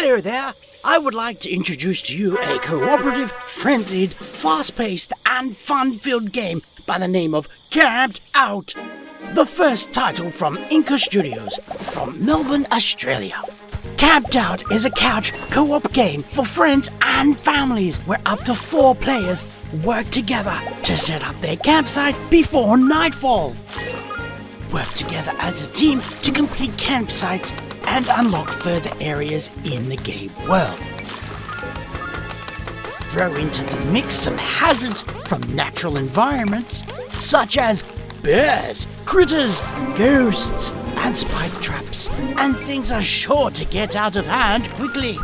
Hello there! I would like to introduce to you a cooperative, friendly, fast-paced and fun-filled game by the name of Camped Out. The first title from Inca Studios from Melbourne, Australia. Camped Out is a couch co-op game for friends and families where up to 4 players work together to set up their campsite before nightfall. Work together as a team to complete campsites and unlock further areas in the game world. Throw into the mix some hazards from natural environments, such as bears, critters, ghosts, and spike traps, and things are sure to get out of hand quickly.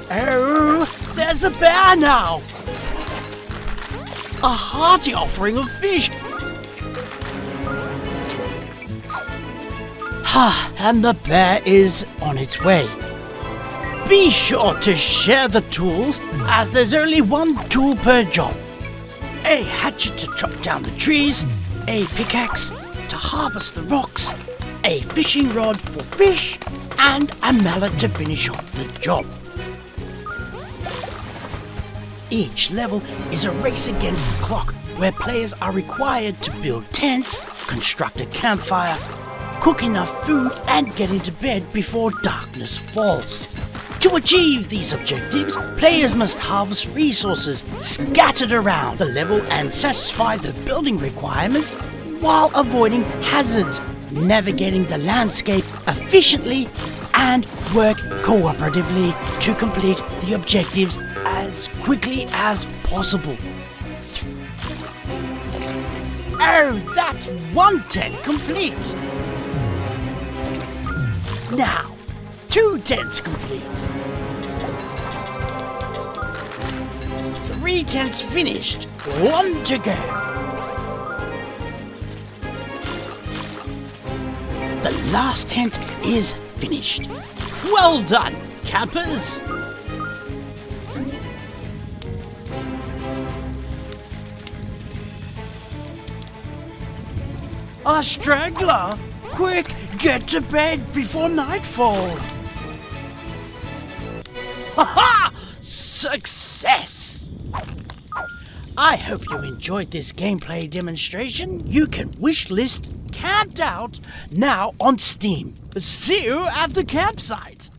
Oh, there's a bear now! A hearty offering of fish! And the bear is on its way. Be sure to share the tools, as there's only 1 tool per job. A hatchet to chop down the trees, a pickaxe to harvest the rocks, a fishing rod for fish, and a mallet to finish off the job. Each level is a race against the clock, where players are required to build tents, construct a campfire, cook enough food, and get into bed before darkness falls. To achieve these objectives, players must harvest resources scattered around the level and satisfy the building requirements while avoiding hazards, navigating the landscape efficiently, and work cooperatively to complete the objectives as quickly as possible. Oh, that's 1 tent complete! Now, 2 tents complete. 3 tents finished, 1 to go. The last tent is finished. Well done, campers! A straggler! Quick, get to bed before nightfall! Ha-ha! Success! I hope you enjoyed this gameplay demonstration. You can wishlist Camped Out now on Steam. See you at the campsite!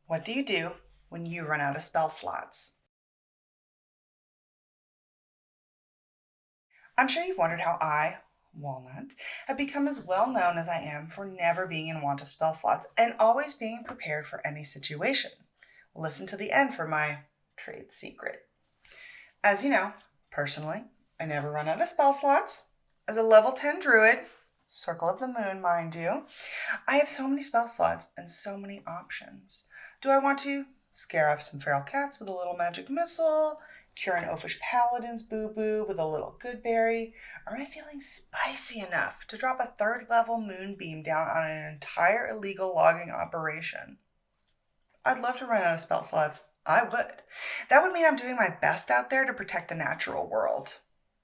What do you do when you run out of spell slots? I'm sure you've wondered how I, Walnut, have become as well known as I am for never being in want of spell slots and always being prepared for any situation. Listen to the end for my trade secret. As you know, personally, I never run out of spell slots. As a level 10 druid, circle of the moon, mind you, I have so many spell slots and so many options. Do I want to scare off some feral cats with a little magic missile, cure an oafish paladin's boo-boo with a little good berry, or am I feeling spicy enough to drop a 3rd level moonbeam down on an entire illegal logging operation? I'd love to run out of spell slots. I would. That would mean I'm doing my best out there to protect the natural world.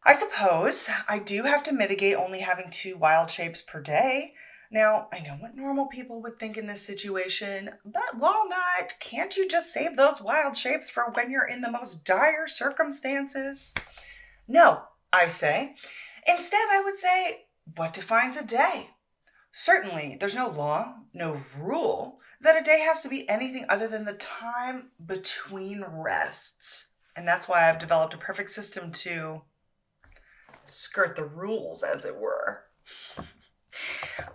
I suppose I do have to mitigate only having 2 wild shapes per day. Now, I know what normal people would think in this situation, but Walnut, can't you just save those wild shapes for when you're in the most dire circumstances? No, I say. Instead, I would say, what defines a day? Certainly, there's no law, no rule, that a day has to be anything other than the time between rests. And that's why I've developed a perfect system to skirt the rules, as it were.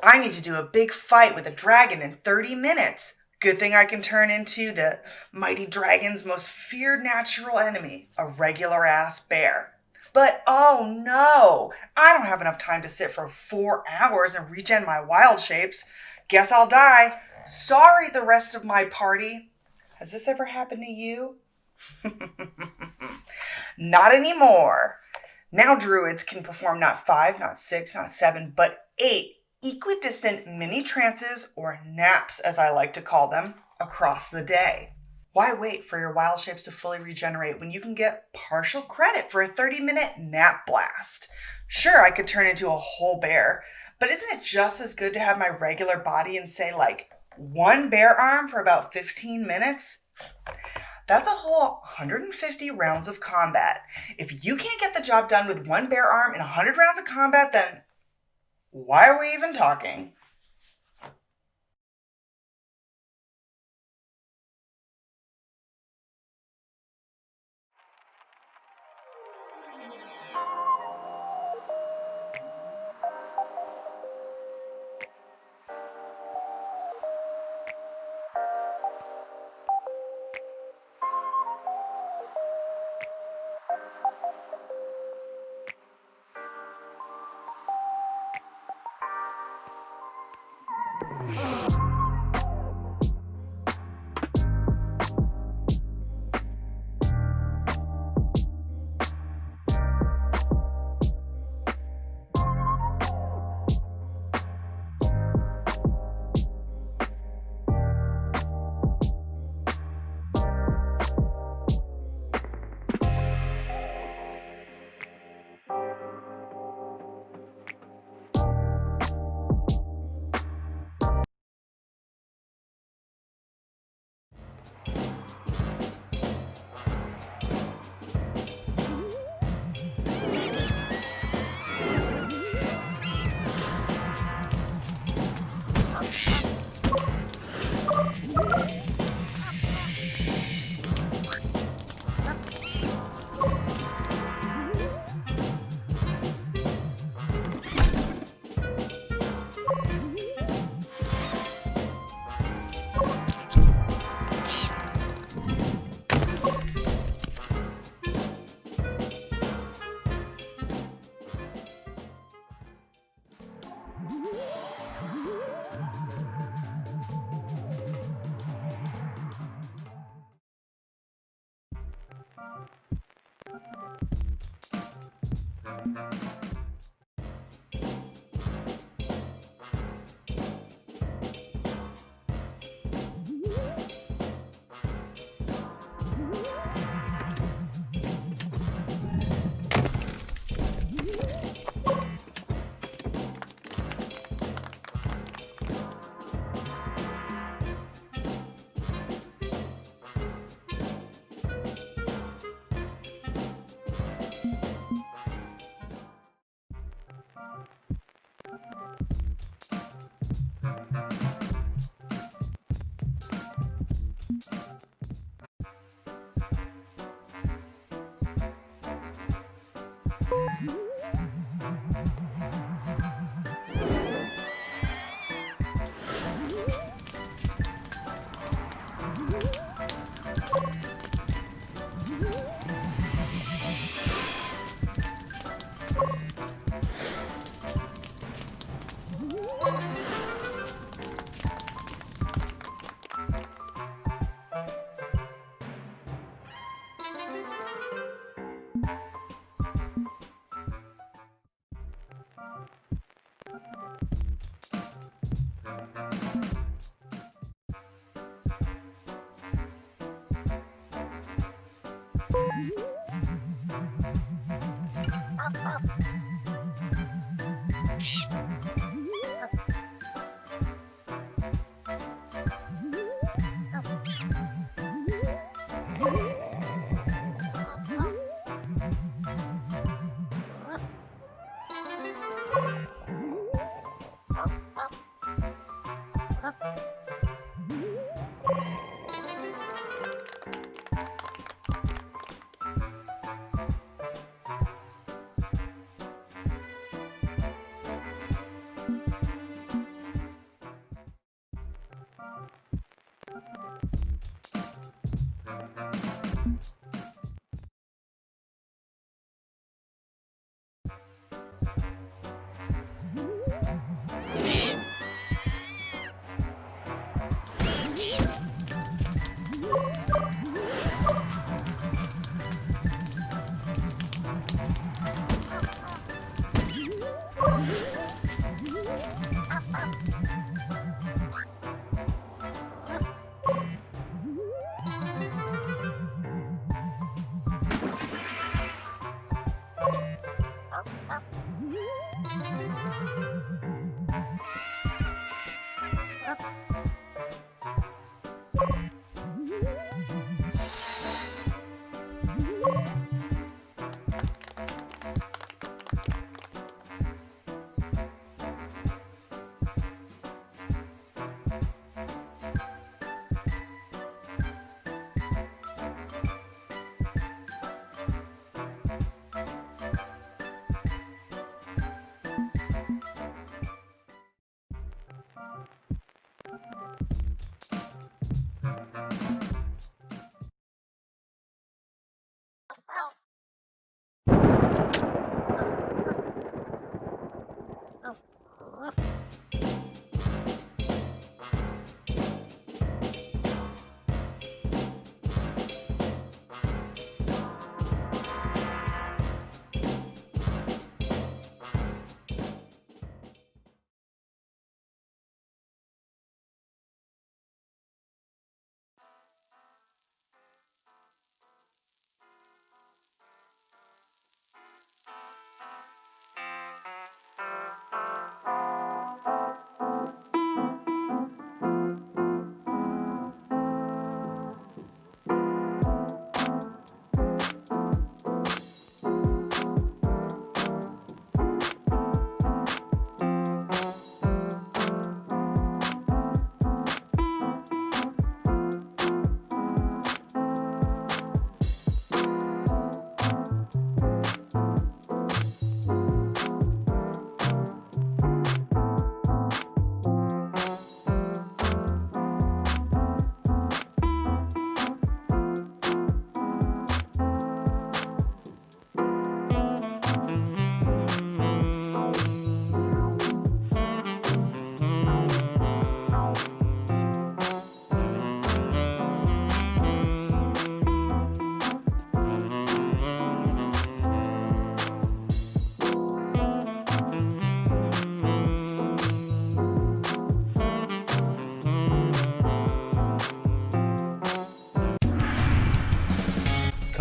I need to do a big fight with a dragon in 30 minutes. Good thing I can turn into the mighty dragon's most feared natural enemy, a regular ass bear. But oh no, I don't have enough time to sit for 4 hours and regen my wild shapes. Guess I'll die. Sorry, the rest of my party. Has this ever happened to you? Not anymore. Now druids can perform not 5, not 6, not 7, but 8 equidistant mini trances, or naps as I like to call them, across the day. Why wait for your wild shapes to fully regenerate when you can get partial credit for a 30-minute nap blast? Sure, I could turn into a whole bear, but isn't it just as good to have my regular body and say like 1 bear arm for about 15 minutes? That's a whole 150 rounds of combat. If you can't get the job done with 1 bear arm in 100 rounds of combat, then why are we even talking?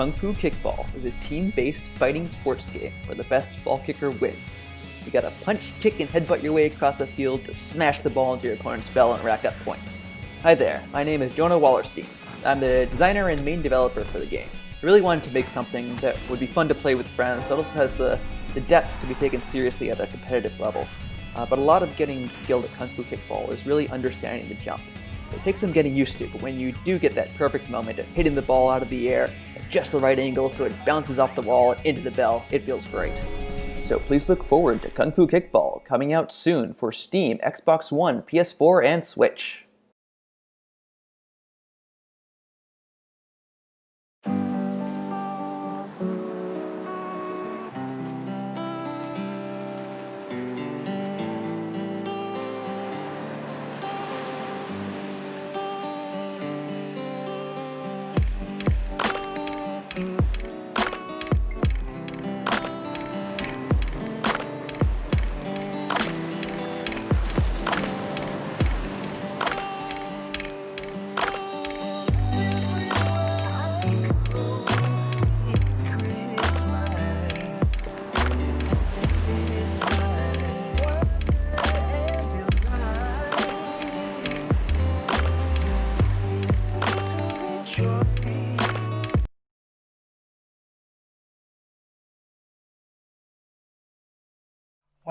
Kung Fu Kickball is a team-based fighting sports game where the best ball kicker wins. You gotta punch, kick, and headbutt your way across the field to smash the ball into your opponent's bell and rack up points. Hi there, my name is Jonah Wallerstein. I'm the designer and main developer for the game. I really wanted to make something that would be fun to play with friends, but also has the depth to be taken seriously at a competitive level. But a lot of getting skilled at Kung Fu Kickball is really understanding the jump. It takes some getting used to, but when you do get that perfect moment of hitting the ball out of the air at just the right angle so it bounces off the wall and into the bell, it feels great. So please look forward to Kung Fu Kickball coming out soon for Steam, Xbox One, PS4, and Switch.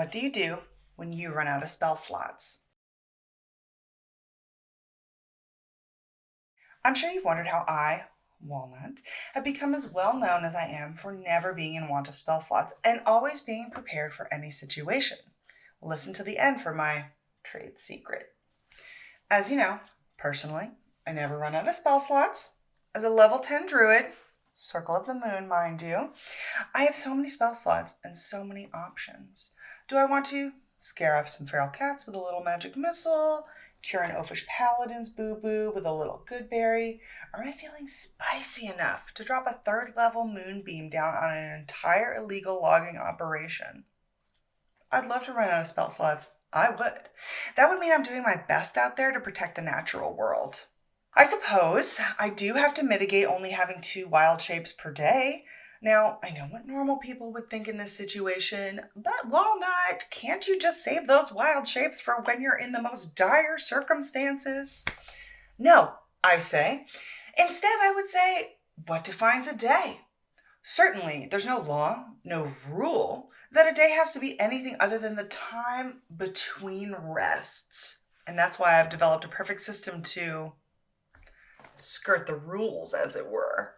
What do you do when you run out of spell slots? I'm sure you've wondered how I, Walnut, have become as well known as I am for never being in want of spell slots and always being prepared for any situation. Listen to the end for my trade secret. As you know, personally, I never run out of spell slots. As a level 10 druid, circle of the moon, mind you, I have so many spell slots and so many options. Do I want to scare off some feral cats with a little magic missile? Cure an oafish paladin's boo-boo with a little good berry? Or am I feeling spicy enough to drop a 3rd level moonbeam down on an entire illegal logging operation? I'd love to run out of spell slots. I would. That would mean I'm doing my best out there to protect the natural world. I suppose I do have to mitigate only having 2 wild shapes per day. Now, I know what normal people would think in this situation, but Walnut, can't you just save those wild shapes for when you're in the most dire circumstances? No, I say. Instead, I would say, what defines a day? Certainly, there's no law, no rule, that a day has to be anything other than the time between rests. And that's why I've developed a perfect system to skirt the rules, as it were.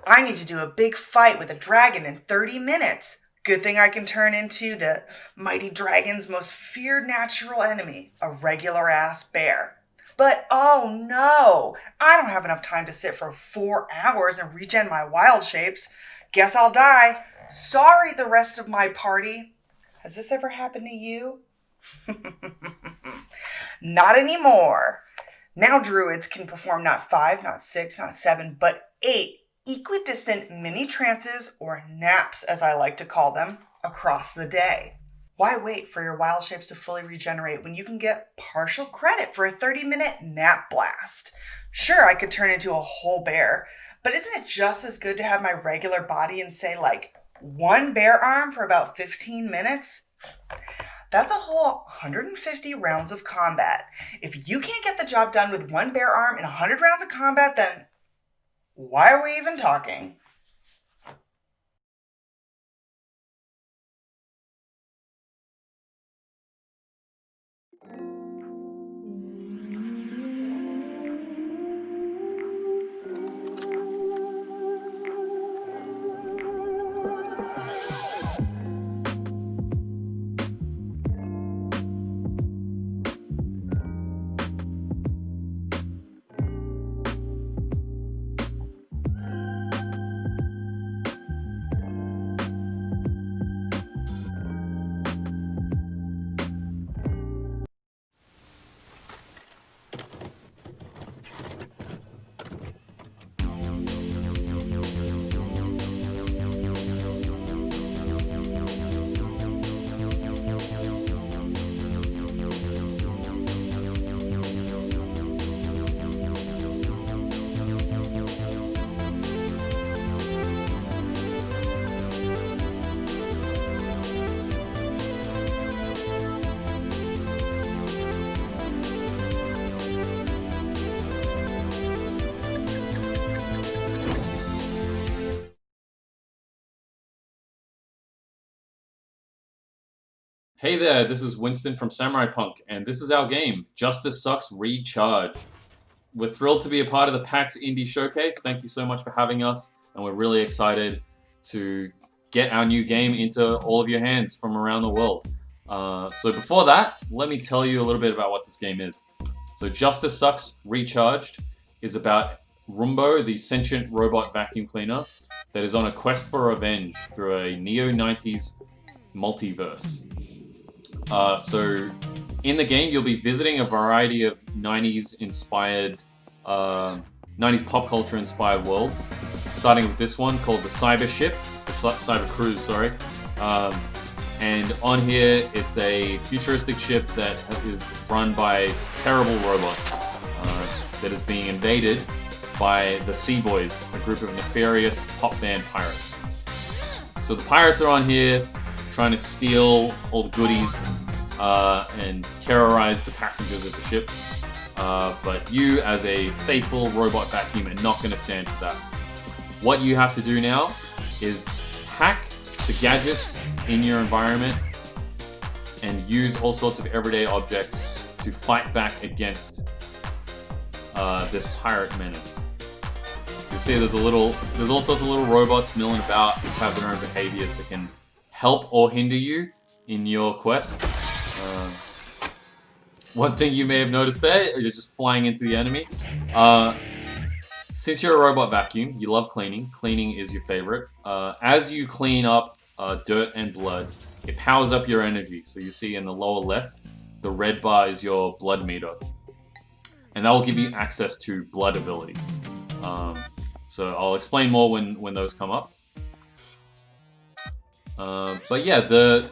I need to do a big fight with a dragon in 30 minutes. Good thing I can turn into the mighty dragon's most feared natural enemy, a regular-ass bear. But oh no, I don't have enough time to sit for 4 hours and regen my wild shapes. Guess I'll die. Sorry, the rest of my party. Has this ever happened to you? Not anymore. Now druids can perform not 5, not 6, not 7, but 8 equidistant mini trances, or naps as I like to call them, across the day. Why wait for your wild shapes to fully regenerate when you can get partial credit for a 30-minute nap blast? Sure, I could turn into a whole bear, but isn't it just as good to have my regular body and say like 1 bear arm for about 15 minutes? That's a whole 150 rounds of combat. If you can't get the job done with 1 bear arm in 100 rounds of combat, then why are we even talking? Hey there, this is Winston from Samurai Punk, and this is our game, Justice Sucks Recharged. We're thrilled to be a part of the PAX Indie Showcase. Thank you so much for having us, and we're really excited to get our new game into all of your hands from around the world. So before that, let me tell you a little bit about what this game is. So Justice Sucks Recharged is about Rumbo, the sentient robot vacuum cleaner that is on a quest for revenge through a neo-90s multiverse. So in the game, you'll be visiting a variety of 90s inspired, 90s pop culture inspired worlds, starting with this one called the Cyber Cruise, sorry. And on here, it's a futuristic ship that is run by terrible robots that is being invaded by the Sea Boys, a group of nefarious pop band pirates. So the pirates are on here trying to steal all the goodies and terrorize the passengers of the ship. But you, as a faithful robot vacuum, are not going to stand for that. What you have to do now is hack the gadgets in your environment and use all sorts of everyday objects to fight back against this pirate menace. You see there's all sorts of little robots milling about which have their own behaviors that can help or hinder you in your quest. One thing you may have noticed there, you're just flying into the enemy. Since you're a robot vacuum, you love cleaning. Cleaning is your favorite. As you clean up dirt and blood, it powers up your energy. So you see in the lower left, the red bar is your blood meter. And that will give you access to blood abilities. So I'll explain more when those come up. But yeah,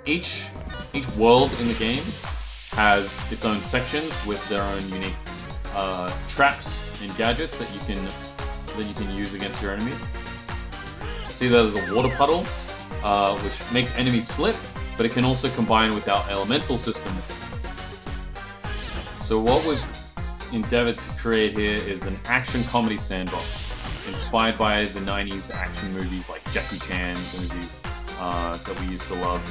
each world in the game has its own sections with their own unique traps and gadgets that you can use against your enemies. See, there's a water puddle, which makes enemies slip, but it can also combine with our elemental system. So what we've endeavored to create here is an action comedy sandbox inspired by the 90s action movies like Jackie Chan movies that we used to love.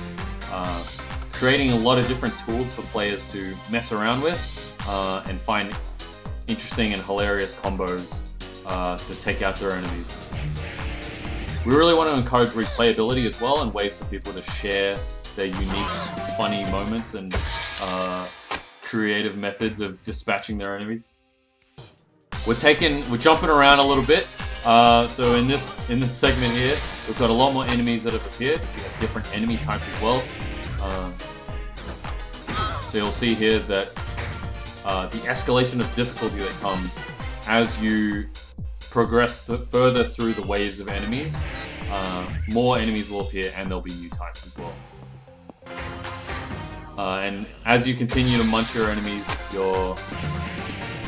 Creating a lot of different tools for players to mess around with and find interesting and hilarious combos to take out their enemies. We really want to encourage replayability as well and ways for people to share their unique, funny moments and creative methods of dispatching their enemies. We're jumping around a little bit. So in this segment here, we've got a lot more enemies that have appeared. We have different enemy types as well. So you'll see here that the escalation of difficulty that comes as you progress further through the waves of enemies, more enemies will appear and there'll be new types as well. And as you continue to munch your enemies, you're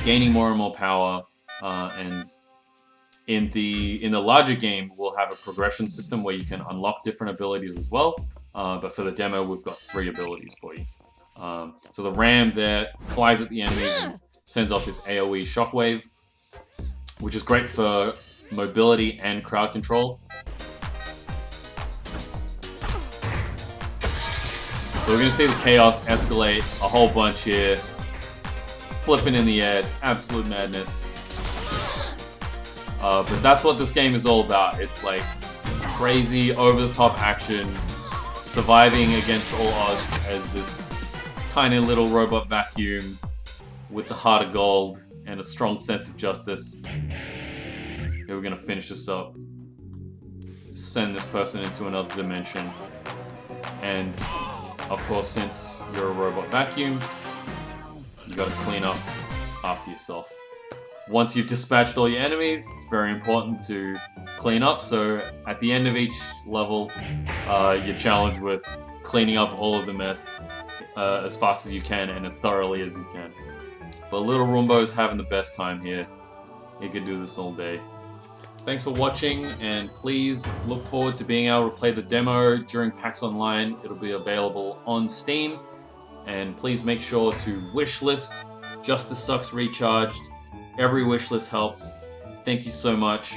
gaining more and more power, and in the larger game, we'll have a progression system where you can unlock different abilities as well. But for the demo, we've got 3 abilities for you. So the ram there flies at the enemies and sends off this AoE shockwave, which is great for mobility and crowd control. So we're going to see the chaos escalate a whole bunch here, flipping in the air. It's absolute madness. But that's what this game is all about. It's like crazy, over-the-top action, surviving against all odds as this tiny little robot vacuum with the heart of gold and a strong sense of justice. Here we're going to finish this up. Send this person into another dimension. And, of course, since you're a robot vacuum, you got to clean up after yourself. Once you've dispatched all your enemies, it's very important to clean up. So at the end of each level, you're challenged with cleaning up all of the mess as fast as you can and as thoroughly as you can. But Little Roombo's having the best time here. He could do this all day. Thanks for watching, and please look forward to being able to play the demo during PAX Online. It'll be available on Steam. And please make sure to wishlist Justice Sucks Recharged. Every wishlist helps. Thank you so much.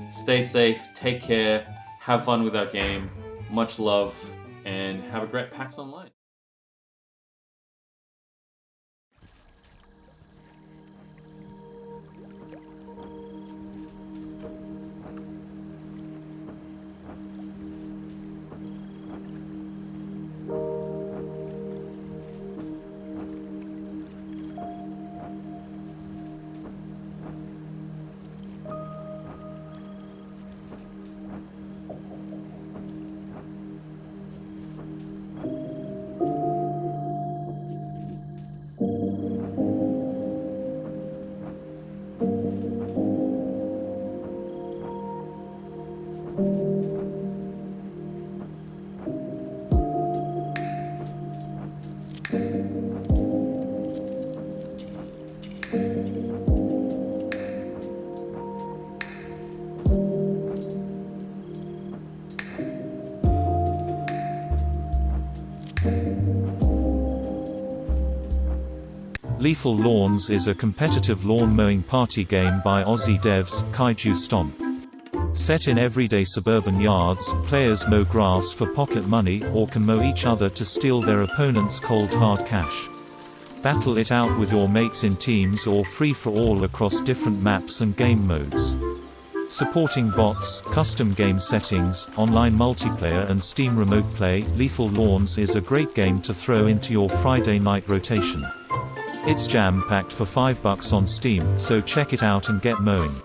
Stay safe, take care, have fun with our game. Much love, and have a great PAX Online. Lethal Lawns is a competitive lawn mowing party game by Aussie devs Kaiju Stomp. Set in everyday suburban yards, players mow grass for pocket money or can mow each other to steal their opponent's cold hard cash. Battle it out with your mates in teams or free-for-all across different maps and game modes. Supporting bots, custom game settings, online multiplayer and Steam Remote Play, Lethal Lawns is a great game to throw into your Friday night rotation. It's jam-packed for $5 on Steam, so check it out and get mowing.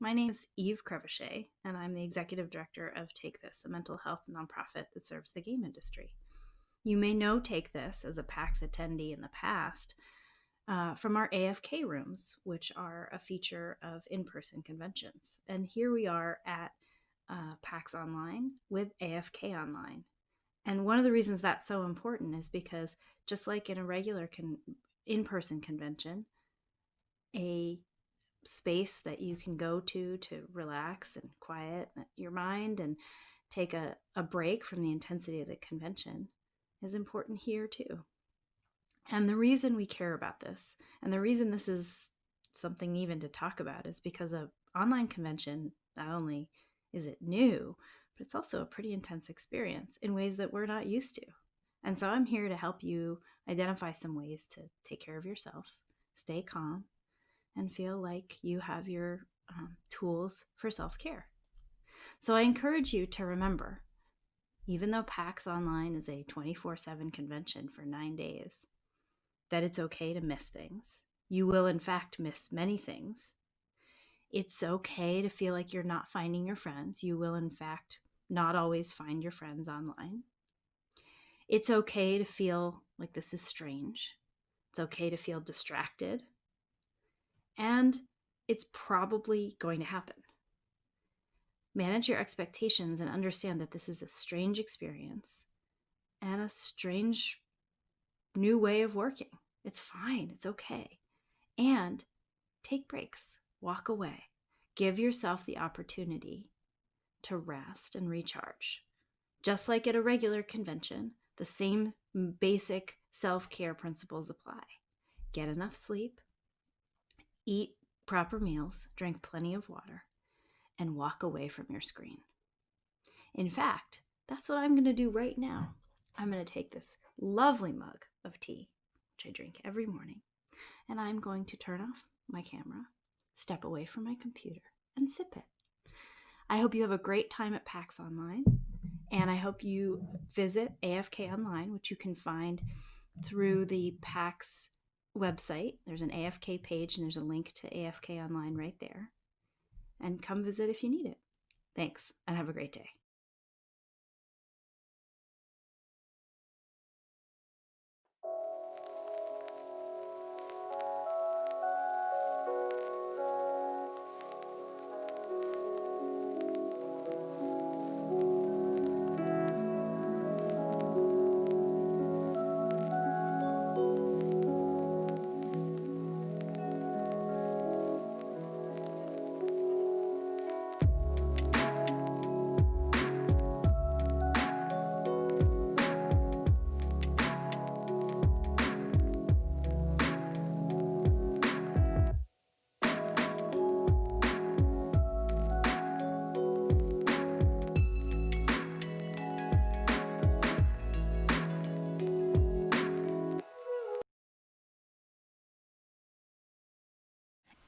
My name is Eve Crevichet, and I'm the executive director of Take This, a mental health nonprofit that serves the game industry. You may know Take This as a PAX attendee in the past from our AFK rooms, which are a feature of in-person conventions. And here we are at PAX Online with AFK Online. And one of the reasons that's so important is because just like in a regular in-person convention, a space that you can go to relax and quiet your mind and take a break from the intensity of the convention is important here too. And the reason we care about this, and the reason this is something even to talk about, is because an online convention, not only is it new, but it's also a pretty intense experience in ways that we're not used to. And so I'm here to help you identify some ways to take care of yourself, stay calm, and feel like you have your tools for self-care. So I encourage you to remember, even though PAX Online is a 24/7 convention for 9 days, that it's okay to miss things. You will, in fact, miss many things. It's okay to feel like you're not finding your friends. You will, in fact, not always find your friends online. It's okay to feel like this is strange. It's okay to feel distracted. And it's probably going to happen. Manage your expectations and understand that this is a strange experience and a strange new way of working. It's fine. It's okay. And take breaks. Walk away. Give yourself the opportunity to rest and recharge. Just like at a regular convention, the same basic self-care principles apply. Get enough sleep, eat proper meals, drink plenty of water, and walk away from your screen. In fact, that's what I'm going to do right now. I'm going to take this lovely mug of tea, which I drink every morning, and I'm going to turn off my camera, step away from my computer, and sip it. I hope you have a great time at PAX Online, and I hope you visit AFK Online, which you can find through the PAX website. There's an AFK page, and there's a link to AFK Online right there. And come visit if you need it. Thanks, and have a great day.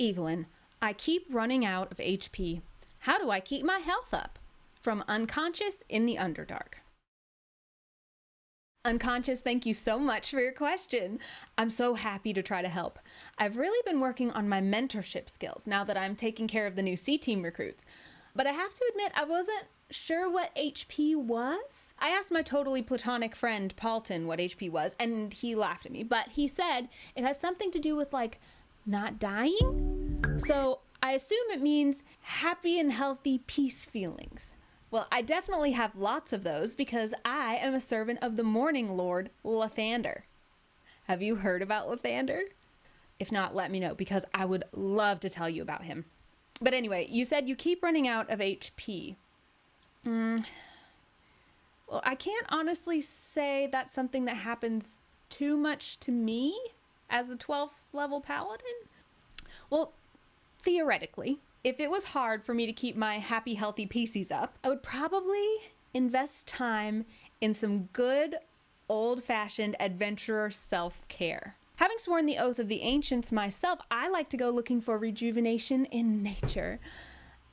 Evelyn, I keep running out of HP. How do I keep my health up? From Unconscious in the Underdark. Unconscious, thank you so much for your question. I'm so happy to try to help. I've really been working on my mentorship skills now that I'm taking care of the new C-Team recruits. But I have to admit, I wasn't sure what HP was. I asked my totally platonic friend, Paulton, what HP was, and he laughed at me. But he said it has something to do with, like, not dying? So I assume it means happy and healthy peace feelings. Well, I definitely have lots of those because I am a servant of the Morning Lord, Lathander. Have you heard about Lathander? If not, let me know because I would love to tell you about him. But anyway, you said you keep running out of HP. Well, I can't honestly say that's something that happens too much to me as a 12th level paladin. Well, theoretically, if it was hard for me to keep my happy, healthy PCs up, I would probably invest time in some good, old-fashioned adventurer self-care. Having sworn the oath of the ancients myself, I like to go looking for rejuvenation in nature,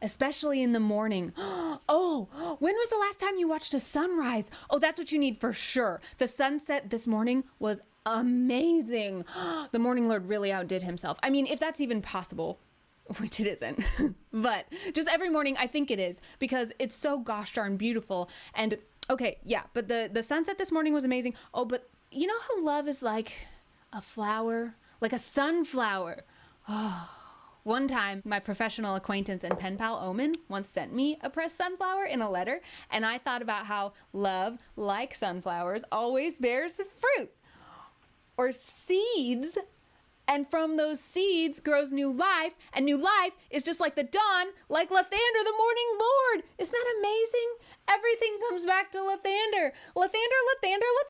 especially in the morning. Oh, when was the last time you watched a sunrise? Oh, that's what you need for sure. The sunset this morning was amazing. The Morning Lord really outdid himself. I mean, if that's even possible. which it isn't. But just every morning I think it is, because it's so gosh darn beautiful. And okay, yeah, but the sunset this morning was amazing. Oh, but you know how love is like a flower, like a sunflower. Oh. One time, my professional acquaintance and pen pal Omen once sent me a pressed sunflower in a letter, and I thought about how love, like sunflowers, always bears fruit or seeds, and from those seeds grows new life, and new life is just like the dawn, like Lathander, the morning lord. Isn't that amazing? Everything comes back to Lathander. Lathander, Lathander, Lathander.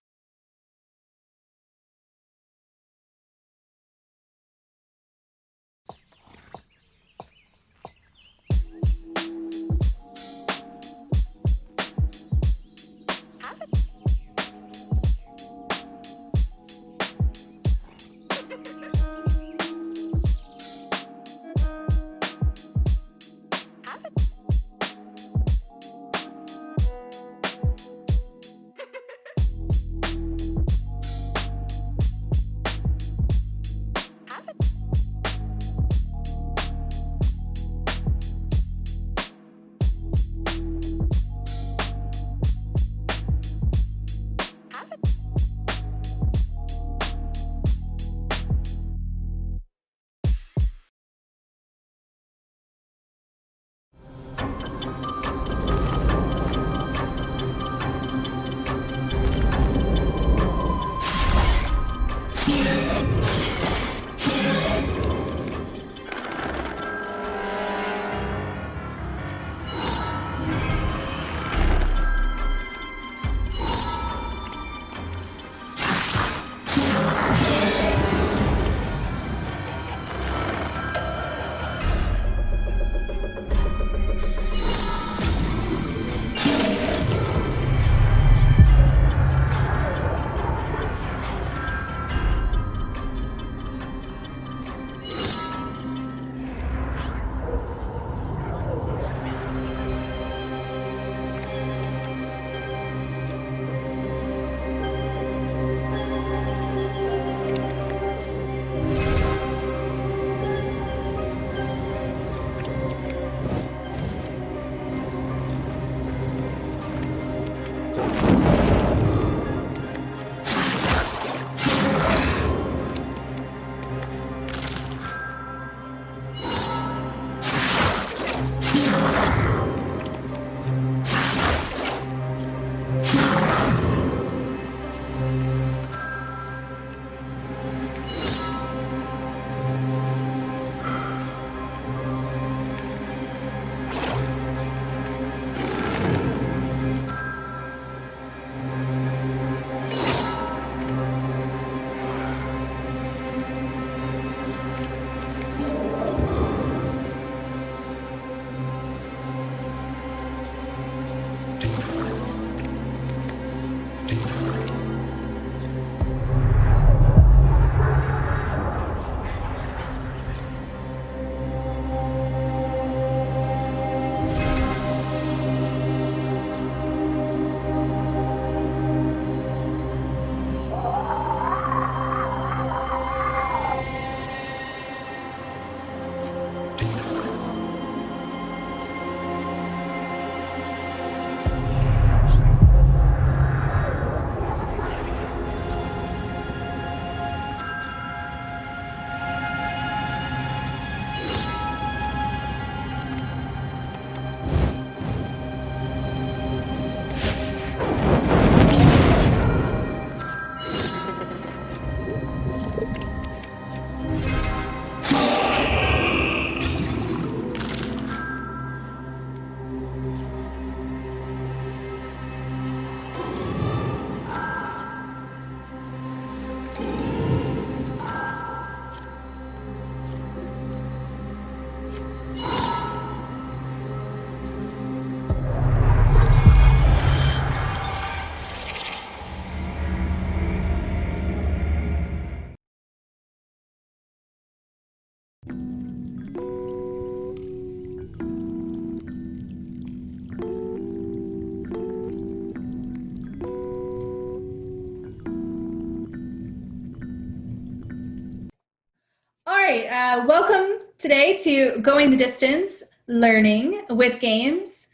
All right, welcome today to Going the Distance, Learning with Games.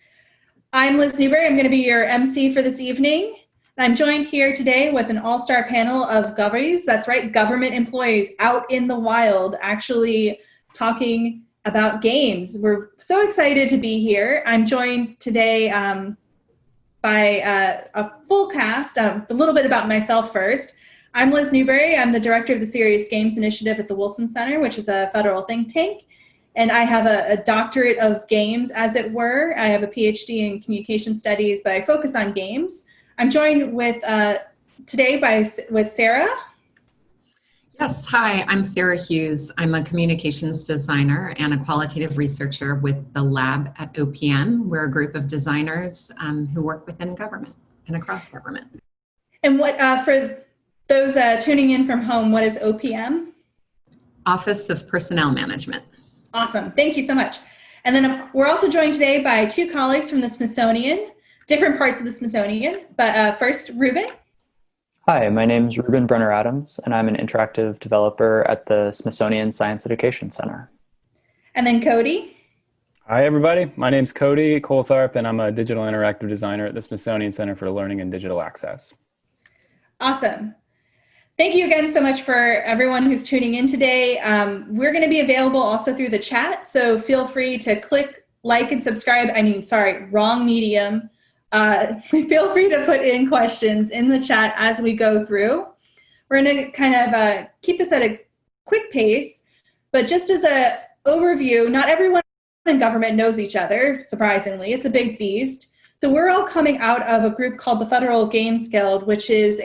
I'm Liz Newberry. I'm going to be your MC for this evening. I'm joined here today with an all-star panel of govies. That's right, government employees out in the wild actually talking about games. We're so excited to be here. I'm joined today by a full cast. A little bit about myself first. I'm Liz Newberry. I'm the director of the Serious Games Initiative at the Wilson Center, which is a federal think tank. And I have a doctorate of games, as it were. I have a PhD in communication studies, but I focus on games. I'm joined with today with Sarah. Yes, hi, I'm Sarah Hughes. I'm a communications designer and a qualitative researcher with the lab at OPM. We're a group of designers who work within government and across government. And what for those tuning in from home, what is OPM? Office of Personnel Management. Awesome, thank you so much. And then we're also joined today by two colleagues from the Smithsonian, different parts of the Smithsonian, but first, Ruben. Hi, my name is Ruben Brenner-Adams, and I'm an interactive developer at the Smithsonian Science Education Center. And then Cody. Hi, everybody. My name's Cody Coltharp, and I'm a digital interactive designer at the Smithsonian Center for Learning and Digital Access. Awesome. Thank you again so much for everyone who's tuning in today. We're going to be available also through the chat, so feel free to click like and subscribe. Wrong medium. Feel free to put in questions in the chat as we go through. We're going to kind of keep this at a quick pace, but just as an overview, not everyone in government knows each other, surprisingly. It's a big beast. So we're all coming out of a group called the Federal Games Guild, which is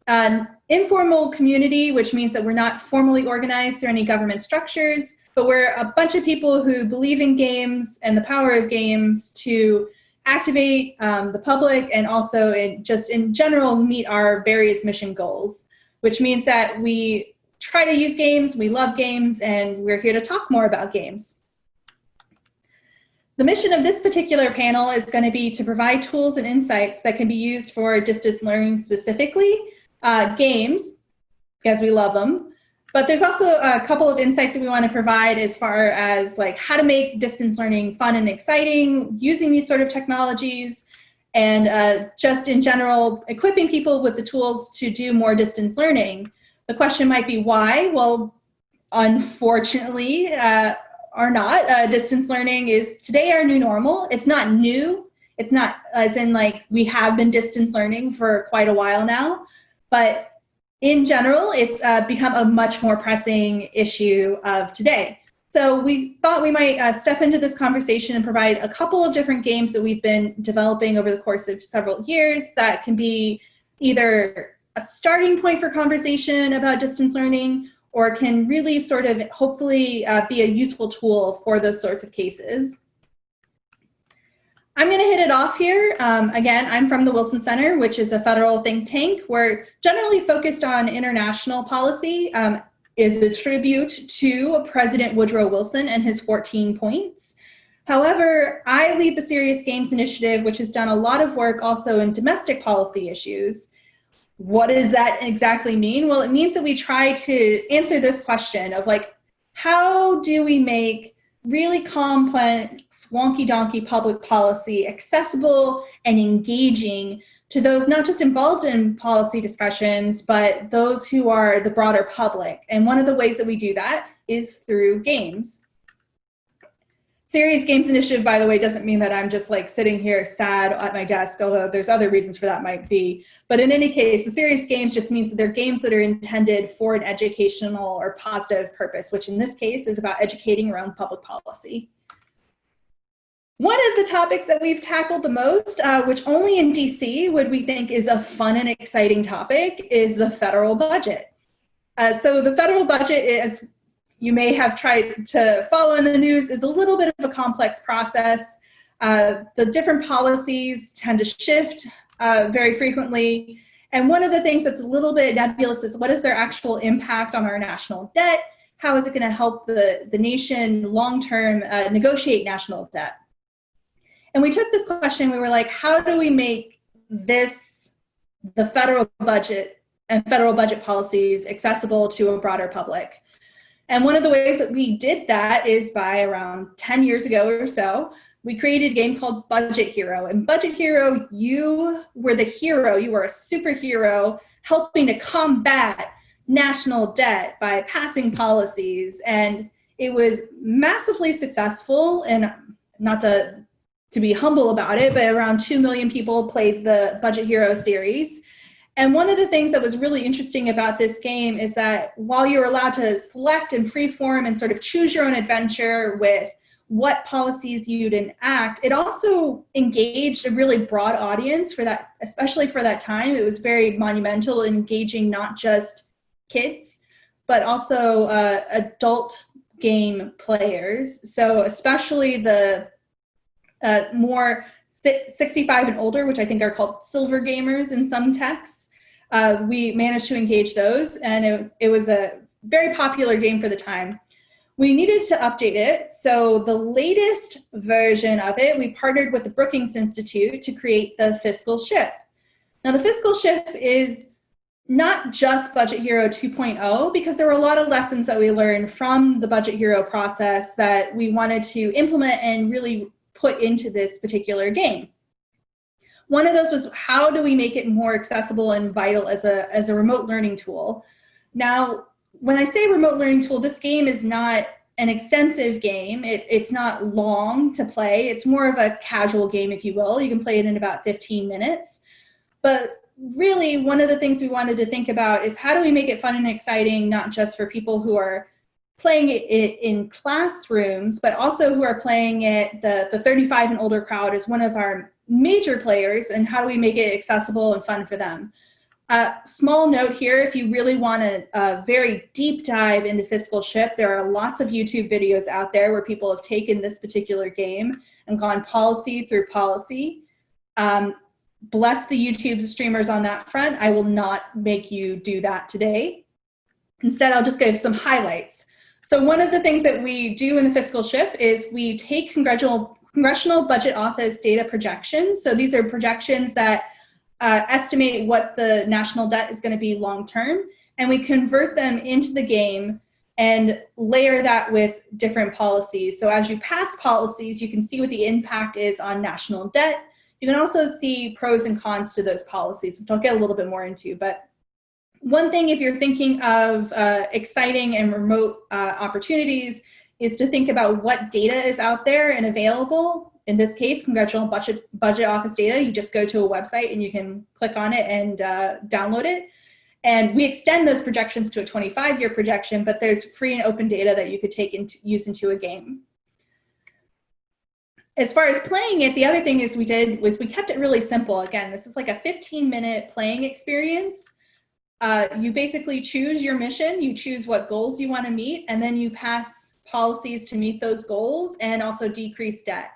an informal community, which means that we're not formally organized through any government structures, but we're a bunch of people who believe in games and the power of games to activate the public and also in general meet our various mission goals, which means that we try to use games, we love games, and we're here to talk more about games. The mission of this particular panel is going to be to provide tools and insights that can be used for distance learning, specifically games, because we love them. But there's also a couple of insights that we want to provide as far as like how to make distance learning fun and exciting using these sort of technologies, and just in general, equipping people with the tools to do more distance learning. The question might be why? Well, unfortunately, or not, distance learning is today our new normal. It's not new. It's not as in like we have been distance learning for quite a while now, but in general, it's become a much more pressing issue of today. So we thought we might step into this conversation and provide a couple of different games that we've been developing over the course of several years that can be either a starting point for conversation about distance learning, or can really sort of hopefully be a useful tool for those sorts of cases. I'm going to hit it off here. Again, I'm from the Wilson Center, which is a federal think tank. We're generally focused on international policy, is a tribute to President Woodrow Wilson and his 14 points. However, I lead the Serious Games Initiative, which has done a lot of work also in domestic policy issues. What does that exactly mean? Well, it means that we try to answer this question of like, how do we make really complex, wonky-donkey public policy accessible and engaging to those not just involved in policy discussions, but those who are the broader public. And one of the ways that we do that is through games. Serious Games Initiative, by the way, doesn't mean that I'm just like sitting here sad at my desk, although there's other reasons for that might be. But in any case, the Serious Games just means that they're games that are intended for an educational or positive purpose, which in this case is about educating around public policy. One of the topics that we've tackled the most, which only in DC would we think is a fun and exciting topic, is the federal budget. So the federal budget is, you may have tried to follow in the news, is a little bit of a complex process. The different policies tend to shift very frequently. And one of the things that's a little bit nebulous is what is their actual impact on our national debt? How is it going to help the nation long-term negotiate national debt? And we took this question, we were like, how do we make this, the federal budget and federal budget policies accessible to a broader public? And one of the ways that we did that is by around 10 years ago or so, we created a game called Budget Hero. And Budget Hero, you were the hero, you were a superhero helping to combat national debt by passing policies. And it was massively successful, and not to be humble about it, but around 2 million people played the Budget Hero series. And one of the things that was really interesting about this game is that while you're allowed to select and freeform and sort of choose your own adventure with what policies you'd enact, it also engaged a really broad audience for that, especially for that time. It was very monumental, engaging not just kids, but also adult game players. So especially the more 65 and older, which I think are called silver gamers in some texts. We managed to engage those, and it was a very popular game for the time. We needed to update it, so the latest version of it, we partnered with the Brookings Institute to create the Fiscal Ship. Now, the Fiscal Ship is not just Budget Hero 2.0, because there were a lot of lessons that we learned from the Budget Hero process that we wanted to implement and really put into this particular game. One of those was, how do we make it more accessible and vital as a remote learning tool? Now, when I say remote learning tool, this game is not an extensive game. It's not long to play. It's more of a casual game, if you will. You can play it in about 15 minutes. But really, one of the things we wanted to think about is, how do we make it fun and exciting, not just for people who are playing it in classrooms, but also who are playing it, the 35 and older crowd is one of our major players, and how do we make it accessible and fun for them? Small note here, if you really want a very deep dive into Fiscal Ship, there are lots of YouTube videos out there where people have taken this particular game and gone policy through policy. Bless the YouTube streamers on that front. I will not make you do that today. Instead, I'll just give some highlights. So one of the things that we do in the Fiscal Ship is we take Congressional Budget Office data projections. So these are projections that estimate what the national debt is going to be long-term, and we convert them into the game and layer that with different policies. So as you pass policies, you can see what the impact is on national debt. You can also see pros and cons to those policies, which I'll get a little bit more into. But one thing, if you're thinking of exciting and remote opportunities, is to think about what data is out there and available. In this case, Congressional Budget Office data. You just go to a website and you can click on it and download it. And we extend those projections to a 25-year projection, but there's free and open data that you could take and use into a game. As far as playing it, the other thing we did was we kept it really simple. Again, this is like a 15-minute playing experience. You basically choose your mission, you choose what goals you want to meet, and then you pass policies to meet those goals and also decrease debt.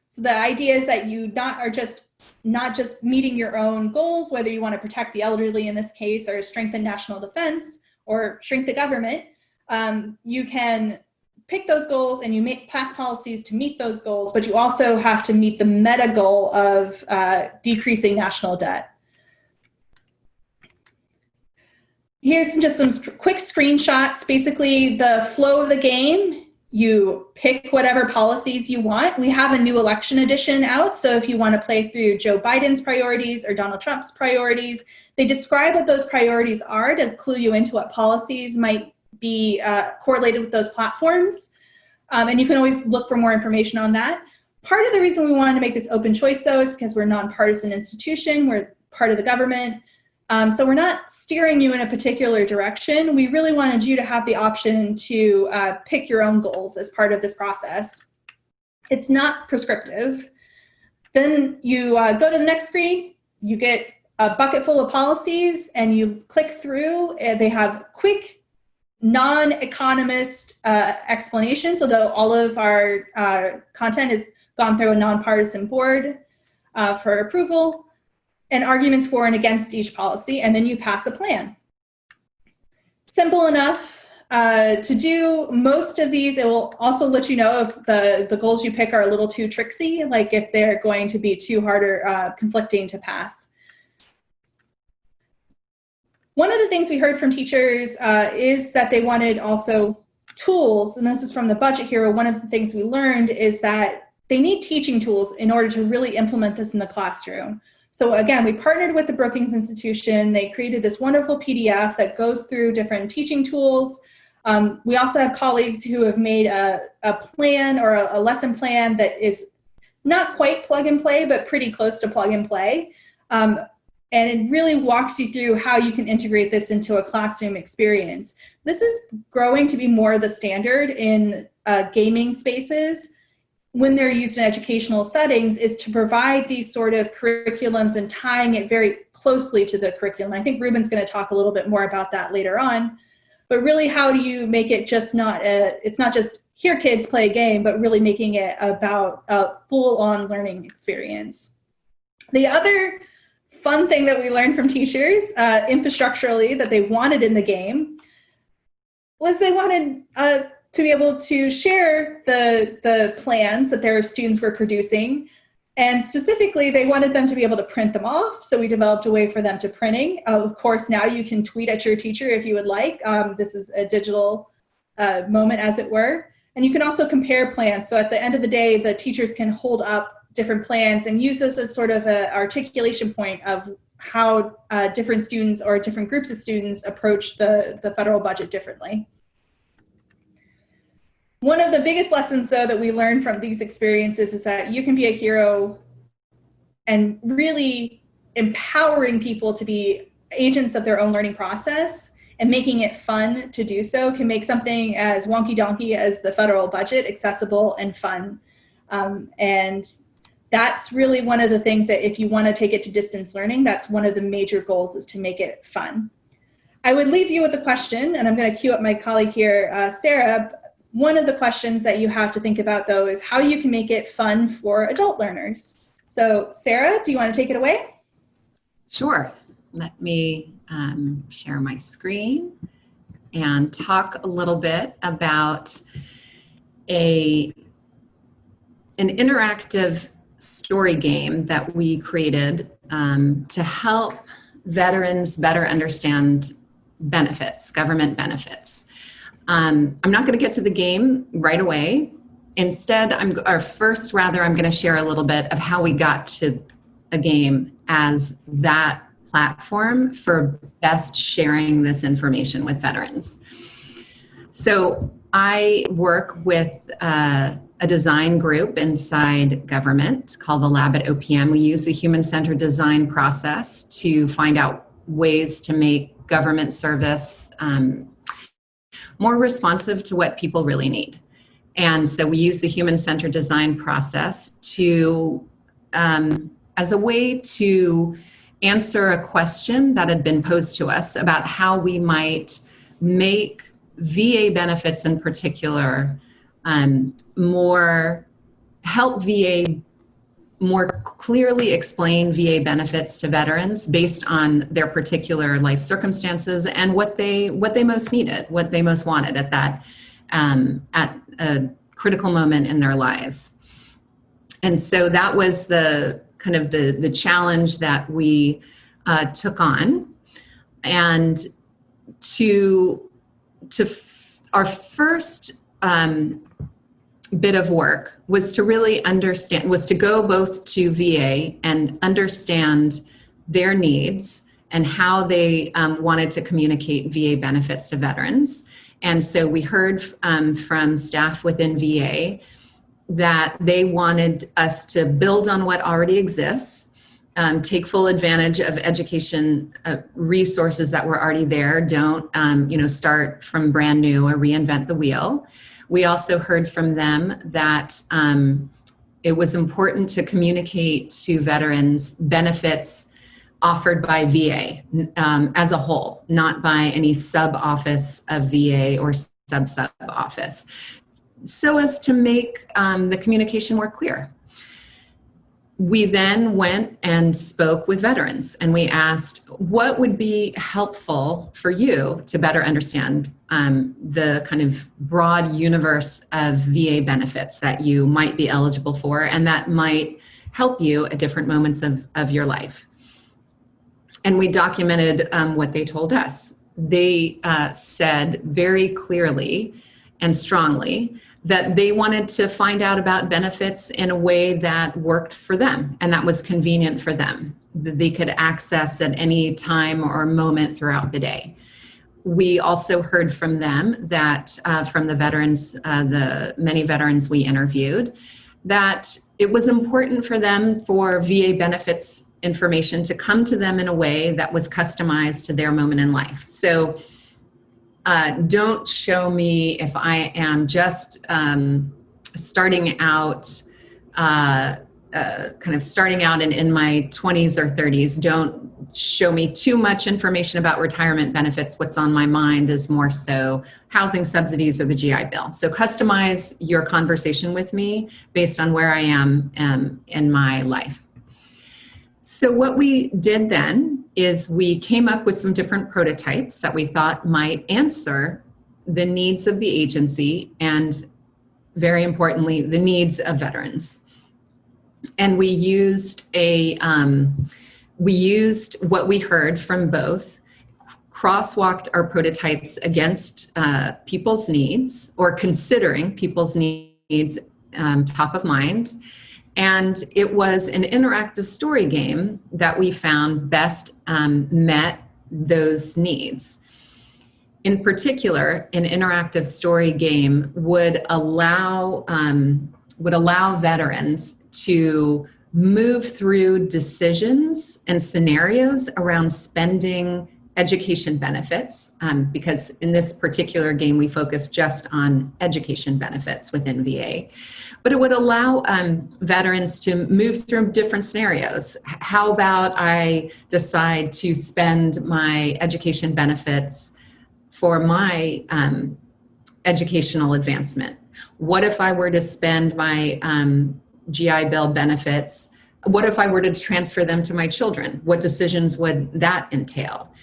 So the idea is that you not just meeting your own goals, whether you want to protect the elderly in this case, or strengthen national defense, or shrink the government. You can pick those goals and you pass policies to meet those goals, but you also have to meet the meta goal of decreasing national debt. Here's just some quick screenshots. Basically, the flow of the game. You pick whatever policies you want. We have a new election edition out, so if you want to play through Joe Biden's priorities or Donald Trump's priorities, they describe what those priorities are to clue you into what policies might be correlated with those platforms. And you can always look for more information on that. Part of the reason we wanted to make this open choice, though, is because we're a nonpartisan institution. We're part of the government. So we're not steering you in a particular direction. We really wanted you to have the option to pick your own goals as part of this process. It's not prescriptive. Then you go to the next screen, you get a bucket full of policies, and you click through. They have quick, non-economist explanations, although all of our content has gone through a nonpartisan board for approval, and arguments for and against each policy, and then you pass a plan. Simple enough to do. Most of these, it will also let you know if the goals you pick are a little too tricksy, like if they're going to be too hard or conflicting to pass. One of the things we heard from teachers is that they wanted also tools, and this is from the Budget Hero, one of the things we learned is that they need teaching tools in order to really implement this in the classroom. So again, we partnered with the Brookings Institution. They created this wonderful PDF that goes through different teaching tools. We also have colleagues who have made a plan or a lesson plan that is not quite plug and play, but pretty close to plug and play. And it really walks you through how you can integrate this into a classroom experience. This is growing to be more the standard in gaming spaces when they're used in educational settings, is to provide these sort of curriculums and tying it very closely to the curriculum. I think Ruben's going to talk a little bit more about that later on. But really, how do you make it just it's not just here kids play a game, but really making it about a full-on learning experience. The other fun thing that we learned from teachers infrastructurally that they wanted in the game was they wanted to be able to share the plans that their students were producing. And specifically, they wanted them to be able to print them off. So we developed a way for them to printing. Of course, now you can tweet at your teacher if you would like. This is a digital moment, as it were. And you can also compare plans. So at the end of the day, the teachers can hold up different plans and use those as sort of an articulation point of how different students or different groups of students approach the federal budget differently. One of the biggest lessons, though, that we learned from these experiences is that you can be a hero, and really empowering people to be agents of their own learning process and making it fun to do so can make something as wonky donkey as the federal budget accessible and fun. And that's really one of the things that if you want to take it to distance learning, that's one of the major goals, is to make it fun. I would leave you with a question, and I'm going to cue up my colleague here, Sarah. One of the questions that you have to think about, though, is how you can make it fun for adult learners. So Sarah, do you want to take it away? Sure. Let me share my screen and talk a little bit about an interactive story game that we created to help veterans better understand benefits, government benefits. I'm not going to get to the game right away. Instead, I'm going to share a little bit of how we got to a game as that platform for best sharing this information with veterans. So I work with a design group inside government called the Lab at OPM. We use the human-centered design process to find out ways to make government service more responsive to what people really need. And so we use the human-centered design process to, as a way to answer a question that had been posed to us about how we might make VA benefits in particular help VA more clearly explain VA benefits to veterans based on their particular life circumstances and what they most needed, what they most wanted at that at a critical moment in their lives. And so that was the kind of the challenge that we took on. And our first bit of work was to really go both to VA and understand their needs and how they wanted to communicate VA benefits to veterans. And so we heard from staff within VA that they wanted us to build on what already exists, take full advantage of education resources that were already there. Don't start from brand new or reinvent the wheel. We also heard from them that it was important to communicate to veterans benefits offered by VA as a whole, not by any sub-office of VA or sub-office, so as to make the communication more clear. We then went and spoke with veterans, and we asked what would be helpful for you to better understand the kind of broad universe of VA benefits that you might be eligible for and that might help you at different moments of your life. And we documented what they told us. They said very clearly and strongly that they wanted to find out about benefits in a way that worked for them and that was convenient for them, that they could access at any time or moment throughout the day. We also heard from them that from the veterans, the many veterans we interviewed, that it was important for them for VA benefits information to come to them in a way that was customized to their moment in life. So don't show me if I am just starting out, in my 20s or 30s. Don't show me too much information about retirement benefits. What's on my mind is more so housing subsidies or the GI Bill. So customize your conversation with me based on where I am in my life. So what we did then is we came up with some different prototypes that we thought might answer the needs of the agency and, very importantly, the needs of veterans. And we used what we heard from both, crosswalked our prototypes against people's needs, or considering people's needs top of mind. And it was an interactive story game that we found best met those needs. In particular, an interactive story game would allow veterans to move through decisions and scenarios around spending education benefits, because in this particular game, we focus just on education benefits within VA. But it would allow veterans to move through different scenarios. How about I decide to spend my education benefits for my educational advancement? What if I were to spend my GI Bill benefits? What if I were to transfer them to my children? What decisions would that entail?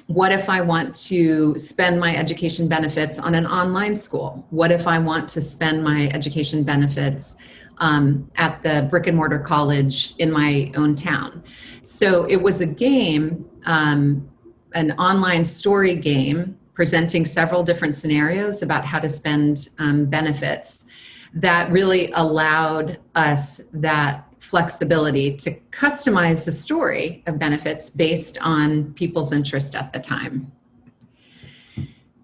What if I want to spend my education benefits on an online school? What if I want to spend my education benefits at the brick and mortar college in my own town? So it was a game, an online story game presenting several different scenarios about how to spend benefits that really allowed us that flexibility to customize the story of benefits based on people's interest at the time.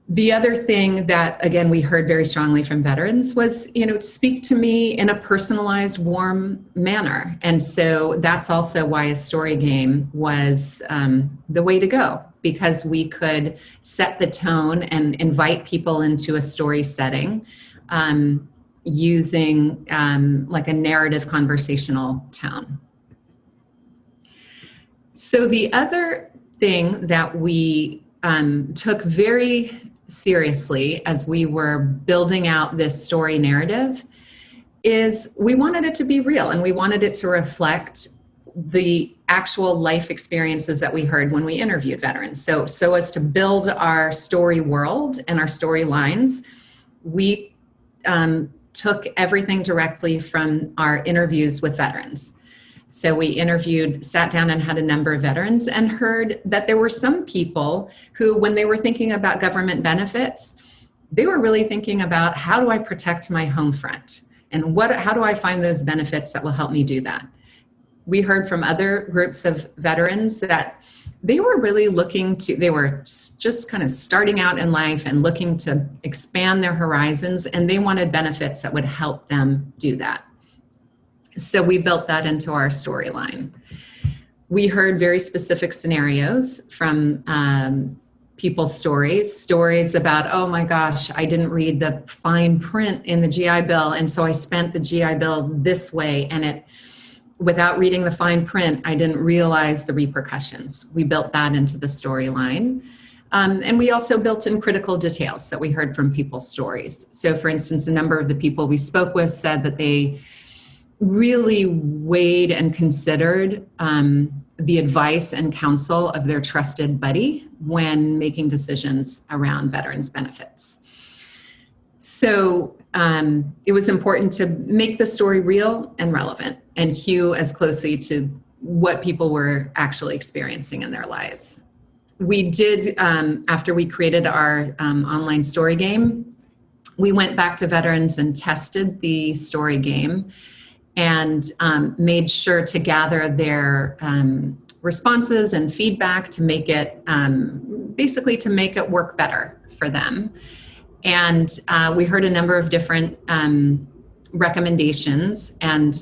The other thing that, again, we heard very strongly from veterans was, speak to me in a personalized, warm manner. And so that's also why a story game was the way to go, because we could set the tone and invite people into a story setting using like a narrative conversational tone. So the other thing that we took very seriously as we were building out this story narrative is we wanted it to be real, and we wanted it to reflect the actual life experiences that we heard when we interviewed veterans. So as to build our story world and our storylines, we took everything directly from our interviews with veterans. So we sat down and had a number of veterans and heard that there were some people who, when they were thinking about government benefits, they were really thinking about, how do I protect my home front? And how do I find those benefits that will help me do that? We heard from other groups of veterans that they were really they were just kind of starting out in life and looking to expand their horizons, and they wanted benefits that would help them do that. So we built that into our storyline. We heard very specific scenarios from people's stories about, oh my gosh, I didn't read the fine print in the GI Bill, and so I spent the GI Bill this way, and without reading the fine print, I didn't realize the repercussions. We built that into the storyline. And we also built in critical details that we heard from people's stories. So for instance, a number of the people we spoke with said that they really weighed and considered the advice and counsel of their trusted buddy when making decisions around veterans benefits. So it was important to make the story real and relevant and hew as closely to what people were actually experiencing in their lives. we did, after we created our online story game, we went back to veterans and tested the story game and made sure to gather their responses and feedback to make it, basically to make it work better for them. And we heard a number of different recommendations. And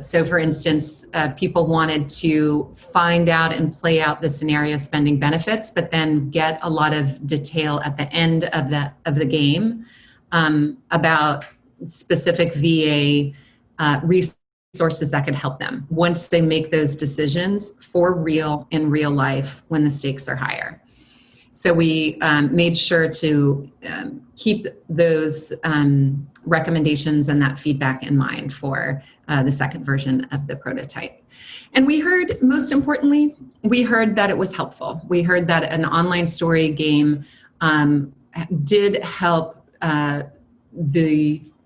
so for instance, people wanted to find out and play out the scenario spending benefits, but then get a lot of detail at the end of the game about specific VA resources that could help them once they make those decisions for real in real life when the stakes are higher. So we made sure to keep those recommendations and that feedback in mind for the second version of the prototype. And we heard, most importantly, we heard that it was helpful. We heard that an online story game did help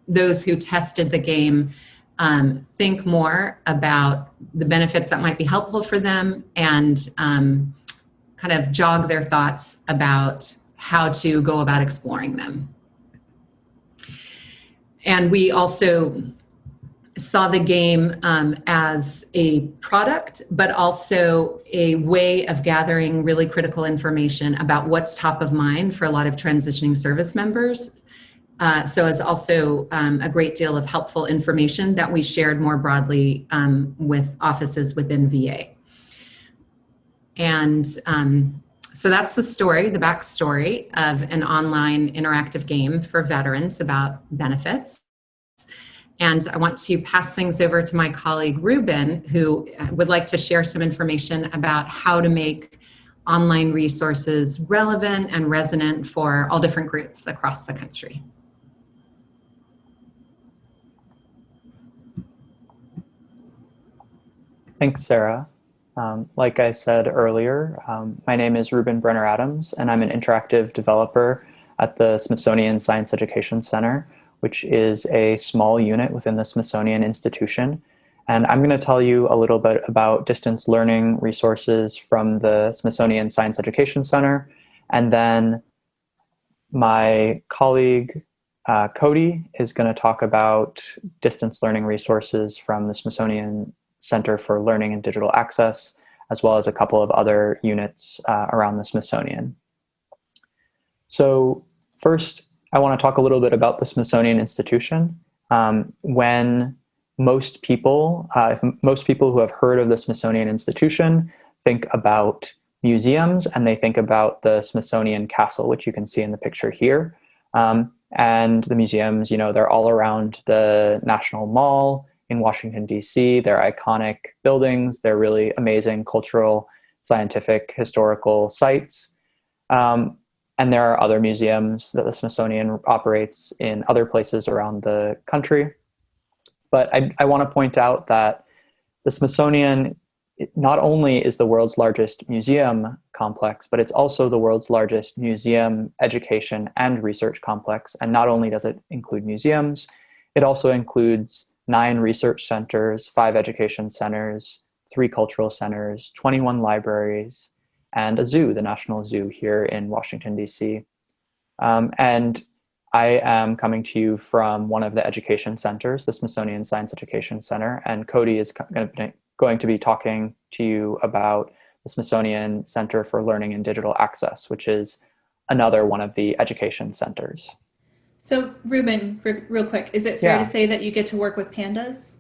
those who tested the game think more about the benefits that might be helpful for them and kind of jog their thoughts about how to go about exploring them. And we also saw the game as a product, but also a way of gathering really critical information about what's top of mind for a lot of transitioning service members. So it's also a great deal of helpful information that we shared more broadly with offices within VA. And so that's the story, the backstory of an online interactive game for veterans about benefits. And I want to pass things over to my colleague, Ruben, who would like to share some information about how to make online resources relevant and resonant for all different groups across the country. Thanks, Sarah. Like I said earlier, my name is Ruben Brenner Adams, and I'm an interactive developer at the Smithsonian Science Education Center, which is a small unit within the Smithsonian Institution. And I'm going to tell you a little bit about distance learning resources from the Smithsonian Science Education Center. And then my colleague, Cody, is going to talk about distance learning resources from the Smithsonian Center for Learning and Digital Access, as well as a couple of other units around the Smithsonian. So first, I want to talk a little bit about the Smithsonian Institution. When most people who have heard of the Smithsonian Institution think about museums, and they think about the Smithsonian Castle, which you can see in the picture here. And the museums, they're all around the National Mall in Washington, D.C. They're iconic buildings. They're really amazing cultural, scientific, historical sites. And there are other museums that the Smithsonian operates in other places around the country. But I want to point out that the Smithsonian not only is the world's largest museum complex, but it's also the world's largest museum education and research complex. And not only does it include museums, it also includes 9 research centers, 5 education centers, 3 cultural centers, 21 libraries, and a zoo, the National Zoo here in Washington, D.C. And I am coming to you from one of the education centers, the Smithsonian Science Education Center, and Cody is going to be talking to you about the Smithsonian Center for Learning and Digital Access, which is another one of the education centers. So Ruben, real quick, is it fair to say that you get to work with pandas?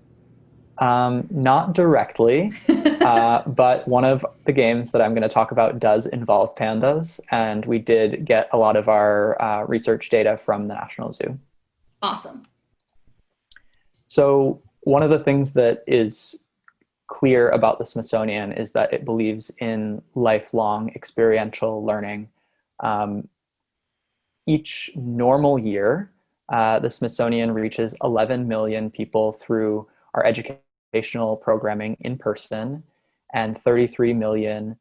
Not directly, but one of the games that I'm going to talk about does involve pandas, and we did get a lot of our research data from the National Zoo. Awesome. So one of the things that is clear about the Smithsonian is that it believes in lifelong experiential learning. Each normal year, the Smithsonian reaches 11 million people through our educational programming in person and 33 million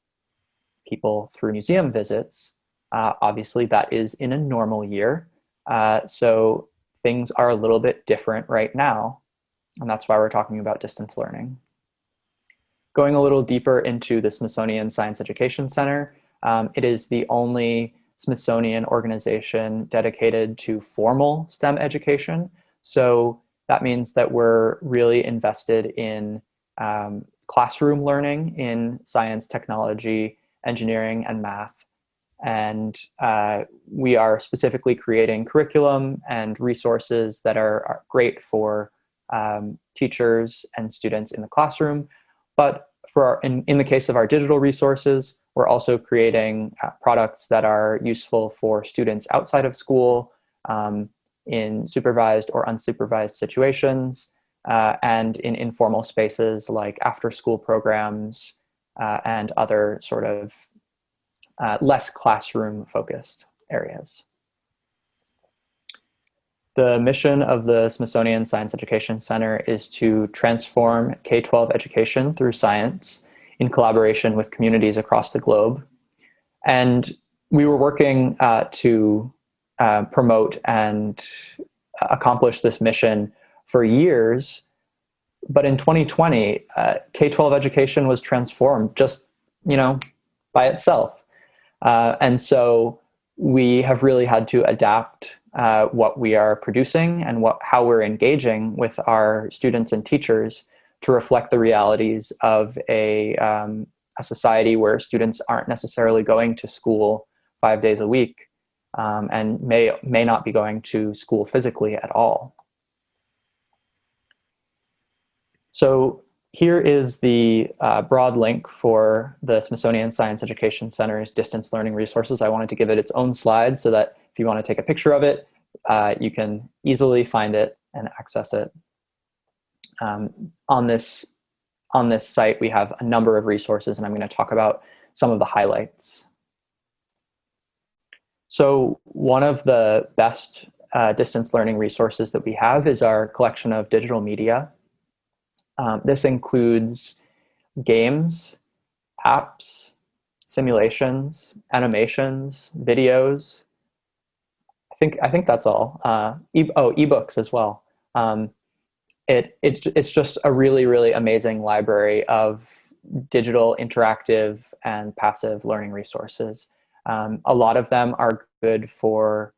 people through museum visits. Obviously, that is in a normal year. So things are a little bit different right now. And that's why we're talking about distance learning. Going a little deeper into the Smithsonian Science Education Center, it is the only Smithsonian organization dedicated to formal STEM education. So that means that we're really invested in classroom learning in science, technology, engineering, and math. And we are specifically creating curriculum and resources that are great for teachers and students in the classroom. But in the case of our digital resources, we're also creating products that are useful for students outside of school, in supervised or unsupervised situations, and in informal spaces like after-school programs and other sort of less classroom-focused areas. The mission of the Smithsonian Science Education Center is to transform K-12 education through science in collaboration with communities across the globe. And we were working to promote and accomplish this mission for years. But in 2020, K-12 education was transformed just, by itself. And so we have really had to adapt what we are producing and how we're engaging with our students and teachers to reflect the realities of a society where students aren't necessarily going to school 5 days a week, and may not be going to school physically at all. So here is the broad link for the Smithsonian Science Education Center's distance learning resources. I wanted to give it its own slide so that if you want to take a picture of it, you can easily find it and access it. On this site, we have a number of resources, and I'm going to talk about some of the highlights. So one of the best distance learning resources that we have is our collection of digital media. This includes games, apps, simulations, animations, videos. I think that's all. Ebooks as well. It's just a really, really amazing library of digital, interactive, and passive learning resources. A lot of them are good for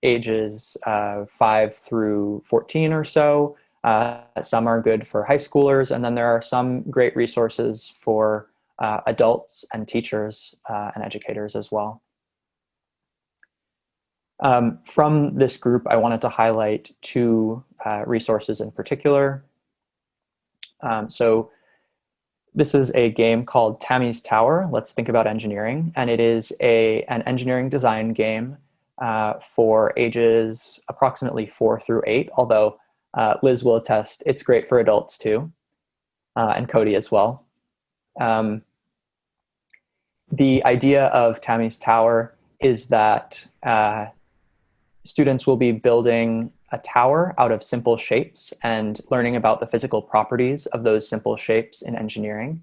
ages 5 through 14 or so. Some are good for high schoolers, and then there are some great resources for adults and teachers and educators as well. From this group, I wanted to highlight two resources in particular. So this is a game called Tammy's Tower, Let's Think About Engineering, and it is an engineering design game for ages approximately 4 through 8, although Liz will attest it's great for adults too, and Cody as well. The idea of Tammy's Tower is that students will be building a tower out of simple shapes and learning about the physical properties of those simple shapes in engineering,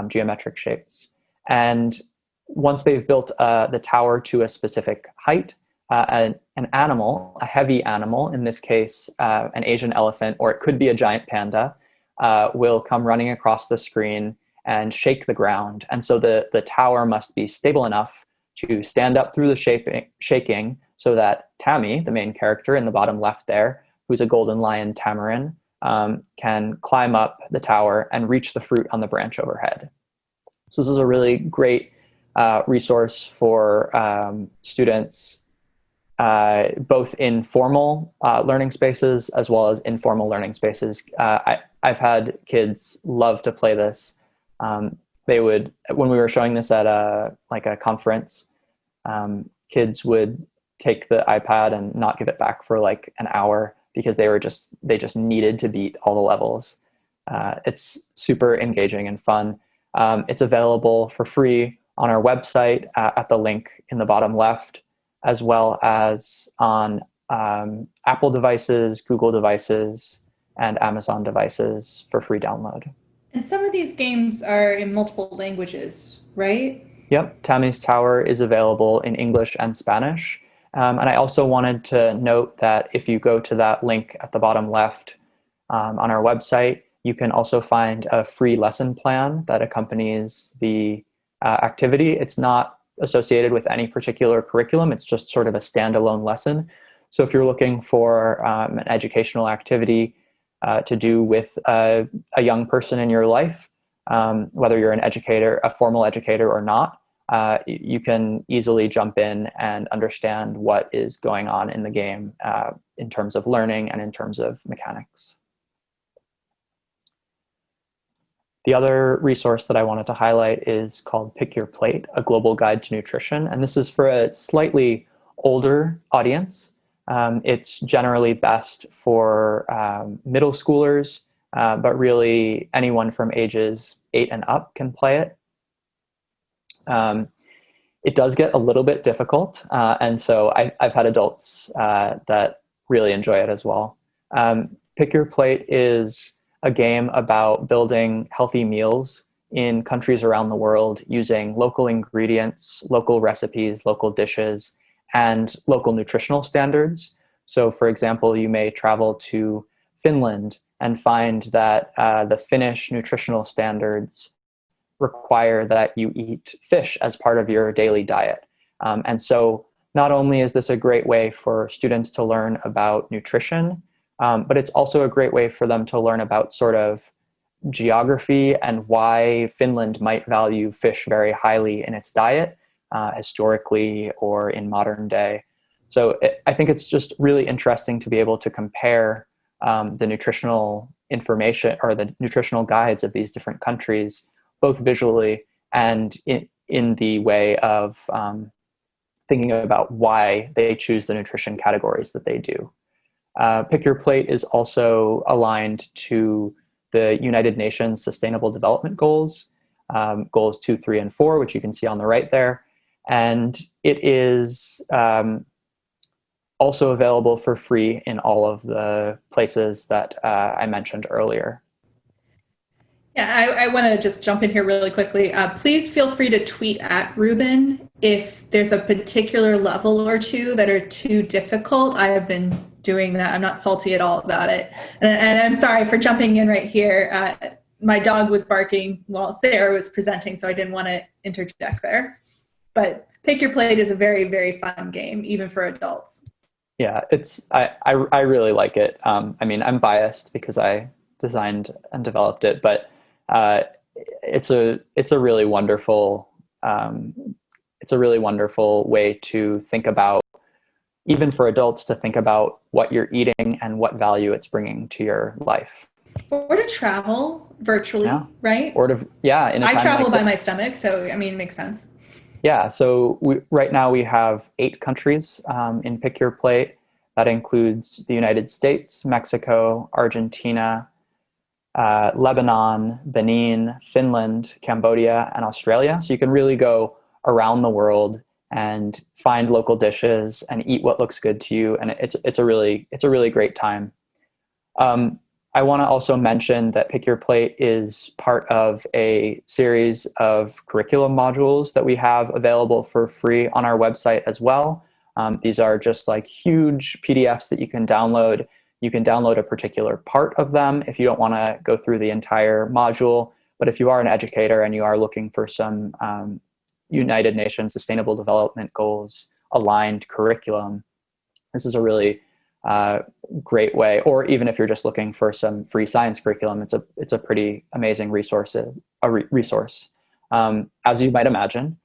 geometric shapes. And once they've built the tower to a specific height, an animal, a heavy animal, in this case, an Asian elephant, or it could be a giant panda, will come running across the screen and shake the ground. And so the tower must be stable enough to stand up through the shaking so that Tammy, the main character in the bottom left there, who's a golden lion tamarin, can climb up the tower and reach the fruit on the branch overhead. So this is a really great resource for students, both in formal learning spaces as well as informal learning spaces. I've had kids love to play this. They would, when we were showing this at a conference, kids would take the iPad and not give it back for like an hour because they just needed to beat all the levels. It's super engaging and fun. It's available for free on our website at the link in the bottom left, as well as on Apple devices, Google devices, and Amazon devices for free download. And some of these games are in multiple languages, right? Yep, Tammy's Tower is available in English and Spanish. And I also wanted to note that if you go to that link at the bottom left on our website, You can also find a free lesson plan that accompanies the activity. It's not associated with any particular curriculum. It's just sort of a standalone lesson. So if you're looking for an educational activity to do with a young person in your life, whether you're an educator, a formal educator or not, you can easily jump in and understand what is going on in the game in terms of learning and in terms of mechanics. The other resource that I wanted to highlight is called Pick Your Plate, a global guide to nutrition. And this is for a slightly older audience. It's generally best for middle schoolers, but really anyone from ages 8 and up can play it. It does get a little bit difficult, and so I've had adults that really enjoy it as well. Pick Your Plate is a game about building healthy meals in countries around the world using local ingredients, local recipes, local dishes, and local nutritional standards. So, for example, you may travel to Finland and find that the Finnish nutritional standards require that you eat fish as part of your daily diet. And so not only is this a great way for students to learn about nutrition, but it's also a great way for them to learn about sort of geography and why Finland might value fish very highly in its diet, historically or in modern day. So I think it's just really interesting to be able to compare the nutritional information or the nutritional guides of these different countries, both visually and in the way of thinking about why they choose the nutrition categories that they do. Pick Your Plate is also aligned to the United Nations Sustainable Development Goals, goals 2, 3, and 4, which you can see on the right there. And it is also available for free in all of the places that I mentioned earlier. Yeah, I want to just jump in here really quickly. Please feel free to tweet at Ruben if there's a particular level or two that are too difficult. I have been doing that. I'm not salty at all about it. And I'm sorry for jumping in right here. My dog was barking while Sarah was presenting, so I didn't want to interject there. But Pick Your Plate is a very, very fun game, even for adults. Yeah, I really like it. I mean, I'm biased because I designed and developed it, but it's a really wonderful way to think about, even for adults, to think about what you're eating and what value it's bringing to your life. Or to travel virtually, right? Or to I travel by my stomach, so I mean, it makes sense. Yeah, so right now we have 8 countries in Pick Your Plate. That includes the United States, Mexico, Argentina, Lebanon, Benin, Finland, Cambodia, and Australia. So you can really go around the world and find local dishes and eat what looks good to you, and it's a really great time. I want to also mention that Pick Your Plate is part of a series of curriculum modules that we have available for free on our website as well. These are just like huge PDFs that you can download. You can download a particular part of them if you don't want to go through the entire module. But if you are an educator and you are looking for some United Nations Sustainable Development Goals aligned curriculum, this is a really great way. Or even if you're just looking for some free science curriculum, it's a pretty amazing resource. As you might imagine,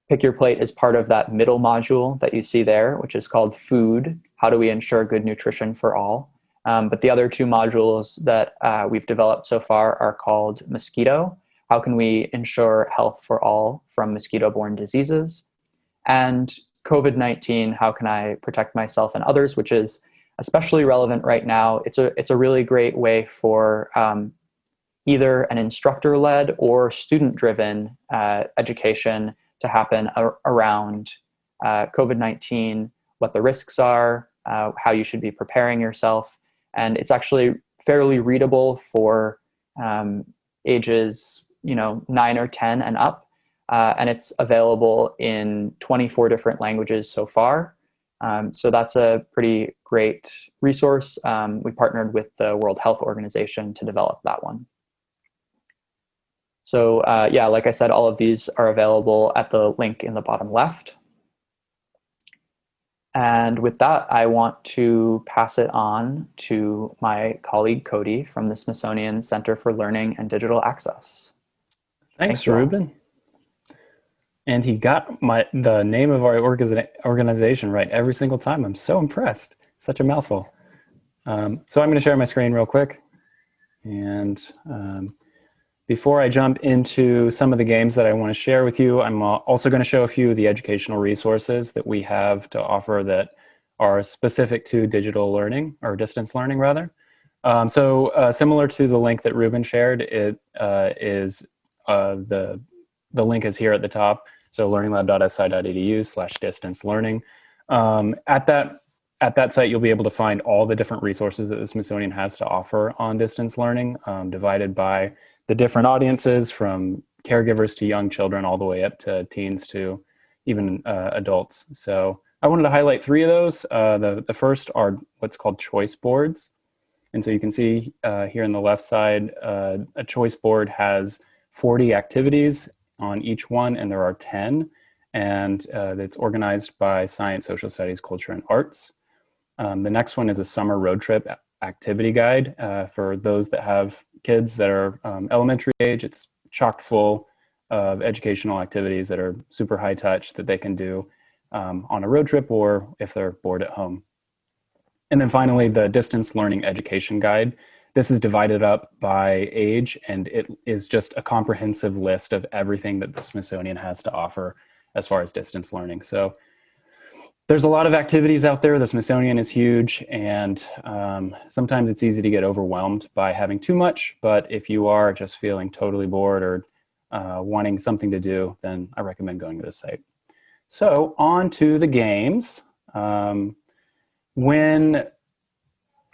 Pick Your Plate is part of that middle module that you see there, which is called Food: How do we ensure good nutrition for all? But the other 2 modules that we've developed so far are called Mosquito: How can we ensure health for all from mosquito-borne diseases? And COVID-19: How can I protect myself and others? Which is especially relevant right now. It's a really great way for either an instructor-led or student-driven education to happen around COVID-19, what the risks are, how you should be preparing yourself. And it's actually fairly readable for ages 9 or 10 and up. And it's available in 24 different languages so far. So that's a pretty great resource. We partnered with the World Health Organization to develop that one. So yeah, like I said, all of these are available at the link in the bottom left. And with that, I want to pass it on to my colleague, Cody, from the Smithsonian Center for Learning and Digital Access. Thanks, Ruben. And he got the name of our organization right every single time. I'm so impressed. Such a mouthful. So I'm going to share my screen real quick. And before I jump into some of the games that I want to share with you, I'm also going to show a few of the educational resources that we have to offer that are specific to digital learning, or distance learning rather. So similar to the link that Ruben shared, the link is here at the top. So learninglab.si.edu/distance learning. At that site, you'll be able to find all the different resources that the Smithsonian has to offer on distance learning, divided by the different audiences, from caregivers to young children all the way up to teens to even adults. So I wanted to highlight three of those. The first are what's called choice boards. And so you can see here on the left side, a choice board has 40 activities on each one, and there are 10. And it's organized by science, social studies, culture, and arts. The next one is a summer road trip activity guide for those that have kids that are elementary age. It's chock full of educational activities that are super high touch that they can do on a road trip, or if they're bored at home. And then finally, the distance learning education guide. This is divided up by age, and it is just a comprehensive list of everything that the Smithsonian has to offer as far as distance learning. So there's a lot of activities out there. The Smithsonian is huge, and sometimes it's easy to get overwhelmed by having too much. But if you are just feeling totally bored or wanting something to do, then I recommend going to this site. So on to the games. I'm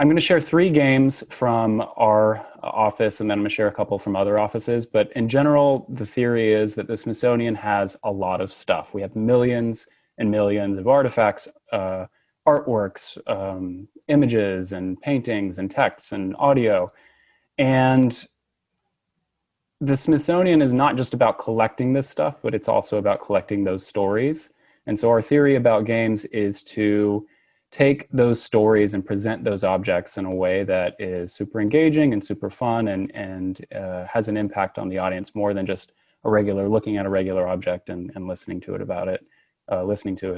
going to share 3 games from our office, and then I'm going to share a couple from other offices. But in general, the theory is that the Smithsonian has a lot of stuff. We have millions and millions of artifacts, artworks, images and paintings and texts and audio. And the Smithsonian is not just about collecting this stuff, but it's also about collecting those stories. And so our theory about games is to take those stories and present those objects in a way that is super engaging and super fun, and has an impact on the audience more than just looking at a regular object and listening to it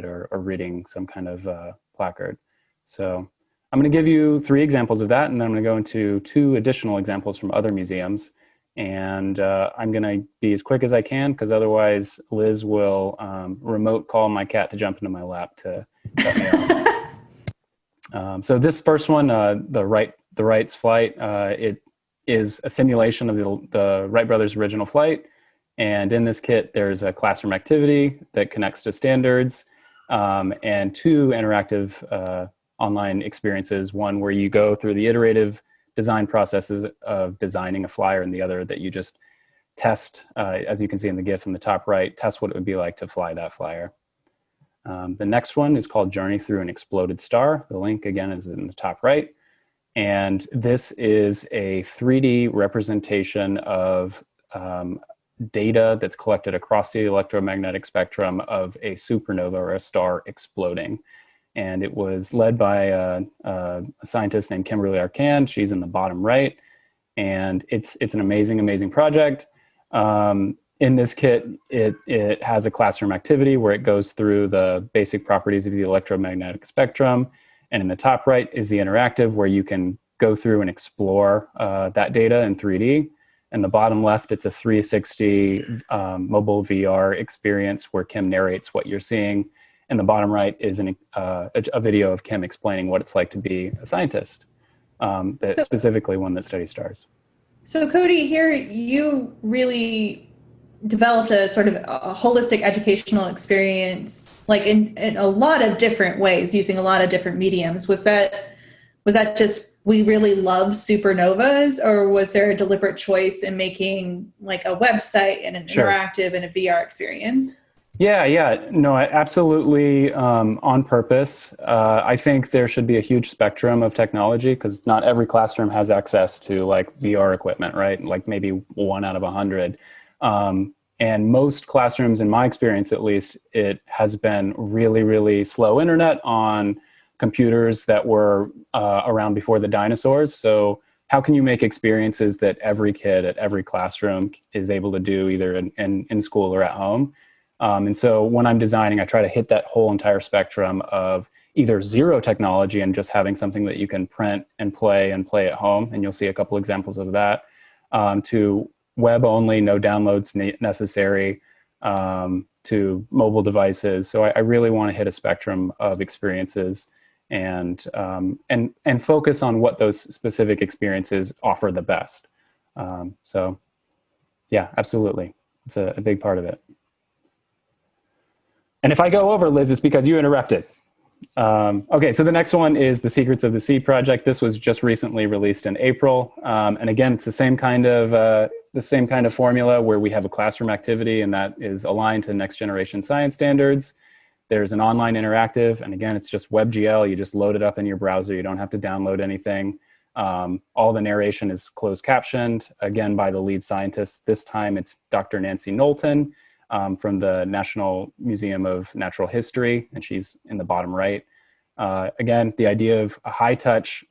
or reading some kind of placard. So I'm going to give you 3 examples of that, and then I'm going to go into 2 additional examples from other museums. And I'm going to be as quick as I can, because otherwise Liz will remote call my cat to jump into my lap to cut me off. So this first one, the Wright's flight, it is a simulation of the Wright brothers' original flight. And in this kit, there's a classroom activity that connects to standards, and 2 interactive online experiences, one where you go through the iterative design processes of designing a flyer, and the other that you just test, as you can see in the GIF in the top right, test what it would be like to fly that flyer. The next one is called Journey Through an Exploded Star. The link, again, is in the top right. And this is a 3D representation of data that's collected across the electromagnetic spectrum of a supernova, or a star, exploding. And it was led by a scientist named Kimberly Arcand. She's in the bottom right. And it's an amazing, amazing project. In this kit, it has a classroom activity where it goes through the basic properties of the electromagnetic spectrum. And in the top right is the interactive, where you can go through and explore that data in 3D. And the bottom left, it's a 360 mobile VR experience where Kim narrates what you're seeing. And the bottom right is a video of Kim explaining what it's like to be a scientist, specifically one that studies stars. So Cody, here you really developed a sort of a holistic educational experience, like in a lot of different ways, using a lot of different mediums. Was that just, we really love supernovas, or was there a deliberate choice in making like a website and an Sure. interactive and a VR experience? Yeah. No, absolutely, on purpose. I think there should be a huge spectrum of technology because not every classroom has access to like VR equipment, right? Like maybe 1 out of 100. And most classrooms, in my experience at least, it has been really, really slow internet on computers that were around before the dinosaurs. So how can you make experiences that every kid at every classroom is able to do either in school or at home? And so when I'm designing, I try to hit that whole entire spectrum of either zero technology and just having something that you can print and play at home. And you'll see a couple examples of that, to web only, no downloads necessary, to mobile devices. So I really want to hit a spectrum of experiences and focus on what those specific experiences offer the best. So yeah, absolutely. It's a big part of it. And if I go over, Liz, it's because you interrupted. Okay, so the next one is the Secrets of the Sea project. This was just recently released in April, and again, it's the same kind of formula where we have a classroom activity, and that is aligned to next generation science standards. There's an online interactive, and again, it's just WebGL. You just load it up in your browser. You don't have to download anything. All the narration is closed captioned, again by the lead scientist. This time, it's Dr. Nancy Knowlton. From the National Museum of Natural History, and she's in the bottom right. Again, the idea of a high touch,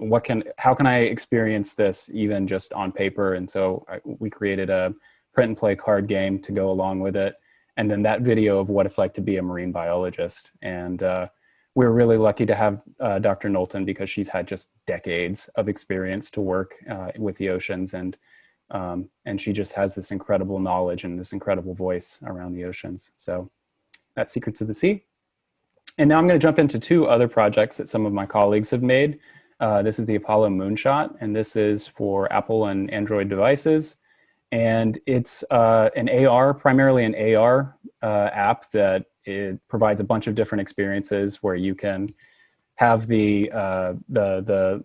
how can I experience this even just on paper? And so we created a print and play card game to go along with it. And then that video of what it's like to be a marine biologist. And we're really lucky to have Dr. Knowlton because she's had just decades of experience to work with the oceans, and she just has this incredible knowledge and this incredible voice around the oceans. So that's Secrets of the Sea. And now I'm going to jump into two other projects that some of my colleagues have made. This is the Apollo Moonshot, and this is for Apple and Android devices. And it's primarily an AR app that it provides a bunch of different experiences where you can have the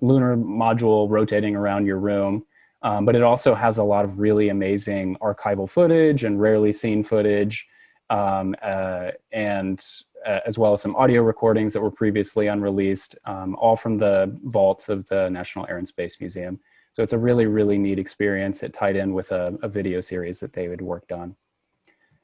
lunar module rotating around your room. But it also has a lot of really amazing archival footage and rarely seen footage, and as well as some audio recordings that were previously unreleased, all from the vaults of the National Air and Space Museum. So it's a really, really neat experience. It tied in with a video series that they had worked on.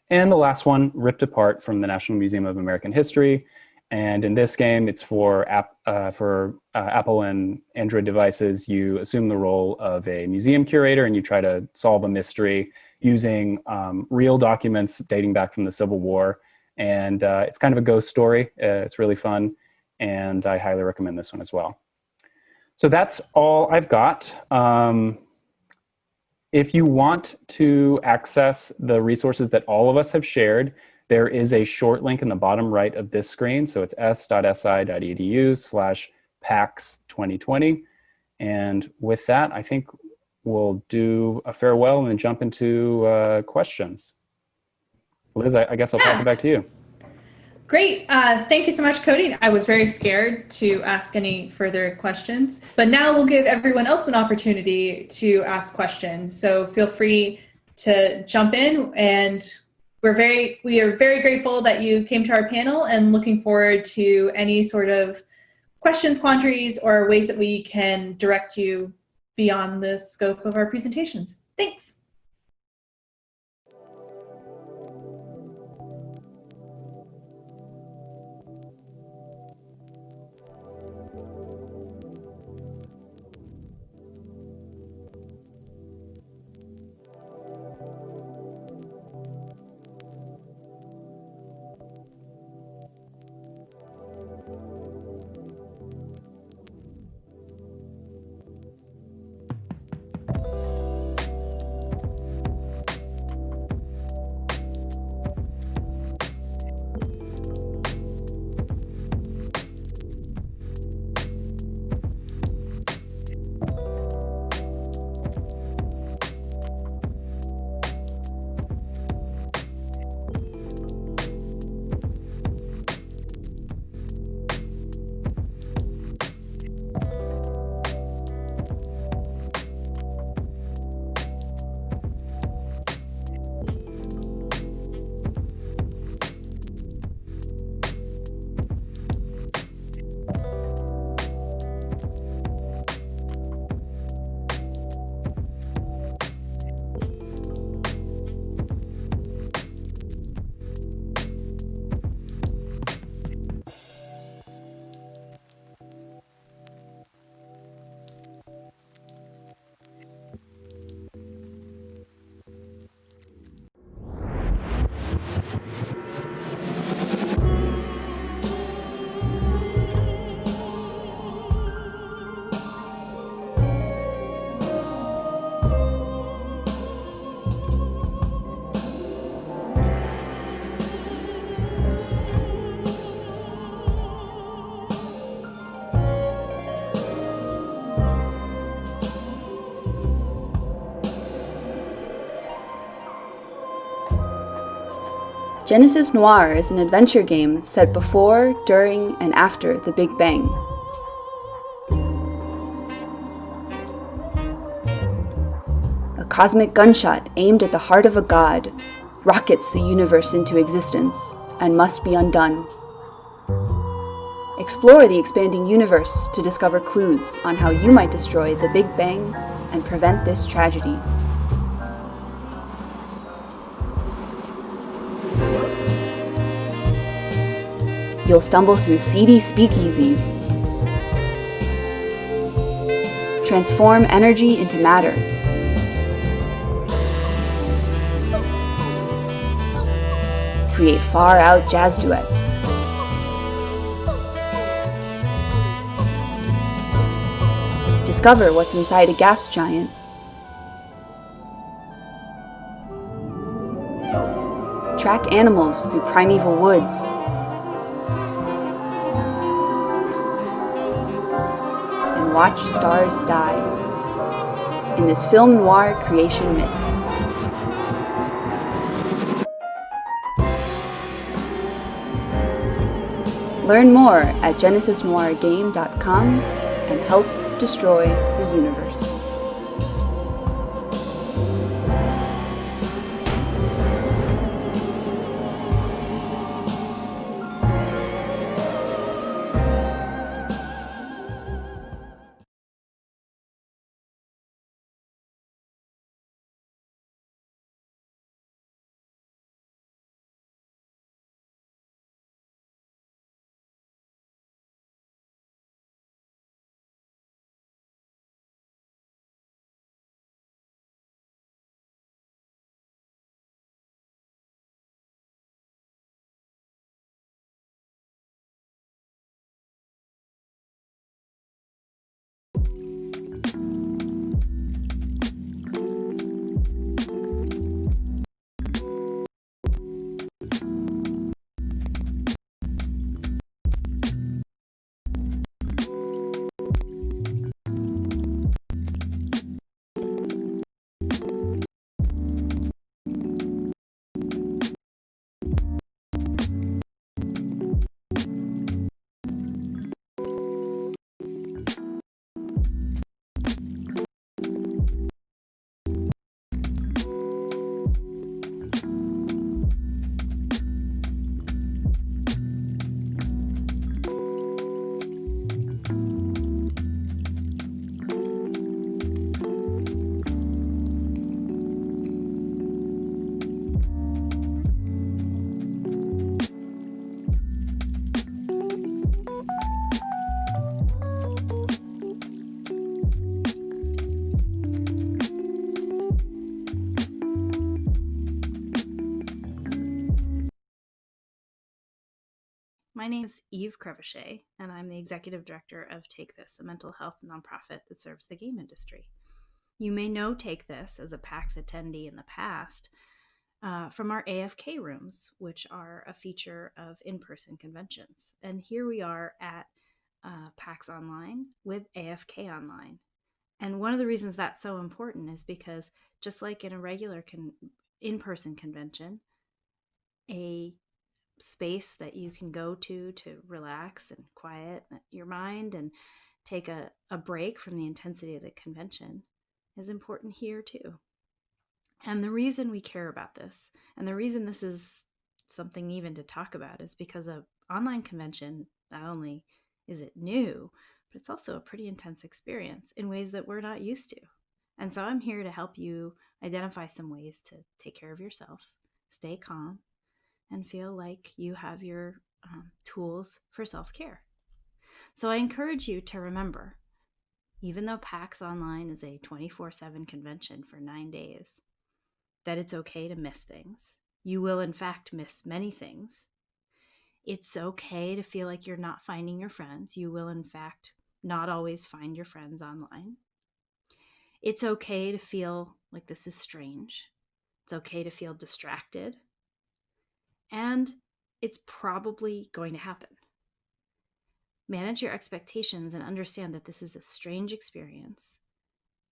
And the last one, Ripped Apart, from the National Museum of American History. And in this game, it's for Apple and Android devices. You assume the role of a museum curator and you try to solve a mystery using real documents dating back from the Civil War. And it's kind of a ghost story. It's really fun. And I highly recommend this one as well. So that's all I've got. If you want to access the resources that all of us have shared, there is a short link in the bottom right of this screen. So it's s.si.edu/PAX 2020. And with that, I think we'll do a farewell and jump into questions. Liz, I guess I'll pass it back to you. Great. Thank you so much, Cody. I was very scared to ask any further questions, but now we'll give everyone else an opportunity to ask questions. So feel free to jump in, and we are very grateful that you came to our panel and looking forward to any sort of questions, quandaries, or ways that we can direct you beyond the scope of our presentations. Thanks. Genesis Noir is an adventure game set before, during, and after the Big Bang. A cosmic gunshot aimed at the heart of a god rockets the universe into existence and must be undone. Explore the expanding universe to discover clues on how you might destroy the Big Bang and prevent this tragedy. You'll stumble through seedy speakeasies, transform energy into matter, create far-out jazz duets, discover what's inside a gas giant, track animals through primeval woods, and watch stars die in this film noir creation myth. Learn more at genesisnoirgame.com and help destroy the universe. My name is Eve Crevichet, and I'm the executive director of Take This, a mental health nonprofit that serves the game industry. You may know Take This as a PAX attendee in the past from our AFK rooms, which are a feature of in-person conventions. And here we are at PAX Online with AFK Online. And one of the reasons that's so important is because just like in a regular in-person convention, a space that you can go to relax and quiet your mind and take a break from the intensity of the convention is important here too. And the reason we care about this, and the reason this is something even to talk about, is because an online convention, not only is it new, but it's also a pretty intense experience in ways that we're not used to. And so I'm here to help you identify some ways to take care of yourself, stay calm, and feel like you have your tools for self-care. So I encourage you to remember, even though PAX Online is a 24/7 convention for 9 days, that it's okay to miss things. You will, in fact, miss many things. It's okay to feel like you're not finding your friends. You will, in fact, not always find your friends online. It's okay to feel like this is strange. It's okay to feel distracted. And it's probably going to happen. Manage your expectations and understand that this is a strange experience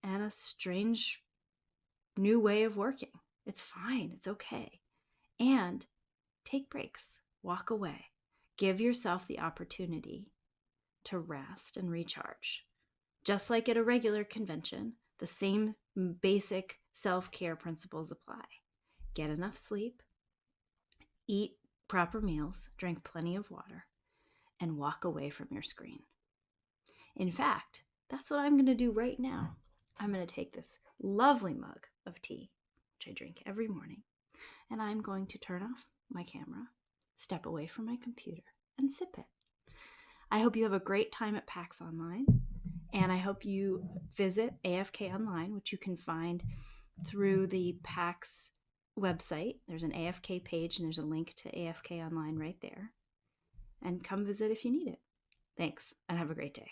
and a strange new way of working. It's fine. It's okay. And take breaks, walk away. Give yourself the opportunity to rest and recharge. Just like at a regular convention, the same basic self-care principles apply. Get enough sleep, eat proper meals, drink plenty of water, and walk away from your screen. In fact, that's what I'm going to do right now. I'm going to take this lovely mug of tea, which I drink every morning, and I'm going to turn off my camera, step away from my computer, and sip it. I hope you have a great time at PAX Online, and I hope you visit AFK Online, which you can find through the PAX website. There's an AFK page, and there's a link to AFK Online right there. And come visit if you need it. Thanks, and have a great day.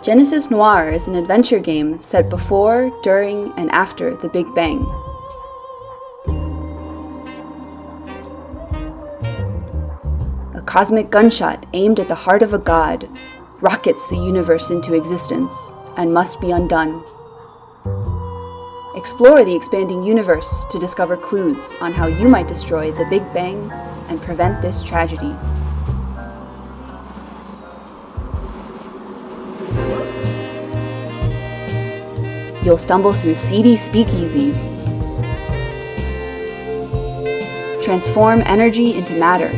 Genesis Noir is an adventure game set before, during, and after the Big Bang. A cosmic gunshot aimed at the heart of a god rockets the universe into existence and must be undone. Explore the expanding universe to discover clues on how you might destroy the Big Bang and prevent this tragedy. you'll stumble through seedy speakeasies. Transform energy into matter.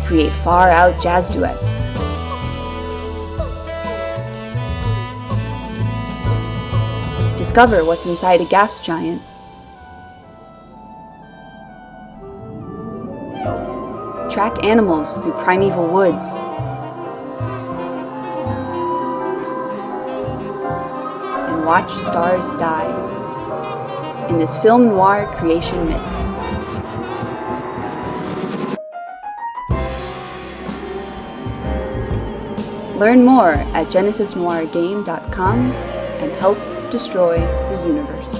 Create far-out jazz duets. Discover what's inside a gas giant. Track animals through primeval woods. And watch stars die in this film noir creation myth. Learn more at genesisnoirgame.com and help destroy the universe.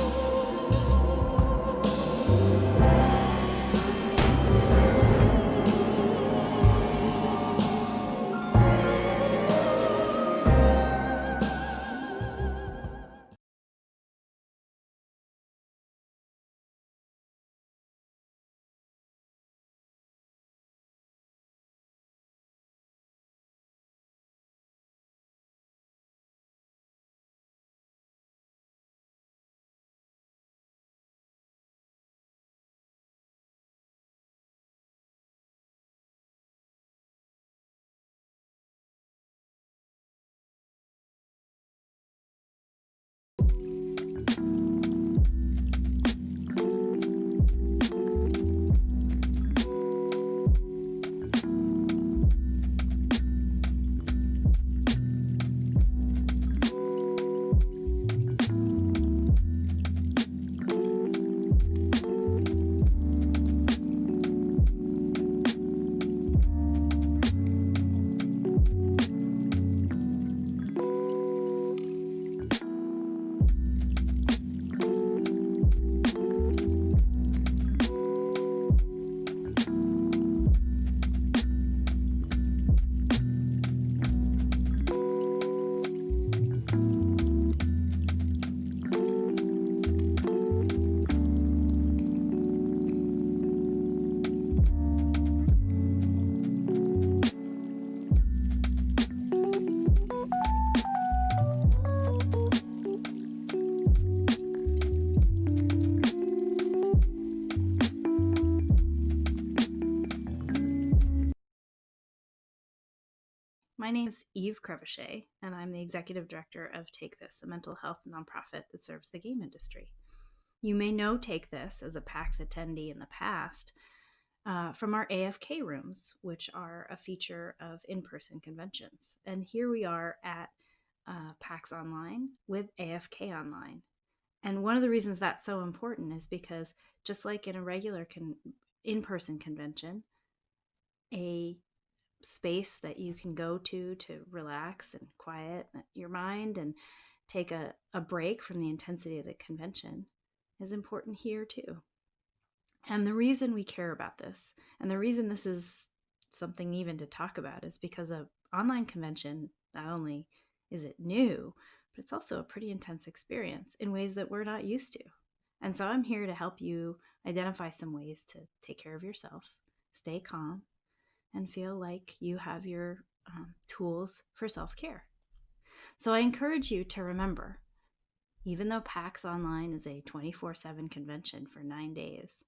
My name is Eve Crevichet, and I'm the executive director of Take This, a mental health nonprofit that serves the game industry. You may know Take This as a PAX attendee in the past from our AFK rooms, which are a feature of in-person conventions. And here we are at PAX Online with AFK Online. And one of the reasons that's so important is because just like in a regular in-person convention, a space that you can go to relax and quiet your mind and take a break from the intensity of the convention is important here too. And the reason we care about this, and the reason this is something even to talk about, is because an online convention, not only is it new, but it's also a pretty intense experience in ways that we're not used to. And so I'm here to help you identify some ways to take care of yourself, stay calm, and feel like you have your tools for self-care. So I encourage you to remember, even though PAX Online is a 24/7 convention for 9 days,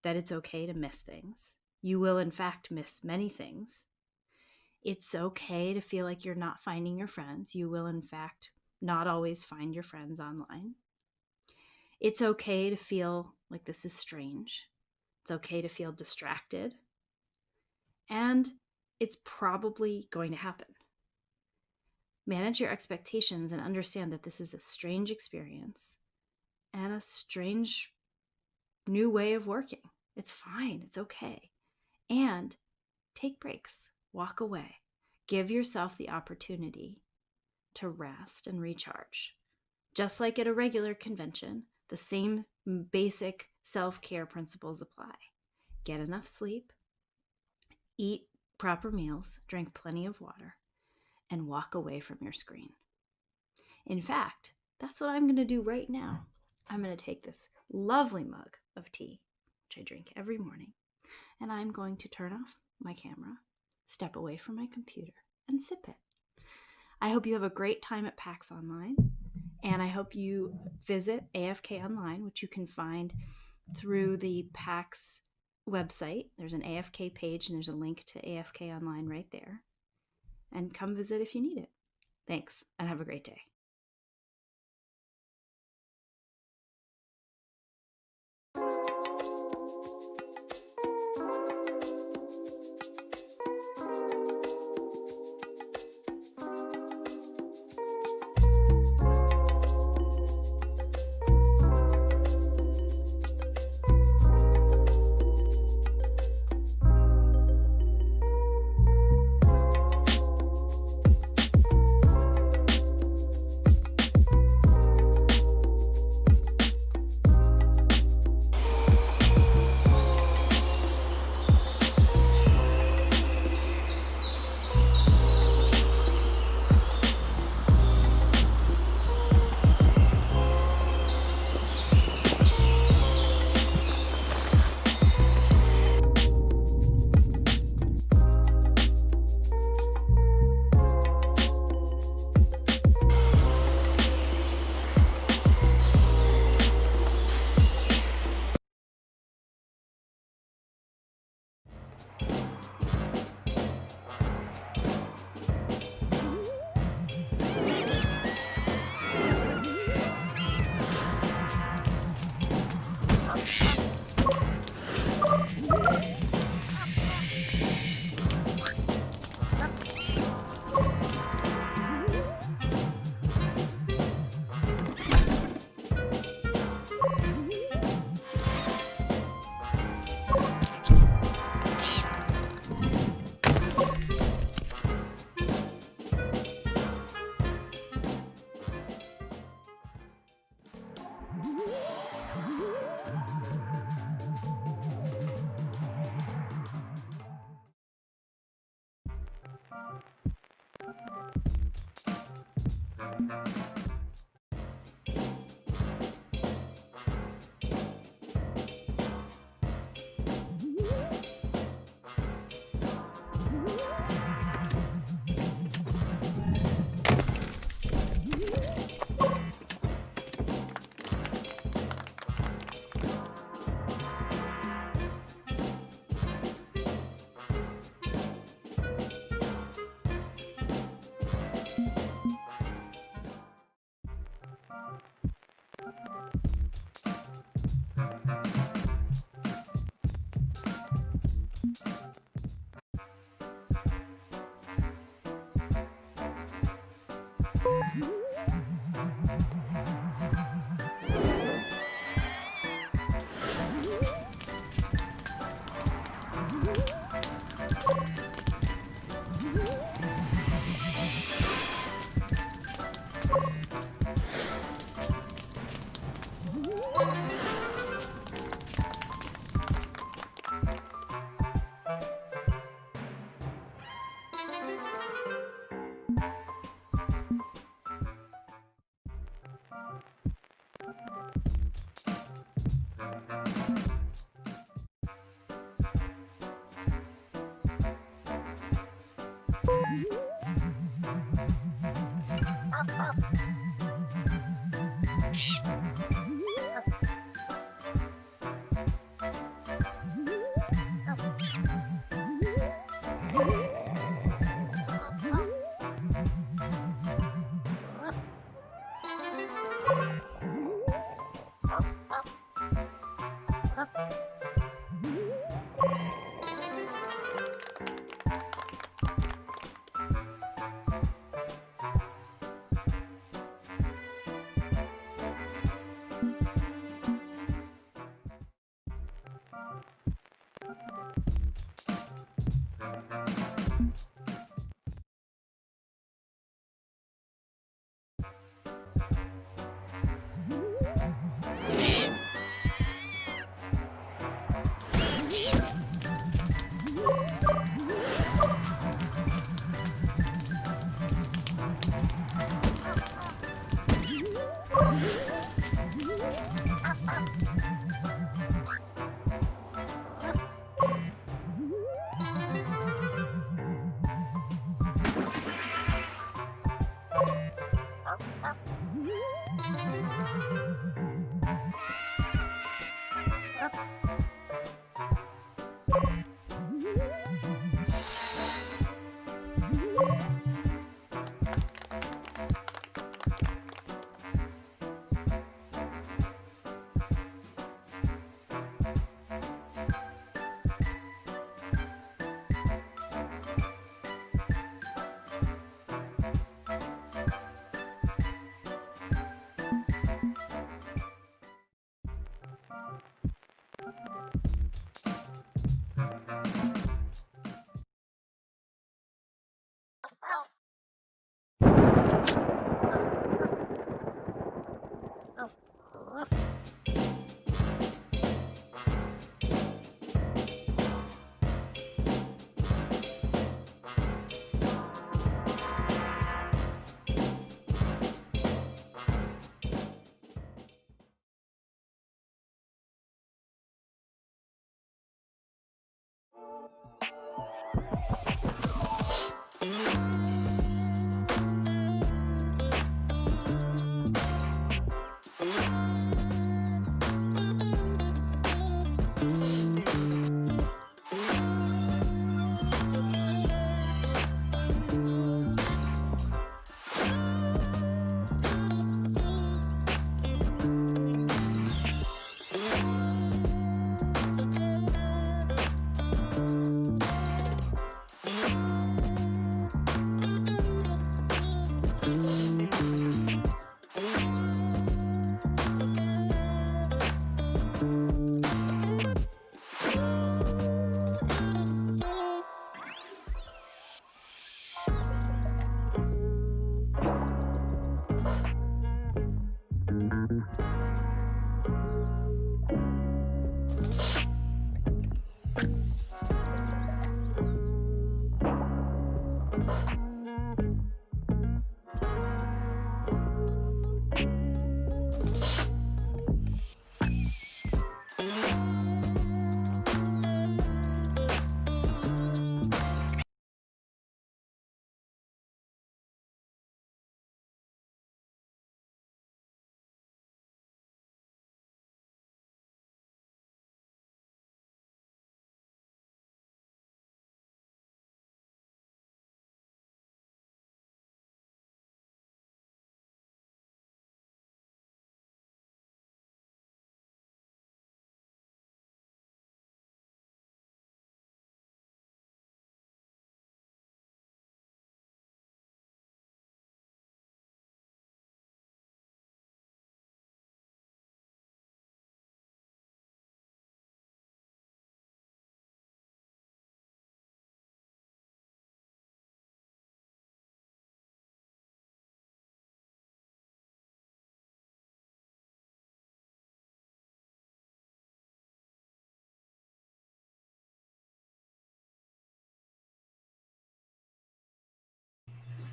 that it's okay to miss things. You will, in fact, miss many things. It's okay to feel like you're not finding your friends. You will, in fact, not always find your friends online. It's okay to feel like this is strange. It's okay to feel distracted. And it's probably going to happen. Manage your expectations and understand that this is a strange experience and a strange new way of working. It's fine. It's okay. And take breaks. Walk away. Give yourself the opportunity to rest and recharge. Just like at a regular convention, the same basic self-care principles apply. Get enough sleep, eat proper meals, drink plenty of water, and walk away from your screen. In fact, that's what I'm going to do right now. I'm going to take this lovely mug of tea, which I drink every morning, and I'm going to turn off my camera, step away from my computer, and sip it. I hope you have a great time at PAX Online, and I hope you visit AFK Online, which you can find through the PAX website. There's an AFK page, and there's a link to AFK Online right there. And come visit if you need it. Thanks, and have a great day.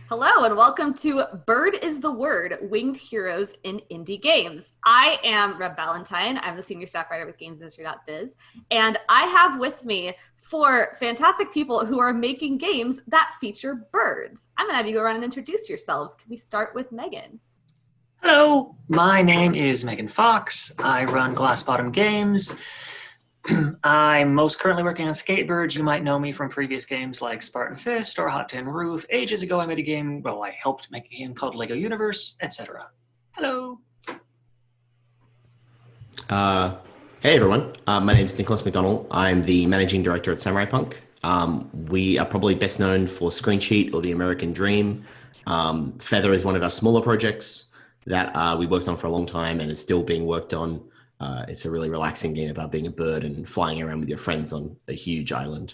Hello and welcome to Bird is the Word, Winged Heroes in Indie Games. I am Reb Valentine. I'm the senior staff writer with GamesIndustry.biz, and I have with me 4 fantastic people who are making games that feature birds. I'm gonna have you go around and introduce yourselves. Can we start with Megan? Hello, my name is Megan Fox. I run Glass Bottom Games. I'm most currently working on Skatebird. You might know me from previous games like Spartan Fist or Hot Tin Roof. Ages ago, I made a game, well, I helped make a game called Lego Universe, etc. Hello. Hey everyone, my name is Nicholas McDonald. I'm the managing director at Samurai Punk. We are probably best known for Screen Sheet or The American Dream. Feather is one of our smaller projects that we worked on for a long time and is still being worked on. It's a really relaxing game about being a bird and flying around with your friends on a huge island.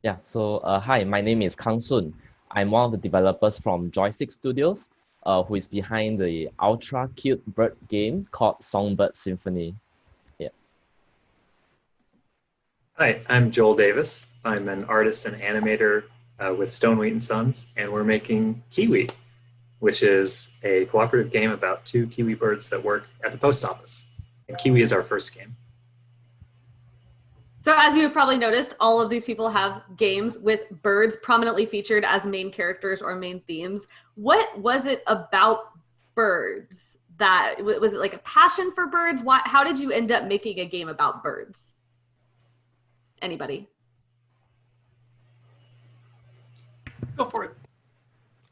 Yeah, so hi, my name is Kang Sun. I'm one of the developers from Joystick Studios, who is behind the ultra cute bird game called Songbird Symphony. Yeah. Hi, I'm Joel Davis. I'm an artist and animator with Stonewheat & Sons, and we're making Kiwi, which is a cooperative game about 2 kiwi birds that work at the post office. And Kiwi is our first game. So as you have probably noticed, all of these people have games with birds prominently featured as main characters or main themes. What was it about birds that, was it like a passion for birds? How did you end up making a game about birds? Anybody? Go for it.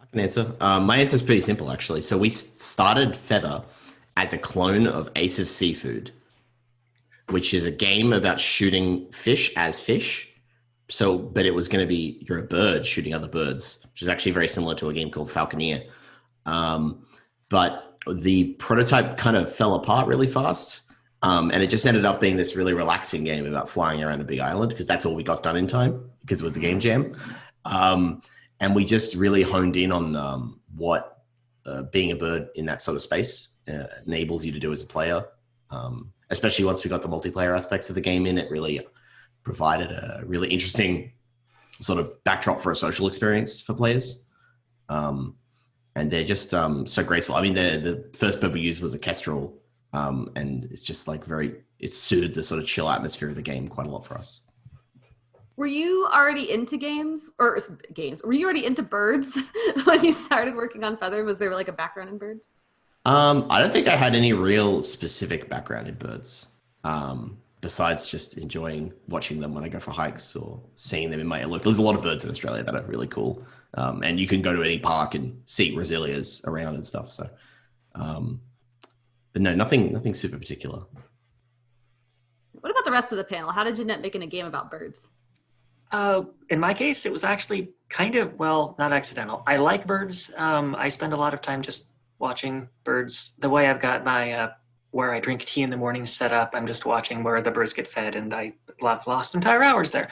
I can answer. My answer is pretty simple, actually. So we started Feather as a clone of Ace of Seafood, which is a game about shooting fish as fish. So, but it was going to be, you're a bird shooting other birds, which is actually very similar to a game called Falconeer. But the prototype kind of fell apart really fast. And it just ended up being this really relaxing game about flying around a big island, because that's all we got done in time, because it was a game jam. And we just really honed in on what being a bird in that sort of space enables you to do as a player. Especially once we got the multiplayer aspects of the game in, it really provided a really interesting sort of backdrop for a social experience for players. And they're just so graceful. I mean, the first bird we used was a kestrel, and it's just like it suited the sort of chill atmosphere of the game quite a lot for us. Were you already into games? Were you already into birds when you started working on Feather? Was there like a background in birds? I don't think I had any real specific background in birds, besides just enjoying watching them when I go for hikes or seeing them in my look. There's a lot of birds in Australia that are really cool, and you can go to any park and see Rosilias around and stuff. So, but no, nothing super particular. What about the rest of the panel? How did you end up making a game about birds? In my case, it was actually kind of, well, not accidental. I like birds. I spend a lot of time just watching birds. The way I've got my where I drink tea in the morning set up, I'm just watching where the birds get fed, and I've lost entire hours there.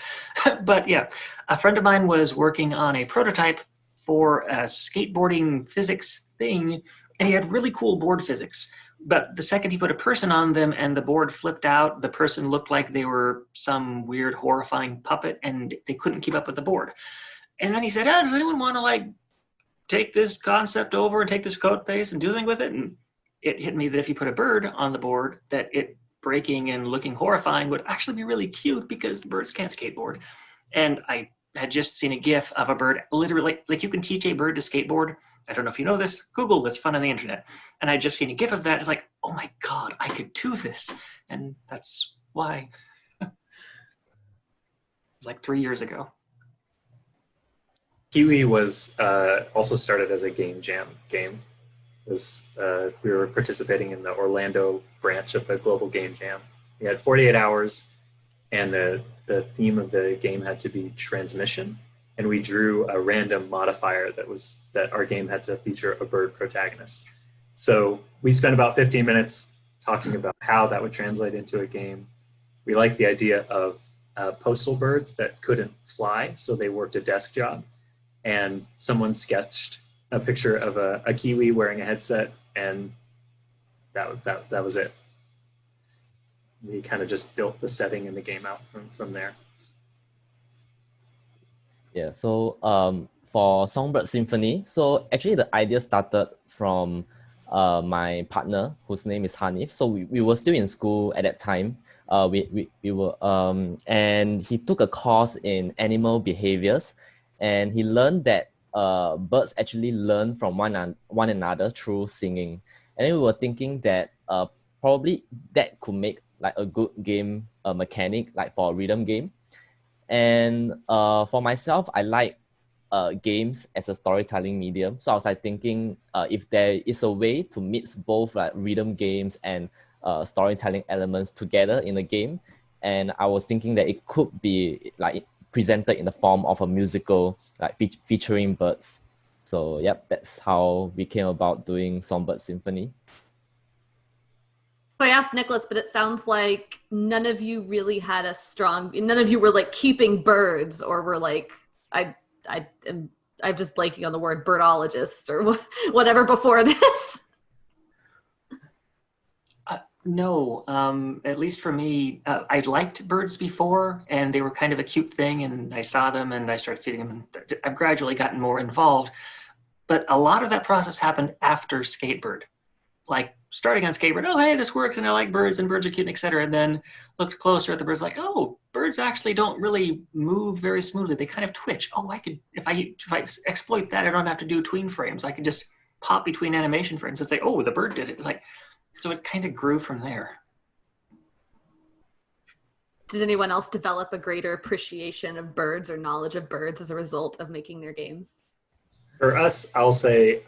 But yeah, a friend of mine was working on a prototype for a skateboarding physics thing, and he had really cool board physics. But the second he put a person on them and the board flipped out, the person looked like they were some weird, horrifying puppet, and they couldn't keep up with the board. And then he said, does anyone want to like take this concept over and take this code base and do something with it? And it hit me that if you put a bird on the board, that it breaking and looking horrifying would actually be really cute because the birds can't skateboard. And I had just seen a GIF of a bird, literally, like you can teach a bird to skateboard. I don't know if you know this, Google, it's fun on the internet. And I just seen a GIF of that. It's like, oh my God, I could do this. And that's why. It was like 3 years ago. Kiwi was also started as a game jam game. We were participating in the Orlando branch of the Global Game Jam. We had 48 hours, and the theme of the game had to be transmission. And we drew a random modifier that our game had to feature a bird protagonist. So we spent about 15 minutes talking about how that would translate into a game. We liked the idea of postal birds that couldn't fly, so they worked a desk job. And someone sketched a picture of a kiwi wearing a headset, and that was it. We kind of just built the setting and the game out from there. Yeah, so for Songbird Symphony, so actually the idea started from my partner, whose name is Hanif. So we were still in school at that time. We were and he took a course in animal behaviors, and he learned that birds actually learn from one another through singing. And then we were thinking that probably that could make like a good game mechanic, like for a rhythm game. And for myself, I like games as a storytelling medium. So I was like thinking if there is a way to mix both like rhythm games and storytelling elements together in a game. And I was thinking that it could be like presented in the form of a musical, like featuring birds. So yep, that's how we came about doing Songbird Symphony. So I asked Nicholas, but it sounds like none of you really had none of you were like keeping birds, or were like, I'm just blanking on the word birdologists or whatever before this. No, at least for me, I liked birds before, and they were kind of a cute thing, and I saw them and I started feeding them, and I've gradually gotten more involved. But a lot of that process happened after Skatebird. Like starting on Skatebird, oh, hey, this works, and I like birds, and birds are cute, and et cetera. And then looked closer at the birds, like, oh, birds actually don't really move very smoothly. They kind of twitch. Oh, I could, if I exploit that, I don't have to do tween frames. I could just pop between animation frames and say, oh, the bird did it. It's like, so it kind of grew from there. Did anyone else develop a greater appreciation of birds or knowledge of birds as a result of making their games? For us, I'll say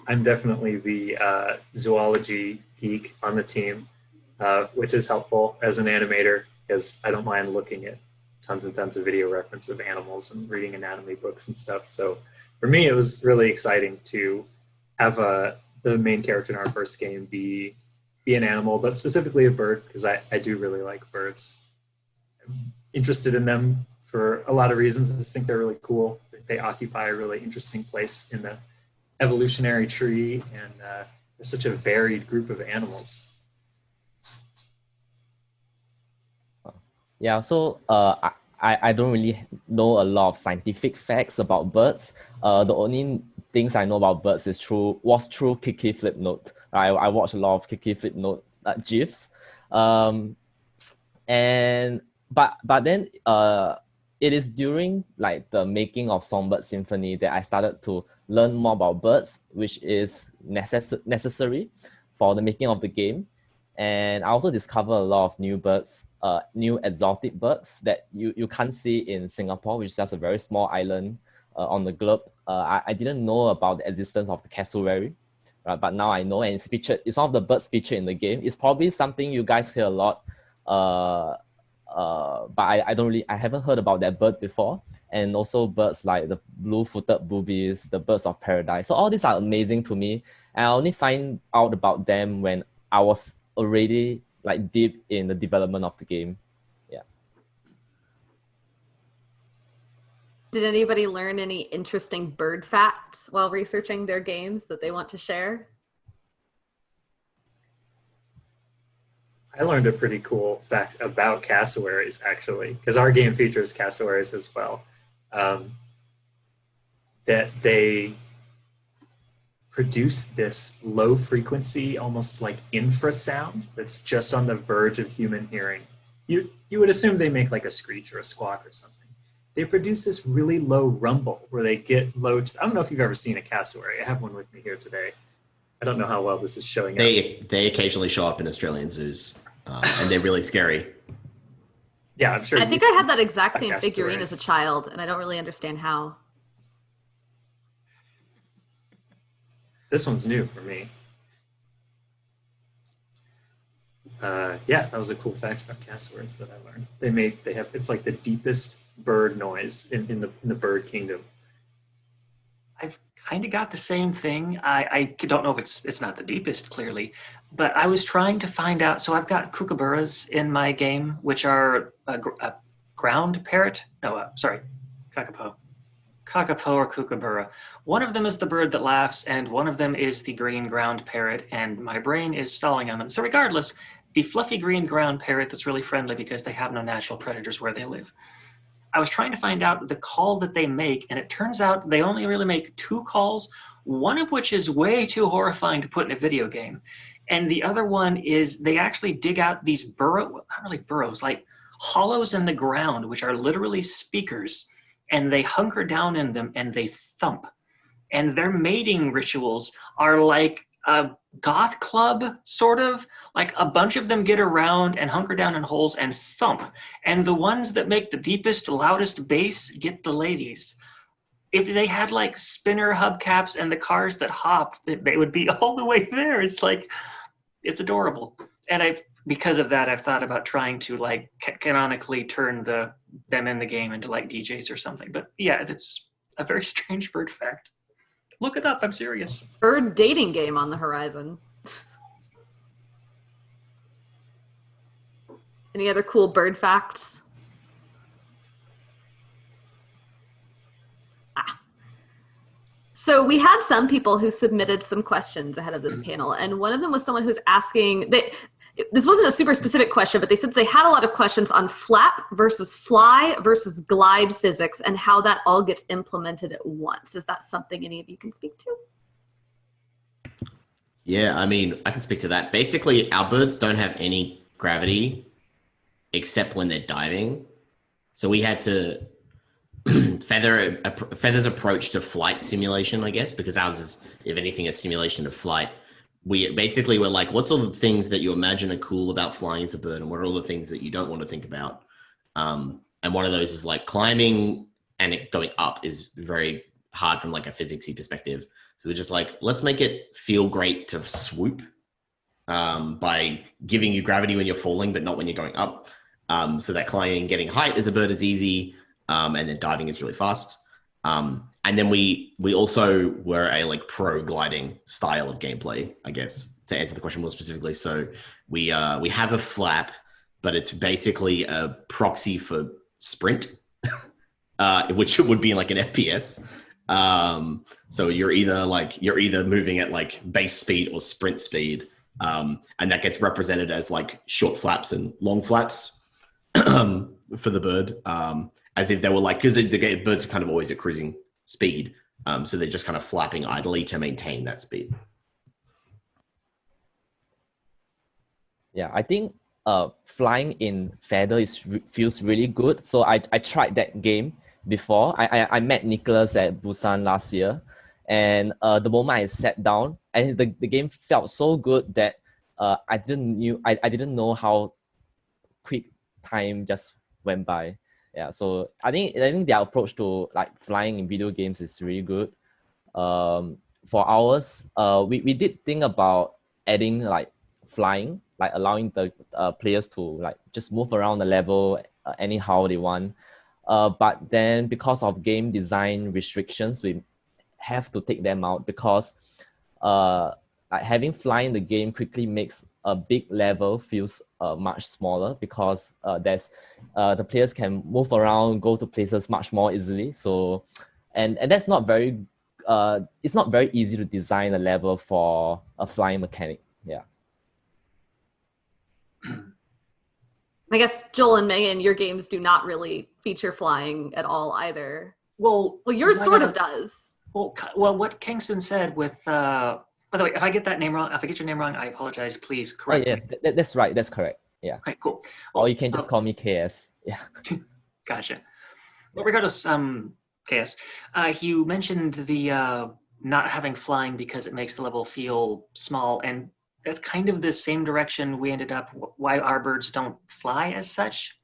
I'm definitely the zoology geek on the team, which is helpful as an animator because I don't mind looking at tons and tons of video reference of animals and reading anatomy books and stuff. So for me, it was really exciting to have the main character in our first game be an animal, but specifically a bird, because I do really like birds. I'm interested in them for a lot of reasons. I just think they're really cool. They occupy a really interesting place in evolutionary tree, and they're such a varied group of animals. Yeah, so I don't really know a lot of scientific facts about birds. The only things I know about birds was through Kiki Flipnote. I watched a lot of Kiki Flipnote GIFs. But then it is during like the making of Songbird Symphony that I started to learn more about birds, which is necessary for the making of the game. And I also discovered a lot of new birds, new exotic birds that you can't see in Singapore, which is just a very small island on the globe. I didn't know about the existence of the cassowary, but now I know, and it's featured. It's one of the birds featured in the game. It's probably something you guys hear a lot, but I haven't heard about that bird before. And also birds like the blue-footed boobies, the birds of paradise. So all these are amazing to me, and I only find out about them when I was already like deep in the development of the game. Yeah. Did anybody learn any interesting bird facts while researching their games that they want to share? I learned a pretty cool fact about cassowaries, actually, because our game features cassowaries as well. That they produce this low frequency, almost like infrasound that's just on the verge of human hearing. You would assume they make like a screech or a squawk or something. They produce this really low rumble where they get low. I don't know if you've ever seen a cassowary. I have one with me here today. I don't know how well this is showing up. They occasionally show up in Australian zoos, and they're really scary. Yeah, I'm sure. I think I had that exact same figurine as a child, and I don't really understand how. This one's new for me. Yeah, that was a cool fact about cassowaries that I learned. It's like the deepest bird noise in the bird kingdom. I've kind of got the same thing. I don't know if it's not the deepest, clearly, but I was trying to find out. So I've got kookaburras in my game, which are a ground parrot. No, sorry, kakapo. Kakapo or kookaburra. One of them is the bird that laughs, and one of them is the green ground parrot, and my brain is stalling on them. So regardless, the fluffy green ground parrot that's really friendly because they have no natural predators where they live. I was trying to find out the call that they make, and it turns out they only really make 2 calls, one of which is way too horrifying to put in a video game. And the other one is they actually dig out these not really burrows, like hollows in the ground, which are literally speakers, and they hunker down in them and they thump. And their mating rituals are like a goth club, sort of. Like a bunch of them get around and hunker down in holes and thump. And the ones that make the deepest, loudest bass get the ladies. If they had like spinner hubcaps and the cars that hopped, they would be all the way there. It's like, it's adorable. And because of that, I've thought about trying to like canonically turn them in the game into like DJs or something. But yeah, it's a very strange bird fact. Look it up, I'm serious. Bird dating game on the horizon. Any other cool bird facts? So we had some people who submitted some questions ahead of this panel, and one of them was someone who's asking that this wasn't a super specific question, but they said they had a lot of questions on flap versus fly versus glide physics and how that all gets implemented at once. Is that something any of you can speak to? Yeah, I mean, I can speak to that. Basically, our birds don't have any gravity except when they're diving. So we had to Feather's approach to flight simulation, I guess, because ours is, if anything, a simulation of flight. We basically were like, what's all the things that you imagine are cool about flying as a bird, and what are all the things that you don't want to think about? And one of those is like climbing, and it going up is very hard from like a physicsy perspective. So we're just like, let's make it feel great to swoop by giving you gravity when you're falling, but not when you're going up. So that climbing, getting height as a bird is easy, and then diving is really fast. And then we also were a like pro gliding style of gameplay, I guess, to answer the question more specifically. So we have a flap, but it's basically a proxy for sprint, which would be like an FPS. So you're either moving at like base speed or sprint speed, and that gets represented as like short flaps and long flaps for the bird, as if they were like, because the birds are kind of always at cruising speed, so they're just kind of flapping idly to maintain that speed. Yeah, I think flying in feather feels really good. So I tried that game before. I met Nicholas at Busan last year, and the moment I sat down, and the game felt so good that I didn't know how quick time just went by. Yeah, so I think their approach to like flying in video games is really good. For ours, we did think about adding like flying, like allowing the players to like just move around the level anyhow they want. But then because of game design restrictions, we have to take them out because like having flying in the game quickly makes a big level feels much smaller because there's the players can move around, go to places much more easily. So, and that's not very it's not very easy to design a level for a flying mechanic. Yeah. I guess Joel and Megan, your games do not really feature flying at all either. Well, yours sort of does. Well, what Kingston said with, by the way, if I get that name wrong, if I get your name wrong, I apologize. Please correct me. That's right. That's correct. Yeah. Okay, cool. Or you can just call me KS. Yeah. Gotcha. Well, regardless, KS, you mentioned the not having flying because it makes the level feel small, and that's kind of the same direction we ended up, why our birds don't fly as such.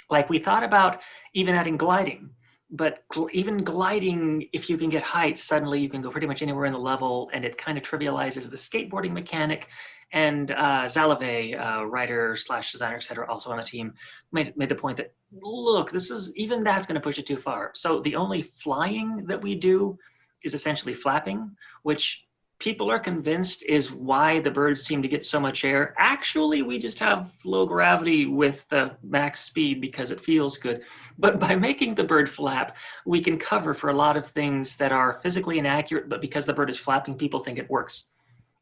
Like we thought about even adding gliding, but even gliding, if you can get height, suddenly you can go pretty much anywhere in the level, and it kind of trivializes the skateboarding mechanic. And Zalave, writer / designer, etc., also on the team, made the point that, look, even that's going to push it too far. So the only flying that we do is essentially flapping, which people are convinced is why the birds seem to get so much air. Actually, we just have low gravity with the max speed because it feels good. But by making the bird flap, we can cover for a lot of things that are physically inaccurate, but because the bird is flapping, people think it works.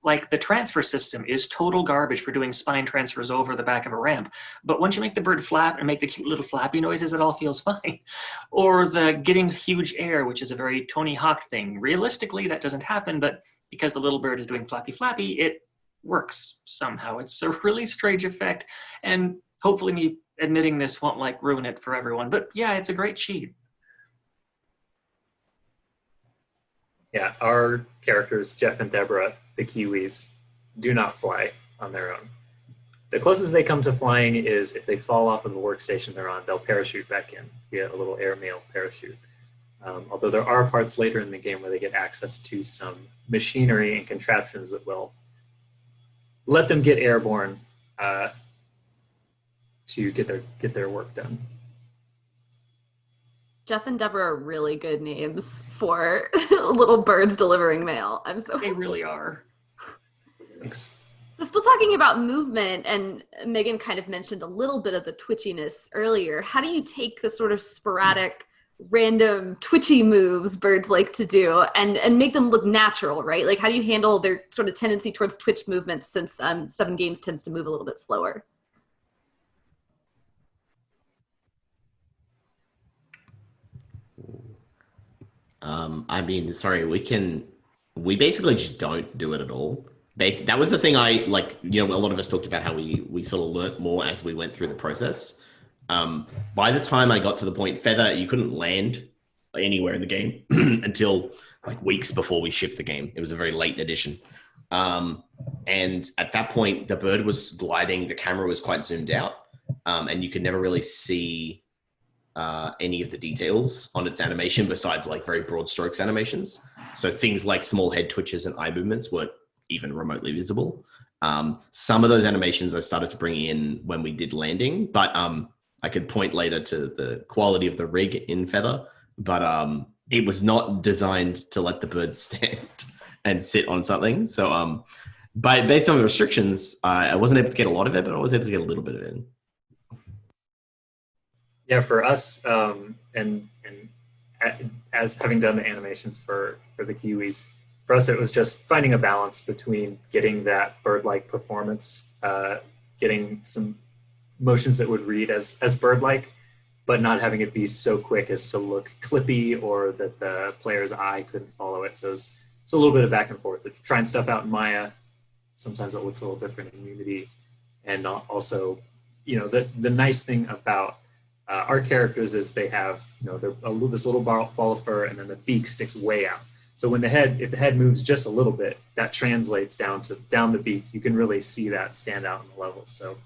Like the transfer system is total garbage for doing spine transfers over the back of a ramp. But once you make the bird flap and make the cute little flappy noises, it all feels fine. Or the getting huge air, which is a very Tony Hawk thing. Realistically, that doesn't happen, but because the little bird is doing flappy flappy, it works somehow. It's a really strange effect. And hopefully me admitting this won't like ruin it for everyone. But yeah, it's a great cheat. Yeah, our characters, Jeff and Deborah, the Kiwis, do not fly on their own. The closest they come to flying is if they fall off of the workstation they're on, they'll parachute back in via a little airmail parachute. Although there are parts later in the game where they get access to some machinery and contraptions that will let them get airborne to get their work done. Jeff and Deborah are really good names for little birds delivering mail. They really are. Thanks. So still talking about movement, and Megan kind of mentioned a little bit of the twitchiness earlier. How do you take the sort of sporadic, random twitchy moves birds like to do and make them look natural, right? Like how do you handle their sort of tendency towards twitch movements since 7 Games tends to move a little bit slower? I mean, sorry, we basically just don't do it at all. That was the thing a lot of us talked about how we sort of learnt more as we went through the process. By the time I got to the point, Feather, you couldn't land anywhere in the game until like weeks before we shipped the game. It was a very late edition. And at that point, the bird was gliding, the camera was quite zoomed out, and you could never really see any of the details on its animation besides like very broad strokes animations. So things like small head twitches and eye movements weren't even remotely visible. Some of those animations I started to bring in when we did landing, but I could point later to the quality of the rig in Feather, but it was not designed to let the bird stand and sit on something. So based on the restrictions, I wasn't able to get a lot of it, but I was able to get a little bit of it. as having done the animations for the Kiwis, for us it was just finding a balance between getting that bird-like performance, getting some motions that would read as bird-like, but not having it be so quick as to look clippy or that the player's eye couldn't follow it. So it's a little bit of back and forth. If you're trying stuff out in Maya, sometimes it looks a little different in Unity. And also, the nice thing about our characters is they have, they're this little ball of fur, and then the beak sticks way out. So when if the head moves just a little bit, that translates down the beak. You can really see that stand out in the level. So,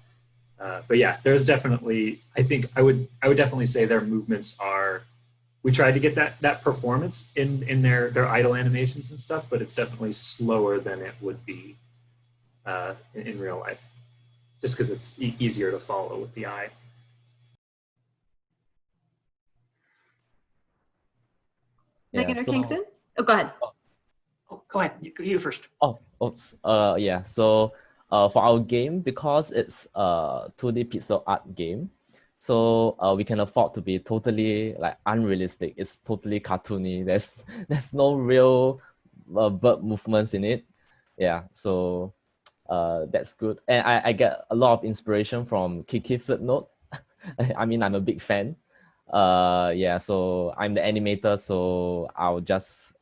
but yeah, there's definitely, I think I would definitely say their movements are, we tried to get that performance in their idle animations and stuff, but it's definitely slower than it would be in real life, just because it's easier to follow with the eye. Megan or Kingston? Oh, go ahead. Oh, go ahead. You first. Oh, oops. Yeah. So, for our game, because it's a 2D pixel art game, so we can afford to be totally like unrealistic. It's totally cartoony. There's no real bird movements in it. Yeah. So, that's good. And I get a lot of inspiration from Kiki Flipnote. I mean, I'm a big fan. Yeah. So I'm the animator. So I'll just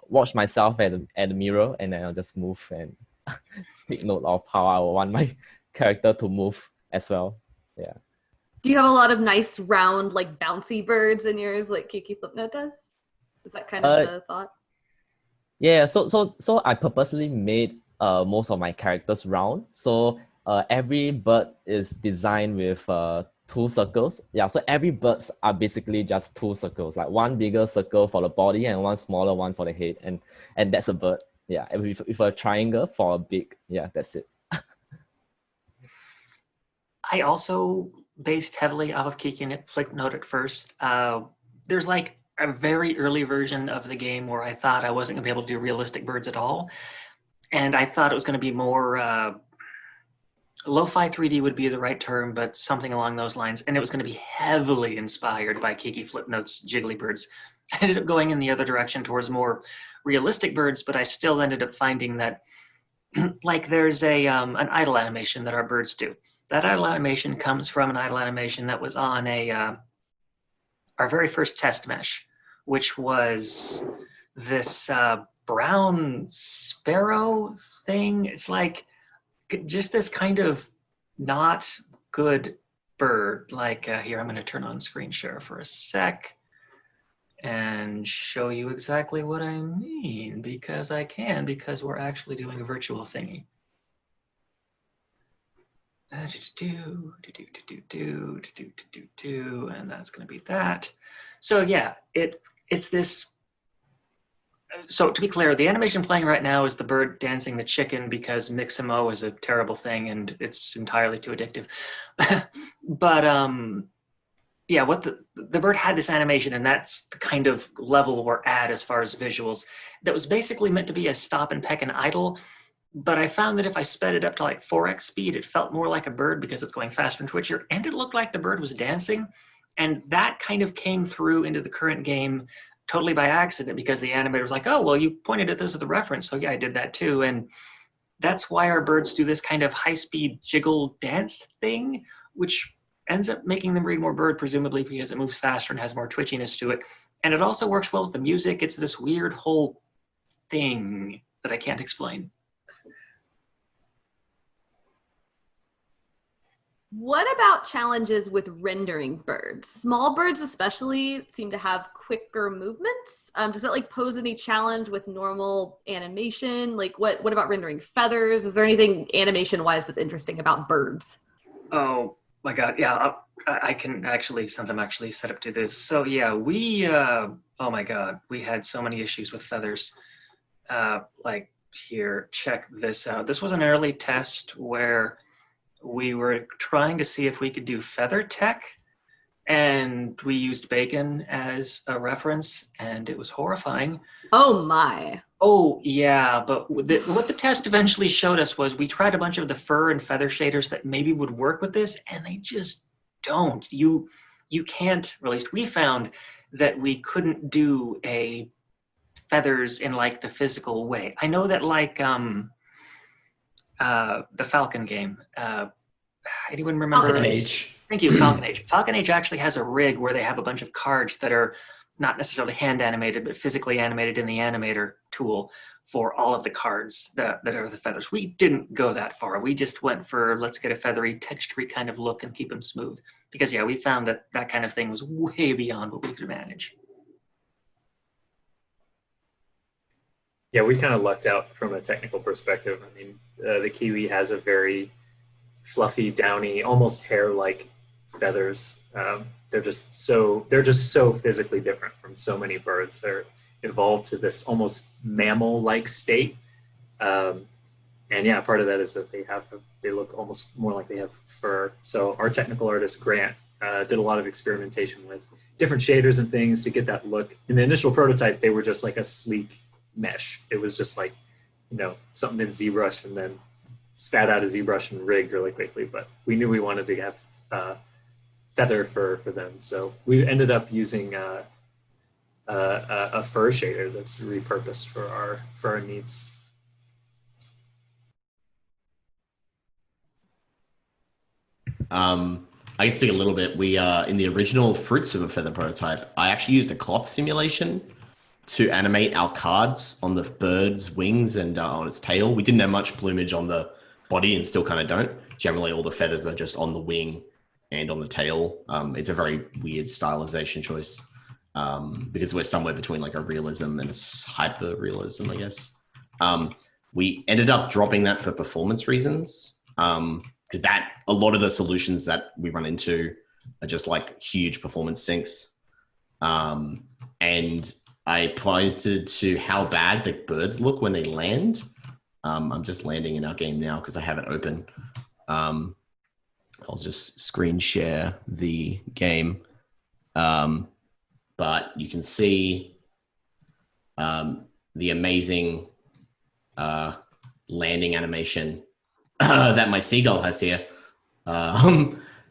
watch myself at the mirror, and then I'll just move and take note of how I want my character to move as well. Yeah. Do you have a lot of nice round, like bouncy birds in yours, like Kiki Flipnote does? Is that kind of the thought? Yeah. So I purposely made most of my characters round. So every bird is designed with 2 circles. Yeah. So every birds are basically just 2 circles, like one bigger circle for the body and one smaller one for the head, and that's a bird. Yeah. And with a triangle for a beak. Yeah, that's it. I also based heavily off of Kiki Flipnote at first. There's like a very early version of the game where I thought I wasn't gonna be able to do realistic birds at all. And I thought it was gonna be more, lo-fi 3D would be the right term, but something along those lines. And it was gonna be heavily inspired by Kiki Flipnote's Jiggly Birds. I ended up going in the other direction towards more realistic birds, but I still ended up finding that like there's an idle animation that our birds do. That idle animation comes from an idle animation that was on our very first test mesh, which was this brown sparrow thing. It's like just this kind of not good bird. Like here, I'm going to turn on screen share for a sec and show you exactly what I mean, because we're actually doing a virtual thingy. And that's going to be that. So yeah, it's this. So to be clear, the animation playing right now is the bird dancing the chicken because Mixamo is a terrible thing and it's entirely too addictive. But yeah, what the bird had this animation, and that's the kind of level we're at as far as visuals. That was basically meant to be a stop and peck and idle. But I found that if I sped it up to like 4x speed, it felt more like a bird because it's going faster and twitchier, and it looked like the bird was dancing. And that kind of came through into the current game totally by accident because the animator was like, oh, well, you pointed at this as the reference. So yeah, I did that too. And that's why our birds do this kind of high-speed jiggle dance thing, which ends up making them read more bird, presumably because it moves faster and has more twitchiness to it. And it also works well with the music. It's this weird whole thing that I can't explain. What about challenges with rendering birds? Small birds especially seem to have quicker movements. Does it like pose any challenge with normal animation? Like what about rendering feathers? Is there anything animation-wise that's interesting about birds? Oh my God, yeah, I can actually, since I'm actually set up to this. So yeah, we, oh my God, we had so many issues with feathers. Like here, check this out. This was an early test where we were trying to see if we could do feather tech, and we used bacon as a reference, and it was horrifying. Oh my. Oh yeah, but what the test eventually showed us was we tried a bunch of the fur and feather shaders that maybe would work with this, and they just don't. You can't, or at least we found that we couldn't do a feathers in like the physical way. I know that like the Falcon game. Anyone remember? Falcon Age. Thank you, Falcon Age. Falcon Age actually has a rig where they have a bunch of cards that are not necessarily hand animated, but physically animated in the animator tool for all of the cards that are the feathers. We didn't go that far. We just went for let's get a feathery, textury kind of look and keep them smooth. Because yeah, we found that that kind of thing was way beyond what we could manage. Yeah, we kind of lucked out from a technical perspective. I mean, the kiwi has a very fluffy, downy, almost hair-like feathers. They're just so physically different from so many birds. They're evolved to this almost mammal-like state. And yeah, part of that is that they look almost more like they have fur. So our technical artist Grant did a lot of experimentation with different shaders and things to get that look. In the initial prototype, they were just like a sleek mesh. It was just like, you know, something in ZBrush and then spat out a ZBrush and rigged really quickly. But we knew we wanted to have feather fur for them, so we ended up using a fur shader that's repurposed for our needs. I can speak a little bit. We in the original Fruits of a Feather prototype, I actually used a cloth simulation to animate our cards on the bird's wings and on its tail. We didn't have much plumage on the body and still kind of don't. Generally, all the feathers are just on the wing and on the tail. It's a very weird stylization choice because we're somewhere between like a realism and a hyper realism, I guess. We ended up dropping that for performance reasons because a lot of the solutions that we run into are just like huge performance sinks. And I pointed to how bad the birds look when they land. I'm just landing in our game now because I have it open. I'll just screen share the game. But you can see the amazing landing animation that my seagull has here.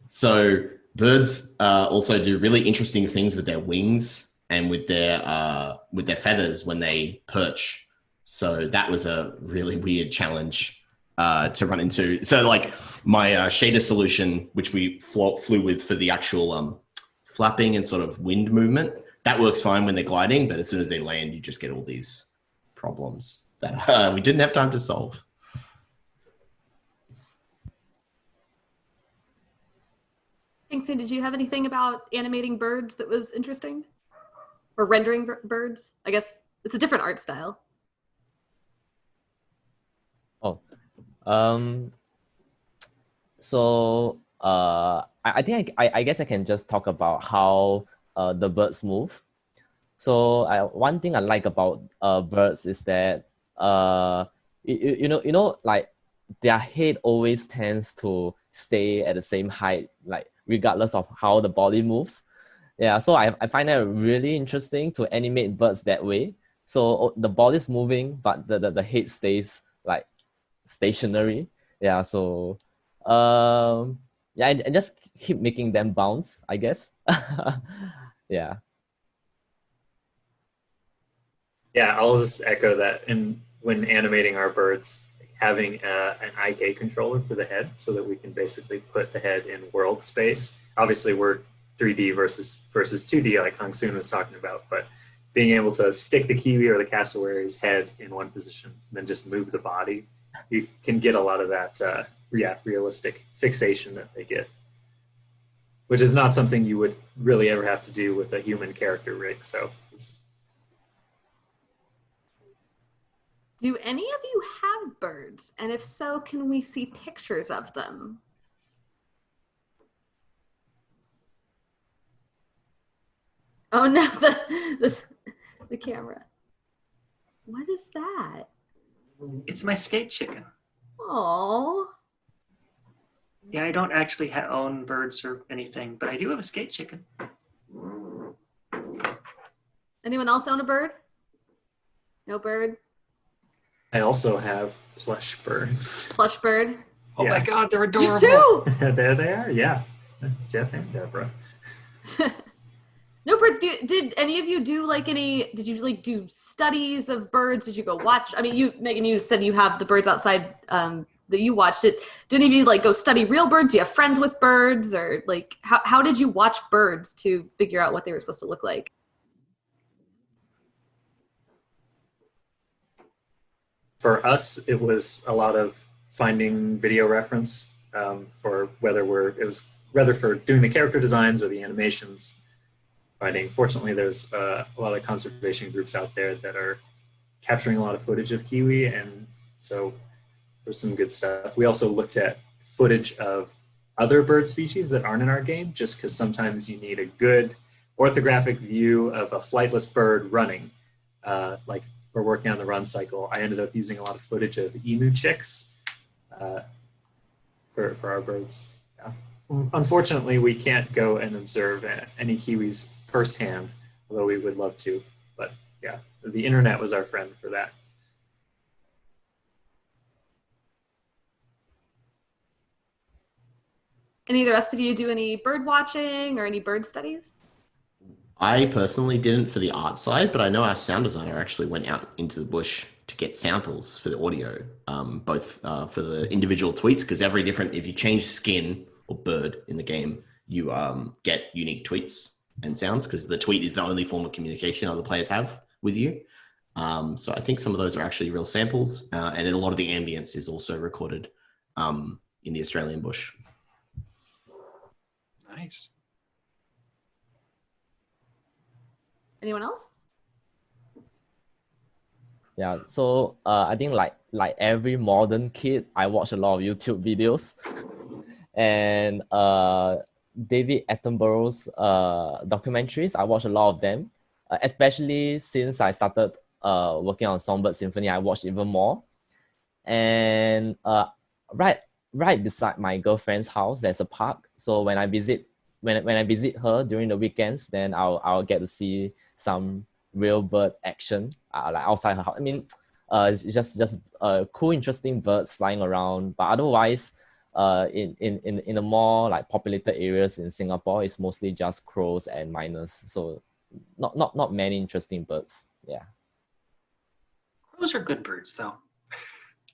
So birds also do really interesting things with their wings and with their feathers when they perch. So that was a really weird challenge to run into. So like my shader solution, which we flew with for the actual flapping and sort of wind movement, that works fine when they're gliding, but as soon as they land, you just get all these problems that we didn't have time to solve. Thanks. Did you have anything about animating birds that was interesting? Or rendering birds? I guess it's a different art style. Oh, so I think I guess I can just talk about how the birds move. So one thing I like about birds is that you know like their head always tends to stay at the same height, like regardless of how the body moves. Yeah, so I find that really interesting to animate birds that way. So the body's moving, but the head stays like stationary. Yeah, so yeah, and just keep making them bounce, I guess. Yeah. Yeah, I'll just echo that. And when animating our birds, having an IK controller for the head so that we can basically put the head in world space. Obviously, we're 3D versus 2D, like Hong Soon was talking about, but being able to stick the kiwi or the cassowary's head in one position and then just move the body, you can get a lot of that realistic fixation that they get, which is not something you would really ever have to do with a human character rig. So, do any of you have birds? And if so, can we see pictures of them? Oh no, the camera. What is that? It's my skate chicken. Oh. Yeah, I don't actually own birds or anything, but I do have a skate chicken. Anyone else own a bird? No bird? I also have plush birds. Plush bird? Oh my God, they're adorable. You too! There they are, yeah. That's Jeff and Deborah. No birds. Did any of you do like any? Did you like do studies of birds? Did you go watch? I mean, you, Megan, you said you have the birds outside that you watched. It. Do any of you like go study real birds? Do you have friends with birds, or like how did you watch birds to figure out what they were supposed to look like? For us, it was a lot of finding video reference for it was whether for doing the character designs or the animations. Fortunately, there's a lot of conservation groups out there that are capturing a lot of footage of kiwi, and so there's some good stuff. We also looked at footage of other bird species that aren't in our game, just because sometimes you need a good orthographic view of a flightless bird running. Like for working on the run cycle, I ended up using a lot of footage of emu chicks for our birds. Yeah. Unfortunately, we can't go and observe any kiwis firsthand, although we would love to. But yeah, the internet was our friend for that. Any of the rest of you do any bird watching or any bird studies? I personally didn't for the art side, but I know our sound designer actually went out into the bush to get samples for the audio, both for the individual tweets, because if you change skin or bird in the game, you get unique tweets and sounds, because the tweet is the only form of communication other players have with you. So I think some of those are actually real samples, and then a lot of the ambience is also recorded in the Australian bush. Nice. Anyone else? Yeah, so I think like every modern kid, I watch a lot of YouTube videos, and David Attenborough's documentaries, I watch a lot of them, especially since I started working on Songbird Symphony. I watched even more, and right beside my girlfriend's house, there's a park. So when I visit her during the weekends, then I'll get to see some real bird action like outside her house. I mean, it's just cool, interesting birds flying around. But otherwise, in the more like populated areas in Singapore, it's mostly just crows and miners. So not many interesting birds. Yeah. Crows are good birds, though.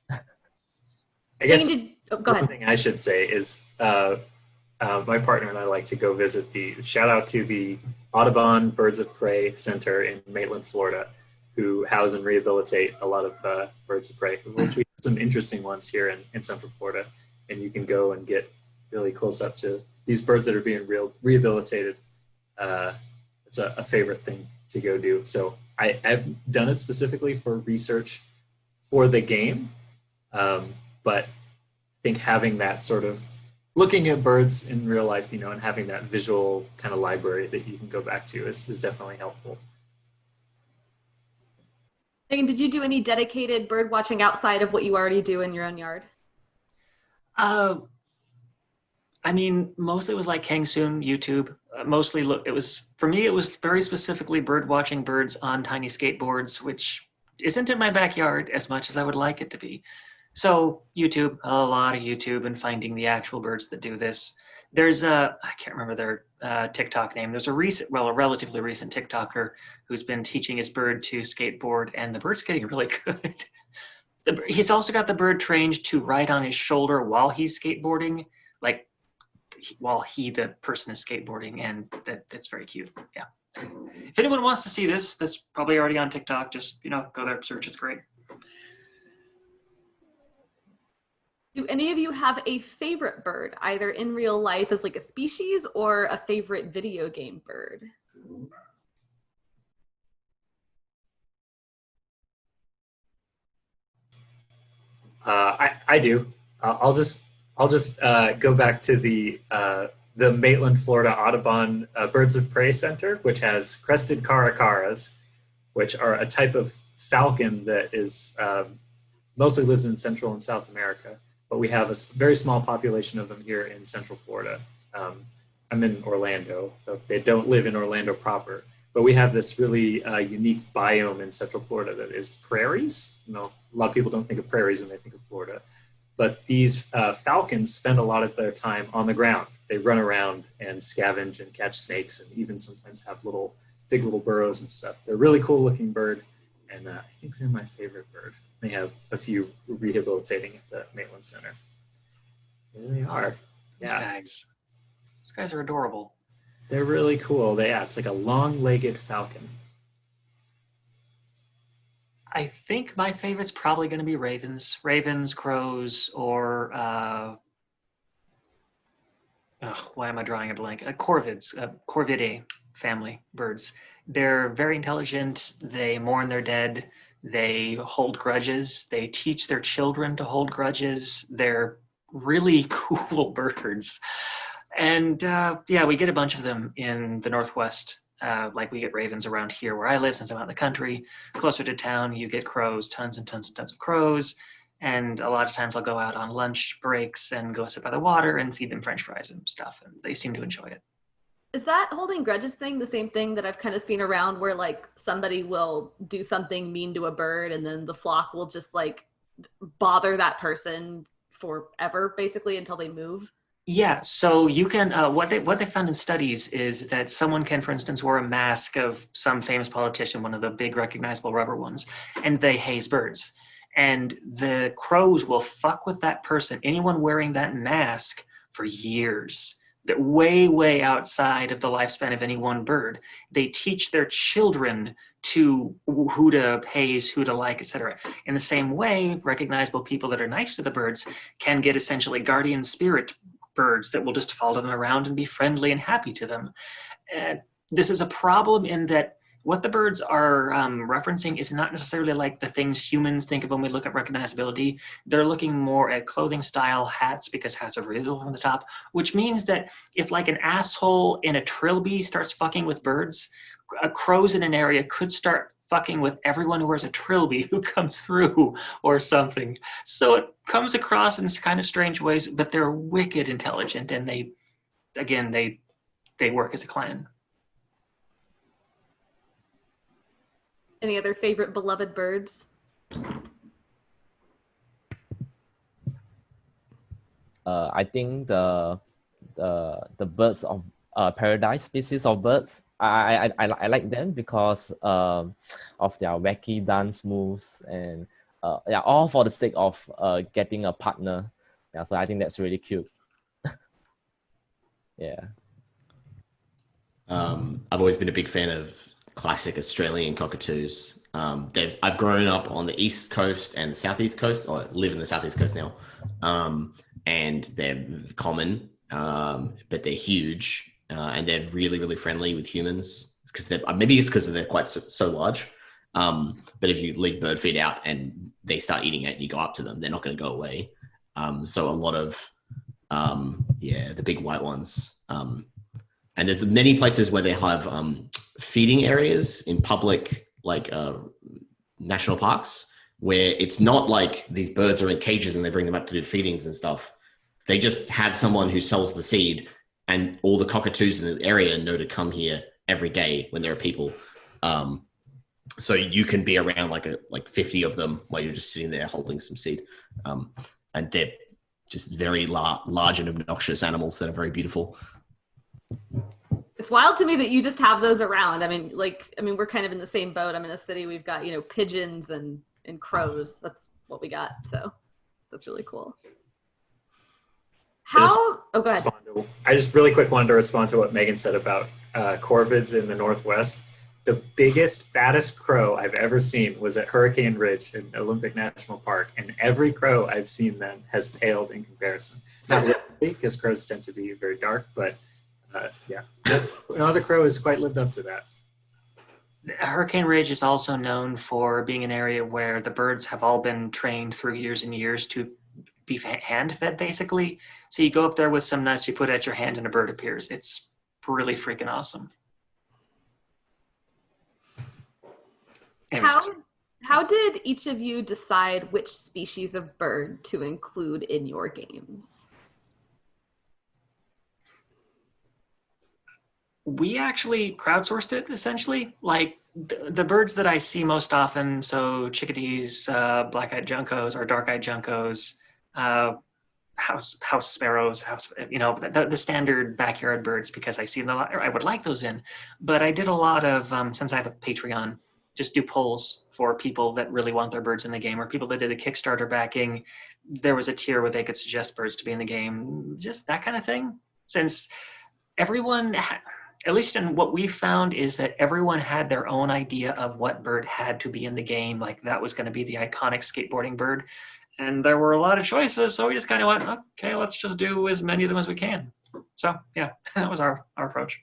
I guess go ahead. One thing I should say is my partner and I like to go visit shout out to the Audubon Birds of Prey Center in Maitland, Florida, who house and rehabilitate a lot of birds of prey, which we have some interesting ones here in Central Florida. And you can go and get really close up to these birds that are being rehabilitated. It's a favorite thing to go do. So I've done it specifically for research for the game, but I think having that sort of looking at birds in real life, and having that visual kind of library that you can go back to is definitely helpful. Megan, did you do any dedicated bird watching outside of what you already do in your own yard? I mean, mostly it was like Kang Soon, YouTube. For me, it was very specifically bird watching birds on tiny skateboards, which isn't in my backyard as much as I would like it to be. So YouTube, a lot of YouTube, and finding the actual birds that do this. There's I can't remember their TikTok name. There's a relatively recent TikToker who's been teaching his bird to skateboard, and the bird's getting really good. He's also got the bird trained to ride on his shoulder while he's skateboarding, like while the person is skateboarding, and that's very cute. Yeah. If anyone wants to see this, that's probably already on TikTok. Just go there, search. It's great. Do any of you have a favorite bird, either in real life as like a species or a favorite video game bird? I do. I'll just go back to the Maitland, Florida Audubon Birds of Prey Center, which has crested caracaras, which are a type of falcon that is mostly lives in Central and South America. But we have a very small population of them here in Central Florida. I'm in Orlando, so they don't live in Orlando proper. But we have this really unique biome in Central Florida that is prairies. A lot of people don't think of prairies when they think of Florida. But these falcons spend a lot of their time on the ground. They run around and scavenge and catch snakes, and even sometimes have big little burrows and stuff. They're a really cool looking bird, and I think they're my favorite bird. They have a few rehabilitating at the Maitland Center. There they are. Yeah. Those guys are adorable. They're really cool. It's like a long-legged falcon. I think my favorite's probably going to be ravens. Ravens, crows, or why am I drawing a blank? Corvids, Corvidae family birds. They're very intelligent. They mourn their dead. They hold grudges. They teach their children to hold grudges. They're really cool birds. And we get a bunch of them in the Northwest. Like we get ravens around here where I live, since I'm out in the country. Closer to town, you get crows, tons and tons and tons of crows. And a lot of times I'll go out on lunch breaks and go sit by the water and feed them French fries and stuff. And they seem to enjoy it. Is that holding grudges thing the same thing that I've kind of seen around, where like somebody will do something mean to a bird and then the flock will just like bother that person forever, basically, until they move? Yeah, so you can, what they found in studies is that someone can, for instance, wear a mask of some famous politician, one of the big recognizable rubber ones, and they haze birds. And the crows will fuck with that person, anyone wearing that mask, for years. That way, way outside of the lifespan of any one bird. They teach their children to who to haze, who to like, etc. In the same way, recognizable people that are nice to the birds can get essentially guardian spirit birds that will just follow them around and be friendly and happy to them. This is a problem in that what the birds are referencing is not necessarily like the things humans think of when we look at recognizability. They're looking more at clothing style, hats, because hats are visible from the top, which means that if like an asshole in a trilby starts fucking with birds, crows in an area could start fucking with everyone who wears a trilby who comes through or something. So it comes across in kind of strange ways, but they're wicked intelligent, and they work as a clan. Any other favorite beloved birds? I think the birds of paradise species of birds. I like them because of their wacky dance moves, and all for the sake of getting a partner. Yeah, so I think that's really cute. Yeah. I've always been a big fan of classic Australian cockatoos. I've grown up on the east coast and the southeast coast, or live in the southeast coast now, and they're common, but they're huge, and they're really, really friendly with humans, because maybe it's because they're quite so large. But if you leave bird feed out and they start eating it and you go up to them, they're not going to go away. So a lot of the big white ones. And there's many places where they have feeding areas in public, like national parks, where it's not like these birds are in cages and they bring them up to do feedings and stuff. They just have someone who sells the seed, and all the cockatoos in the area know to come here every day when there are people. So you can be around like 50 of them while you're just sitting there holding some seed. And they're just very large and obnoxious animals that are very beautiful. It's wild to me that you just have those around. I mean, we're kind of in the same boat. I'm in a city. We've got, pigeons and crows. That's what we got. So that's really cool. Go ahead. I just really quick wanted to respond to what Megan said about corvids in the Northwest. The biggest, fattest crow I've ever seen was at Hurricane Ridge in Olympic National Park, and every crow I've seen then has paled in comparison. Not literally, because crows tend to be very dark, but no other crow has quite lived up to that. Hurricane Ridge is also known for being an area where the birds have all been trained through years and years to be hand-fed, basically. So you go up there with some nuts, you put it at your hand, and a bird appears. It's really freaking awesome. How did each of you decide which species of bird to include in your games? We actually crowdsourced it, essentially. Like the birds that I see most often, so chickadees, black-eyed juncos or dark-eyed juncos, house sparrows, the standard backyard birds, because I see them a lot. I would like those in, but I did a lot of since I have a Patreon, just do polls for people that really want their birds in the game, or people that did a Kickstarter backing. There was a tier where they could suggest birds to be in the game, just that kind of thing. Since everyone, at least in what we found, is that everyone had their own idea of what bird had to be in the game. Like that was going to be the iconic skateboarding bird. And there were a lot of choices, so we just kind of went, okay, let's just do as many of them as we can. So yeah, that was our approach.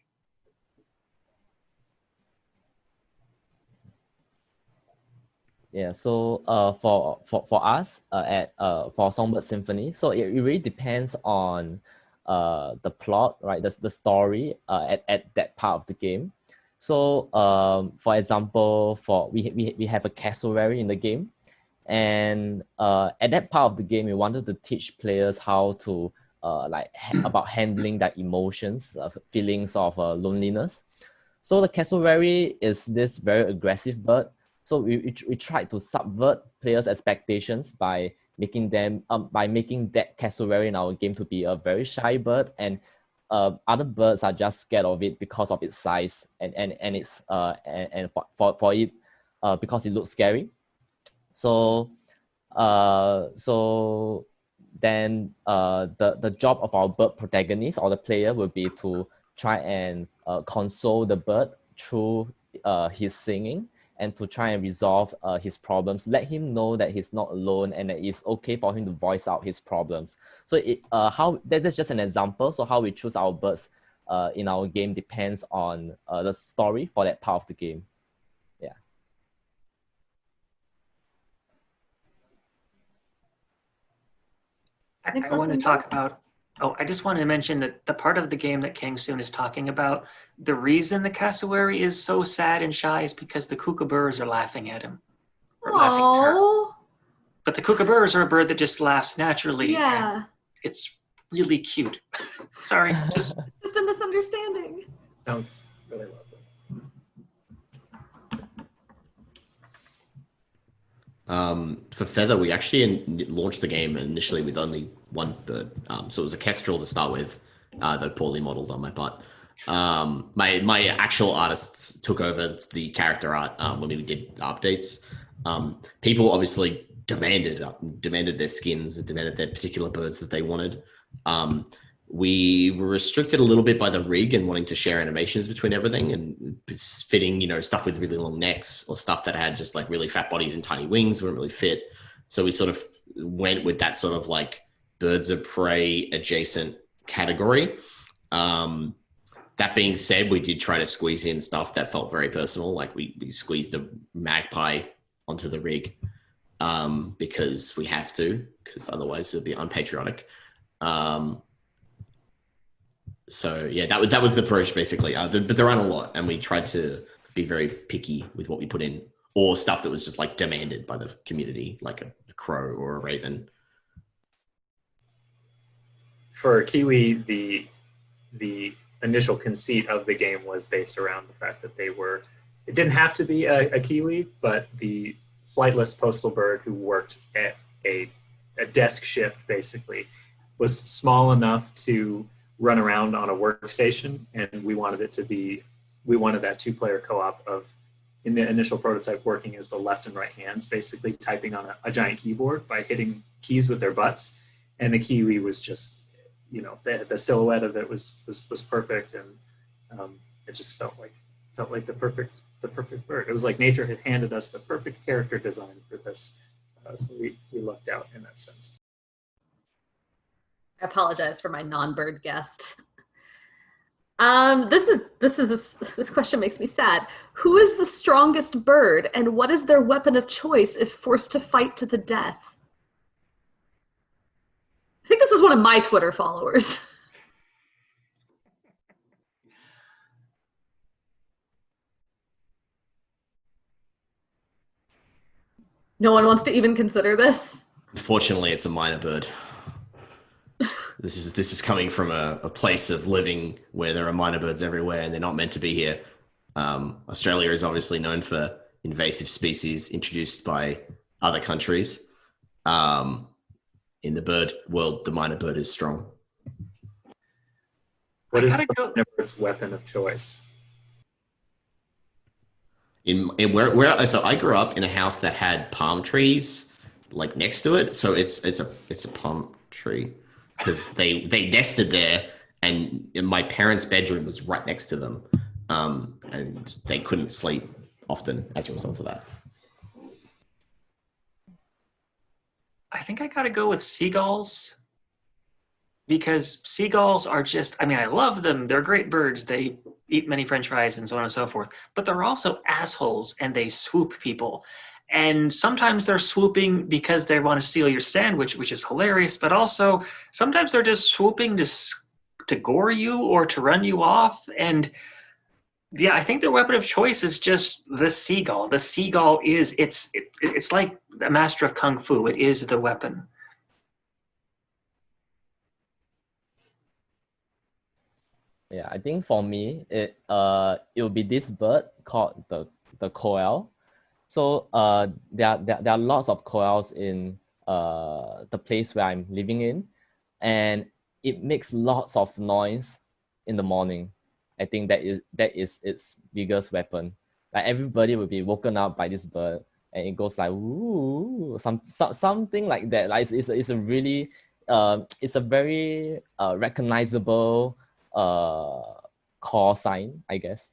Yeah, so for us at for Songbird Symphony, so it really depends on the plot, right? The story at that part of the game. So for example, we have a cassowary in the game, and at that part of the game, we wanted to teach players how to about handling their emotions, feelings of loneliness. So the cassowary is this very aggressive bird. So we tried to subvert players' expectations by making that cassowary in our game to be a very shy bird, and other birds are just scared of it because of its size and its and for it because it looks scary. So then the job of our bird protagonist or the player will be to try and console the bird through his singing, and to try and resolve his problems, let him know that he's not alone and that it's okay for him to voice out his problems. So that's just an example. So how we choose our birds in our game depends on the story for that part of the game. Yeah. I want to talk about, I just wanted to mention that the part of the game that Kang Soon is talking about, the reason the cassowary is so sad and shy is because the kookaburras are laughing at him. Or laughing at her. But the kookaburras are a bird that just laughs naturally. Yeah. It's really cute. Sorry. Just a misunderstanding. Sounds really lovely. For Feather, we actually launched the game initially with only one bird. So it was a kestrel to start with, though poorly modeled on my part. My actual artists took over the character art when we did updates. People obviously demanded their skins, demanded their particular birds that they wanted. We were restricted a little bit by the rig and wanting to share animations between everything, and fitting, stuff with really long necks or stuff that had just like really fat bodies and tiny wings wouldn't really fit. So we sort of went with that sort of like birds of prey adjacent category. That being said, we did try to squeeze in stuff that felt very personal. Like we squeezed a magpie onto the rig because we have to, because otherwise it would be unpatriotic. So yeah, that was the approach basically. But there aren't a lot, and we tried to be very picky with what we put in, or stuff that was just like demanded by the community, like a crow or a raven. For Kiwi, the initial conceit of the game was based around the fact that it didn't have to be a Kiwi, but the flightless postal bird who worked at a desk shift basically was small enough to run around on a workstation, and we wanted that two-player co-op of, in the initial prototype, working as the left and right hands, basically typing on a giant keyboard by hitting keys with their butts. And the Kiwi was just, the silhouette of it was perfect, and it just felt like the perfect bird. It was like nature had handed us the perfect character design for this, so we lucked out in that sense. I apologize for my non-bird guest. This question makes me sad. Who is the strongest bird, and what is their weapon of choice if forced to fight to the death? I think this is one of my Twitter followers. No one wants to even consider this? Unfortunately, it's a minor bird. This is coming from a place of living where there are minor birds everywhere, and they're not meant to be here. Australia is obviously known for invasive species introduced by other countries. in the bird world, the minor bird is strong. What is the minor bird's weapon of choice? So I grew up in a house that had palm trees like next to it, so it's a palm tree because they nested there, and my parents' bedroom was right next to them, and they couldn't sleep often as a result of that. I think I gotta go with seagulls, because seagulls are just, I mean, I love them. They're great birds. They eat many French fries and so on and so forth, but they're also assholes and they swoop people. And sometimes they're swooping because they want to steal your sandwich, which is hilarious, but also sometimes they're just swooping to gore you or to run you off. And yeah, I think their weapon of choice is just the seagull. The seagull is, it's like a master of kung fu. It is the weapon. Yeah, I think for me, it will be this bird called the koel. So there are lots of koels in the place where I'm living in, and it makes lots of noise in the morning. I think that is its biggest weapon. Like everybody will be woken up by this bird, and it goes like ooh, something like that. Like it's a really it's a very recognizable call sign, I guess.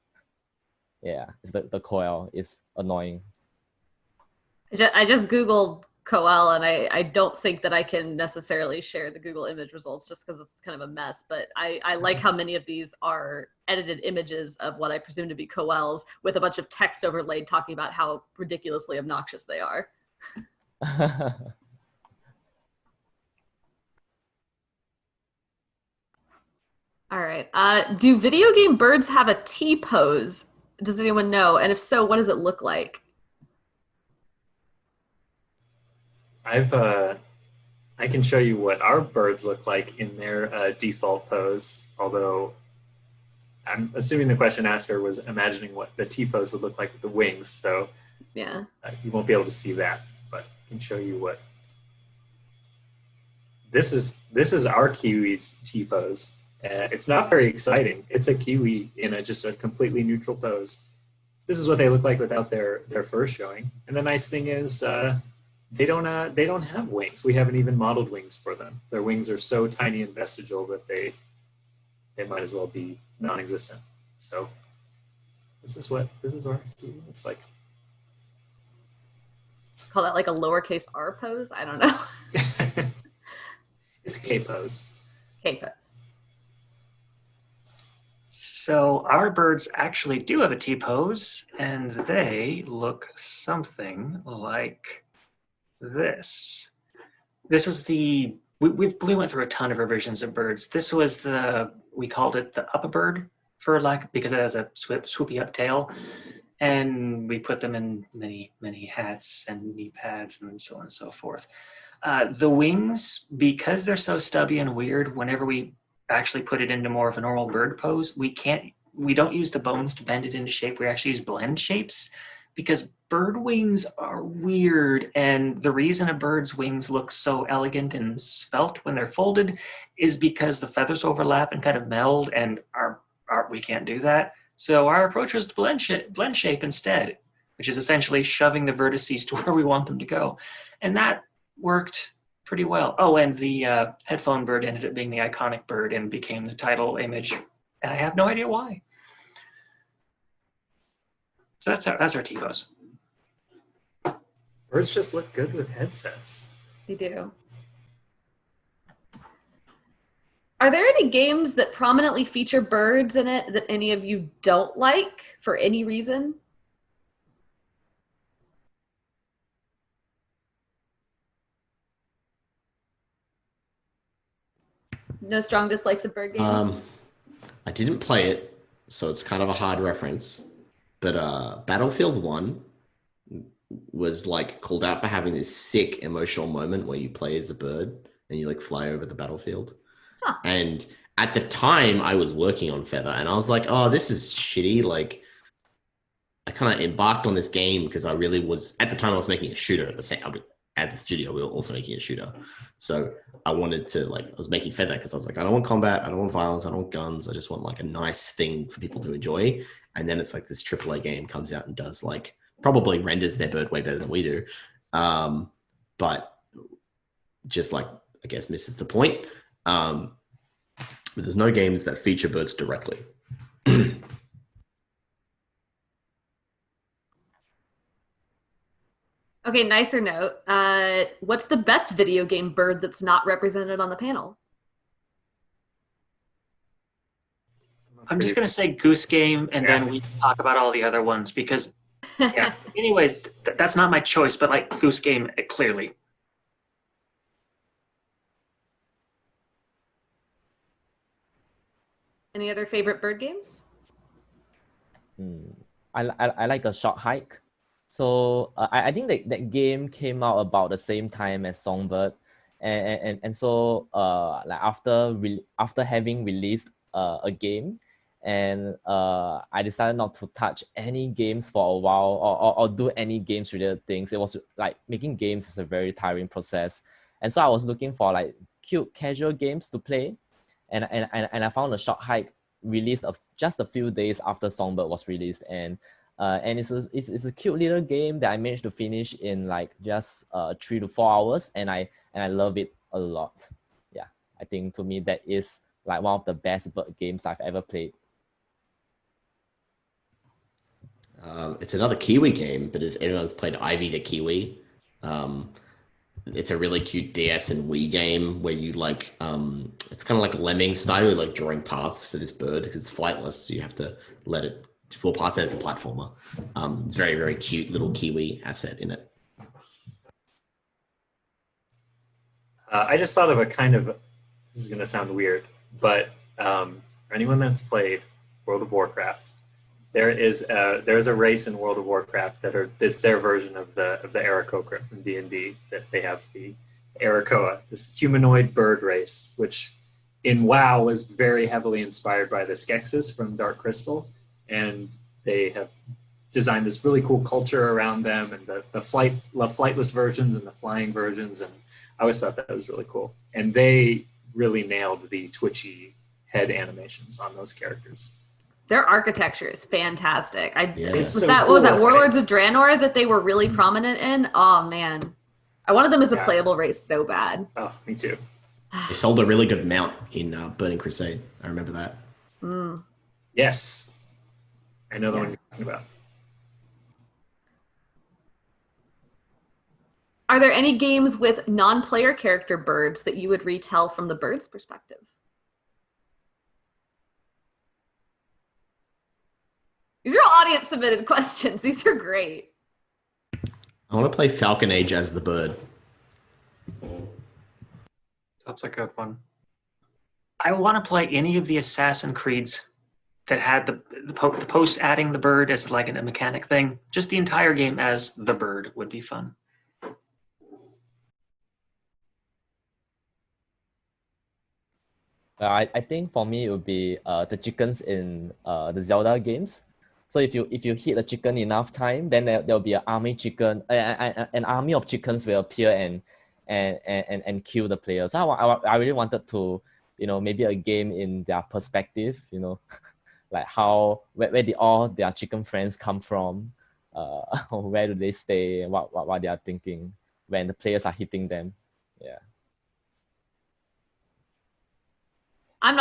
Yeah, it's the koel is annoying. I just Googled Coel, and I don't think that I can necessarily share the Google image results just because it's kind of a mess. But I like how many of these are edited images of what I presume to be Coels with a bunch of text overlaid talking about how ridiculously obnoxious they are. All right. Do video game birds have a T pose? Does anyone know? And if so, what does it look like? I can show you what our birds look like in their default pose, although I'm assuming the question asker was imagining what the T pose would look like with the wings, so yeah, you won't be able to see that, but I can show you what this is our kiwi's T pose. It's not very exciting. It's a kiwi in just a completely neutral pose. This is what they look like without their fur showing. And the nice thing is they don't have wings. We haven't even modeled wings for them. Their wings are so tiny and vestigial that they might as well be non-existent. So this is what our kiwi looks like. Call that like a lowercase r pose? I don't know. It's K pose. K pose. So our birds actually do have a T pose, and they look something like this. This is we went through a ton of revisions of birds. This was we called it the upper bird because it has a swoopy up tail, and we put them in many hats and knee pads and so on and so forth. The wings, because they're so stubby and weird, whenever we actually put it into more of a normal bird pose, we don't use the bones to bend it into shape. We actually use blend shapes because bird wings are weird. And the reason a bird's wings look so elegant and svelte when they're folded is because the feathers overlap and kind of meld, and we can't do that. So our approach was to blend shape instead, which is essentially shoving the vertices to where we want them to go. And that worked pretty well. Oh, and the headphone bird ended up being the iconic bird and became the title image. And I have no idea why. So that's our T-pose. Birds just look good with headsets. They do. Are there any games that prominently feature birds in it that any of you don't like for any reason? No strong dislikes of bird games? I didn't play it, so it's kind of a hard reference. But Battlefield 1 was like called out for having this sick emotional moment where you play as a bird and you like fly over the battlefield. Huh. And at the time I was working on Feather and I was like, oh, this is shitty. Like I kind of embarked on this game because I really was, at the time I was making a shooter at the same, at the studio, we were also making a shooter. So I wanted to I was making Feather because I was like, I don't want combat, I don't want violence, I don't want guns. I just want like a nice thing for people to enjoy. And then it's like this AAA game comes out and does probably renders their bird way better than we do. But just I guess misses the point. But there's no games that feature birds directly. Okay, nicer note. What's the best video game bird that's not represented on the panel? I'm just going to say Goose Game, and then we talk about all the other ones because, anyways, that's not my choice, but Goose Game, clearly. Any other favorite bird games? I like a short hike. So I think that game came out about the same time as Songbird, and so after having released a game, and I decided not to touch any games for a while or do any games related things. It was making games is a very tiring process, and so I was looking for cute casual games to play, and I found a short hike released just a few days after Songbird was released, and it's a cute little game that I managed to finish in just 3 to 4 hours, and I love it a lot. Yeah, I think to me that is one of the best bird games I've ever played. It's another Kiwi game, but if anyone's played Ivy the Kiwi, it's a really cute DS and Wii game where you it's kind of like Lemming style, drawing paths for this bird because it's flightless, so you have to let it pass it as a platformer. It's very, very cute little Kiwi asset in it. I just thought of a this is going to sound weird, but for anyone that's played World of Warcraft, there's a race in World of Warcraft it's their version of the Aarakocra from D&D, that they have the Arakoa, this humanoid bird race, which in WoW was very heavily inspired by the Skeksis from Dark Crystal, and they have designed this really cool culture around them, and the flightless versions and the flying versions, and I always thought that was really cool. And they really nailed the twitchy head animations on those characters. Their architecture is fantastic. What was that Warlords of Draenor that they were really prominent in? Oh man, I wanted them as a playable race so bad. Oh, me too. They sold a really good mount in Burning Crusade. I remember that. Yes, I know the one you're talking about. Are there any games with non-player character birds that you would retell from the bird's perspective? These are all audience submitted questions. These are great. I want to play Falcon Age as the bird. That's a good one. I want to play any of the Assassin's Creeds that had the post adding the bird as a mechanic thing. Just the entire game as the bird would be fun. I think for me it would be the chickens in the Zelda games. So if you hit a chicken enough time, then there'll be an army of chickens will appear and kill the player. So I really wanted to, maybe a game in their perspective, where did all their chicken friends come from, where do they stay, what they are thinking when the players are hitting them. Yeah. I'm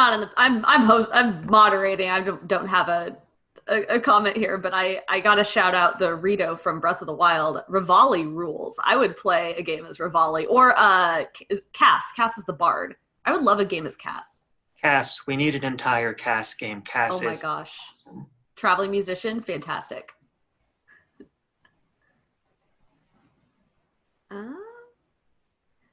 moderating. I don't have a comment here, but I gotta shout out the Rito from Breath of the Wild. Rivali rules. I would play a game as Rivali, or Cass. Cass is the bard. I would love a game as Cass. Cass, we need an entire Cass game. Cass Oh my gosh. Traveling musician, fantastic.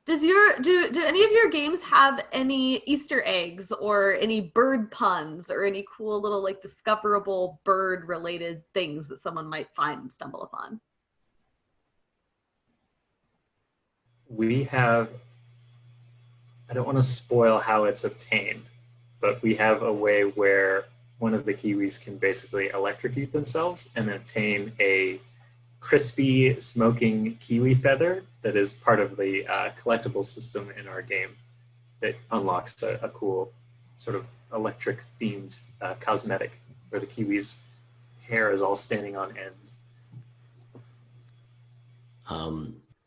Do any of your games have any Easter eggs or any bird puns or any cool little discoverable bird related things that someone might find and stumble upon? We have, I don't want to spoil how it's obtained, but we have a way where one of the Kiwis can basically electrocute themselves and obtain a crispy smoking kiwi feather that is part of the collectible system in our game that unlocks a cool sort of electric themed cosmetic where the kiwi's hair is all standing on end.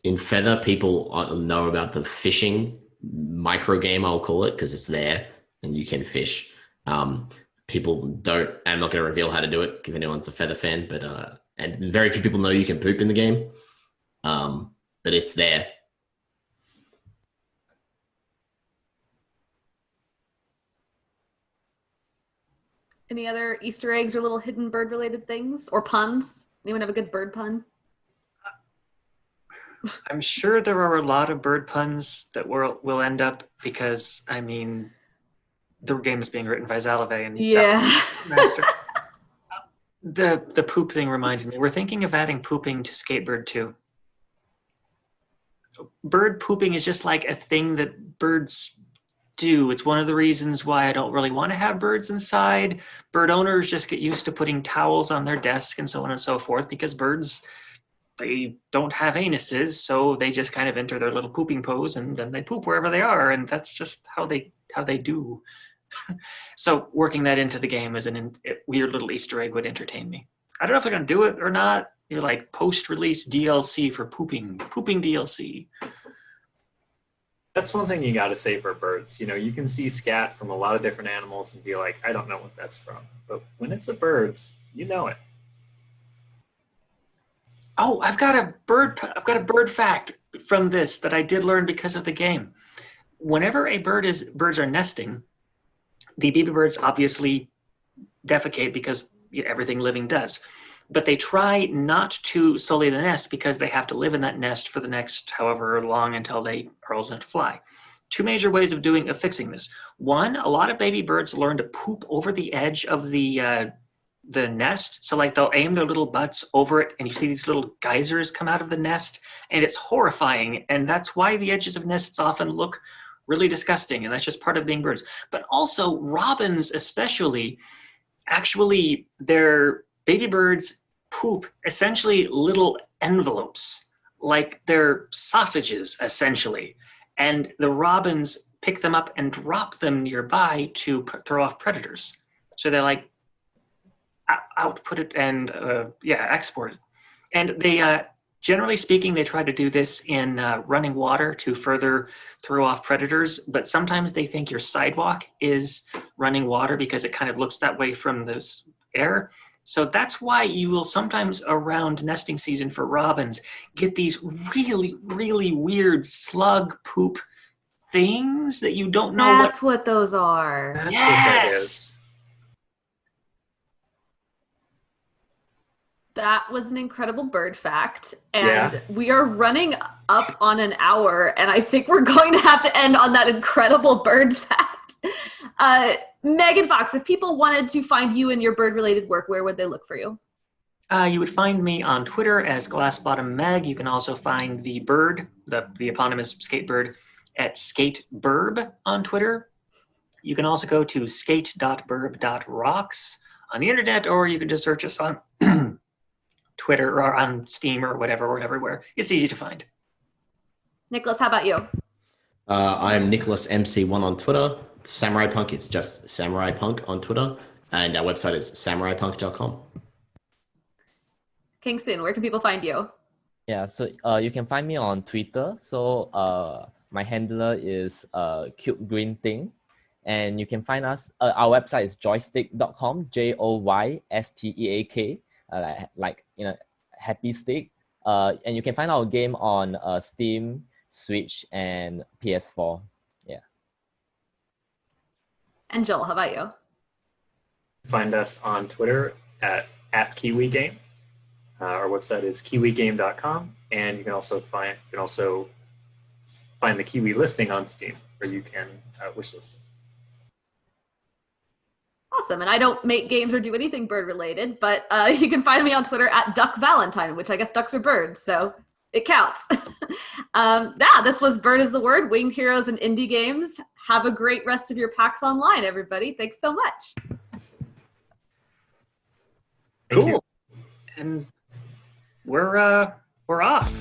In Feather, people know about the fishing micro game, I'll call it, because it's there and you can fish. People don't, I'm not going to reveal how to do it if anyone's a Feather fan, but and very few people know you can poop in the game, but it's there. Any other Easter eggs or little hidden bird related things or puns? Anyone have a good bird pun? I'm sure there are a lot of bird puns that will end up because, I mean, the game is being written by Zalave and Master. The poop thing reminded me. We're thinking of adding pooping to Skatebird too. Bird pooping is just like a thing that birds do. It's one of the reasons why I don't really want to have birds inside. Bird owners just get used to putting towels on their desk and so on and so forth because birds, they don't have anuses, so they just kind of enter their little pooping pose and then they poop wherever they are, and that's just how they do. So working that into the game as a weird little Easter egg would entertain me. I don't know if they're gonna do it or not. You're like post-release DLC for pooping DLC. That's one thing you got to say for birds. You know, you can see scat from a lot of different animals and be like, I don't know what that's from. But when it's a bird's, you know it. Oh, I've got a bird fact from this that I did learn because of the game. Whenever birds are nesting, the baby birds obviously defecate because everything living does. But they try not to sully the nest because they have to live in that nest for the next however long until they are old enough to fly. Two major ways of fixing this. One, a lot of baby birds learn to poop over the edge of the nest. So like they'll aim their little butts over it and you see these little geysers come out of the nest and it's horrifying. And that's why the edges of nests often look really disgusting. And that's just part of being birds. But also robins especially, actually their baby birds poop essentially little envelopes, like they're sausages essentially. And the robins pick them up and drop them nearby to throw off predators. So they're like, output it and export it. And they, generally speaking, they try to do this in running water to further throw off predators, but sometimes they think your sidewalk is running water because it kind of looks that way from this air. So that's why you will sometimes around nesting season for robins get these really, really weird slug poop things that you don't know That's what those are. That's what that is. That was an incredible bird fact, and we are running up on an hour, and I think we're going to have to end on that incredible bird fact. Megan Fox, if people wanted to find you and your bird-related work, where would they look for you? You would find me on Twitter as Glassbottom Meg. You can also find the bird, the eponymous skatebird, at skateburb on Twitter. You can also go to skate.burb.rocks on the internet, or you can just search us on Twitter or on Steam or whatever, or everywhere. It's easy to find. Nicholas, how about you? I'm Nicholas MC1 on Twitter. Samurai Punk, it's just Samurai Punk on Twitter. And our website is samuraipunk.com. Kingston, where can people find you? Yeah, so you can find me on Twitter. So my handler is Cute Green Thing. And you can find us, our website is joystick.com, JOYSTEAK, like happy stick. And you can find our game on Steam, Switch, and PS4. Yeah. And Joel, how about you? Find us on Twitter at KiwiGame. Our website is kiwigame.com, and you can also find the Kiwi listing on Steam, where you can wishlist it. Awesome. And I don't make games or do anything bird related, but you can find me on Twitter at Duck Valentine, which I guess ducks are birds, so it counts. This was Bird is the Word, Winged Heroes and Indie Games. Have a great rest of your PAX Online, everybody. Thanks so much. Cool. And we're off.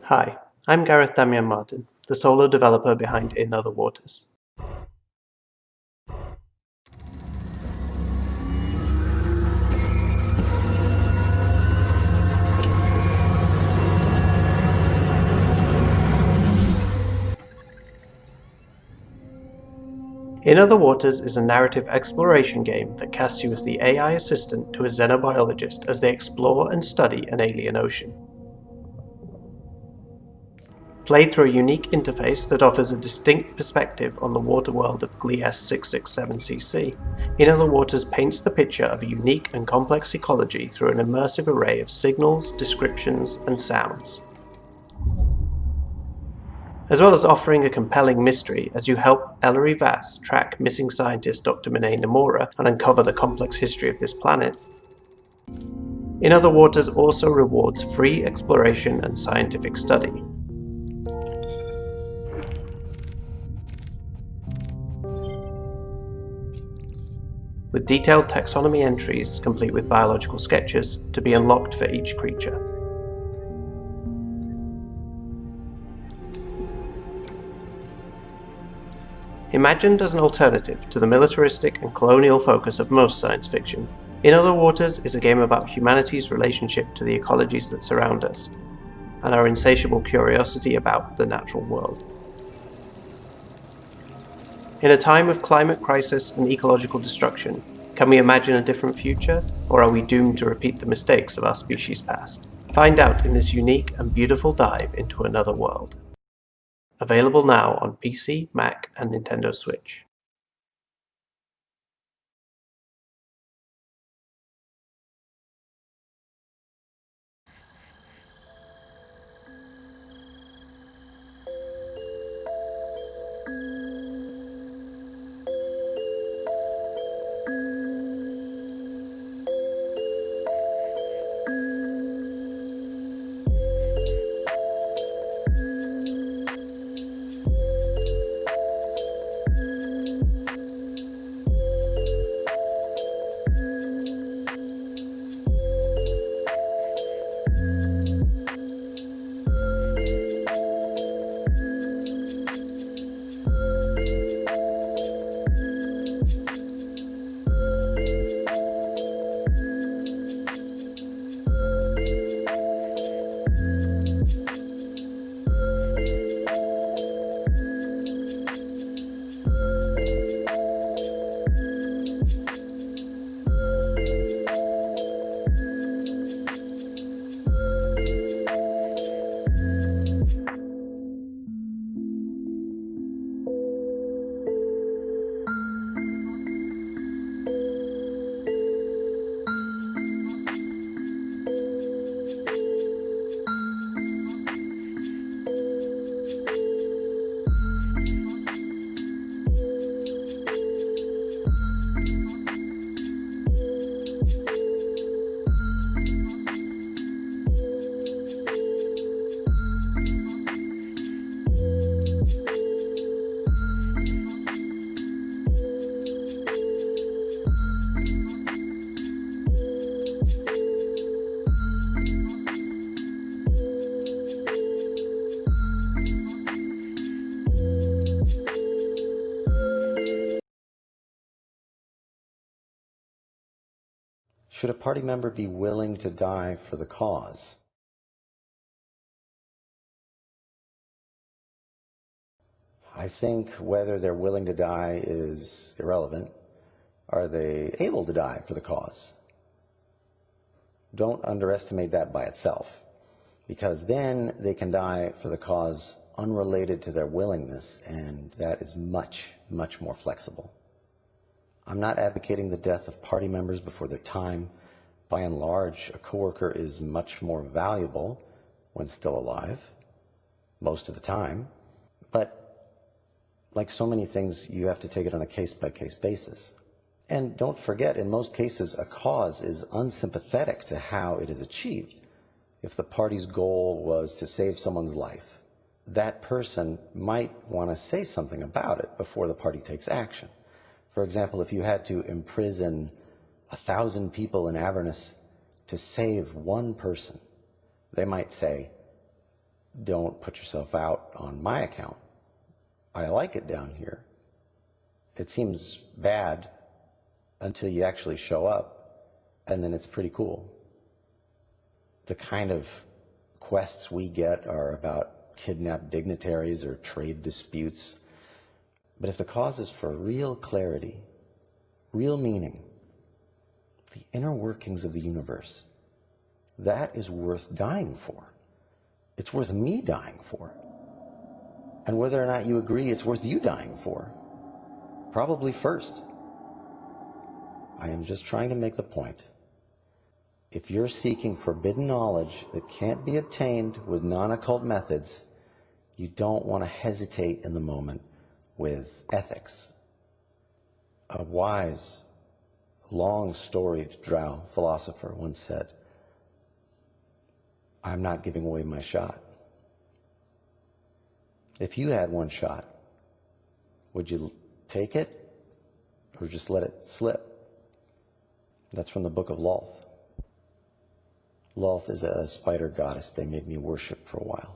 Hi, I'm Gareth Damian Martin, the solo developer behind In Other Waters. In Other Waters is a narrative exploration game that casts you as the AI assistant to a xenobiologist as they explore and study an alien ocean. Played through a unique interface that offers a distinct perspective on the water world of Gliese 667cc, In Other Waters paints the picture of a unique and complex ecology through an immersive array of signals, descriptions, and sounds. As well as offering a compelling mystery as you help Ellery Vass track missing scientist Dr. Minei Nomura and uncover the complex history of this planet, In Other Waters also rewards free exploration and scientific study. With detailed taxonomy entries complete with biological sketches to be unlocked for each creature. Imagined as an alternative to the militaristic and colonial focus of most science fiction, In Other Waters is a game about humanity's relationship to the ecologies that surround us, and our insatiable curiosity about the natural world. In a time of climate crisis and ecological destruction, can we imagine a different future, or are we doomed to repeat the mistakes of our species' past? Find out in this unique and beautiful dive into another world. Available now on PC, Mac, and Nintendo Switch. Should a party member be willing to die for the cause? I think whether they're willing to die is irrelevant. Are they able to die for the cause? Don't underestimate that by itself, because then they can die for the cause unrelated to their willingness, and that is much, much more flexible. I'm not advocating the death of party members before their time. By and large, a coworker is much more valuable when still alive, most of the time. But like so many things, you have to take it on a case-by-case basis. And don't forget, in most cases, a cause is unsympathetic to how it is achieved. If the party's goal was to save someone's life, that person might want to say something about it before the party takes action. For example, if you had to imprison 1,000 people in Avernus to save one person, they might say, "Don't put yourself out on my account. I like it down here." It seems bad until you actually show up, and then it's pretty cool. The kind of quests we get are about kidnapped dignitaries or trade disputes. But if the cause is for real clarity, real meaning, the inner workings of the universe, that is worth dying for. It's worth me dying for. And whether or not you agree, it's worth you dying for. Probably first. I am just trying to make the point. If you're seeking forbidden knowledge that can't be obtained with non-occult methods, you don't want to hesitate in the moment with ethics. A wise, long-storied drow philosopher once said, "I'm not giving away my shot." If you had one shot, would you take it or just let it slip? That's from the Book of Lolth. Lolth is a spider goddess they made me worship for a while.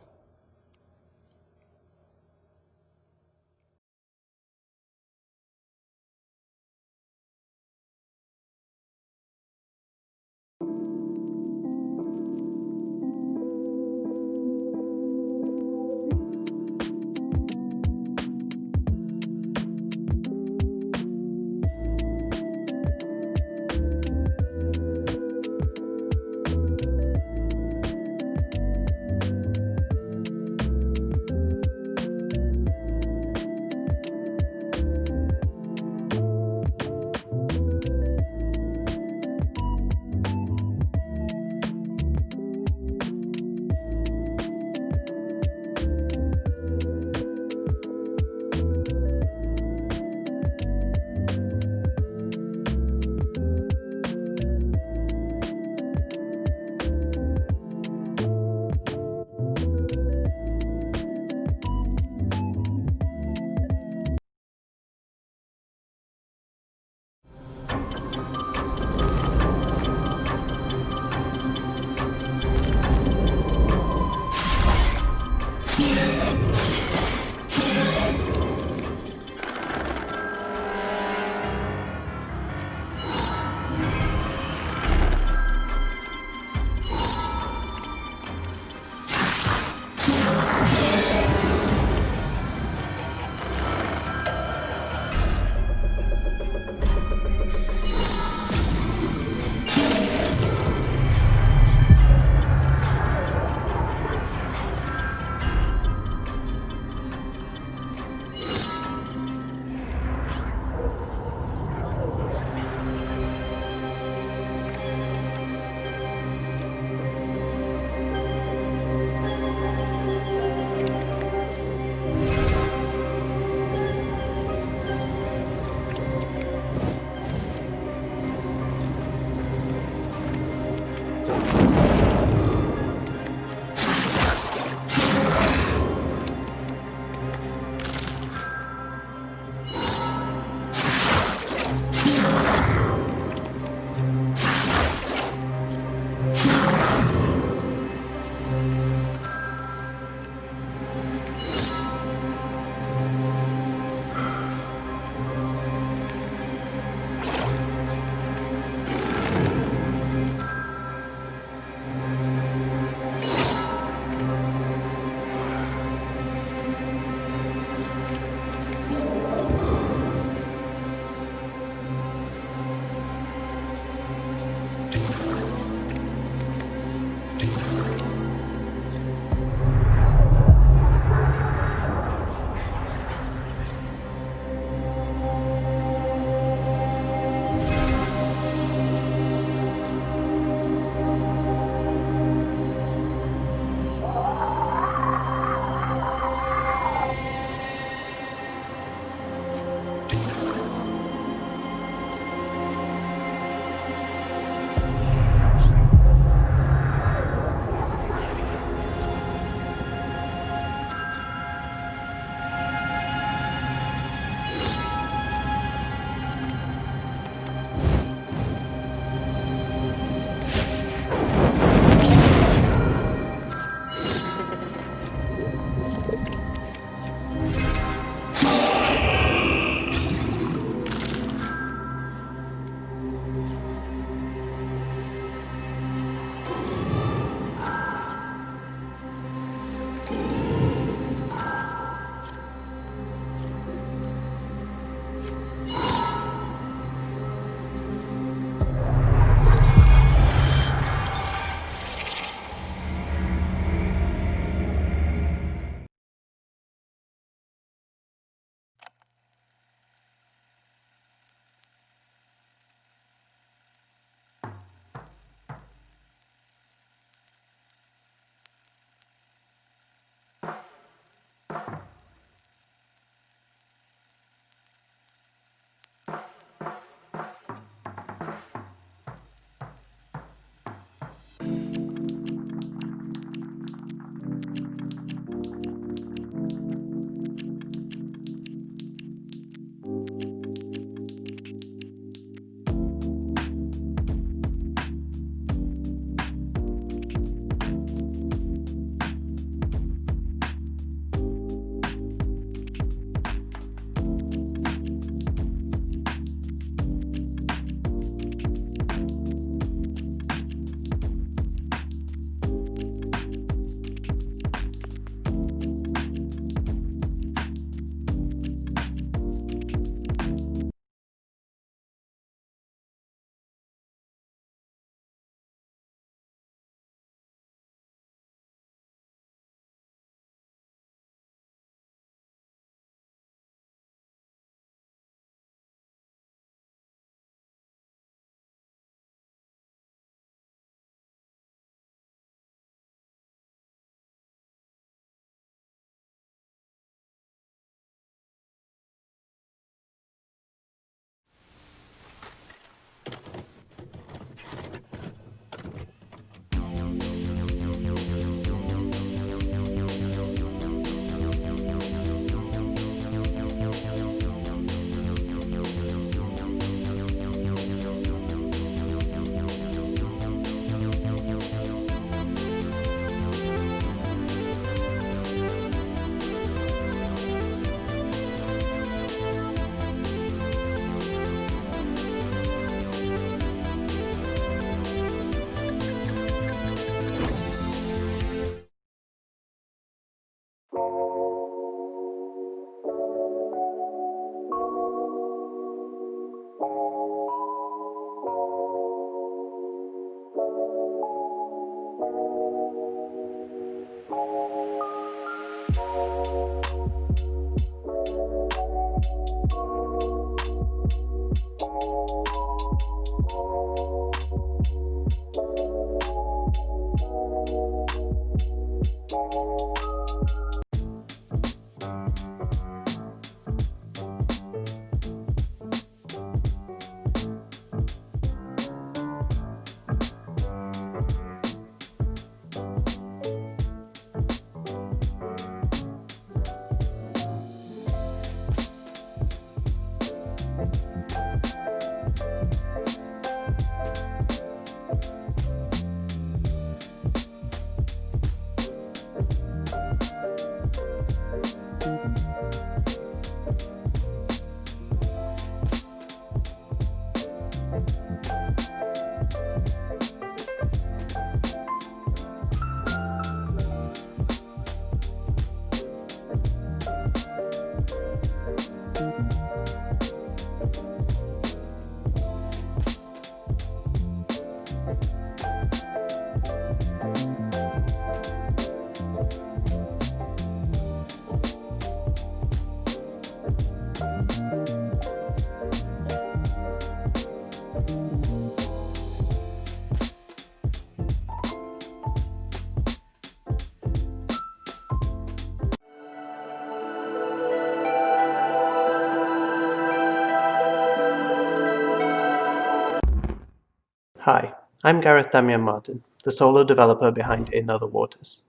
Hi, I'm Gareth Damian Martin, the solo developer behind In Other Waters.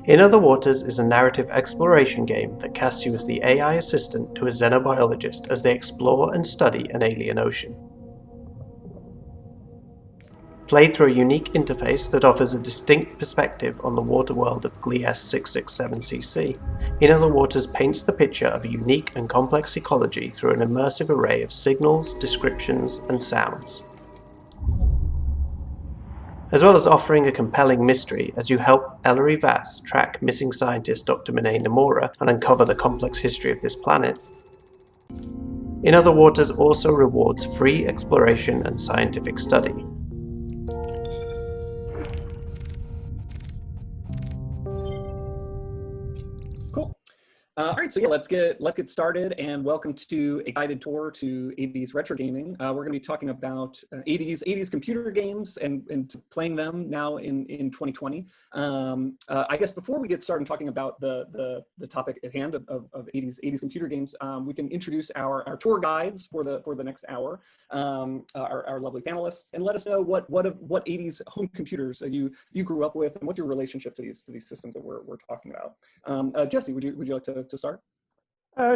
In Other Waters is a narrative exploration game that casts you as the AI assistant to a xenobiologist as they explore and study an alien ocean. Played through a unique interface that offers a distinct perspective on the water world of Gliese 667cc, In Other Waters paints the picture of a unique and complex ecology through an immersive array of signals, descriptions, and sounds. As well as offering a compelling mystery as you help Ellery Vass track missing scientist Dr. Minei Nomura and uncover the complex history of this planet. In Other Waters also rewards free exploration and scientific study. Cool. All right, so yeah, let's get started, and welcome to a guided tour to 80s retro gaming. We're going to be talking about 80s computer games and playing them now in 2020. I guess before we get started talking about the topic at hand of 80s computer games, we can introduce our tour guides for the next hour, our lovely panelists, and let us know what 80s home computers you grew up with and what's your relationship to these systems that we're talking about. Jesse, would you like to start?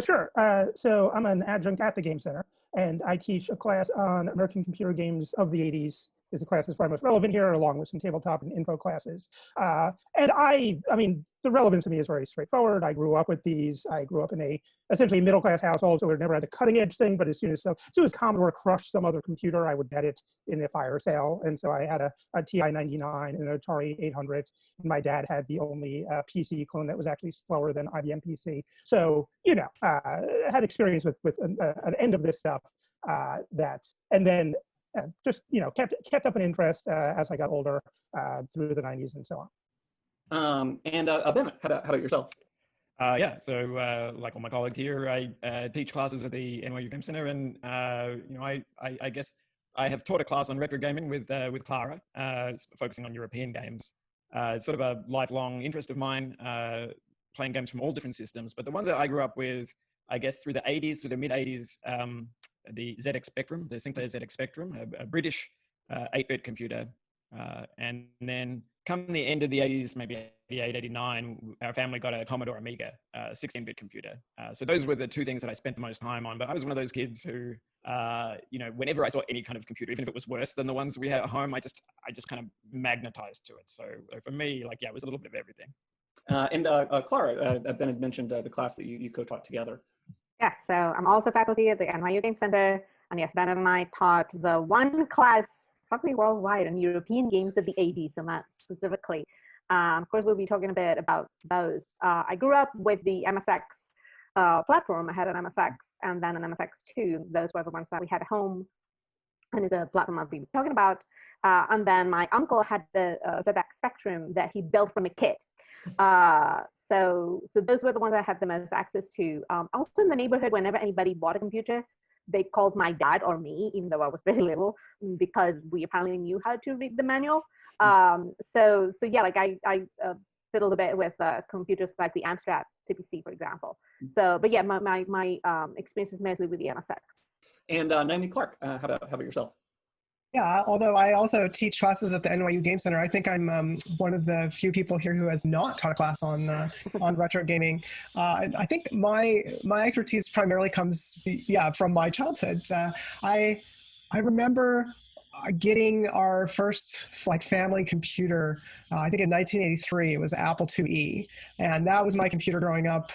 Sure. So I'm an adjunct at the Game Center, and I teach a class on American computer games of the 80s. Is the class that's probably most relevant here, along with some tabletop and info classes. And I mean, the relevance to me is very straightforward. I grew up with these. I grew up in a essentially middle-class household, so we never had the cutting-edge thing. But as soon as Commodore crushed some other computer, I would get it in a fire sale. And so I had a TI 99 and an Atari 800. And my dad had the only PC clone that was actually slower than IBM PC. So had experience with an end of this stuff and then just kept up an interest as I got older through the 90s and so on. And Bennett, how about yourself? Yeah, so like all my colleagues here, I teach classes at the NYU Game Center, and I guess I have taught a class on retro gaming with Clara, focusing on European games. It's sort of a lifelong interest of mine, playing games from all different systems. But the ones that I grew up with, I guess through the 80s, through the mid 80s, the ZX Spectrum, the Sinclair ZX Spectrum, a British 8-bit computer. And then come the end of the 80s, maybe 88, 89, our family got a Commodore Amiga, 16-bit computer. So those were the two things that I spent the most time on. But I was one of those kids who, whenever I saw any kind of computer, even if it was worse than the ones we had at home, I just kind of magnetized to it. So for me, it was a little bit of everything. And Clara, Ben had mentioned the class that you co-taught together. Yes, so I'm also faculty at the NYU Game Center, and yes, Ben and I taught the one class, probably worldwide, on European games of the 80s, and that specifically. Of course, we'll be talking a bit about those. I grew up with the MSX platform. I had an MSX and then an MSX2. Those were the ones that we had at home, and it's a platform I'll be talking about. And then my uncle had the ZX Spectrum that he built from a kit. So those were the ones I had the most access to. Also in the neighborhood, whenever anybody bought a computer, they called my dad or me, even though I was very little, because we apparently knew how to read the manual. So yeah, I fiddled a bit with computers like the Amstrad CPC, for example. So, but yeah, my experience is mostly with the MSX. And Naomi Clark, how about yourself? Yeah, although I also teach classes at the NYU Game Center, I think I'm one of the few people here who has not taught a class on retro gaming. I think my expertise primarily comes from my childhood. I remember getting our first family computer. I think in 1983. It was Apple IIe, and that was my computer growing up.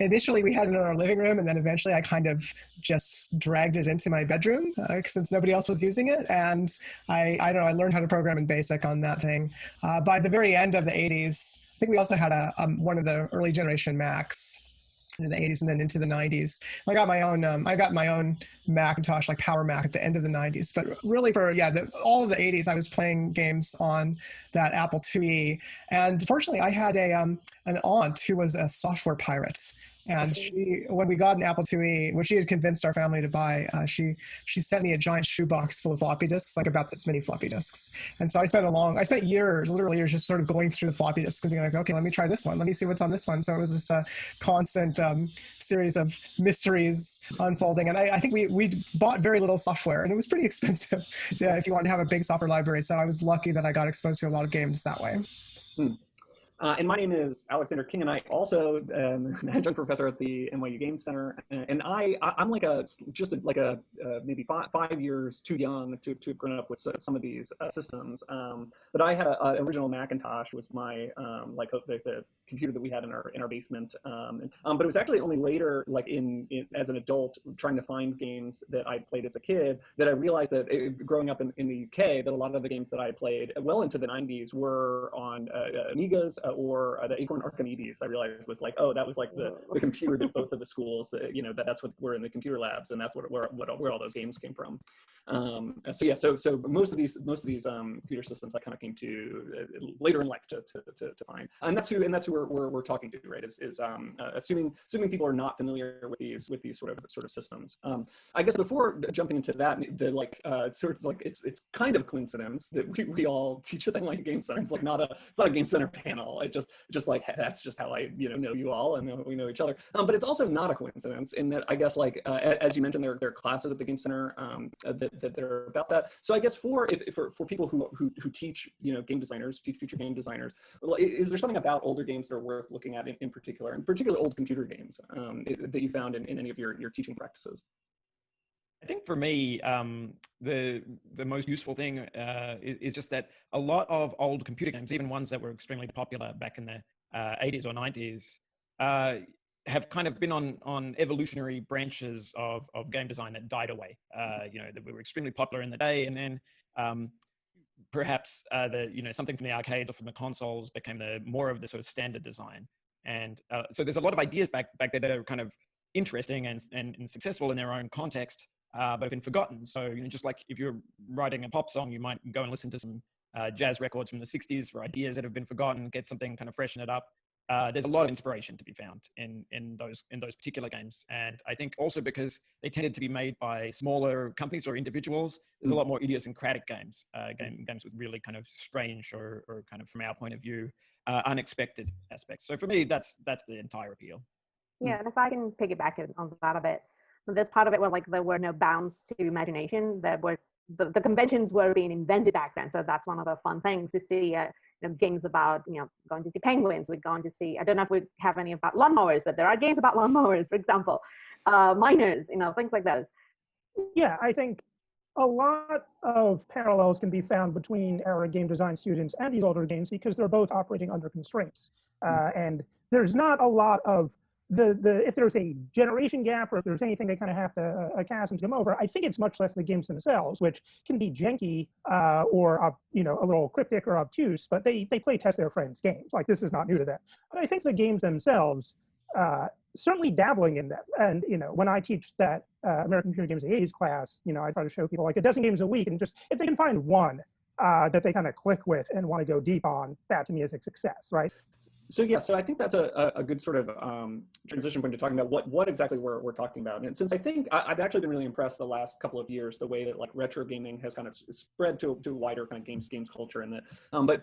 initially we had it in our living room, and then eventually I kind of just dragged it into my bedroom since nobody else was using it. And I don't know, I learned how to program in BASIC on that thing. By the very end of the 80s, I think we also had one of the early generation Macs in the 80s and then into the 90s. I got my own Macintosh, like Power Mac, at the end of the 90s. But really for all of the 80s, I was playing games on that Apple IIe. And fortunately, I had an aunt who was a software pirate. And when we got an Apple IIe, which she had convinced our family to buy, she sent me a giant shoebox full of floppy disks, like about this many floppy disks. And so I spent years, literally years, just sort of going through the floppy disks and being like, okay, let me try this one. Let me see what's on this one. So it was just a constant series of mysteries unfolding. And I think we bought very little software, and it was pretty expensive if you want to have a big software library. So I was lucky that I got exposed to a lot of games that way. And my name is Alexander King, and I also am an adjunct professor at the NYU Game Center. And I'm like maybe 5 years too young to have grown up with some of these systems. But I had an original Macintosh, was my the computer that we had in our basement. But it was actually only later, like as an adult, trying to find games that I played as a kid, that I realized that growing up in the UK, that a lot of the games that I played well into the 90s were on Amigas or the Acorn Archimedes. I realized was like, oh, that was like the computer that both of the schools, that's what were in the computer labs, and that's where all those games came from. So most of these computer systems I kind of came to later in life to find, and that's who we're talking to, right? Is assuming people are not familiar with these sort of systems. I guess before jumping into that, it's kind of coincidence that we all teach at the NYU Game Center. It's not a Game Center panel. It just like that's just how I know you all and we know each other. But it's also not a coincidence in that I guess as you mentioned, there are classes at the Game Center that they're about that. So I guess for people who teach game designers, teach future game designers, is there something about older games that are worth looking at in particular old computer games that you found in any of your teaching practices? I think for me, the most useful thing is just that a lot of old computer games, even ones that were extremely popular back in the 80s or 90s, have kind of been on evolutionary branches of game design that died away. That were extremely popular in the day, and then perhaps something from the arcade or from the consoles became more of the sort of standard design. And so there's a lot of ideas back there that are kind of interesting and successful in their own context, but have been forgotten. So just like if you're writing a pop song, you might go and listen to some jazz records from the 60s for ideas that have been forgotten, get something, kind of freshen it up. There's a lot of inspiration to be found in those particular games. And I think also because they tended to be made by smaller companies or individuals, there's a lot more idiosyncratic games, games with really kind of strange or kind of, from our point of view, unexpected aspects. So for me, that's the entire appeal. Yeah, and if I can piggyback on that a bit, this part of it where there were no bounds to imagination, that were the conventions were being invented back then. So that's one of the fun things to see. Games about going to see penguins. We're going to see, I don't know if we have any about lawnmowers, but there are games about lawnmowers, for example, miners, things like those. Yeah, I think a lot of parallels can be found between our game design students and these older games because they're both operating under constraints. And there's not a lot of if there's a generation gap or if there's anything they kind of have to a chasm to come over, I think it's much less the games themselves, which can be janky or a little cryptic or obtuse, but they play test their friends' games. Like, this is not new to them. But I think the games themselves, certainly dabbling in them. And when I teach that American Computer Games of the 80s class, I try to show people like a dozen games a week, and just if they can find one that they kind of click with and want to go deep on, that to me is a success, right? So I think that's a good sort of transition point to talking about what exactly we're talking about. And since I think I've actually been really impressed the last couple of years, the way that retro gaming has kind of spread to a wider kind of games culture, and that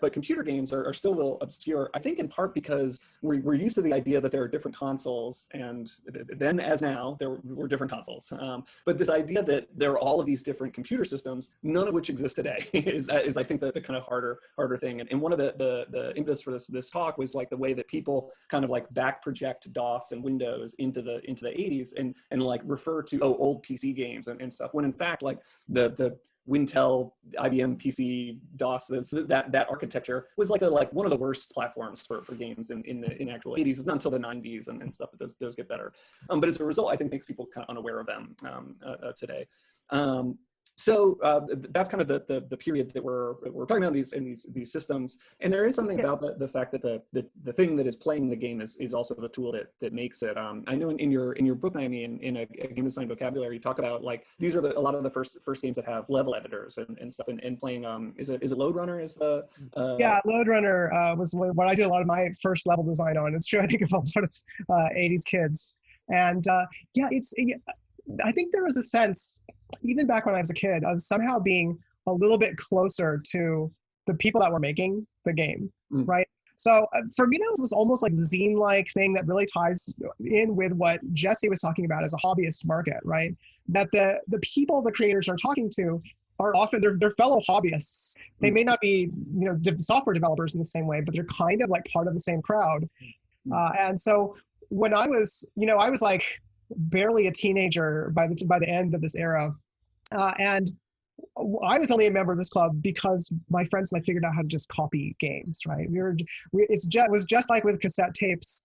but computer games are still a little obscure. I think in part because we're used to the idea that there are different consoles, and then as now there were different consoles. But this idea that there are all of these different computer systems, none of which exist today, is I think the kind of harder thing. And one of the impetus for this talk was the way that people kind of back project DOS and Windows into the 80s and refer to old PC games and stuff, when in fact the Wintel, IBM PC, DOS, that architecture was like one of the worst platforms for games in the actual 80s. It's not until the 90s and stuff that those get better. But as a result, I think makes people kind of unaware of them today. So that's kind of the period that we're talking about in these systems. And there is something about the fact that the thing that is playing the game is also the tool that makes it. I know in your book, Naomi, in a game design vocabulary, you talk about like these are a lot of the first games that have level editors and stuff. And playing is it Lode Runner is the yeah, Lode Runner was what I did a lot of my first level design on. It's true, I think of a lot of 80s kids. And I think there was a sense, even back when I was a kid, of somehow being a little bit closer to the people that were making the game, right? So for me, that was this almost like zine-like thing that really ties in with what Jesse was talking about as a hobbyist market, right? That the people the creators are talking to are often their fellow hobbyists. They may not be software developers in the same way, but they're kind of like part of the same crowd. And so when I was like barely a teenager by the end of this era, and I was only a member of this club because my friends and I figured out how to just copy games, right? It was just like with cassette tapes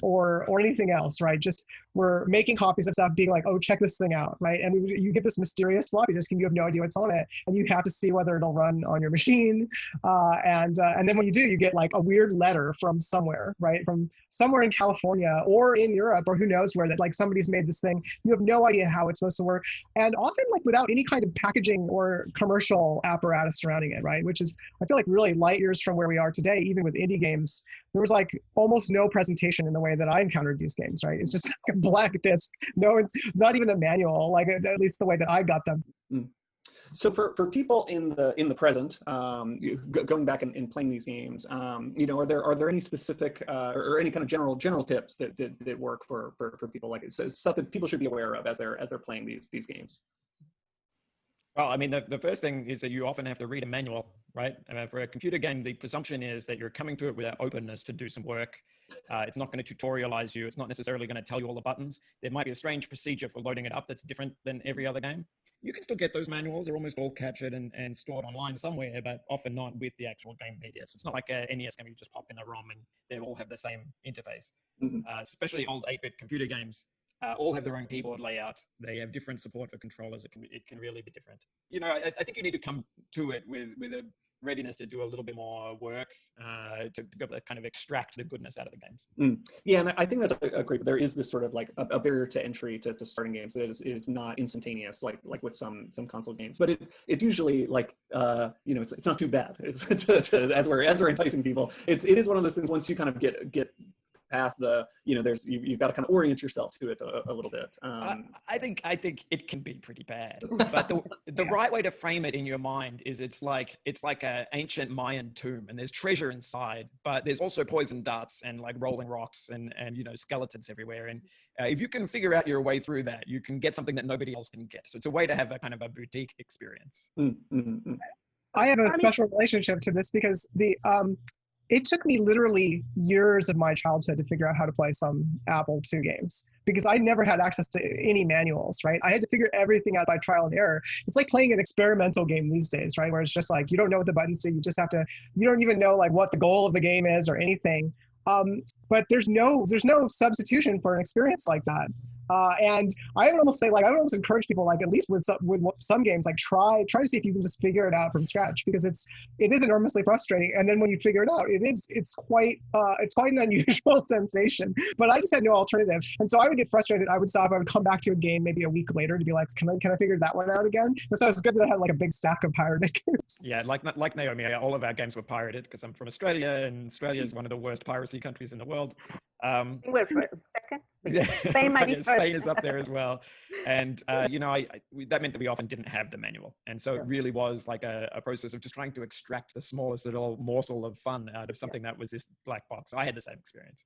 or anything else, right? Just we're making copies of stuff, being like, oh, check this thing out, right? And you get this mysterious floppy disk and you have no idea what's on it, and you have to see whether it'll run on your machine. And then when you do, you get like a weird letter from somewhere, right? From somewhere in California or in Europe or who knows where, that like somebody's made this thing. You have no idea how it's supposed to work, and often like without any kind of packaging or commercial apparatus surrounding it, right? Which is, I feel like, really light years from where we are today. Even with indie games, there was like almost no presentation in the way that I encountered these games, right? It's just like a black disc. No, it's not even a manual, like at least the way that I got them. So for people in the present, going back and playing these games, are there any specific or any kind of general tips that work for people, like stuff that people should be aware of as they're playing these games? Well, I mean, the first thing is that you often have to read a manual, right? I mean, for a computer game, the presumption is that you're coming to it with an openness to do some work. It's not going to tutorialize you. It's not necessarily going to tell you all the buttons. There might be a strange procedure for loading it up that's different than every other game. You can still get those manuals. They're almost all captured and stored online somewhere, but often not with the actual game media. So it's not like a NES game you just pop in a ROM and they all have the same interface. Especially old 8-bit computer games. All have their own keyboard layout. They have different support for controllers. It can really be different. I think you need to come to it with a readiness to do a little bit more work to be able to kind of extract the goodness out of the games. Yeah, and I think that's a great. There is this sort of like a barrier to entry to starting games that is not instantaneous, like with some console games. But it's usually like it's not too bad. It's as we're enticing people. It is one of those things. Once you kind of get past the you've got to kind of orient yourself to it a little bit. I think it can be pretty bad, but the right way to frame it in your mind is it's like an ancient Mayan tomb, and there's treasure inside, but there's also poison darts and like rolling rocks and skeletons everywhere. And if you can figure out your way through that, you can get something that nobody else can get. So it's a way to have a kind of a boutique experience. I have a special relationship to this because it took me literally years of my childhood to figure out how to play some Apple II games because I never had access to any manuals, right? I had to figure everything out by trial and error. It's like playing an experimental game these days, right? Where it's just like, you don't know what the buttons do. You just have to, you don't even know like what the goal of the game is or anything. But there's no substitution for an experience like that. And I would almost say, like, I would almost encourage people, like, at least with some games, like, try to see if you can just figure it out from scratch, because it is enormously frustrating. And then when you figure it out, it's quite an unusual sensation. But I just had no alternative, and so I would get frustrated. I would stop. I would come back to a game maybe a week later to be like, can I figure that one out again? And so it's good that I had like a big stack of pirated games. Yeah, like Naomi, all of our games were pirated because I'm from Australia, and Australia is one of the worst piracy countries in the world. We're second. Yeah, Spain might be first. Spain is up there as well, and that meant that we often didn't have the manual, and so it really was like a process of just trying to extract the smallest little morsel of fun out of something that was this black box. I had the same experience.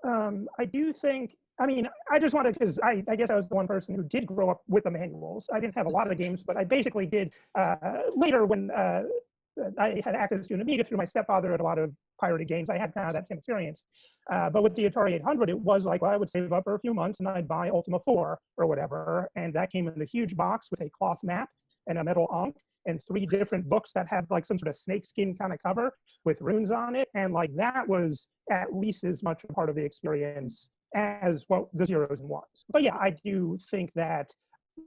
I do think, I just wanted, because I guess I was the one person who did grow up with the manuals. I didn't have a lot of the games, but I basically did later when I had access to an Amiga through my stepfather at a lot of pirated games. I had kind of that same experience. But with the Atari 800, it was like, well, I would save up for a few months and I'd buy Ultima 4 or whatever. And that came in a huge box with a cloth map and a metal ankh, and 3 different books that have like some sort of snakeskin kind of cover with runes on it. And like that was at least as much a part of the experience as what the zeros and ones. But yeah, I do think that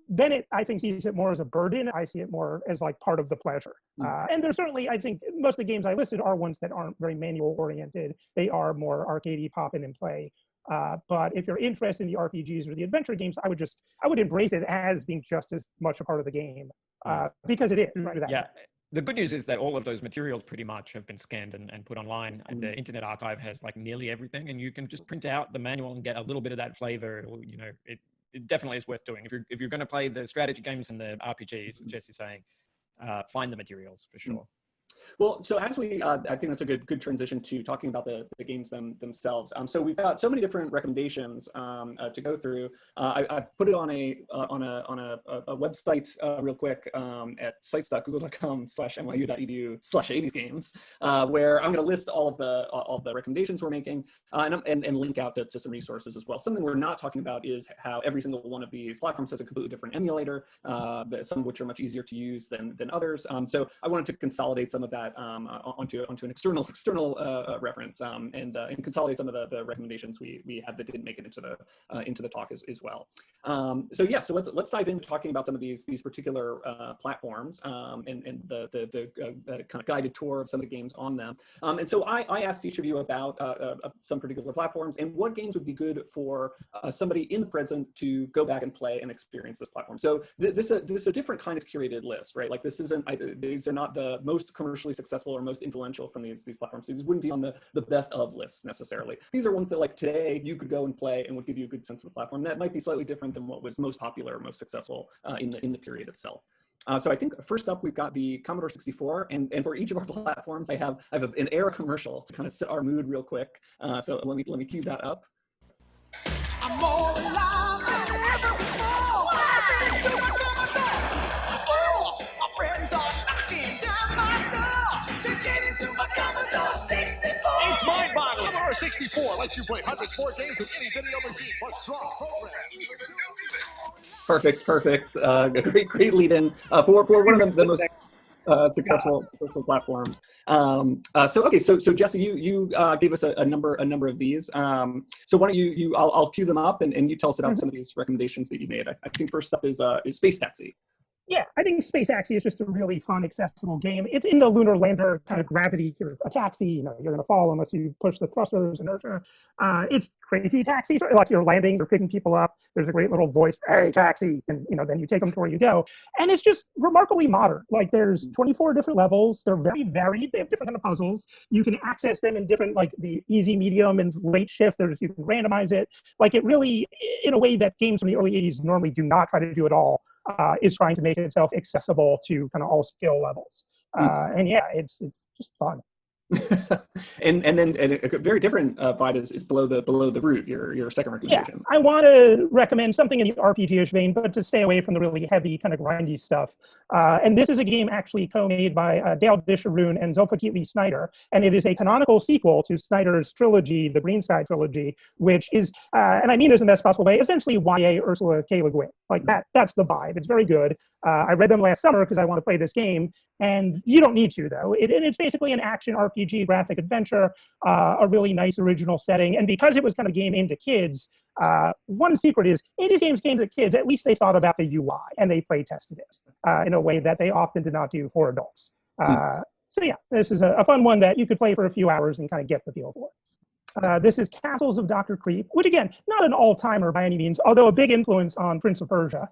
Bennett, I think, sees it more as a burden. I see it more as like part of the pleasure. And there's certainly, I think, most of the games I listed are ones that aren't very manual oriented. They are more arcadey, pop in and play. But if you're interested in the RPGs or the adventure games, I would embrace it as being just as much a part of the game because it is. Right, yeah. The good news is that all of those materials pretty much have been scanned and put online. And the Internet Archive has like nearly everything, and you can just print out the manual and get a little bit of that flavor. You know, it definitely is worth doing. If you're going to play the strategy games and the RPGs, Jesse's saying, find the materials for sure. Well, so as we, I think that's a good transition to talking about the games themselves. So we've got so many different recommendations to go through. I put it on a website real quick at sites.google.com/nyu.edu/80sgames, where I'm going to list all of the recommendations we're making and link out to some resources as well. Something we're not talking about is how every single one of these platforms has a completely different emulator, some of which are much easier to use than others. So I wanted to consolidate some of that onto an external reference and consolidate some of the recommendations we had that didn't make it into the talk as well. So let's dive into talking about some of these particular platforms and the kind of guided tour of some of the games on them. And so I asked each of you about some particular platforms and what games would be good for somebody in the present to go back and play and experience this platform. So this is a different kind of curated list, right? Like this isn't, these are not the most commercially successful or most influential from these platforms. These wouldn't be on the best of lists necessarily. These are ones that like today you could go and play and would give you a good sense of the platform. That might be slightly different than what was most popular or most successful in the period itself. So I think first up we've got the Commodore 64, and for each of our platforms I have an era commercial to kind of set our mood real quick. So let me cue that up. I'm more alive than ever before. My friends are knocking down my door to get into my Commodore 64. It's mind-boggling. Commodore 64 lets you play hundreds more games with any video machine plus draw program. Perfect. Great lead in for one of the most successful platforms. So Jesse, you gave us a number of these. So why don't I'll cue them up and you tell us about some of these recommendations that you made. I think first up is Space Taxi. Yeah, I think Space Taxi is just a really fun, accessible game. It's in the lunar lander kind of gravity. You're a taxi, you're going to fall unless you push the thrusters, inertia. It's crazy taxi, so like you're landing, you're picking people up. There's a great little voice, hey, taxi, and then you take them to where you go. And it's just remarkably modern. Like there's 24 different levels. They're very varied. They have different kind of puzzles. You can access them in different, like the easy, medium, and late shift. You can randomize it. Like it really, in a way that games from the early 80s normally do not try to do at all. Is trying to make itself accessible to kind of all skill levels. And yeah, it's just fun. and then a very different vibe is below the root, your second recommendation. Yeah, I want to recommend something in the RPG-ish vein, but to stay away from the really heavy kind of grindy stuff. And this is a game actually co-made by Dale Disharoon and Zilpha Keatley Snyder, and it is a canonical sequel to Snyder's trilogy, the Green Sky trilogy, which is, and I mean this in the best possible way, essentially YA Ursula K. Le Guin. Like that's the vibe. It's very good. I read them last summer because I want to play this game, and you don't need to though. It's basically an action RPG graphic adventure, a really nice original setting. And because it was kind of a game aimed at kids, one secret is 80s games aimed at kids, at least they thought about the UI and they play tested it in a way that they often did not do for adults. So yeah, this is a fun one that you could play for a few hours and kind of get the feel for it. This is Castles of Dr. Creep, which again, not an all-timer by any means, although a big influence on Prince of Persia.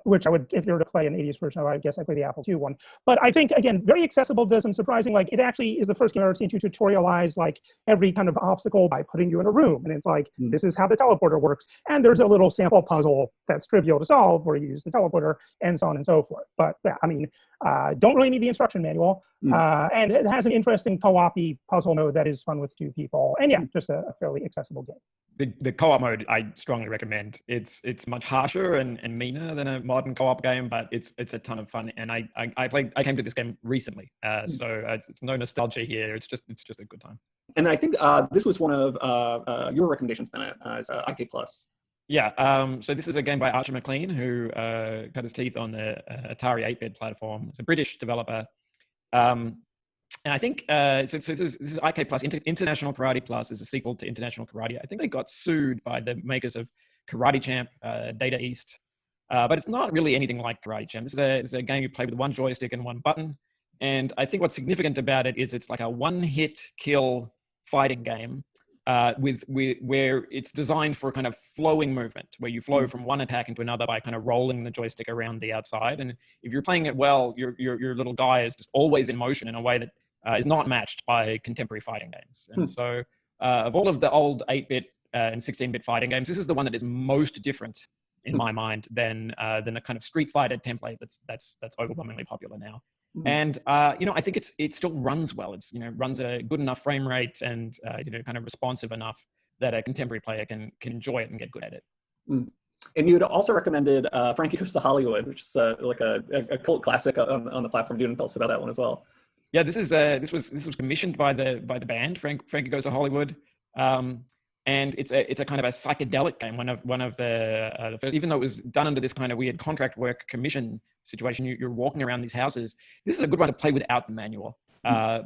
Which I would, if you were to play an 80s version, I guess I'd play the Apple II one. But I think, again, very accessible, does some surprising, like it actually is the first game I've ever seen to tutorialize like every kind of obstacle by putting you in a room. And it's like, this is how the teleporter works. And there's a little sample puzzle that's trivial to solve where you use the teleporter and so on and so forth. But yeah, I mean, don't really need the instruction manual. And it has an interesting co-op-y puzzle mode that is fun with 2 people. And yeah, just a fairly accessible game. The co-op mode I strongly recommend. It's much harsher and meaner than a modern co-op game, but it's a ton of fun. And I came to this game recently, so it's no nostalgia here. It's just a good time. And I think this was one of your recommendations, Bennett, as IK Plus. Yeah, so this is a game by Archer McLean, who cut his teeth on the Atari 8-bit platform. It's a British developer. And I think, so this is IK Plus. International Karate Plus is a sequel to International Karate. I think they got sued by the makers of Karate Champ, Data East. But it's not really anything like Karate Champ. This is a game you play with one joystick and one button. And I think what's significant about it is it's like a one-hit kill fighting game where it's designed for kind of flowing movement, where you flow from one attack into another by kind of rolling the joystick around the outside. And if you're playing it well, your little guy is just always in motion in a way that is not matched by contemporary fighting games. And so of all of the old 8-bit and 16-bit fighting games, this is the one that is most different in my mind than the kind of Street Fighter template that's overwhelmingly popular now. And I think it still runs well. It's runs a good enough frame rate and kind of responsive enough that a contemporary player can enjoy it and get good at it. And you'd also recommended Frankie Goes to Hollywood, which is like a cult classic on the platform. Do you want to tell us about that one as well? Yeah, this was commissioned by the band Frankie Goes to Hollywood, and it's a kind of a psychedelic game. One of the first, even though it was done under this kind of weird contract work commission situation, you're walking around these houses. This is a good one to play without the manual,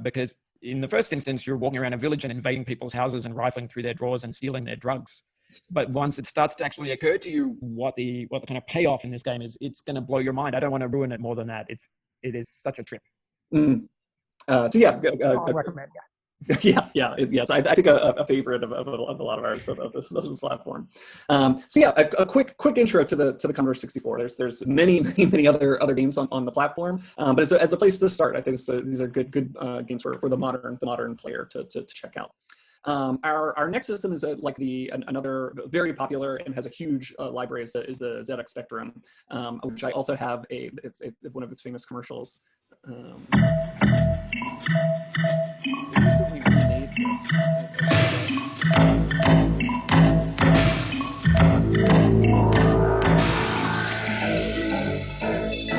because in the first instance you're walking around a village and invading people's houses and rifling through their drawers and stealing their drugs. But once it starts to actually occur to you what the kind of payoff in this game is, it's going to blow your mind. I don't want to ruin it more than that. It is such a trip. So yeah, I'll recommend. Yeah. Yes. I think a favorite of a lot of ours of this platform. So yeah, a quick intro to the Commodore 64. There's many other games on the platform, but as a place to start, I think these are good games for the modern player to check out. Our next system is another very popular and has a huge library is the ZX Spectrum, which I also have it's one of its famous commercials. Recently remade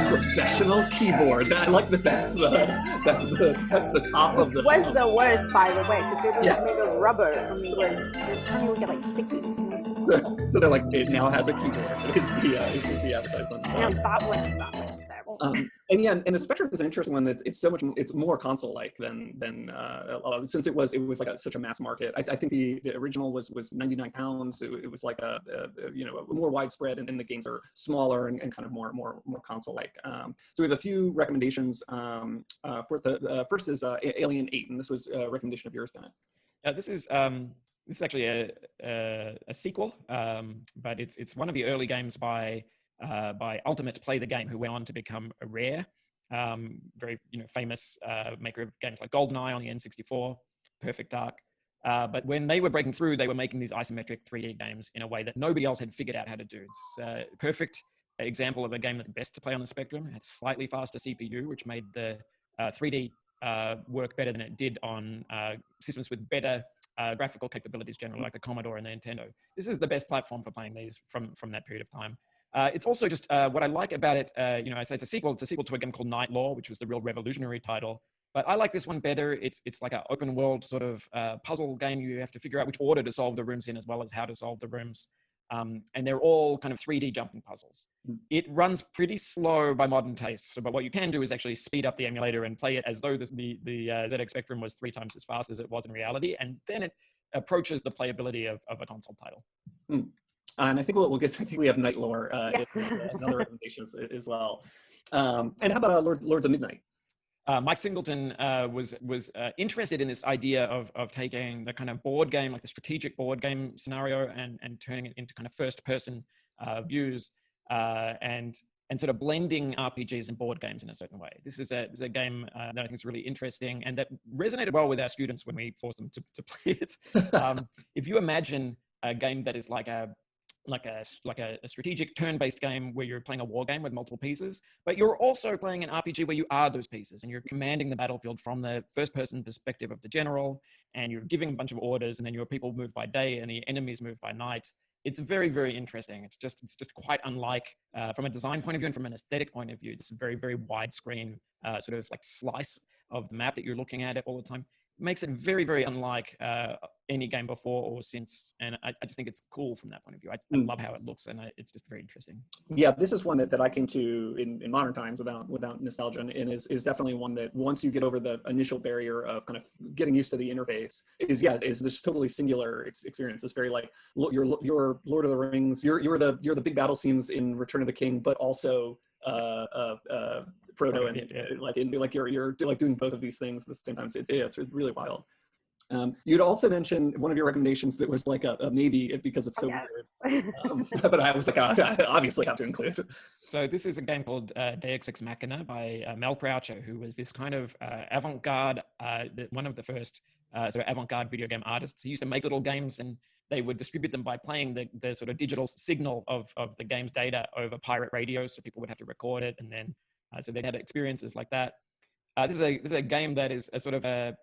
professional keyboard. I like that. That's the top of the. It was the worst, by the way, because it was made of rubber. And your tongue would get like sticky. So they're like, it now has a keyboard. Is the advertisement? Yeah, that one's terrible. And the Spectrum is an interesting one. It's more console-like than since it was like such a mass market. I think the original was 99 pounds. It was like a more widespread, and the games are smaller and kind of more console-like. So we have a few recommendations. For the first is Alien 8, and this was a recommendation of yours, Bennett. This is actually a sequel, but it's one of the early games by Ultimate Play the Game, who went on to become a Rare, very famous maker of games like GoldenEye on the N64, Perfect Dark. But when they were breaking through, they were making these isometric 3D games in a way that nobody else had figured out how to do. It's a perfect example of a game that's best to play on the Spectrum. It had slightly faster CPU, which made the 3D work better than it did on systems with better graphical capabilities generally, like the Commodore and the Nintendo. This is the best platform for playing these from that period of time. It's also just what I like about it. I say it's a sequel to a game called Night Law, which was the real revolutionary title. But I like this one better. It's like an open world sort of puzzle game. You have to figure out which order to solve the rooms in, as well as how to solve the rooms. And they're all kind of 3D jumping puzzles. It runs pretty slow by modern tastes. But what you can do is actually speed up the emulator and play it as though the ZX Spectrum was 3 times as fast as it was in reality. And then it approaches the playability of a console title. And I think we'll get. I think we have Night Lore another recommendation as well. And how about Lords of Midnight? Mike Singleton was interested in this idea of taking the kind of board game, like the strategic board game scenario, and turning it into kind of first-person views, and sort of blending RPGs and board games in a certain way. This is a game that I think is really interesting and that resonated well with our students when we forced them to play it. If you imagine a game that is like a strategic turn-based game where you're playing a war game with multiple pieces, but you're also playing an RPG where you are those pieces and you're commanding the battlefield from the first-person perspective of the general, and you're giving a bunch of orders, and then your people move by day and the enemies move by night. It's very, very interesting. It's just quite unlike, from a design point of view and from an aesthetic point of view, it's a very, very widescreen sort of like slice of the map that you're looking at all the time. makes it very, very unlike any game before or since. And I just think it's cool from that point of view. I love how it looks, and it's just very interesting. Yeah, this is one that I came to in modern times without nostalgia, and is definitely one that once you get over the initial barrier of kind of getting used to the interface, is this totally singular experience. It's very like your Lord of the Rings. You're the big battle scenes in Return of the King, but also Frodo, and you're like doing both of these things at the same time. So it's really wild. You'd also mentioned one of your recommendations that was like a maybe because it's so weird, but I was like, I obviously have to include. So this is a game called Deus Ex Machina by Mel Croucher, who was this kind of avant-garde, one of the first sort of avant-garde video game artists. He used to make little games, and they would distribute them by playing the sort of digital signal of the game's data over pirate radios, so people would have to record it, and then so they had experiences like that. This is a game that is a sort of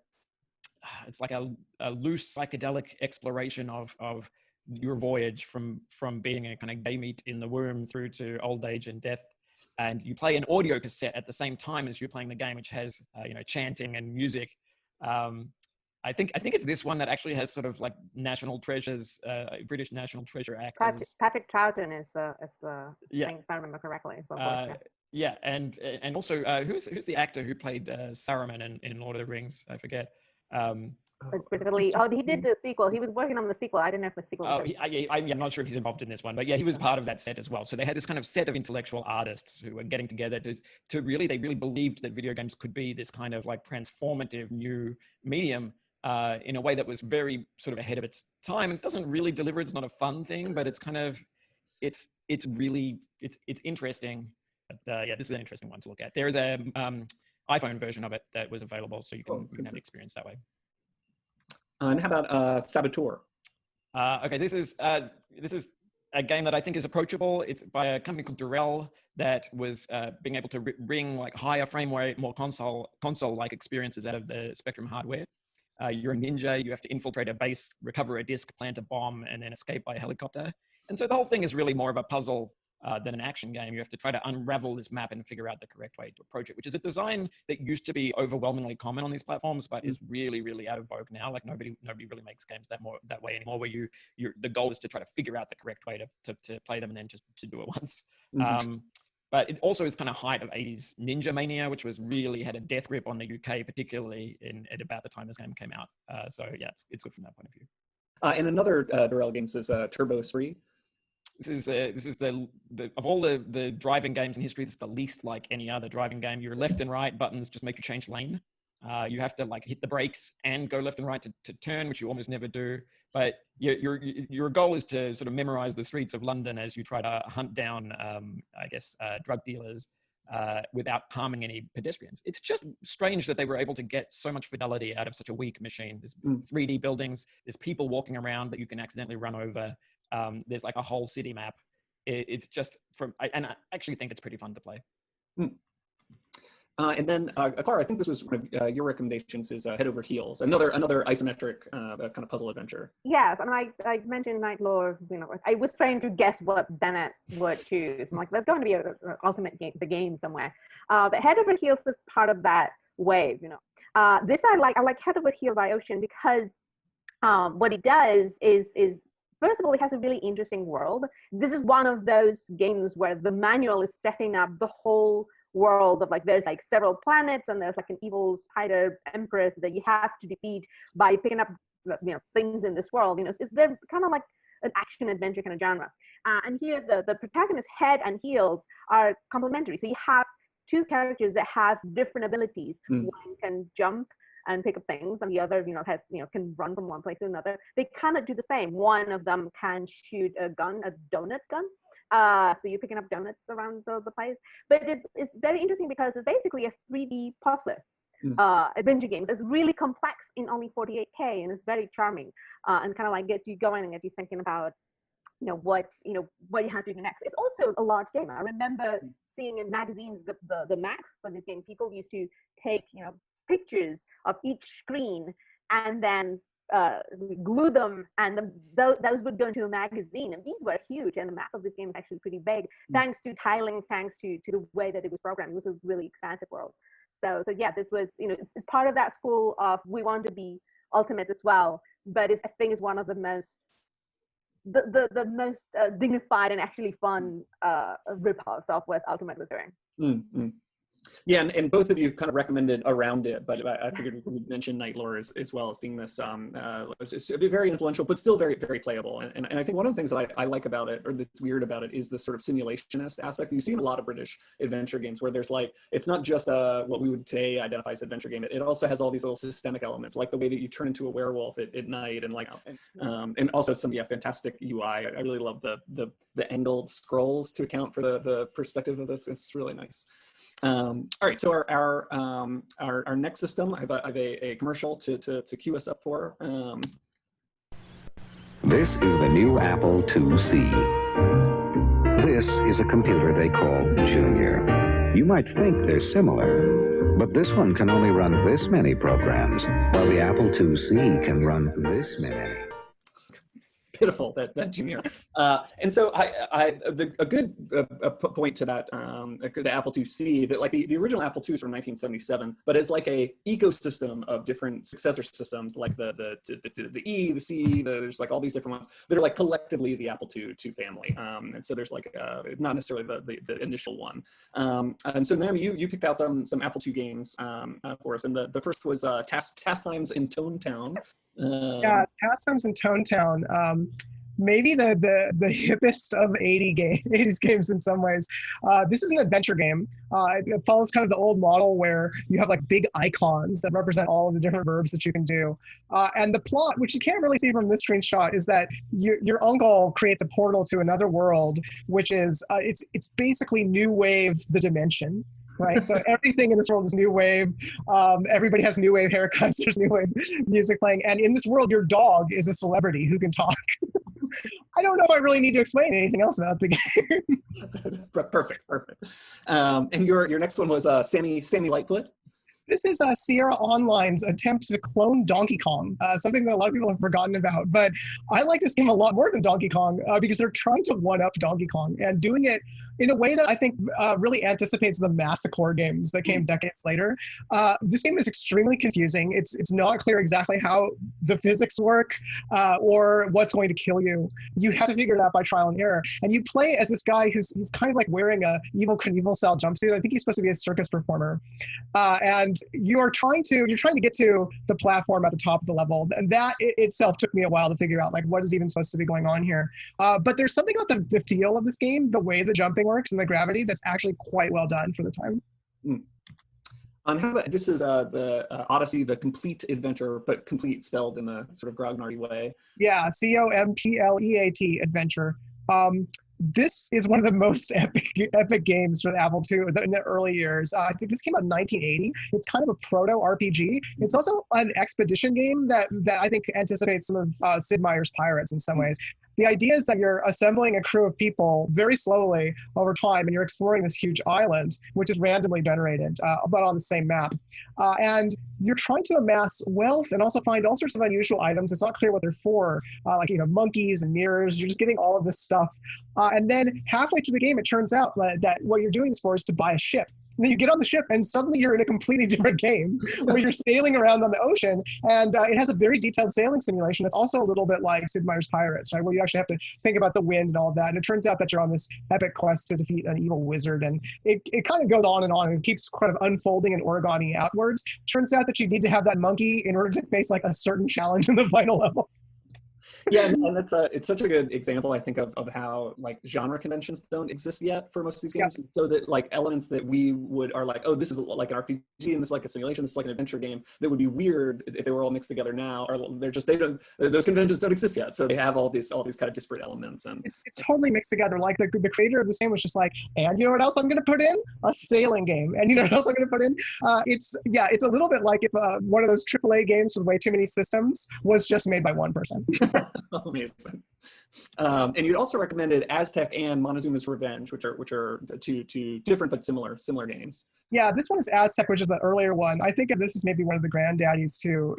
it's like a loose psychedelic exploration of your voyage from being a kind of gay meat in the womb through to old age and death. And you play an audio cassette at the same time as you're playing the game, which has chanting and music. I think it's this one that actually has sort of like National Treasures, British National Treasure actors. Patrick Troughton is the Yeah. thing, if I remember correctly. Yeah, and also who's the actor who played Saruman in Lord of the Rings? I forget. Specifically, he did the sequel. He was working on the sequel. I didn't know if the sequel was I'm not sure if he's involved in this one, but yeah, he was part of that set as well. So they had this kind of set of intellectual artists who were getting together to really, they really believed that video games could be this kind of like transformative new medium in a way that was very sort of ahead of its time. It doesn't really deliver. It's not a fun thing, but it's kind of, it's really interesting. But yeah, this is an interesting one to look at. There is a iPhone version of it that was available, so you can have the experience that way. And how about Saboteur? Okay, this is a game that I think is approachable. It's by a company called Durrell that was being able to bring like higher frame rate, more console-like experiences out of the Spectrum hardware. You're a ninja. You have to infiltrate a base, recover a disc, plant a bomb, and then escape by helicopter. And so the whole thing is really more of a puzzle than an action game. You have to try to unravel this map and figure out the correct way to approach it, which is a design that used to be overwhelmingly common on these platforms, but is really, really out of vogue now. Like nobody really makes games that way anymore, where the goal is to try to figure out the correct way to play them and then just to do it once. But it also is kind of height of 80s ninja mania, which really had a death grip on the UK, particularly at about the time this game came out. So yeah, it's good from that point of view. And another Durrell games is Turbo 3. This is the of all the driving games in history, this is the least like any other driving game. Your left and right buttons just make you change lane. You have to like hit the brakes and go left and right to turn, which you almost never do. But your goal is to sort of memorize the streets of London as you try to hunt down, drug dealers without harming any pedestrians. It's just strange that they were able to get so much fidelity out of such a weak machine. There's 3D buildings, there's people walking around that you can accidentally run over. There's like a whole city map. It's just and I actually think it's pretty fun to play. And then, Clara, I think this was one of your recommendations, is Head Over Heels, another isometric kind of puzzle adventure. Yes, I mean, I mentioned Night Lord. I was trying to guess what Bennett would choose. I'm like, there's going to be an ultimate game somewhere. But Head Over Heels is part of that wave. This I like Head Over Heels by Ocean because what it does is first of all, it has a really interesting world. This is one of those games where the manual is setting up the whole world of there's several planets, and there's an evil spider empress that you have to defeat by picking up things in this world. They're kind of like an action adventure kind of genre. And here the protagonist's head and heels are complementary. So you have two characters that have different abilities. One can jump and pick up things, and the other, can run from one place to another. They kind of do the same. One of them can shoot a gun, a donut gun. So you're picking up donuts around the place. But it's very interesting because it's basically a 3D puzzler adventure game. It's really complex in only 48K, and it's very charming and kind of gets you going and gets you thinking about what you have to do next. It's also a large game. I remember seeing in magazines the map for this game. People used to take pictures of each screen and then glue them, and those would go into a magazine, and these were huge, and the map of this game is actually pretty big, thanks to tiling, thanks to the way that it was programmed. It was a really expansive world. So yeah, this was, it's part of that school of we want to be Ultimate as well, but I think it's one of the most most dignified and actually fun ripoffs of what Ultimate was doing. Mm-hmm. Yeah, and both of you kind of recommended around it, but I figured we'd mention Night Lore as well as being this very influential, but still very, very playable. And I think one of the things that I like about it, or that's weird about it, is the sort of simulationist aspect. You see in a lot of British adventure games where there's like, it's not just what we would today identify as adventure game. It also has all these little systemic elements, like the way that you turn into a werewolf at night, and also some fantastic UI. I really love the angled scrolls to account for the perspective of this. It's really nice. All right, so our next system, I have a commercial to cue us up for. This is the new Apple IIc. This is a computer they call Junior. You might think they're similar, but this one can only run this many programs, while the Apple IIc can run this many. Pitiful, that Junior. And so a good point to that, the Apple IIc, that like the original Apple II is from 1977, but as like a ecosystem of different successor systems, like the E, the C, there's like all these different ones that are like collectively the Apple II family. And so there's like not necessarily the initial one. And so Naomi, you picked out some Apple II games for us, and the first was Task Times in Tone Town. Yeah, Task Times in Tone Town. Maybe the hippest of 80s games in some ways. This is an adventure game. It follows kind of the old model where you have like big icons that represent all of the different verbs that you can do. And the plot, which you can't really see from this screenshot, is that your uncle creates a portal to another world, which is it's basically New Wave the Dimension. Right, so everything in this world is new wave. Everybody has new wave haircuts. There's new wave music playing, and in this world, your dog is a celebrity who can talk. I don't know if I really need to explain anything else about the game. Perfect. And your next one was Sammy Lightfoot. This is Sierra Online's attempt to clone Donkey Kong, something that a lot of people have forgotten about. But I like this game a lot more than Donkey Kong because they're trying to one-up Donkey Kong and doing it in a way that I think really anticipates the Massacre games that came decades later. This game is extremely confusing. It's not clear exactly how the physics work or what's going to kill you. You have to figure it out by trial and error. And you play as this guy who's kind of like wearing a Evel Knievel style jumpsuit. I think he's supposed to be a circus performer. And you're trying to get to the platform at the top of the level, and that itself took me a while to figure out, like, what is even supposed to be going on here. But there's something about the feel of this game, the way the jumping works and the gravity, that's actually quite well done for the time. How about this is the Odyssey, the complete adventure, but complete spelled in a sort of grognardy way. Yeah, Compleat adventure. This is one of the most epic games for the Apple II in the early years. I think this came out in 1980. It's kind of a proto-RPG. It's also an expedition game that I think anticipates some of Sid Meier's Pirates in some ways. The idea is that you're assembling a crew of people very slowly over time, and you're exploring this huge island, which is randomly generated, but on the same map. And you're trying to amass wealth and also find all sorts of unusual items. It's not clear what they're for, like monkeys and mirrors. You're just getting all of this stuff. And then halfway through the game, it turns out that what you're doing this for is to buy a ship. And then you get on the ship and suddenly you're in a completely different game where you're sailing around on the ocean, and it has a very detailed sailing simulation. It's also a little bit like Sid Meier's Pirates, right? Where you actually have to think about the wind and all of that. And it turns out that you're on this epic quest to defeat an evil wizard, and it kind of goes on, and it keeps kind of unfolding and origami outwards. Turns out that you need to have that monkey in order to face like a certain challenge in the final level. Yeah, and it's such a good example, I think, of how like genre conventions don't exist yet for most of these games. Yeah. So that like elements that we are like, oh, this is like an RPG and this is like a simulation, this is like an adventure game, that would be weird if they were all mixed together now, or those conventions don't exist yet. So they have all these kind of disparate elements, and it's totally mixed together. Like the creator of this game was just like, and you know what else I'm going to put in? A sailing game. And you know what else I'm going to put in? It's a little bit like if one of those AAA games with way too many systems was just made by one person. Amazing. And you'd also recommended Aztec and Montezuma's Revenge, which are two different but similar games. Yeah, this one is Aztec, which is the earlier one. I think of this as maybe one of the granddaddies to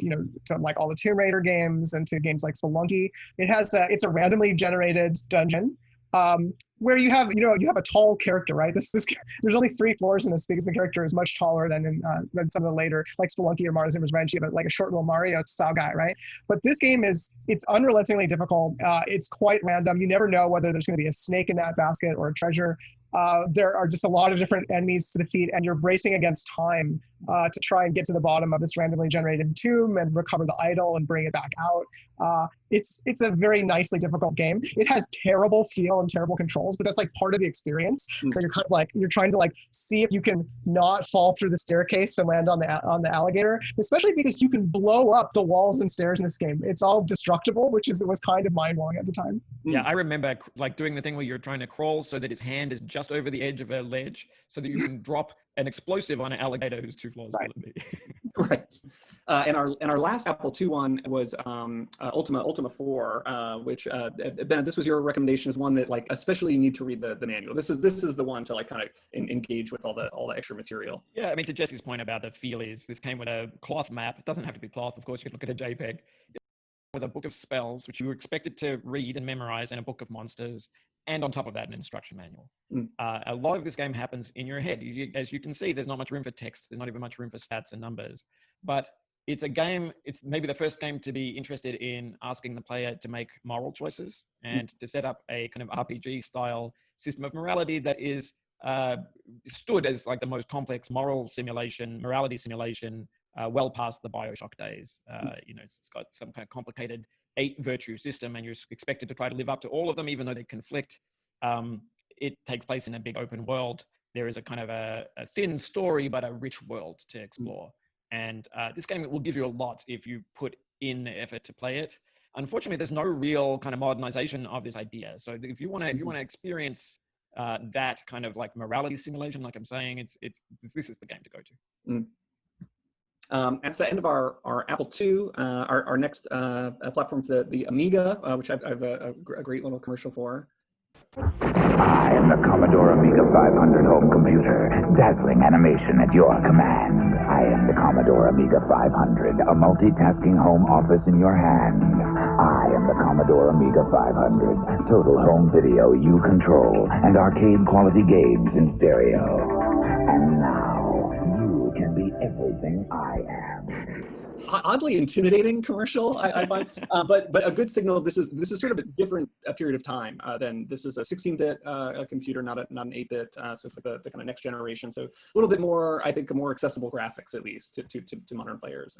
like all the Tomb Raider games and to games like Spelunky. It's a randomly generated dungeon. where you have a tall character, right? There's only 3 floors in this because the character is much taller than some of the later, like Spelunky or Mario's Revenge. You have like a short little Mario style guy, right? But this game it's unrelentingly difficult. It's quite random. You never know whether there's going to be a snake in that basket or a treasure. There are just a lot of different enemies to defeat, and you're racing against time to try and get to the bottom of this randomly generated tomb and recover the idol and bring it back out. It's a very nicely difficult game. It has terrible feel and terrible controls, but that's like part of the experience. So you're kind of like you're trying to like see if you can not fall through the staircase and land on the alligator, especially because you can blow up the walls and stairs in this game. It's all destructible, which was kind of mind-blowing at the time. Yeah, I remember like doing the thing where you're trying to crawl so that his hand is just over the edge of a ledge so that you can drop an explosive on an alligator who's 2 floors below me. Right. And our last Apple II one was Ultima 4, which Bennett, this was your recommendation as one that like especially you need to read the manual. This is the one to like kind of engage with all the extra material. Yeah, I mean, to Jesse's point about the feel is this came with a cloth map. It doesn't have to be cloth, of course. You could look at a JPEG. With a book of spells, which you were expected to read and memorize, and a book of monsters, and on top of that, an instruction manual. A lot of this game happens in your head. As you can see, there's not much room for text. There's not even much room for stats and numbers. But it's a game, it's maybe the first game to be interested in asking the player to make moral choices and to set up a kind of RPG style system of morality that is stood as like the most complex morality simulation well past the Bioshock days. It's got some kind of complicated 8 virtue system, and you're expected to try to live up to all of them, even though they conflict. It takes place in a big open world. There is a kind of a thin story, but a rich world to explore. And this game will give you a lot if you put in the effort to play it. Unfortunately, there's no real kind of modernization of this idea. So if you want to experience that kind of like morality simulation, like I'm saying, this is the game to go to. That's the end of our Apple II. Our next platform is the Amiga, which I have a great little commercial for. I am the Commodore Amiga 500 home computer. Dazzling animation at your command. I am the Commodore Amiga 500, a multitasking home office in your hand. I am the Commodore Amiga 500, total home video you control, and arcade quality games in stereo. And now, you can be everything I am. Oddly intimidating commercial, I find, but a good signal. This is sort of a different period of time than this is a 16-bit computer, not an 8-bit. So it's like the kind of next generation. So a little bit more, I think, more accessible graphics at least to modern players.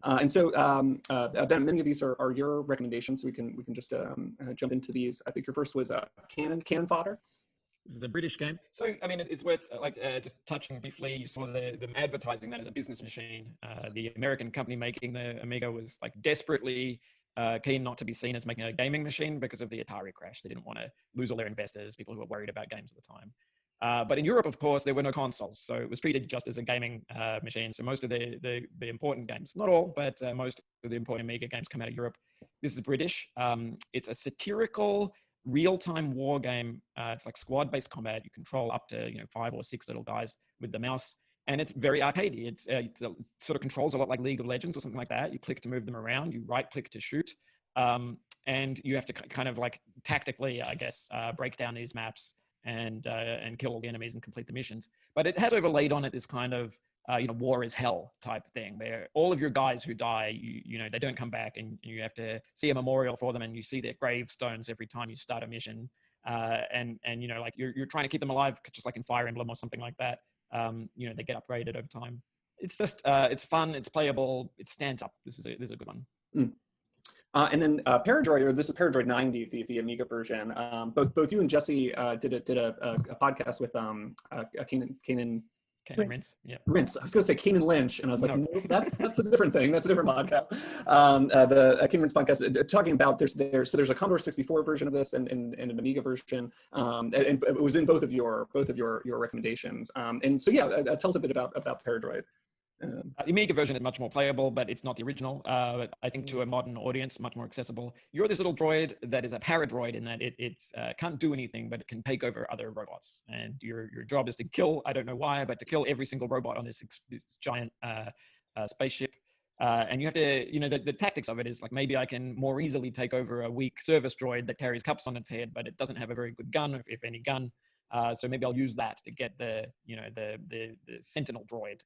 And so Ben, many of these are your recommendations. So we can just jump into these. I think your first was Cannon Fodder. This is a British game. So, I mean, it's worth just touching briefly. You saw them advertising that as a business machine. The American company making the Amiga was like desperately keen not to be seen as making a gaming machine because of the Atari crash. They didn't want to lose all their investors, people who were worried about games at the time. But in Europe, of course, there were no consoles. So it was treated just as a gaming machine. So most of the important games, not all, but most of the important Amiga games come out of Europe. This is British. It's a satirical real-time war game. It's like squad-based combat. You control up to 5 or 6 little guys with the mouse, and it's very arcadey. It sort of controls a lot like League of Legends or something like that. You click to move them around. You right-click to shoot, and you have to kind of like tactically, I guess, break down these maps and kill all the enemies and complete the missions. But it has overlaid on it this kind of war is hell type thing, where all of your guys who die, they don't come back, and you have to see a memorial for them, and you see their gravestones every time you start a mission. And like you're trying to keep them alive, just like in Fire Emblem or something like that. They get upgraded over time. It's just it's fun, it's playable, it stands up. This is a good one. And then Paradroid, or this is Paradroid 90, the Amiga version. Both you and Jesse did a podcast with Kanan Rince. Yeah. Rince. I was going to say Keenan Lynch, and I was like, no, that's a different thing. That's a different podcast. The Keenan Rince podcast talking about there's a Commodore 64 version of this and an Amiga version, and it was in both of your recommendations. And so yeah, tell us a bit about Paradroid. The Amiga version is much more playable, but it's not the original. I think to a modern audience, much more accessible. You're this little droid that is a paradroid in that it can't do anything, but it can take over other robots. And your job is to kill, I don't know why, but to kill every single robot on this giant spaceship. And you have to, the tactics of it is like, maybe I can more easily take over a weak service droid that carries cups on its head, but it doesn't have a very good gun, if any gun. So maybe I'll use that to get the Sentinel droid.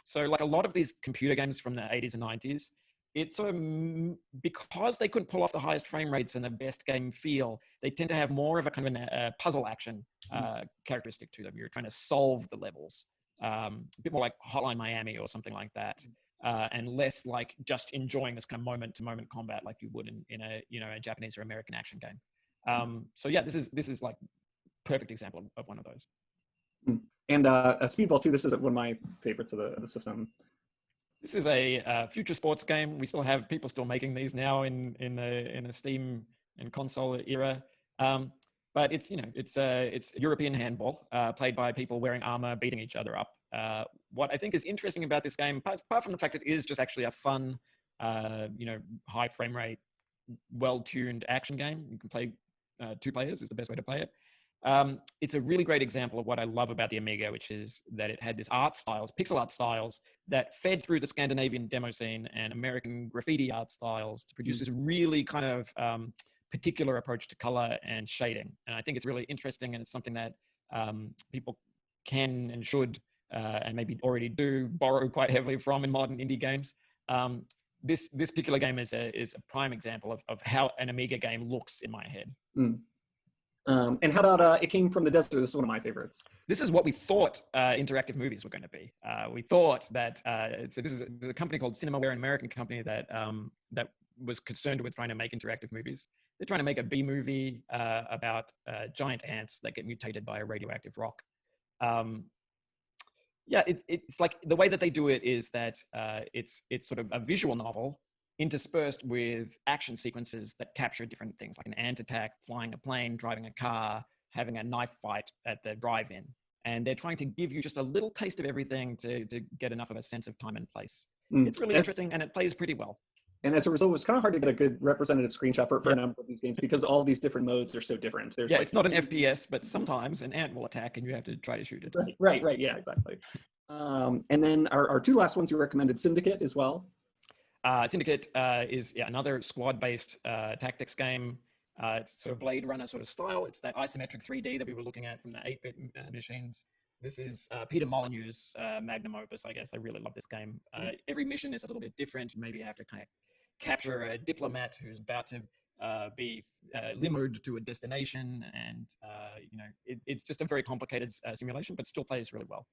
So like a lot of these computer games from the 80s and 90s, it's sort of, because they couldn't pull off the highest frame rates and the best game feel, they tend to have more of a kind of a puzzle action characteristic to them. You're trying to solve the levels, a bit more like Hotline Miami or something like that. And less like just enjoying this kind of moment-to-moment combat like you would in a Japanese or American action game. So yeah, this is like perfect example of one of those. And Speedball 2, this is one of my favorites of the system. This is a future sports game. We still have people still making these now in the Steam and console era. But it's it's European handball played by people wearing armor, beating each other up. What I think is interesting about this game, apart from the fact it is just actually a fun, high frame rate, well-tuned action game. You can play 2 players is the best way to play it. It's a really great example of what I love about the Amiga, which is that it had this pixel art styles that fed through the Scandinavian demo scene and American graffiti art styles to produce this really kind of particular approach to color and shading. And I think it's really interesting, and it's something that people can and should and maybe already do borrow quite heavily from in modern indie games. This particular game is a prime example of how an Amiga game looks in my head. And how about It Came from the Desert? This is one of my favorites. This is what we thought interactive movies were going to be. We thought that, so this is a company called Cinemaware, an American company that was concerned with trying to make interactive movies. They're trying to make a B movie about giant ants that get mutated by a radioactive rock. It's like the way that they do it is that it's sort of a visual novel interspersed with action sequences that capture different things, like an ant attack, flying a plane, driving a car, having a knife fight at the drive-in. And they're trying to give you just a little taste of everything to get enough of a sense of time and place. It's really interesting, and it plays pretty well. And as a result, it was kind of hard to get a good representative screenshot for a number of these games because all these different modes are so different. There's it's not an FPS, but sometimes an ant will attack and you have to try to shoot it. Right. Yeah, exactly. And then our 2 last ones you recommended, Syndicate as well. Syndicate is another squad-based tactics game. It's sort of Blade Runner sort of style. It's that isometric 3D that we were looking at from the 8-bit machines. This is Peter Molyneux's magnum opus, I guess. I really love this game. Every mission is a little bit different. Maybe you have to kind of capture a diplomat who's about to be limoed to a destination. And, it's just a very complicated simulation, but still plays really well.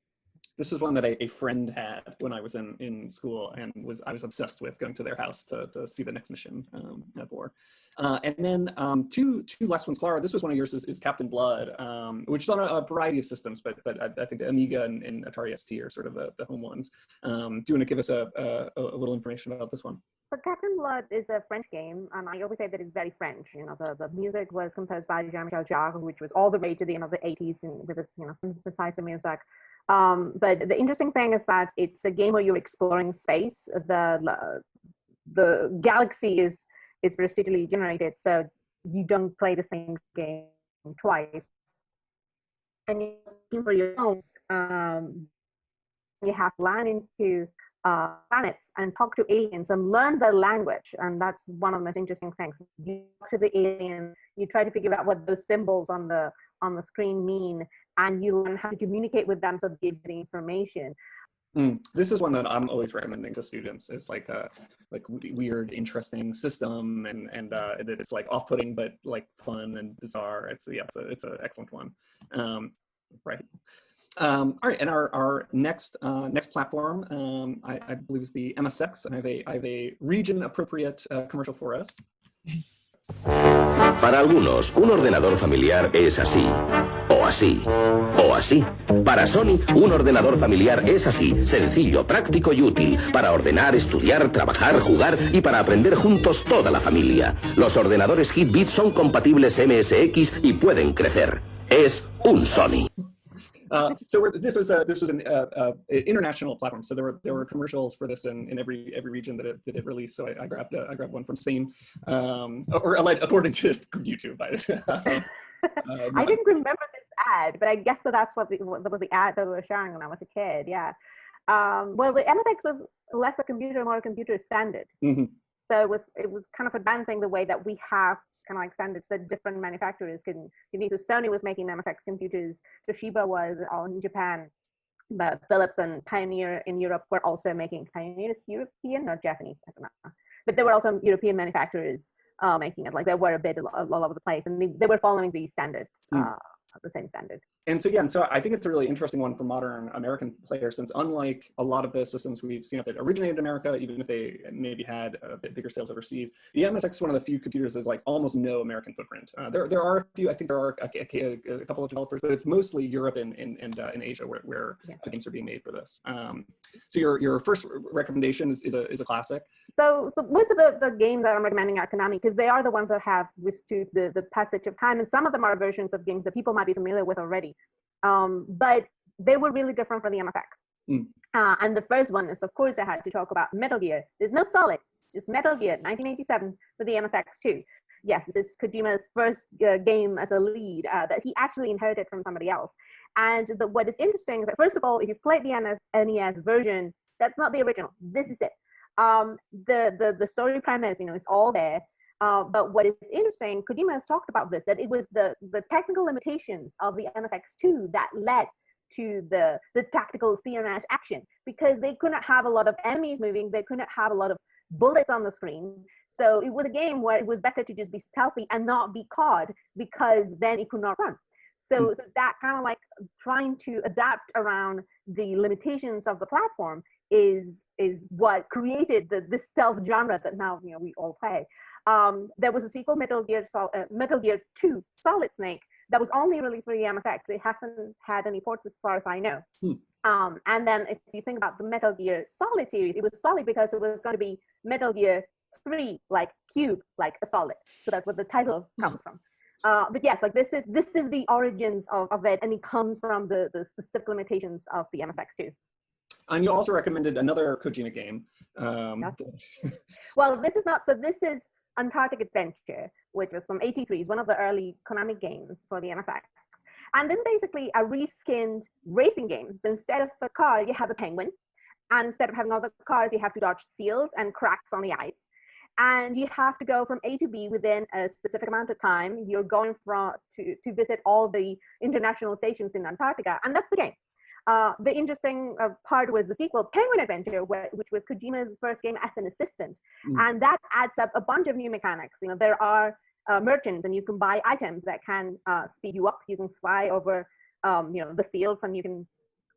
This is one that a friend had when I was in school, and I was obsessed with going to their house to see the next mission for. And then 2 last ones, Clara. This was one of yours is Captain Blood, which is on a variety of systems, but I think the Amiga and Atari ST are sort of the home ones. Do you want to give us a little information about this one? So Captain Blood is a French game, and I always say that it's very French. The music was composed by Jean-Michel Jarre, which was all the rage at the end of the 80s, and with this synthesizer music. But the interesting thing is that it's a game where you're exploring space. The galaxy is procedurally generated, so you don't play the same game twice. And you for your homes, you have to land into planets and talk to aliens and learn their language, and that's one of the most interesting things. You talk to the alien, you try to figure out what those symbols on the screen mean, and you learn how to communicate with them so they give the information. This is one that I'm always recommending to students. It's like a weird, interesting system, and it's like off-putting but like fun and bizarre. It's an excellent one. Right. All right, and our next platform, I believe is the MSX, and I have a region-appropriate commercial for us. Para algunos, un ordenador familiar es así, o así, o así. Para Sony, un ordenador familiar es así, sencillo, práctico y útil, para ordenar, estudiar, trabajar, jugar y para aprender juntos toda la familia. Los ordenadores Hitbit son compatibles MSX y pueden crecer. Es un Sony. This was an international platform, so there were commercials for this in every region that it released. So I grabbed one from Spain, or according to YouTube. I didn't remember this ad, but I guess that was the ad that we were showing when I was a kid. Yeah. Well, the MSX was less a computer, more a computer standard. Mm-hmm. So it was kind of advancing the way that we have kind of like standards that different manufacturers can use. So Sony was making MSX computers, Toshiba was in Japan, but Philips and Pioneer in Europe were also making. Pioneer is European or Japanese, I don't know. But there were also European manufacturers making it. Like they were a bit all over the place, and they were following these standards, the same standard. And so I think it's a really interesting one for modern American players, since unlike a lot of the systems we've seen that originated in America, even if they maybe had a bit bigger sales overseas, the MSX is one of the few computers that's like almost no American footprint. There are a few, I think there are a couple of developers, but it's mostly Europe and in Asia where games are being made for this. So your first recommendation is a classic. So most of the games that I'm recommending are Konami, because they are the ones that have withstood the passage of time, and some of them are versions of games that people might be familiar with already. But they were really different for the MSX. And the first one is, of course, I had to talk about Metal Gear. There's no Solid, just Metal Gear, 1987 for the MSX2. Yes, this is Kojima's first game as a lead that he actually inherited from somebody else. And what is interesting is that, first of all, if you've played the NES version, that's not the original. This is it. The story premise, is all there. But what is interesting, Kojima has talked about this, that it was the technical limitations of the MSX2 that led to the tactical espionage action, because they couldn't have a lot of enemies moving, they couldn't have a lot of bullets on the screen. So it was a game where it was better to just be stealthy and not be caught, because then it could not run. So that kind of like trying to adapt around the limitations of the platform is what created this stealth genre that now we all play. There was a sequel, Metal Gear 2 Solid Snake, that was only released for the MSX. It hasn't had any ports as far as I know. And then if you think about the Metal Gear Solid series, it was solid because it was going to be Metal Gear 3, like Cube, like a solid. So that's what the title comes from. But yes, like this is the origins of it, and it comes from the specific limitations of the MSX2. And you also recommended another Kojima game. Well, this is Antarctic Adventure, which was from '83. It's one of the early Konami games for the MSX. And this is basically a reskinned racing game. So instead of a car, you have a penguin. And instead of having all the cars, you have to dodge seals and cracks on the ice. And you have to go from A to B within a specific amount of time. You're going to visit all the international stations in Antarctica. And that's the game. The interesting part was the sequel, Penguin Adventure, which was Kojima's first game as an assistant. And that adds up a bunch of new mechanics. There are merchants, and you can buy items that can speed you up. You can fly over, the seals, and you can,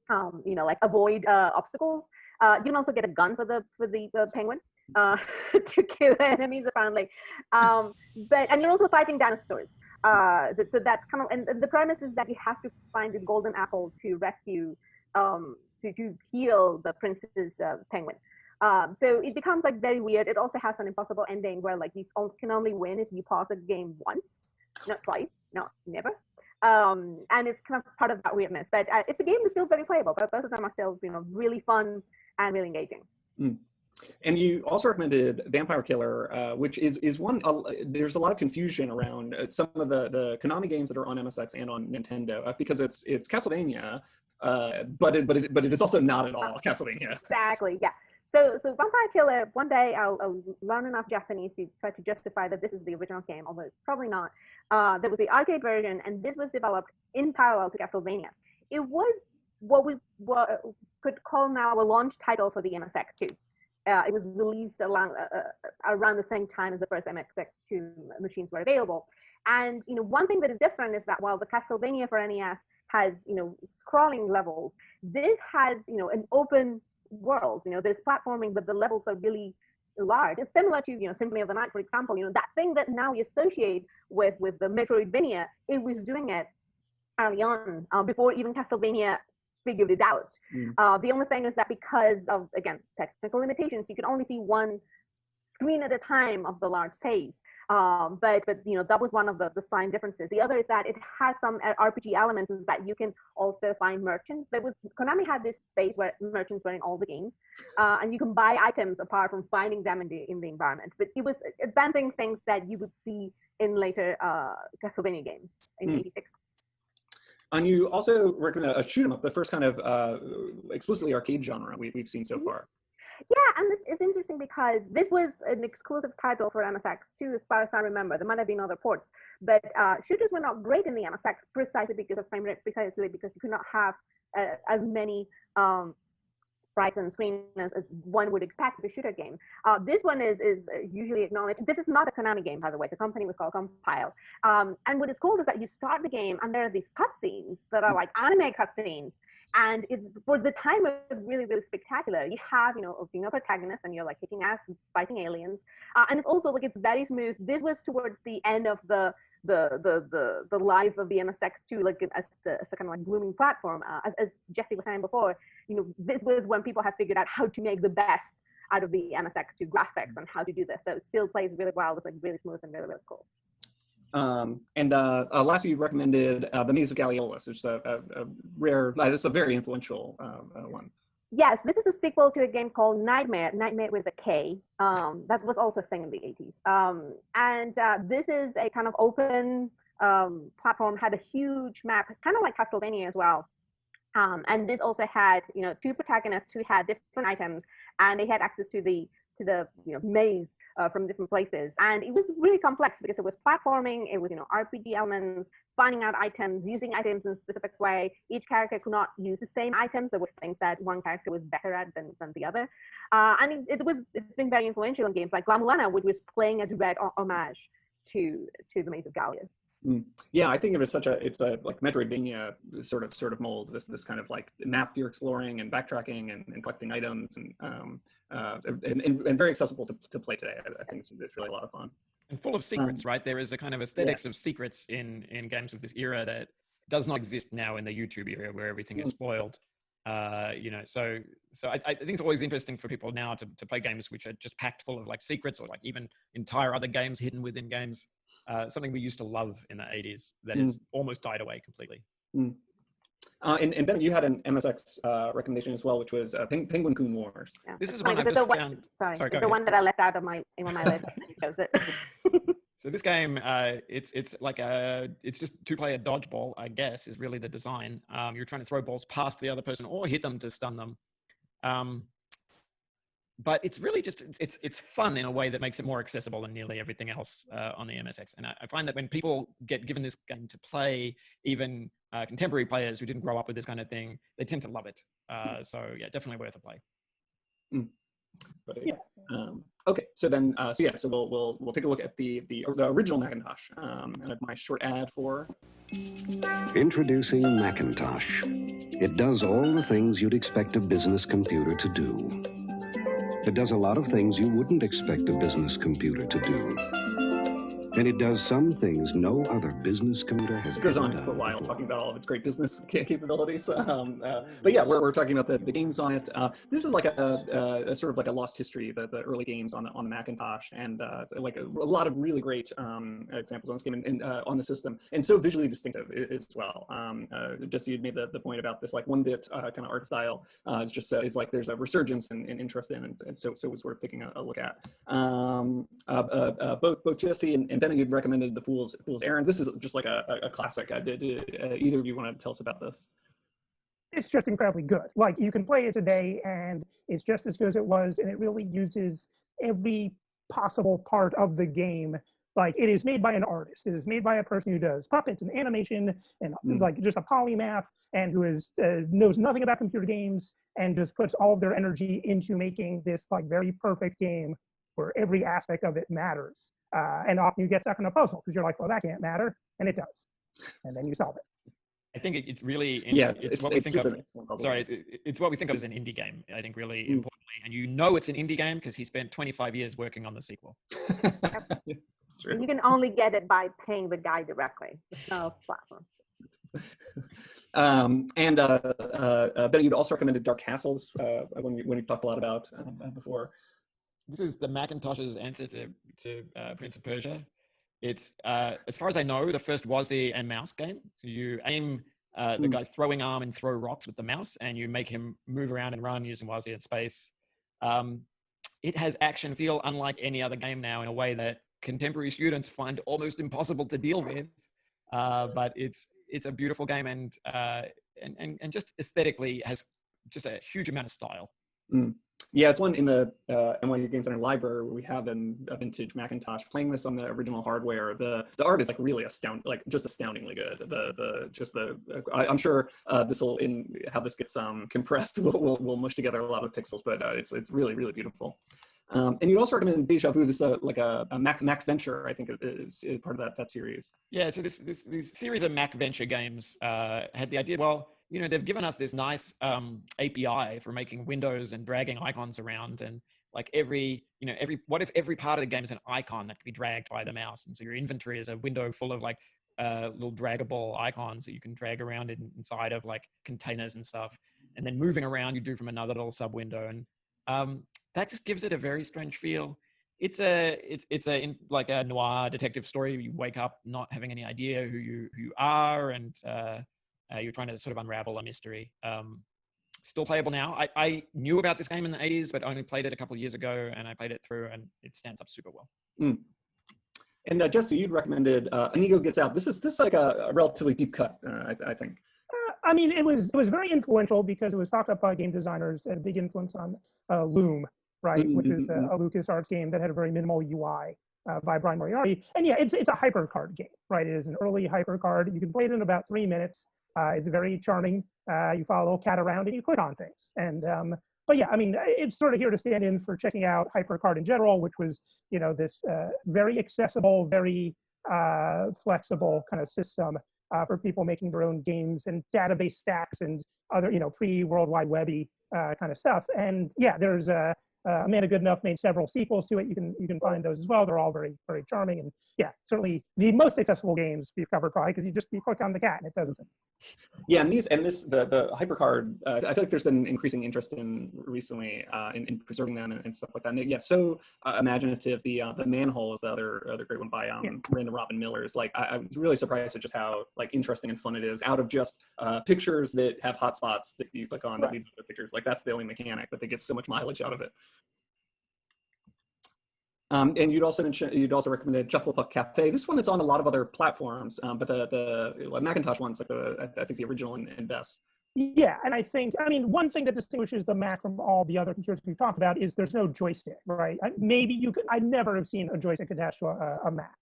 like avoid obstacles. You can also get a gun for the penguin to kill enemies, apparently. And you're also fighting dinosaurs. So that's kind of, and the premise is that you have to find this golden apple to rescue, to heal the princess penguin. So it becomes like very weird. It also has an impossible ending where like you can only win if you pause a game once, not twice, no, never. And it's kind of part of that weirdness. But it's a game that's still very playable. But both of them are still, really fun and really engaging. And you also recommended Vampire Killer, which is one. There's a lot of confusion around some of the Konami games that are on MSX and on Nintendo, because it's Castlevania, but it is also not at all Castlevania. Exactly, yeah. So Vampire Killer, one day I'll learn enough Japanese to try to justify that this is the original game, although it's probably not. There was the arcade version, and this was developed in parallel to Castlevania. It was what we could call now a launch title for the MSX2. It was released around the same time as the first MSX2 machines were available. And one thing that is different is that while the Castlevania for NES has scrolling levels, this has an open world. There's platforming, but the levels are really large. It's similar to Symphony of the Night, for example. That thing that now we associate with the Metroidvania, it was doing it early on, before even Castlevania figured it out. The only thing is that because of, again, technical limitations, you can only see one screen at a time of the large space. But that was one of the sign differences. The other is that it has some RPG elements, is that you can also find merchants. Konami had this space where merchants were in all the games, and you can buy items apart from finding them in the environment. But it was advancing things that you would see in later Castlevania games in '86. And you also recommend a shoot 'em up, the first kind of explicitly arcade genre we've seen so far. Yeah, and it's interesting because this was an exclusive title for MSX2, as far as I remember. There might have been other ports, but shooters were not great in the MSX precisely because of frame rate, precisely because you could not have as many sprites on screen as one would expect with a shooter game. This one is usually acknowledged. This is not a Konami game, by the way. The company was called Compile. And what is cool is that you start the game and there are these cutscenes that are like anime cutscenes. And it's, for the time, it's really, really spectacular. You have, a protagonist and you're like kicking ass, fighting aliens. And it's also like, it's very smooth. This was towards the end of the life of the MSX2, like as a kind of like blooming platform. As Jesse was saying before, this was when people have figured out how to make the best out of the MSX2 graphics and how to do this. So it still plays really well. It's like really smooth and really, really cool. Lastly, you recommended The Maze of Galliolus, which is a rare, it's a very influential one. Yes, this is a sequel to a game called Nightmare with a K. That was also a thing in the 80s. This is a kind of open platform, had a huge map, kind of like Castlevania as well. And this also had, two protagonists who had different items, and they had access to the maze from different places. And it was really complex because it was platforming, it was, RPG elements, finding out items, using items in a specific way. Each character could not use the same items. There were things that one character was better at than the other. And it's been very influential in games like La Mulana, which was playing a direct homage to the Maze of Gallius. Yeah, I think of it as it's a like Metroidvania sort of mold. This kind of like map you're exploring and backtracking and collecting items and very accessible to play today. I think it's really a lot of fun. And full of secrets, right? There is a kind of aesthetics of secrets in games of this era that does not exist now in the YouTube era where everything is spoiled. So I think it's always interesting for people now to play games which are just packed full of like secrets or like even entire other games hidden within games. Something we used to love in the 80s that has almost died away completely. And Ben, you had an MSX recommendation as well, which was Penguin Coon Wars. Yeah. This is one I've just found. Sorry, the one that I left out of my list. I chose it. So this game, it's just two-player dodgeball, I guess, is really the design. You're trying to throw balls past the other person or hit them to stun them. But it's really just, it's fun in a way that makes it more accessible than nearly everything else on the MSX. And I find that when people get given this game to play, even contemporary players who didn't grow up with this kind of thing, they tend to love it. So yeah, definitely worth a play. Okay, so then, so we'll take a look at the original Macintosh. And my short ad for Introducing Macintosh. It does all the things you'd expect a business computer to do. It does a lot of things you wouldn't expect a business computer to do. And it does some things no other business computer has goes ever on done for a while before. talking about all of its great business capabilities. But yeah, we're talking about the games on it. This is like a sort of like a lost history, the early games on the Macintosh, and like a lot of really great examples on this game and on the system, and so visually distinctive as well. Jesse had made the point about this like 1-bit kind of art style. It's just it's like there's a resurgence and interest in, and so it's worth taking a look at. Both Jesse and Ben, you'd recommended the Fool's Errand. This is just like a classic. Did either of you want to tell us about this? It's just incredibly good. Like, you can play it today and it's just as good as it was, and it really uses every possible part of the game. Like, it is made by an artist. It is made by a person who does puppets and animation and like just a polymath, and who knows nothing about computer games and just puts all of their energy into making this like very perfect game where every aspect of it matters. And often you get stuck in a puzzle because you're like, well, that can't matter, and it does, and then you solve it. I think it's really it's what we it's think just of. an excellent puzzle. Sorry, it's what we think of as an indie game. I think really importantly, and it's an indie game because he spent 25 years working on the sequel. And you can only get it by paying the guy directly. There's no platform. Ben, you'd also recommended Dark Castles when you've talked a lot about before. This is the Macintosh's answer to Prince of Persia. It's, as far as I know, the first WASD and mouse game. So you aim the guy's throwing arm and throw rocks with the mouse, and you make him move around and run using WASD and space. It has action feel unlike any other game now in a way that contemporary students find almost impossible to deal with. But it's it's a beautiful game, and just aesthetically has just a huge amount of style. Yeah, it's one in the NYU Game Center library where we have a vintage Macintosh. Playing this on the original hardware, the art is like really astoundingly good. I'm sure this will how this gets compressed will mush together a lot of pixels, but it's really beautiful. And you also recommend Deja Vu. This like a Mac venture, I think is part of that series. Yeah, so this series of Mac venture games had the idea. Well, they've given us this nice API for making windows and dragging icons around, and like what if every part of the game is an icon that can be dragged by the mouse, and so your inventory is a window full of like little draggable icons that you can drag around inside of like containers and stuff, and then moving around you do from another little sub window, and that just gives it a very strange feel. It's like a noir detective story. You wake up not having any idea who you are, and you're trying to sort of unravel a mystery. Still playable now. I knew about this game in the 80s, but only played it a couple of years ago, and I played it through, and it stands up super well. And Jesse, you'd recommended Inigo Gets Out. This is like a relatively deep cut, I think. I mean, it was very influential because it was talked up by game designers and a big influence on Loom, right, which is a LucasArts game that had a very minimal UI by Brian Moriarty. And yeah, it's a hypercard game, right? It is an early hypercard. You can play it in about 3 minutes. It's very charming. You follow a little cat around and you click on things. And but yeah, I mean, it's sort of here to stand in for checking out HyperCard in general, which was this very accessible, very flexible kind of system for people making their own games and database stacks and other pre-World Wide Webby kind of stuff. And yeah, there's Amanda Goodenough made several sequels to it. You can find those as well. They're all very charming, and yeah, certainly the most accessible games we've covered probably because you click on the cat and it does it. Yeah, and the HyperCard, I feel like there's been increasing interest in recently in preserving them and stuff like that. And yeah, so imaginative. The Manhole is the other great one by Random Robin Miller. Is like I was really surprised at just how like interesting and fun it is. Out of just pictures that have hotspots that you click on that lead to the pictures, like that's the only mechanic, but they get so much mileage out of it. And you'd also recommended Shufflepuck Cafe. This one is on a lot of other platforms, but the Macintosh one's like I think the original and best. Yeah, and I mean, one thing that distinguishes the Mac from all the other computers we've talked about is there's no joystick, right? I never have seen a joystick attached to a Mac.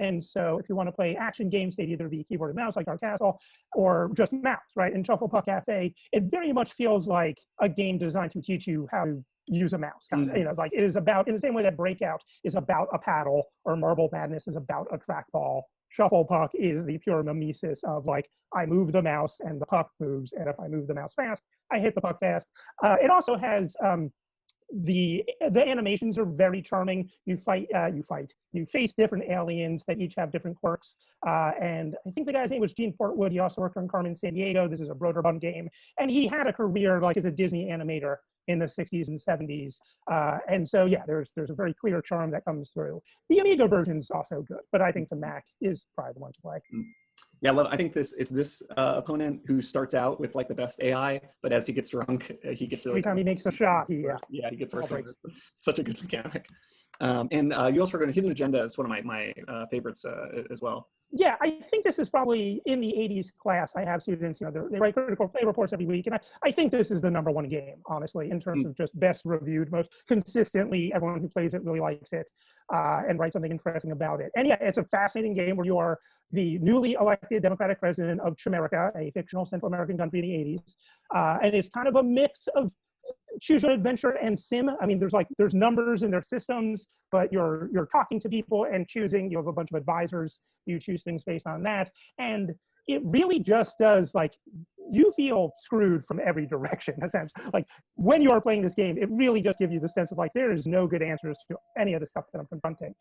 And so if you want to play action games, they'd either be keyboard and mouse like Dark Castle or just mouse, right? In Shufflepuck Cafe, it very much feels like a game designed to teach you how to use a mouse. Like it is about, in the same way that Breakout is about a paddle or Marble Madness is about a trackball, Shufflepuck is the pure mimesis of like, I move the mouse and the puck moves, and if I move the mouse fast, I hit the puck fast. It also has the animations are very charming. You face different aliens that each have different quirks. And I think the guy's name was Gene Portwood. He also worked on Carmen Sandiego. This is a Broderbund game. And he had a career like as a Disney animator in the 60s and 70s. And so, yeah, there's a very clear charm that comes through. The Amiga version is also good, but I think the Mac is probably the one to play. Yeah, I think it's this opponent who starts out with like the best AI, but as he gets drunk, he gets really... Every time he makes a shot, he gets worse. Such a good mechanic. And you also heard Hidden Agenda is one of my favorites as well. Yeah, I think this is probably in the 80s class. I have students, they write critical play reports every week. And I think this is the #1 game, honestly, in terms of just best reviewed, most consistently. Everyone who plays it really likes it and writes something interesting about it. And yeah, it's a fascinating game where you are the newly elected Democratic president of Chimerica, a fictional Central American country in the 80s. And it's kind of a mix of choose your adventure and sim. I mean, there's numbers in their systems, but you're talking to people and choosing. You have a bunch of advisors. You choose things based on that, and it really just does like you feel screwed from every direction. In a sense, like when you are playing this game, it really just gives you the sense of like there is no good answers to any of the stuff that I'm confronting,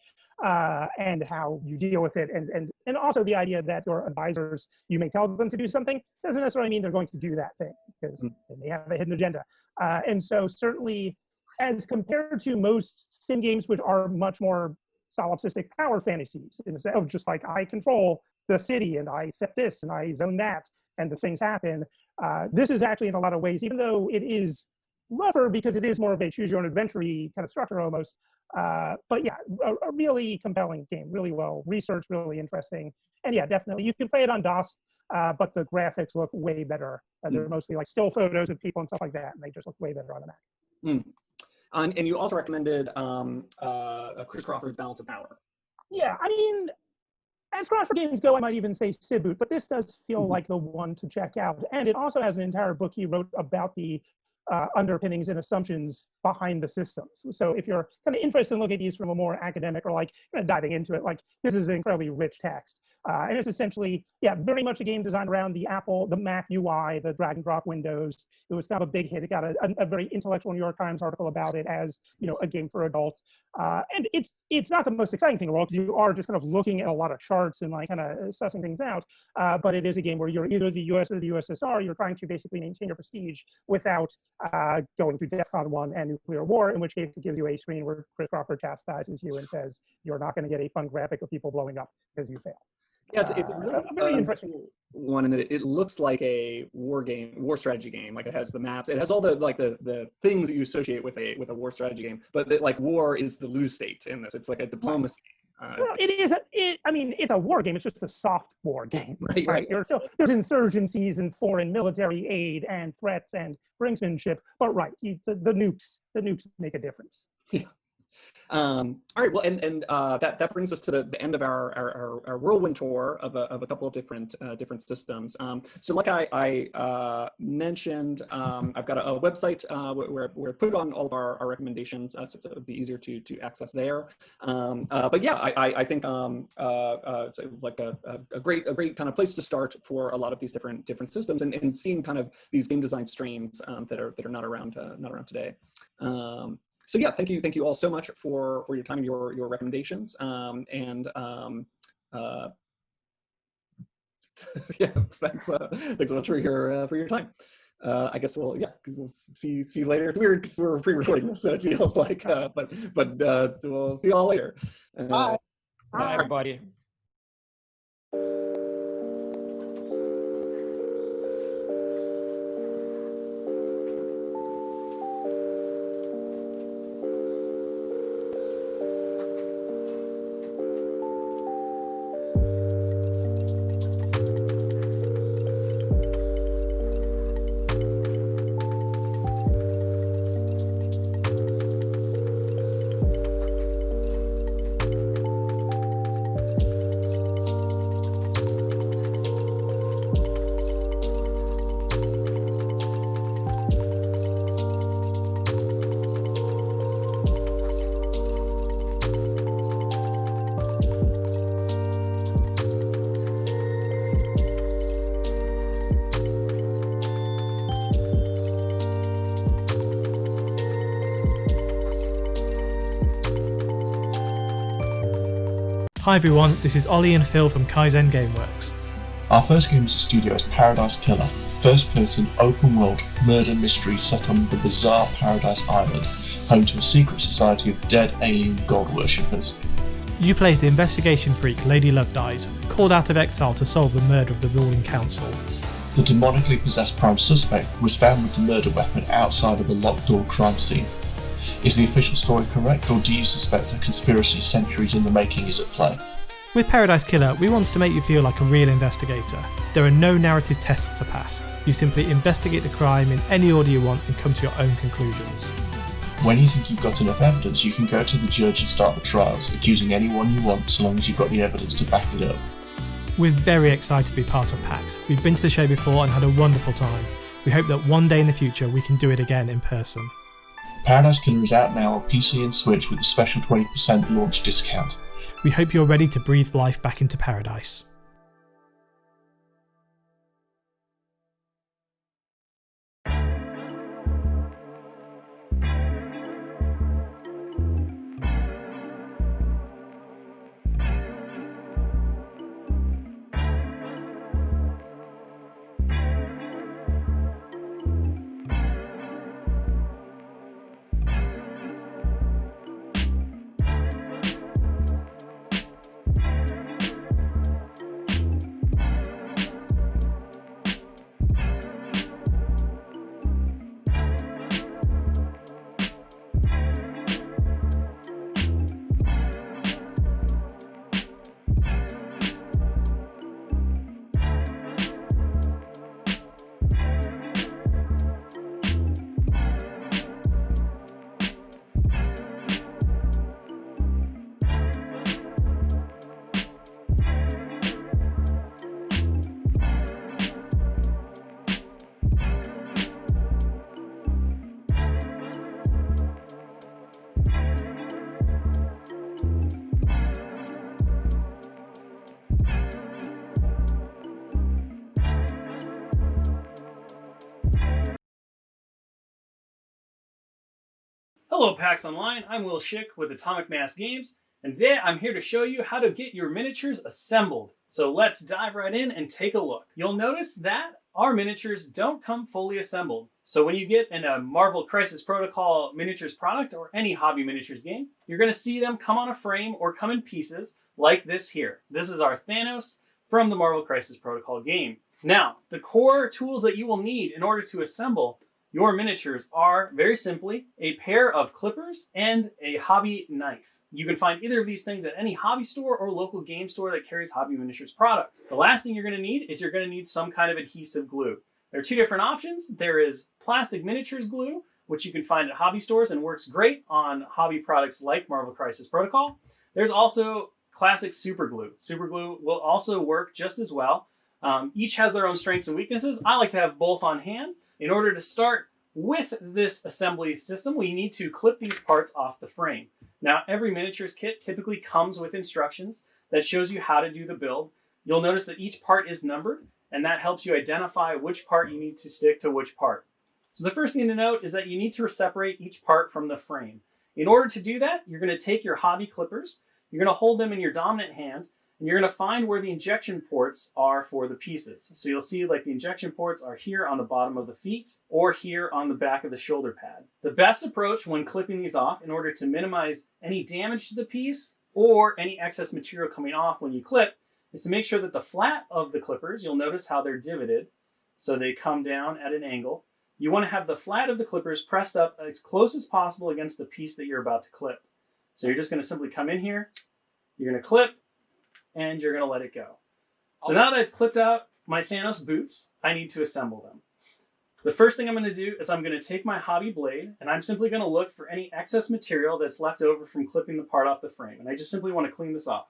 and how you deal with it, and also the idea that your advisors, you may tell them to do something, doesn't necessarily mean they're going to do that thing because they have a hidden agenda. And so certainly, as compared to most sim games, which are much more solipsistic power fantasies, in the sense of just like I control the city and I set this and I zone that and the things happen. This is actually in a lot of ways, even though it is rougher because it is more of a choose your own adventure kind of structure almost. But yeah, a really compelling game, really well researched, really interesting. And yeah, definitely you can play it on DOS, but the graphics look way better. They're mostly like still photos of people and stuff like that, and they just look way better on the Mac. And you also recommended Chris Crawford's Balance of Power. Yeah, I mean, as crossword games go, I might even say Siboot, but this does feel like the one to check out. And it also has an entire book he wrote about the underpinnings and assumptions behind the systems. So if you're kind of interested in looking at these from a more academic or like kind of diving into it, like this is an incredibly rich text. And it's essentially, yeah, very much a game designed around the Mac UI, the drag and drop windows. It was kind of a big hit. It got a very intellectual New York Times article about it as, you know, a game for adults. And it's not the most exciting thing in the world because you are just kind of looking at a lot of charts and like kind of sussing things out. But it is a game where you're either the US or the USSR. You're trying to basically maintain your prestige without going through DEFCON 1 and nuclear war, in which case it gives you a screen where Chris Crawford chastises you and says you're not going to get a fun graphic of people blowing up because you failed. Yeah, it's a really very interesting one, in that it looks like a war strategy game. Like it has the maps, it has all the things that you associate with a war strategy game. But like war is the lose state in this. It's like a diplomacy. Well, I mean, it's a war game. It's just a soft war game, right? There's insurgencies and foreign military aid and threats and brinksmanship. But the nukes make a difference. Yeah. All right. Well, and that brings us to the end of our whirlwind tour of a couple of different systems. So, like I mentioned, I've got a website where we put on all of our recommendations, so it would be easier to access there. But yeah, I think it's like a great kind of place to start for a lot of these different systems and seeing kind of these game design streams that are not around today. So yeah, thank you all so much for your time and your recommendations. Yeah, thanks so much for your time. I guess we'll see you later. It's weird because we're pre-recording this, so it feels like but we'll see you all later. Bye. Bye, everybody. Hi everyone, this is Ollie and Phil from Kaizen Gameworks. Our first game as a studio is Paradise Killer, first-person, open-world murder mystery set on the bizarre Paradise Island, home to a secret society of dead alien god worshippers. You play as the investigation freak Lady Love Dies, called out of exile to solve the murder of the ruling council. The demonically possessed prime suspect was found with the murder weapon outside of a locked-door crime scene. Is the official story correct, or do you suspect a conspiracy centuries in the making is at play? With Paradise Killer, we want to make you feel like a real investigator. There are no narrative tests to pass. You simply investigate the crime in any order you want and come to your own conclusions. When you think you've got enough evidence, you can go to the judge and start the trials, accusing anyone you want so long as you've got the evidence to back it up. We're very excited to be part of PAX. We've been to the show before and had a wonderful time. We hope that one day in the future we can do it again in person. Paradise Killer is out now on PC and Switch with a special 20% launch discount. We hope you're ready to breathe life back into paradise. Hello PAX Online, I'm Will Schick with Atomic Mass Games, and today I'm here to show you how to get your miniatures assembled. So let's dive right in and take a look. You'll notice that our miniatures don't come fully assembled. So when you get in a Marvel Crisis Protocol miniatures product or any hobby miniatures game, you're going to see them come on a frame or come in pieces like this here. This is our Thanos from the Marvel Crisis Protocol game. Now, the core tools that you will need in order to assemble your miniatures are, very simply, a pair of clippers and a hobby knife. You can find either of these things at any hobby store or local game store that carries hobby miniatures products. The last thing you're going to need is you're going to need some kind of adhesive glue. There are two different options. There is plastic miniatures glue, which you can find at hobby stores and works great on hobby products like Marvel Crisis Protocol. There's also classic super glue. Super glue will also work just as well. Each has their own strengths and weaknesses. I like to have both on hand. In order to start with this assembly system, we need to clip these parts off the frame. Now, every miniatures kit typically comes with instructions that shows you how to do the build. You'll notice that each part is numbered, and that helps you identify which part you need to stick to which part. So the first thing to note is that you need to separate each part from the frame. In order to do that, you're going to take your hobby clippers, you're going to hold them in your dominant hand, and you're going to find where the injection ports are for the pieces. So you'll see like the injection ports are here on the bottom of the feet or here on the back of the shoulder pad. The best approach when clipping these off in order to minimize any damage to the piece or any excess material coming off when you clip is to make sure that the flat of the clippers, you'll notice how they're divoted, so they come down at an angle. You want to have the flat of the clippers pressed up as close as possible against the piece that you're about to clip. So you're just going to simply come in here, you're going to clip, and you're going to let it go. So now that I've clipped out my Thanos boots, I need to assemble them. The first thing I'm going to do is I'm going to take my hobby blade, and I'm simply going to look for any excess material that's left over from clipping the part off the frame. And I just simply want to clean this off.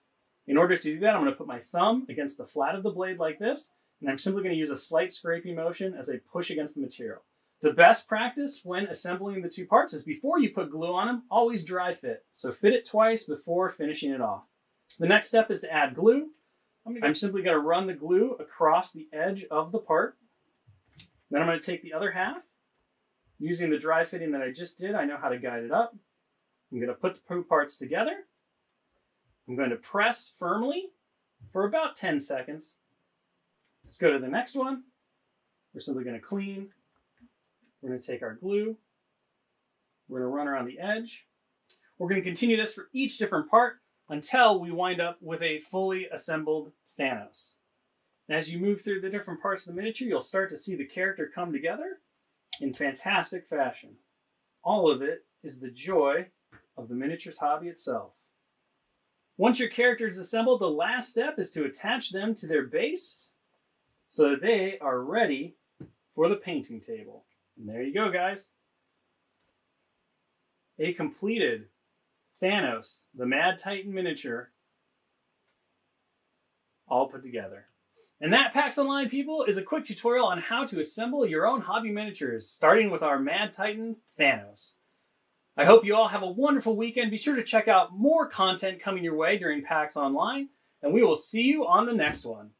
In order to do that, I'm going to put my thumb against the flat of the blade like this, and I'm simply going to use a slight scraping motion as I push against the material. The best practice when assembling the two parts is before you put glue on them, always dry fit. So fit it twice before finishing it off. The next step is to add glue. I'm simply going to run the glue across the edge of the part. Then I'm going to take the other half. Using the dry fitting that I just did, I know how to guide it up. I'm going to put the two parts together. I'm going to press firmly for about 10 seconds. Let's go to the next one. We're simply going to clean. We're going to take our glue. We're going to run around the edge. We're going to continue this for each different part until we wind up with a fully assembled Thanos. And as you move through the different parts of the miniature, you'll start to see the character come together in fantastic fashion. All of it is the joy of the miniatures hobby itself. Once your character is assembled, the last step is to attach them to their base so that they are ready for the painting table. And there you go, guys. A completed Thanos, the Mad Titan miniature, all put together. And that, PAX Online people, is a quick tutorial on how to assemble your own hobby miniatures, starting with our Mad Titan, Thanos. I hope you all have a wonderful weekend. Be sure to check out more content coming your way during PAX Online, and we will see you on the next one.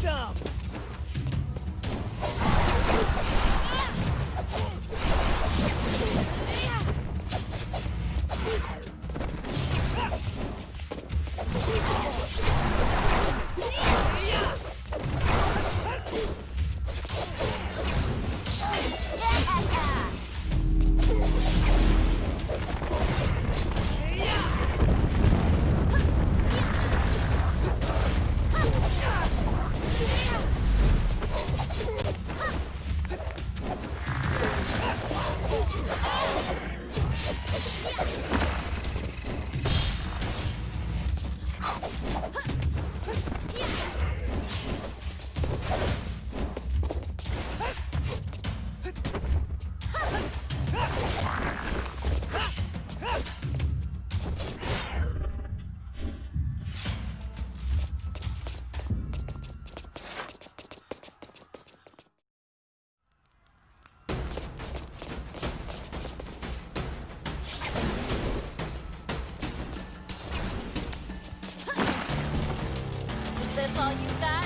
some! Is this all you got?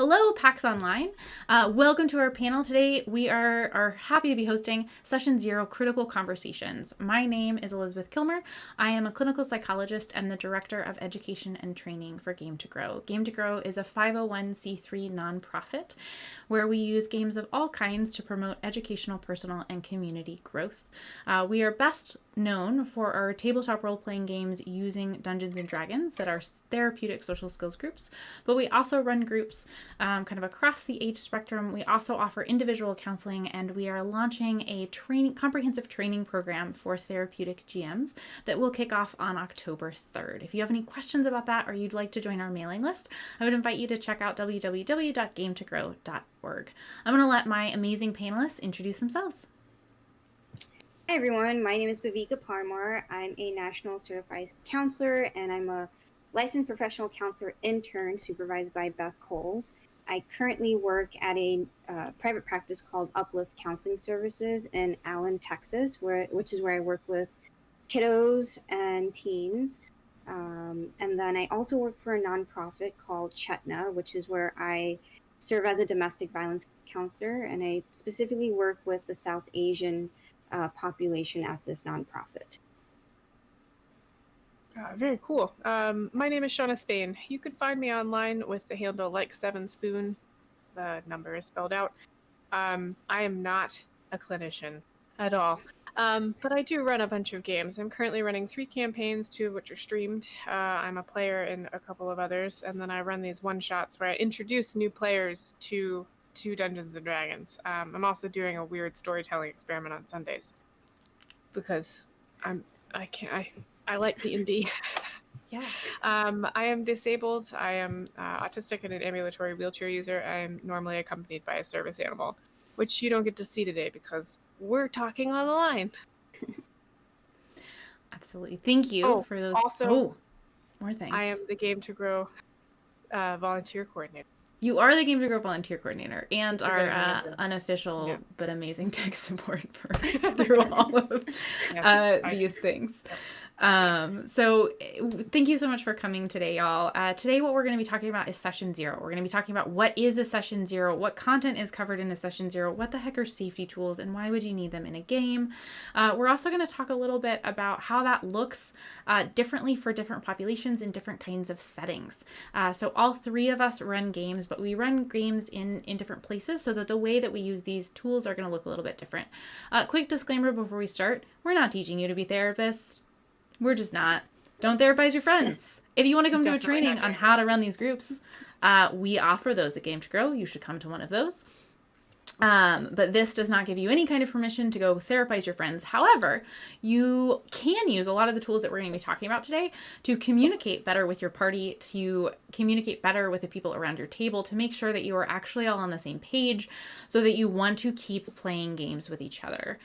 Hello, PAX Online. Welcome to our panel today. We are happy to be hosting Session 0 Critical Conversations. My name is Elizabeth Kilmer. I am a clinical psychologist and the Director of Education and Training for Game to Grow. Game to Grow is a 501c3 nonprofit where we use games of all kinds to promote educational, personal, and community growth. We are best known for our tabletop role-playing games using Dungeons & Dragons that are therapeutic social skills groups, but we also run groups kind of across the age spectrum. We also offer individual counseling, and we are launching a comprehensive training program for therapeutic GMs that will kick off on October 3rd. If you have any questions about that or you'd like to join our mailing list, I would invite you to check out www.gametogrowth.org. I'm going to let my amazing panelists introduce themselves. Hi everyone, my name is Bhavika Parmar. I'm a national certified counselor and I'm a licensed professional counselor intern supervised by Beth Coles. I currently work at a private practice called Uplift Counseling Services in Allen, Texas, which is where I work with kiddos and teens. And then I also work for a nonprofit called Chetna, which is where I serve as a domestic violence counselor, and I specifically work with the South Asian population at this nonprofit. Very cool. My name is Shauna Spain. You can find me online with the handle like7spoon. The number is spelled out. I am not a clinician at all, but I do run a bunch of games. I'm currently running 3 campaigns, 2 of which are streamed. I'm a player in a couple of others, and then I run these one-shots where I introduce new players to Dungeons & Dragons. I'm also doing a weird storytelling experiment on Sundays because I like D&D. Yeah. I am disabled. I am autistic and an ambulatory wheelchair user. I am normally accompanied by a service animal, which you don't get to see today because we're talking on the line. Absolutely. Thank you for those. Also, more things. I am the Game to Grow volunteer coordinator. You are the Game to Grow volunteer coordinator and You're our gonna unofficial but amazing tech support through all of these things. So thank you so much for coming today, y'all. Today what we're going to be talking about is Session 0. We're going to be talking about what is a Session 0, what content is covered in a Session 0, what the heck are safety tools, and why would you need them in a game. We're also going to talk a little bit about how that looks differently for different populations in different kinds of settings. So all 3 of us run games, but we run games in different places so that the way that we use these tools are going to look a little bit different. Quick disclaimer before we start, we're not teaching you to be therapists. We're just not. Don't therapize your friends. If you want to come to a training on how to run these groups, we offer those at Game to Grow. You should come to one of those. But this does not give you any kind of permission to go therapize your friends. However, you can use a lot of the tools that we're going to be talking about today to communicate better with your party, to communicate better with the people around your table, to make sure that you are actually all on the same page so that you want to keep playing games with each other.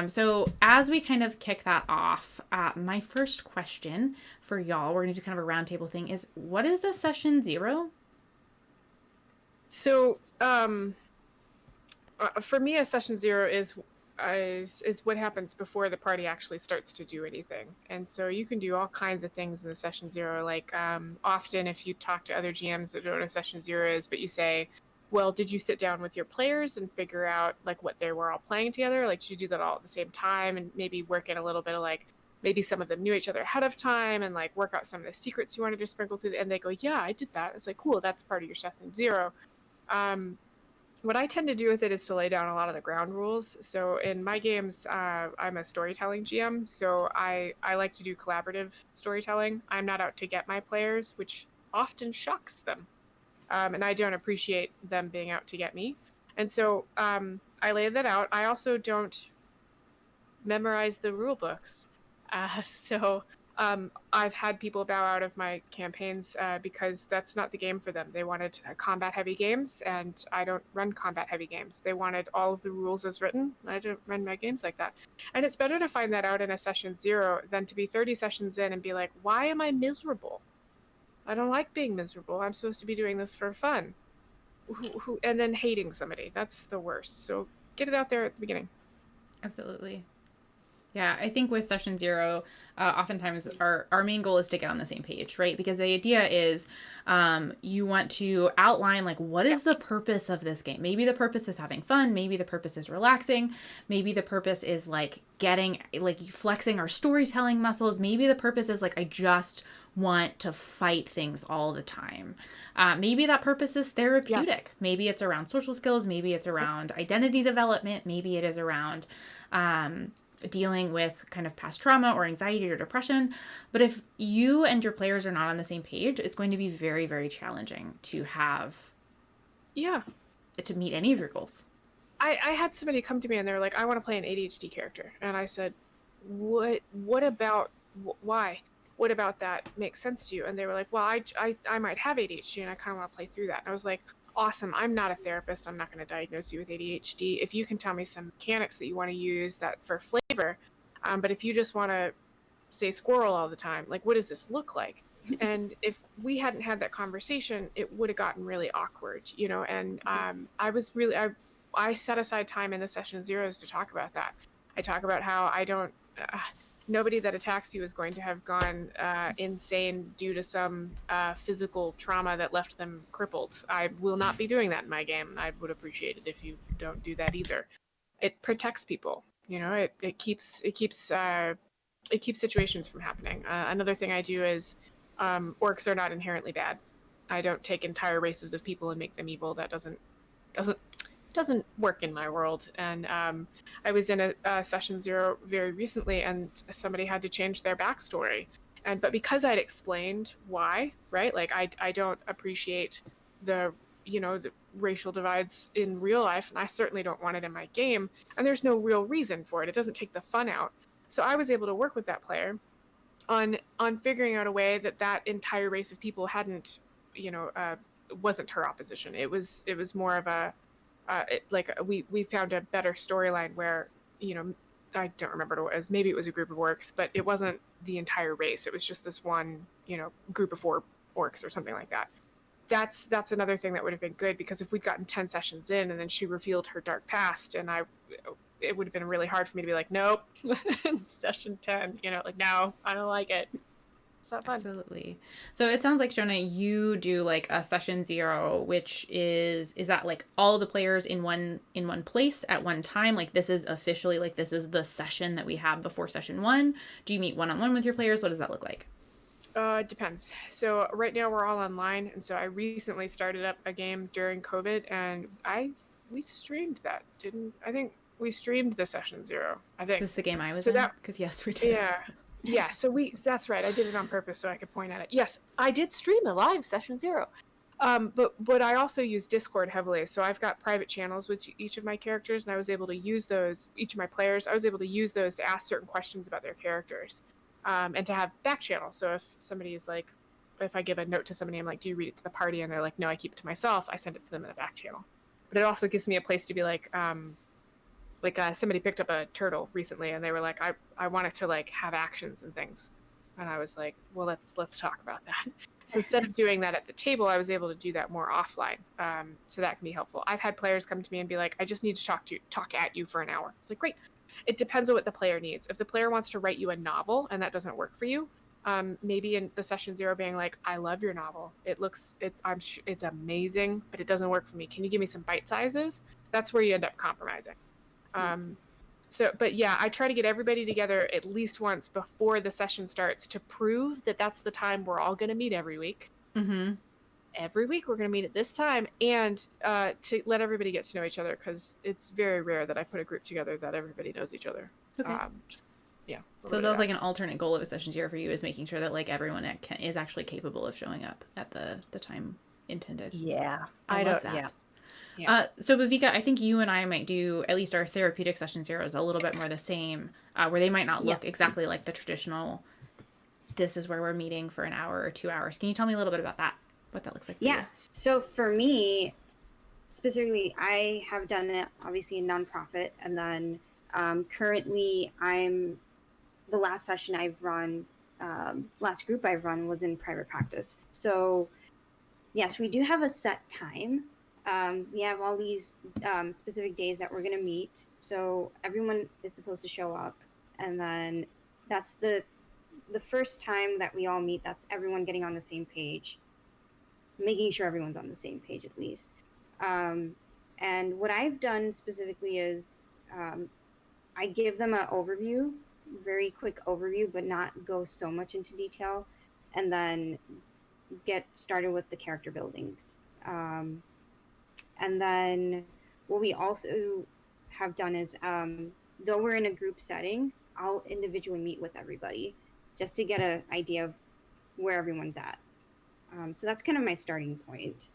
So as we kind of kick that off, my first question for y'all, we're going to do kind of a roundtable thing, is what is a Session 0? So, for me, a Session 0 is what happens before the party actually starts to do anything. And so you can do all kinds of things in the Session 0. Like often if you talk to other GMs that don't know what a Session 0 is, but you say, well, did you sit down with your players and figure out like what they were all playing together? Like, did you do that all at the same time and maybe work in a little bit of like, maybe some of them knew each other ahead of time and like work out some of the secrets you wanted to sprinkle through. And they go, yeah, I did that. It's like, cool, that's part of your Session 0. What I tend to do with it is to lay down a lot of the ground rules. So in my games, I'm a storytelling GM, so I like to do collaborative storytelling. I'm not out to get my players, which often shocks them. And I don't appreciate them being out to get me. And so I lay that out. I also don't memorize the rule books. I've had people bow out of my campaigns because that's not the game for them. They wanted combat-heavy games, and I don't run combat-heavy games. They wanted all of the rules as written. I don't run my games like that. And it's better to find that out in a Session 0 than to be 30 sessions in and be like, why am I miserable? I don't like being miserable. I'm supposed to be doing this for fun. And then hating somebody. That's the worst. So get it out there at the beginning. Absolutely. Yeah, I think with session 0, oftentimes our main goal is to get on the same page, right? Because the idea is you want to outline like what is the purpose of this game. Maybe the purpose is having fun. Maybe the purpose is relaxing. Maybe the purpose is like flexing our storytelling muscles. Maybe the purpose is like I just want to fight things all the time. Maybe that purpose is therapeutic. Maybe it's around social skills. Maybe it's around identity development. Maybe it is around dealing with kind of past trauma or anxiety or depression. But if you and your players are not on the same page, it's going to be very, very challenging to to meet any of your goals. I had somebody come to me and they were like, I want to play an ADHD character. And I said, what about, why? What about that makes sense to you? And they were like, well, I might have ADHD and I kind of want to play through that. And I was like, awesome. I'm not a therapist. I'm not going to diagnose you with ADHD. If you can tell me some mechanics that you want to use that for flavor, but if you just want to say squirrel all the time, like, what does this look like? And if we hadn't had that conversation, it would have gotten really awkward, you know? And I set aside time in the session 0s to talk about that. I talk about how I don't, nobody that attacks you is going to have gone insane due to some physical trauma that left them crippled. I will not be doing that in my game. I would appreciate it if you don't do that either. It protects people, you know. It keeps situations from happening. Another thing I do is orcs are not inherently bad. I don't take entire races of people and make them evil. That doesn't work in my world. And I was in a session 0 very recently, and somebody had to change their backstory. But because I'd explained why, right? Like I don't appreciate the racial divides in real life, and I certainly don't want it in my game. And there's no real reason for it. It doesn't take the fun out. So I was able to work with that player on figuring out a way that entire race of people hadn't, wasn't her opposition. It was more of a we found a better storyline where, I don't remember what it was. Maybe it was a group of orcs, but it wasn't the entire race. It was just this one, group of 4 orcs or something like that. That's another thing that would have been good, because if we'd gotten 10 sessions in and then she revealed her dark past, and it would have been really hard for me to be like, nope, session 10, like, no, I don't like it. It's not fun. Absolutely. So it sounds like, Jonah, you do like a session 0, which is that like all the players in one place at one time? Like this is officially like this is the session that we have before session 1. Do you meet one-on-one with your players? What does that look like? It depends. So right now we're all online, and so I recently started up a game during COVID, and we streamed that, I think we streamed the session 0. I think. Is this the game I was in? Because yes, we did. Yeah. So that's right. I did it on purpose so I could point at it. Yes, I did stream a live session 0. But I also use Discord heavily. So I've got private channels with each of my characters, and I was able to use those. Each of my players, I was able to use those to ask certain questions about their characters. And to have back channels. So if somebody is like, if I give a note to somebody, I'm like, do you read it to the party? And they're like, no, I keep it to myself. I send it to them in a back channel. But it also gives me a place to be like somebody picked up a turtle recently, and they were like, I wanted to like have actions and things. And I was like, well, let's talk about that. So instead of doing that at the table, I was able to do that more offline. So that can be helpful. I've had players come to me and be like, I just need to talk at you for an hour. It's like, great. It depends on what the player needs. If the player wants to write you a novel and that doesn't work for you, maybe in the session 0 being like, I love your novel. It's amazing, but it doesn't work for me. Can you give me some bite sizes? That's where you end up compromising. But yeah, I try to get everybody together at least once before the session starts to prove that that's the time we're all going to meet every week. Mm-hmm. Every week we're going to meet at this time, and to let everybody get to know each other, because it's very rare that I put a group together that everybody knows each other. Okay. So it sounds like an alternate goal of a session 0 for you is making sure that like everyone is actually capable of showing up at the time intended. Yeah, I love that. Yeah. So Bhavika, I think you and I might do at least our therapeutic session 0s a little bit more the same, where they might not look exactly like the traditional, this is where we're meeting for an hour or 2 hours. Can you tell me a little bit about that? What that looks like for you? So for me, specifically, I have done it obviously in nonprofit, and then currently the last session I've run, last group I've run was in private practice. So yes, we do have a set time. We have all these specific days that we're going to meet. So everyone is supposed to show up. and then that's the first time that we all meet. That's everyone getting on the same page, making sure everyone's on the same page at least. And what I've done specifically is I give them an overview, very quick overview, but not go so much into detail, and then get started with the character building. And then what we also have done is, though we're in a group setting, I'll individually meet with everybody just to get an idea of where everyone's at. So that's kind of my starting point.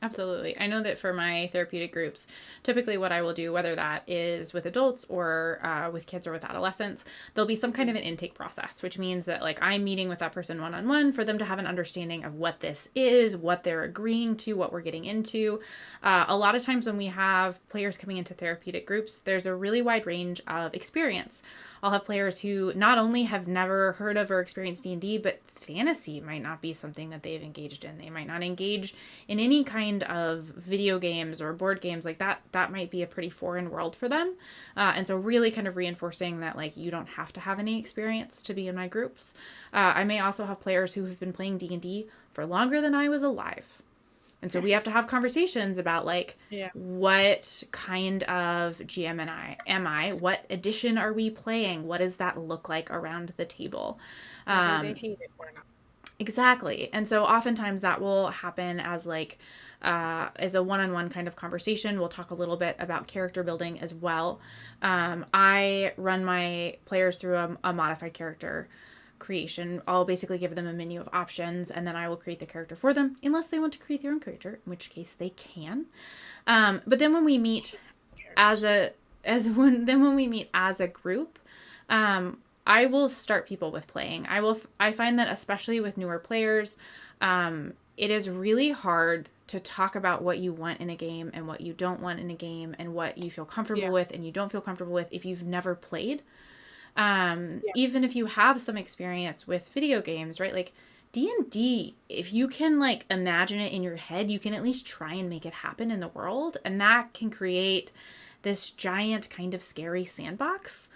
Absolutely. I know that for my therapeutic groups, typically what I will do, whether that is with adults or with kids or with adolescents, there'll be some kind of an intake process, which means that like I'm meeting with that person one-on-one for them to have an understanding of what this is, what they're agreeing to, what we're getting into. A lot of times when we have players coming into therapeutic groups, there's a really wide range of experience. I'll have players who not only have never heard of or experienced D&D, but fantasy might not be something that they've engaged in. They might not engage in any kind of video games or board games like that. That might be a pretty foreign world for them. And so really kind of reinforcing that like you don't have to have any experience to be in my groups. I may also have players who have been playing D&D for longer than I was alive. And so we have to have conversations about like what kind of GM am I? What edition are we playing? What does that look like around the table? They hate it or not. Exactly. And so oftentimes that will happen as like as a one-on-one kind of conversation. We'll talk a little bit about character building as well. I run my players through a modified character creation. I'll basically give them a menu of options and then I will create the character for them unless they want to create their own character, in which case they can. But then when we meet as a group, I will start people with playing. I find that especially with newer players, it is really hard to talk about what you want in a game and what you don't want in a game and what you feel comfortable with and you don't feel comfortable with if you've never played. Even if you have some experience with video games, right? Like D&D, if you can like imagine it in your head, you can at least try and make it happen in the world. And that can create this giant kind of scary sandbox.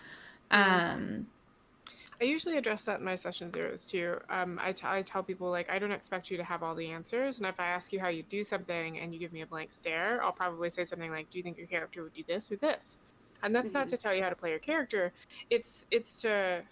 I usually address that in my session zeros too. I tell people like, I don't expect you to have all the answers. And if I ask you how you do something and you give me a blank stare, I'll probably say something like, do you think your character would do this or this? And that's not to tell you how to play your character. It's to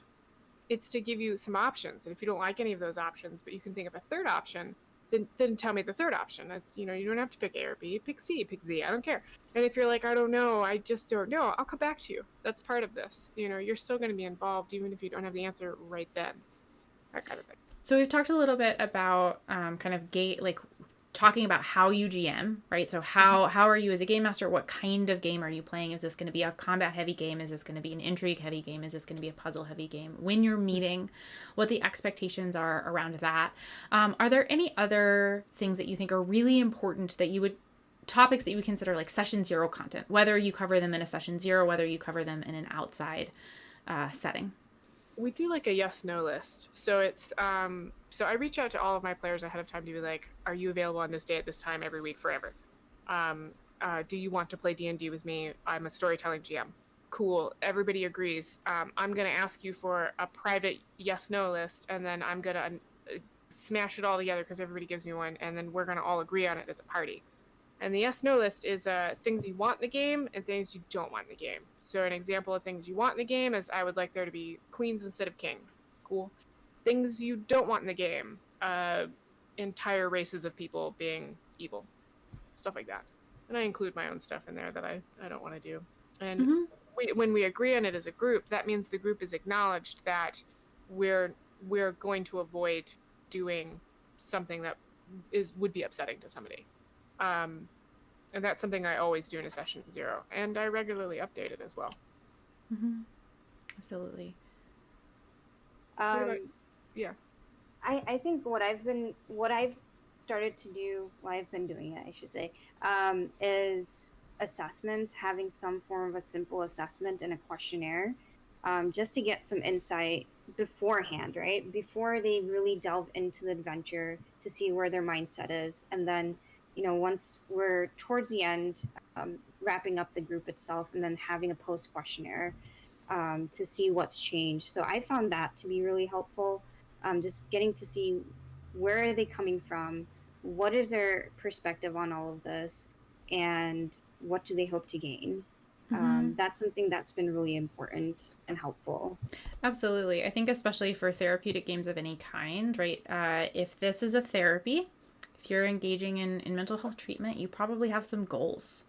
give you some options. And if you don't like any of those options, but you can think of a third option, then tell me the third option. It's, you don't have to pick A or B, pick C, I don't care. And if you're like, I don't know, I just don't know, I'll come back to you. That's part of this. You're still going to be involved even if you don't have the answer right then. That kind of thing. So we've talked a little bit about kind of talking about how you GM, right? So how are you as a game master? What kind of game are you playing? Is this going to be a combat heavy game? Is this going to be an intrigue heavy game? Is this going to be a puzzle heavy game? When you're meeting, what the expectations are around that. Are there any other things that you think are really important topics that you would consider like session zero content, whether you cover them in a session zero, whether you cover them in an outside setting? We do like a yes/no list. So it's so I reach out to all of my players ahead of time to be like, are you available on this day at this time every week forever? Do you want to play D&D with me? I'm a storytelling GM. Cool. Everybody agrees. I'm going to ask you for a private yes/no list, and then I'm going to smash it all together because everybody gives me one, and then we're going to all agree on it as a party. And the yes/no list is things you want in the game and things you don't want in the game. So an example of things you want in the game is I would like there to be queens instead of king. Cool. Things you don't want in the game, entire races of people being evil. Stuff like that. And I include my own stuff in there that I don't want to do. And when we agree on it as a group, that means the group is acknowledged that we're going to avoid doing something that would be upsetting to somebody. And that's something I always do in a session zero, and I regularly update it as well. Absolutely. Yeah. I think what I've started to do, well, I've been doing it, I should say, is assessments, having some form of a simple assessment and a questionnaire, just to get some insight beforehand, right? Before they really delve into the adventure to see where their mindset is. And then, once we're towards the end, wrapping up the group itself and then having a post questionnaire, to see what's changed. So I found that to be really helpful. Just getting to see where are they coming from, what is their perspective on all of this, and what do they hope to gain. That's something that's been really important and helpful. Absolutely. I think especially for therapeutic games of any kind, right? If this is a therapy, if you're engaging in mental health treatment, you probably have some goals.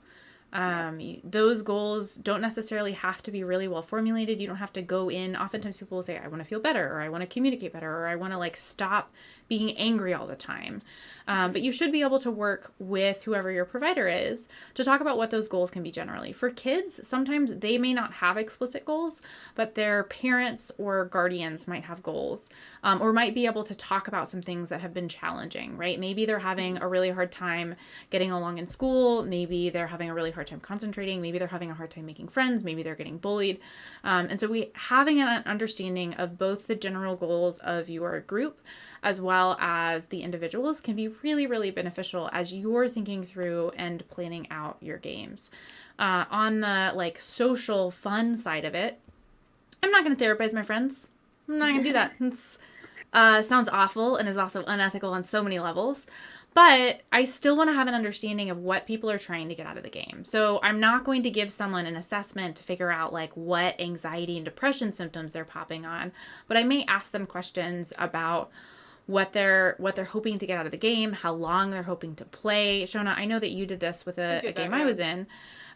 Those goals don't necessarily have to be really well formulated. You don't have to go in. Oftentimes people will say, I want to feel better, or I want to communicate better, or I want to like stop being angry all the time. But you should be able to work with whoever your provider is to talk about what those goals can be generally. For kids, sometimes they may not have explicit goals, but their parents or guardians might have goals, or might be able to talk about some things that have been challenging, right? Maybe they're having a really hard time getting along in school. Maybe they're having a really hard time concentrating. Maybe they're having a hard time making friends. Maybe they're getting bullied. And so having an understanding of both the general goals of your group as well as the individuals can be really, really beneficial as you're thinking through and planning out your games. On the like social fun side of it, I'm not going to therapize my friends. I'm not going to do that. It's sounds awful and is also unethical on so many levels. But I still want to have an understanding of what people are trying to get out of the game. So I'm not going to give someone an assessment to figure out like what anxiety and depression symptoms they're popping on. But I may ask them questions about what they're hoping to get out of the game, how long they're hoping to play. Shona, I know that you did this with a game I was in.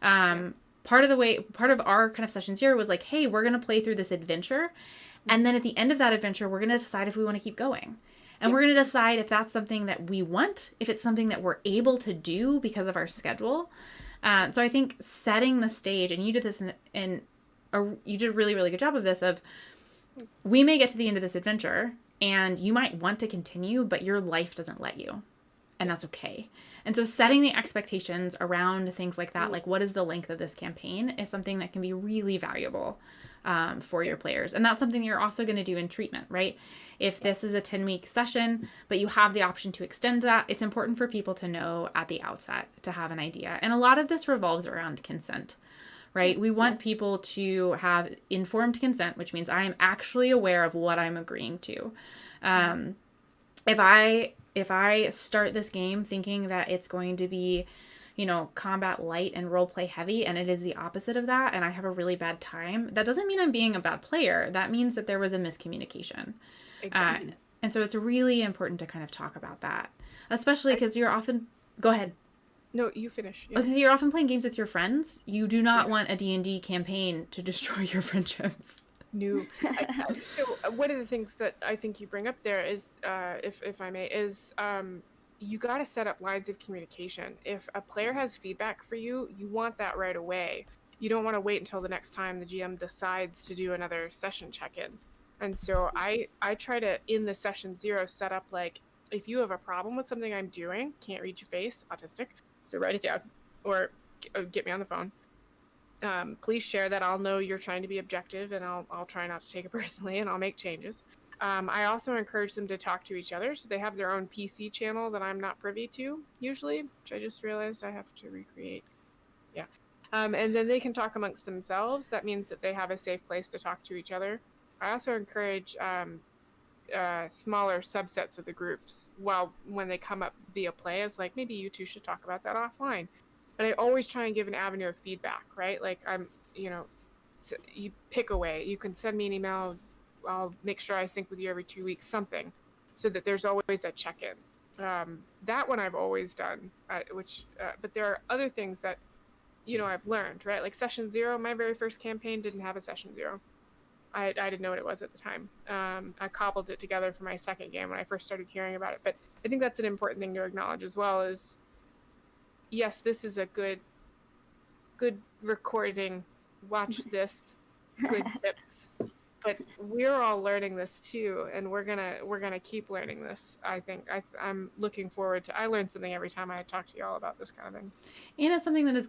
Part of our kind of session zero was like, hey, we're going to play through this adventure. And then at the end of that adventure, we're going to decide if we want to keep going. And we're going to decide if that's something that we want, if it's something that we're able to do because of our schedule. So I think setting the stage, and you did this you did a really, really good job of this, of we may get to the end of this adventure and you might want to continue, but your life doesn't let you. And that's okay. And so setting the expectations around things like that, like what is the length of this campaign, is something that can be really valuable for your players. And that's something you're also going to do in treatment, right? If this is a 10-week session, but you have the option to extend that, it's important for people to know at the outset, to have an idea. And a lot of this revolves around consent, right? We want people to have informed consent, which means I am actually aware of what I'm agreeing to. If I start this game thinking that it's going to be, combat light and role play heavy, and it is the opposite of that, and I have a really bad time, that doesn't mean I'm being a bad player. That means that there was a miscommunication. Exactly. And so it's really important to kind of talk about that, especially because you're often, go ahead. No, you finish. Yeah. So you're often playing games with your friends. You do not want a D&D campaign to destroy your friendships. No. So one of the things that I think you bring up there is, if I may, is you got to set up lines of communication. If a player has feedback for you, you want that right away. You don't want to wait until the next time the GM decides to do another session check-in. And so I try to, in the session zero, set up like, if you have a problem with something I'm doing, can't read your face, autistic, so write it down or get me on the phone. Please share that. I'll know you're trying to be objective, and I'll try not to take it personally, and I'll make changes. I also encourage them to talk to each other, so they have their own PC channel that I'm not privy to usually, which I just realized I have to recreate. Yeah. And then they can talk amongst themselves. That means that they have a safe place to talk to each other. I also encourage smaller subsets of the groups when they come up via play, as like, maybe you two should talk about that offline. But I always try and give an avenue of feedback, right? Like you pick away. You can send me an email. I'll make sure I sync with you every 2 weeks, something, so that there's always a check-in. That one I've always done, but there are other things that, I've learned, right? Like session zero, my very first campaign didn't have a session zero. I didn't know what it was at the time. I cobbled it together for my second game when I first started hearing about it. But I think that's an important thing to acknowledge as well, is yes, this is a good recording. Watch this, good tips. But we're all learning this too, and we're gonna keep learning this. I think I'm looking forward to. I learn something every time I talk to y'all about this kind of thing. And it's something that is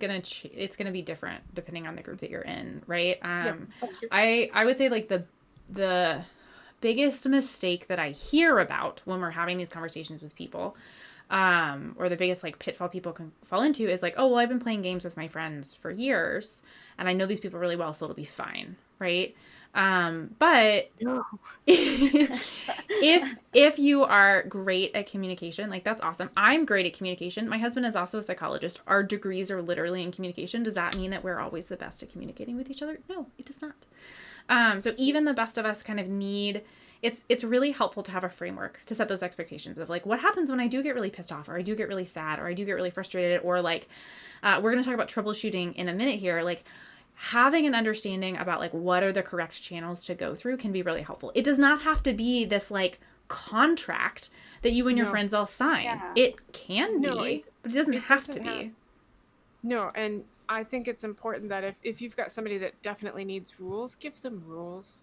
it's gonna be different depending on the group that you're in, right? That's true. I would say like the biggest mistake that I hear about when we're having these conversations with people, or the biggest like pitfall people can fall into, is like, oh well, I've been playing games with my friends for years, and I know these people really well, so it'll be fine. right? But if you are great at communication, like that's awesome. I'm great at communication. My husband is also a psychologist. Our degrees are literally in communication. Does that mean that we're always the best at communicating with each other? No, it does not. So even the best of us kind of need, it's really helpful to have a framework to set those expectations of like, what happens when I do get really pissed off, or I do get really sad, or I do get really frustrated, or like, we're going to talk about troubleshooting in a minute here. Like, having an understanding about like what are the correct channels to go through can be really helpful. It does not have to be this like contract that you and your friends all sign. Yeah. It can be, but it doesn't have to be. No, and I think it's important that if you've got somebody that definitely needs rules, give them rules.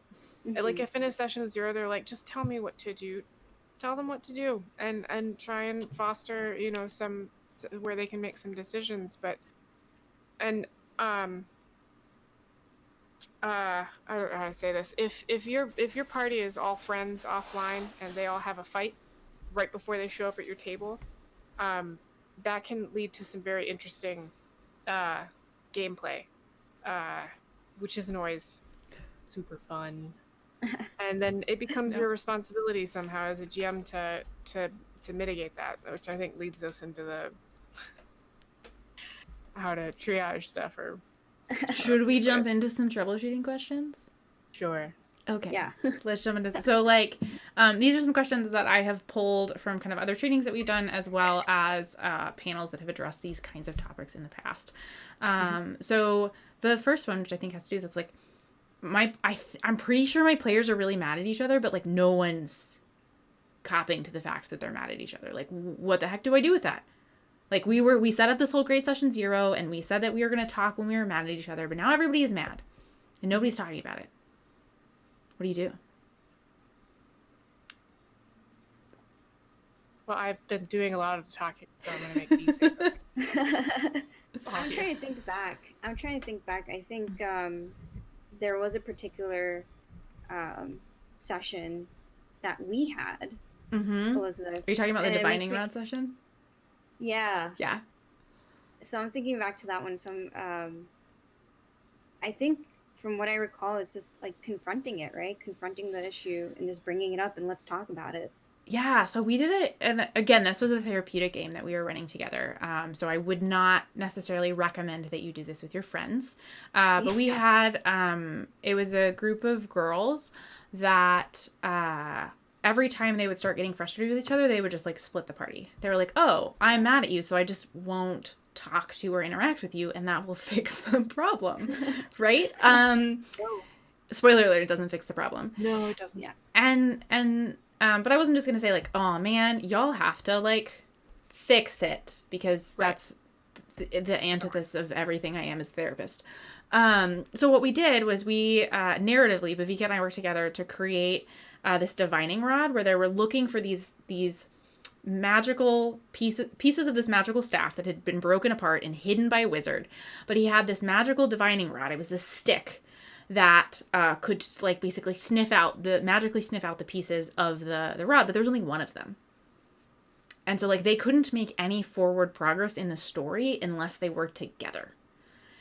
Mm-hmm. Like if in a session 0 they're like, just tell me what to do, tell them what to do, and try and foster, you know, some where they can make some decisions. But I don't know how to say this. If your party is all friends offline and they all have a fight right before they show up at your table, that can lead to some very interesting gameplay, which isn't always super fun. And then it becomes your responsibility somehow as a GM to mitigate that, which I think leads us into the how to triage stuff. Or should we jump into some troubleshooting questions? Sure. Okay. Yeah. Let's jump into this. So like, these are some questions that I have pulled from kind of other trainings that we've done, as well as panels that have addressed these kinds of topics in the past. So the first one, which I think has to do with, it's like, I'm pretty sure my players are really mad at each other, but like no one's copping to the fact that they're mad at each other. Like, what the heck do I do with that? Like we set up this whole grade session 0 and we said that we were going to talk when we were mad at each other, but now everybody is mad and nobody's talking about it. What do you do? Well, I've been doing a lot of the talking, so I'm going to make it easy. I'm trying to think back. I think there was a particular session that we had, Elizabeth. Are you talking about the divining rod session? Yeah. Yeah. So I'm thinking back to that one. So I think from what I recall, it's just like confronting it, right? Confronting the issue and just bringing it up and let's talk about it. Yeah, so we did it, and again, this was a therapeutic game that we were running together. So I would not necessarily recommend that you do this with your friends. But we had, it was a group of girls that every time they would start getting frustrated with each other, they would just like split the party. They were like, oh, I'm mad at you, so I just won't talk to or interact with you, and that will fix the problem, right? Spoiler alert, it doesn't fix the problem. No, it doesn't. Yeah. But I wasn't just going to say like, oh man, y'all have to like fix it, because that's the antithesis of everything I am as a therapist. So what we did was we, narratively, Bavika and I worked together to create this divining rod where they were looking for these magical pieces of this magical staff that had been broken apart and hidden by a wizard. But he had this magical divining rod. It was this stick that could like basically magically sniff out the pieces of the rod, but there was only one of them. And so like they couldn't make any forward progress in the story unless they worked together.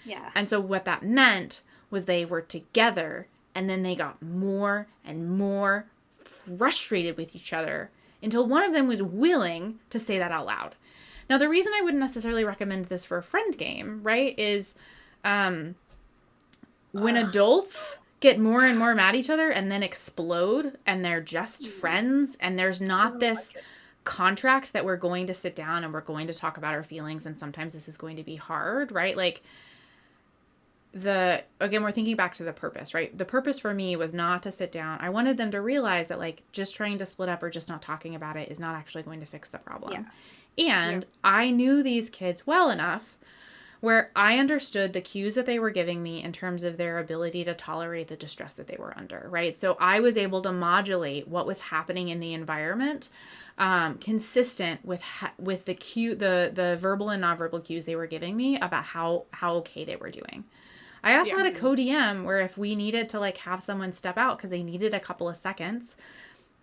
Yeah. And so what that meant was they were together, and then they got more and more frustrated with each other until one of them was willing to say that out loud. Now, the reason I wouldn't necessarily recommend this for a friend game, right, is when adults get more and more mad at each other and then explode and they're just friends and there's not this contract that we're going to sit down and we're going to talk about our feelings, and sometimes this is going to be hard, right? Like again, we're thinking back to the purpose, right? The purpose for me was not to sit down. I wanted them to realize that like just trying to split up or just not talking about it is not actually going to fix the problem. Yeah. And I knew these kids well enough where I understood the cues that they were giving me in terms of their ability to tolerate the distress that they were under, right? So I was able to modulate what was happening in the environment, consistent with the verbal and nonverbal cues they were giving me about how okay they were doing. I also had a co-DM where if we needed to like have someone step out because they needed a couple of seconds,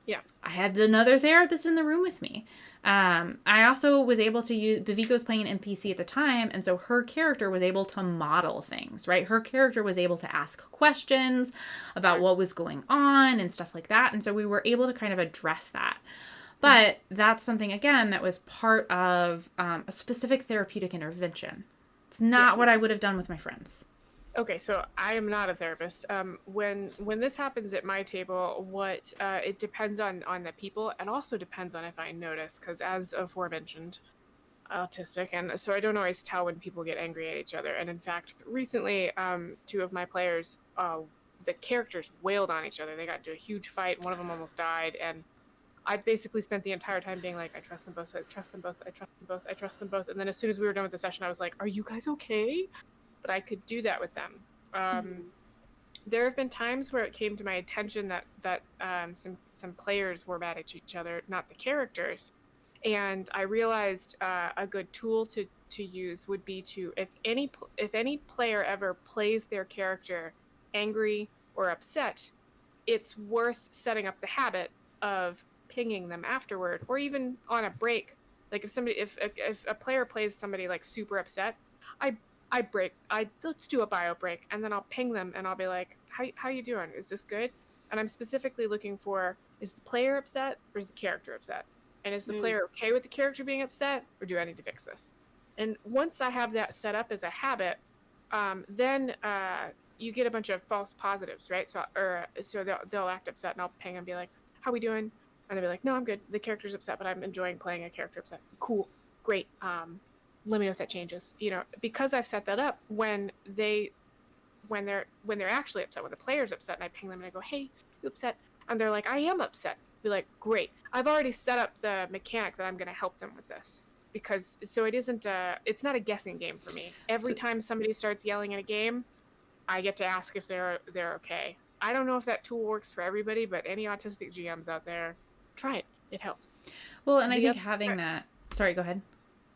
Yeah. I had another therapist in the room with me. I also was able to use, Bavika was playing an NPC at the time, and so her character was able to model things, right? Her character was able to ask questions about what was going on and stuff like that, and so we were able to kind of address that. But that's something, again, that was part of a specific therapeutic intervention. It's not what I would have done with my friends. Okay, so I am not a therapist. When this happens at my table, it depends on the people, and also depends on if I notice, because as aforementioned, autistic, and so I don't always tell when people get angry at each other. And in fact, recently, two of my players, the characters wailed on each other. They got into a huge fight. One of them almost died, and I basically spent the entire time being like, I trust them both, I trust them both, I trust them both, I trust them both. And then as soon as we were done with the session, I was like, are you guys okay? But I could do that with them. There have been times where it came to my attention that some players were mad at each other, not the characters. And I realized a good tool to use would be to, if any player ever plays their character angry or upset, it's worth setting up the habit of pinging them afterward, or even on a break. Like if a player plays somebody like super upset, let's do a bio break, and then I'll ping them and I'll be like, how you doing? Is this good? And I'm specifically looking for, is the player upset or is the character upset? And is the player okay with the character being upset, or do I need to fix this? And once I have that set up as a habit, then you get a bunch of false positives, right? So they'll act upset, and I'll ping and be like, how we doing? And they'll be like, no, I'm good. The character's upset, but I'm enjoying playing a character upset. Cool. Great. Let me know if that changes. Because I've set that up, when they're actually upset, when the player's upset, and I ping them and I go, hey, you upset? And they're like, I am upset. Be like, great. I've already set up the mechanic that I'm going to help them with this. Because so it's not a guessing game for me. Every time somebody starts yelling in a game, I get to ask if they're okay. I don't know if that tool works for everybody, but any autistic GMs out there, try it. It helps. Well, and I think having that... Sorry, go ahead.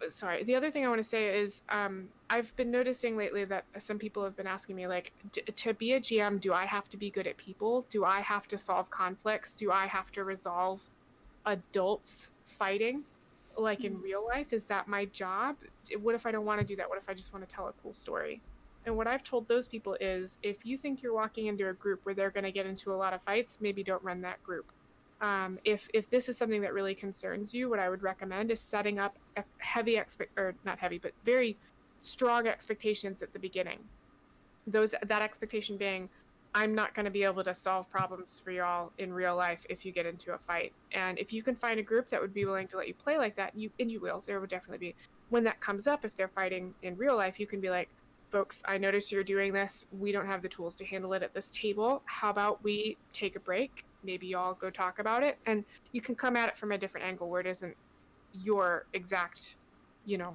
Sorry. The other thing I want to say is I've been noticing lately that some people have been asking me, like, to be a GM, do I have to be good at people? Do I have to solve conflicts? Do I have to resolve adults fighting like in real life? Is that my job? What if I don't want to do that? What if I just want to tell a cool story? And what I've told those people is, if you think you're walking into a group where they're going to get into a lot of fights, maybe don't run that group. If this is something that really concerns you, what I would recommend is setting up a very strong expectations at the beginning. That expectation being, I'm not going to be able to solve problems for y'all in real life if you get into a fight. And if you can find a group that would be willing to let you play like that, you will. There would definitely be. When that comes up, if they're fighting in real life, you can be like, folks, I notice you're doing this. We don't have the tools to handle it at this table. How about we take a break? Maybe y'all go talk about it. And you can come at it from a different angle where it isn't your exact,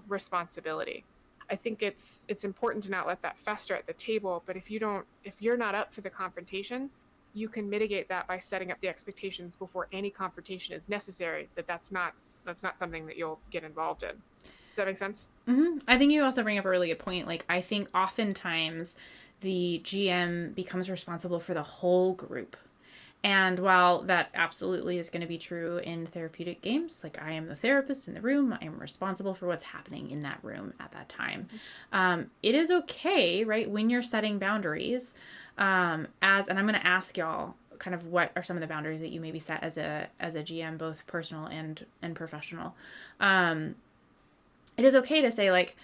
responsibility. I think it's important to not let that fester at the table. But if you're not up for the confrontation, you can mitigate that by setting up the expectations before any confrontation is necessary. That's not something that you'll get involved in. Does that make sense? Mm-hmm. I think you also bring up a really good point. Like, I think oftentimes the GM becomes responsible for the whole group. And while that absolutely is going to be true in therapeutic games, like, I am the therapist in the room, I am responsible for what's happening in that room at that time. It is okay, right, when you're setting boundaries, and I'm going to ask y'all kind of what are some of the boundaries that you maybe set as a GM, both personal and professional. It is okay to say, like,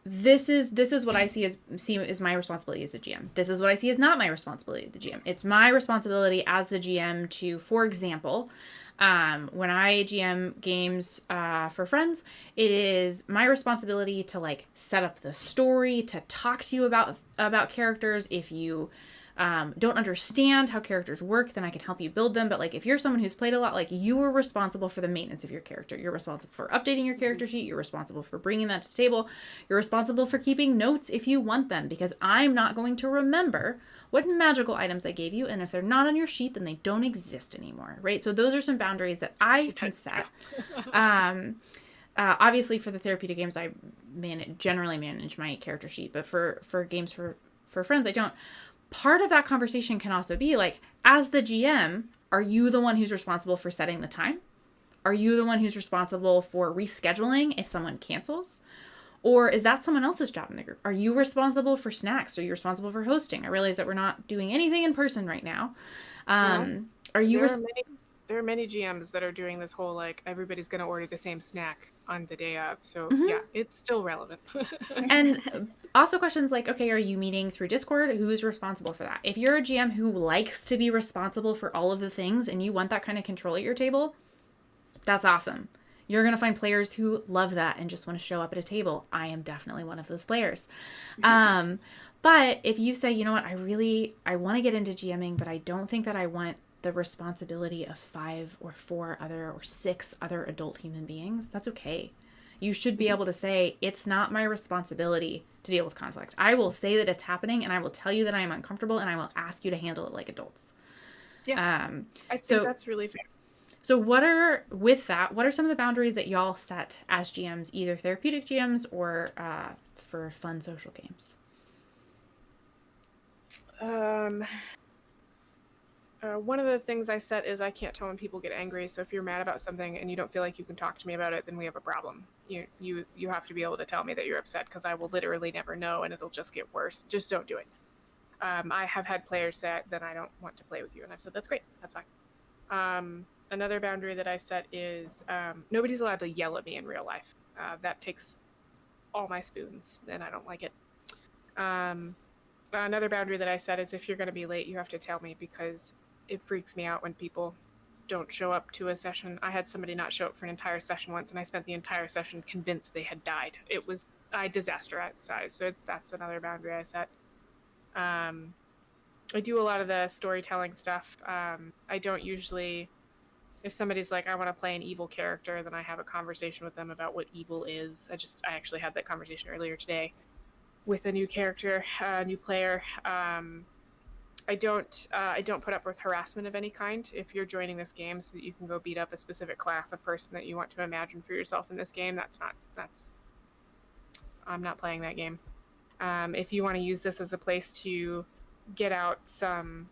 this is what I see as my responsibility as a GM. This is what I see as not my responsibility as the GM. It's my responsibility as the GM to, for example, when I GM games for friends, it is my responsibility to, like, set up the story, to talk to you about characters. If you don't understand how characters work, then I can help you build them. But, like, if you're someone who's played a lot, like, you are responsible for the maintenance of your character. You're responsible for updating your character sheet. You're responsible for bringing that to the table. You're responsible for keeping notes if you want them, because I'm not going to remember what magical items I gave you. And if they're not on your sheet, then they don't exist anymore, right? So those are some boundaries that I can set. Obviously, for the therapeutic games, I generally manage my character sheet. But for games for friends, I don't. Part of that conversation can also be, like, as the GM, Are you the one who's responsible for setting the time? Are you the one who's responsible for rescheduling if someone cancels? Or is that someone else's job in the group? Are you responsible for snacks? Are you responsible for hosting? I realize that we're not doing anything in person right now. Are you there are many GMs that are doing this whole like everybody's going to order the same snack on the day of. So Mhm. yeah, it's still relevant. And also questions like, okay, are you meeting through Discord? Who's responsible for that? If you're a GM who likes to be responsible for all of the things and you want that kind of control at your table, that's awesome. You're going to find players who love that and just want to show up at a table. I am definitely one of those players. But if you say, you know what, I want to get into GMing, but I don't think that I want the responsibility of 5 or 4 other or 6 other adult human beings, that's okay. You should be able to say, it's not my responsibility to deal with conflict. I will say that it's happening and I will tell you that I am uncomfortable and I will ask you to handle it like adults. Yeah. I think that's really fair. So what are some of the boundaries that y'all set as GMs, either therapeutic GMs or for fun social games? One of the things I set is I can't tell when people get angry. So if you're mad about something and you don't feel like you can talk to me about it, then we have a problem. You have to be able to tell me that you're upset, because I will literally never know and it'll just get worse. Just don't do it. I have had players say that I don't want to play with you, and I've said that's great, that's fine. Another boundary that I set is nobody's allowed to yell at me in real life. That takes all my spoons, and I don't like it. Another boundary that I set is if you're going to be late, you have to tell me, because it freaks me out when people don't show up to a session. I had somebody not show up for an entire session once, and I spent the entire session convinced they had died. It was disaster at size, so that's another boundary I set. I do a lot of the storytelling stuff. I don't usually... If somebody's like, I want to play an evil character, then I have a conversation with them about what evil is. I actually had that conversation earlier today with a new character, a new player. I don't put up with harassment of any kind. If you're joining this game so that you can go beat up a specific class of person that you want to imagine for yourself in this game, I'm not playing that game. If you want to use this as a place to get out some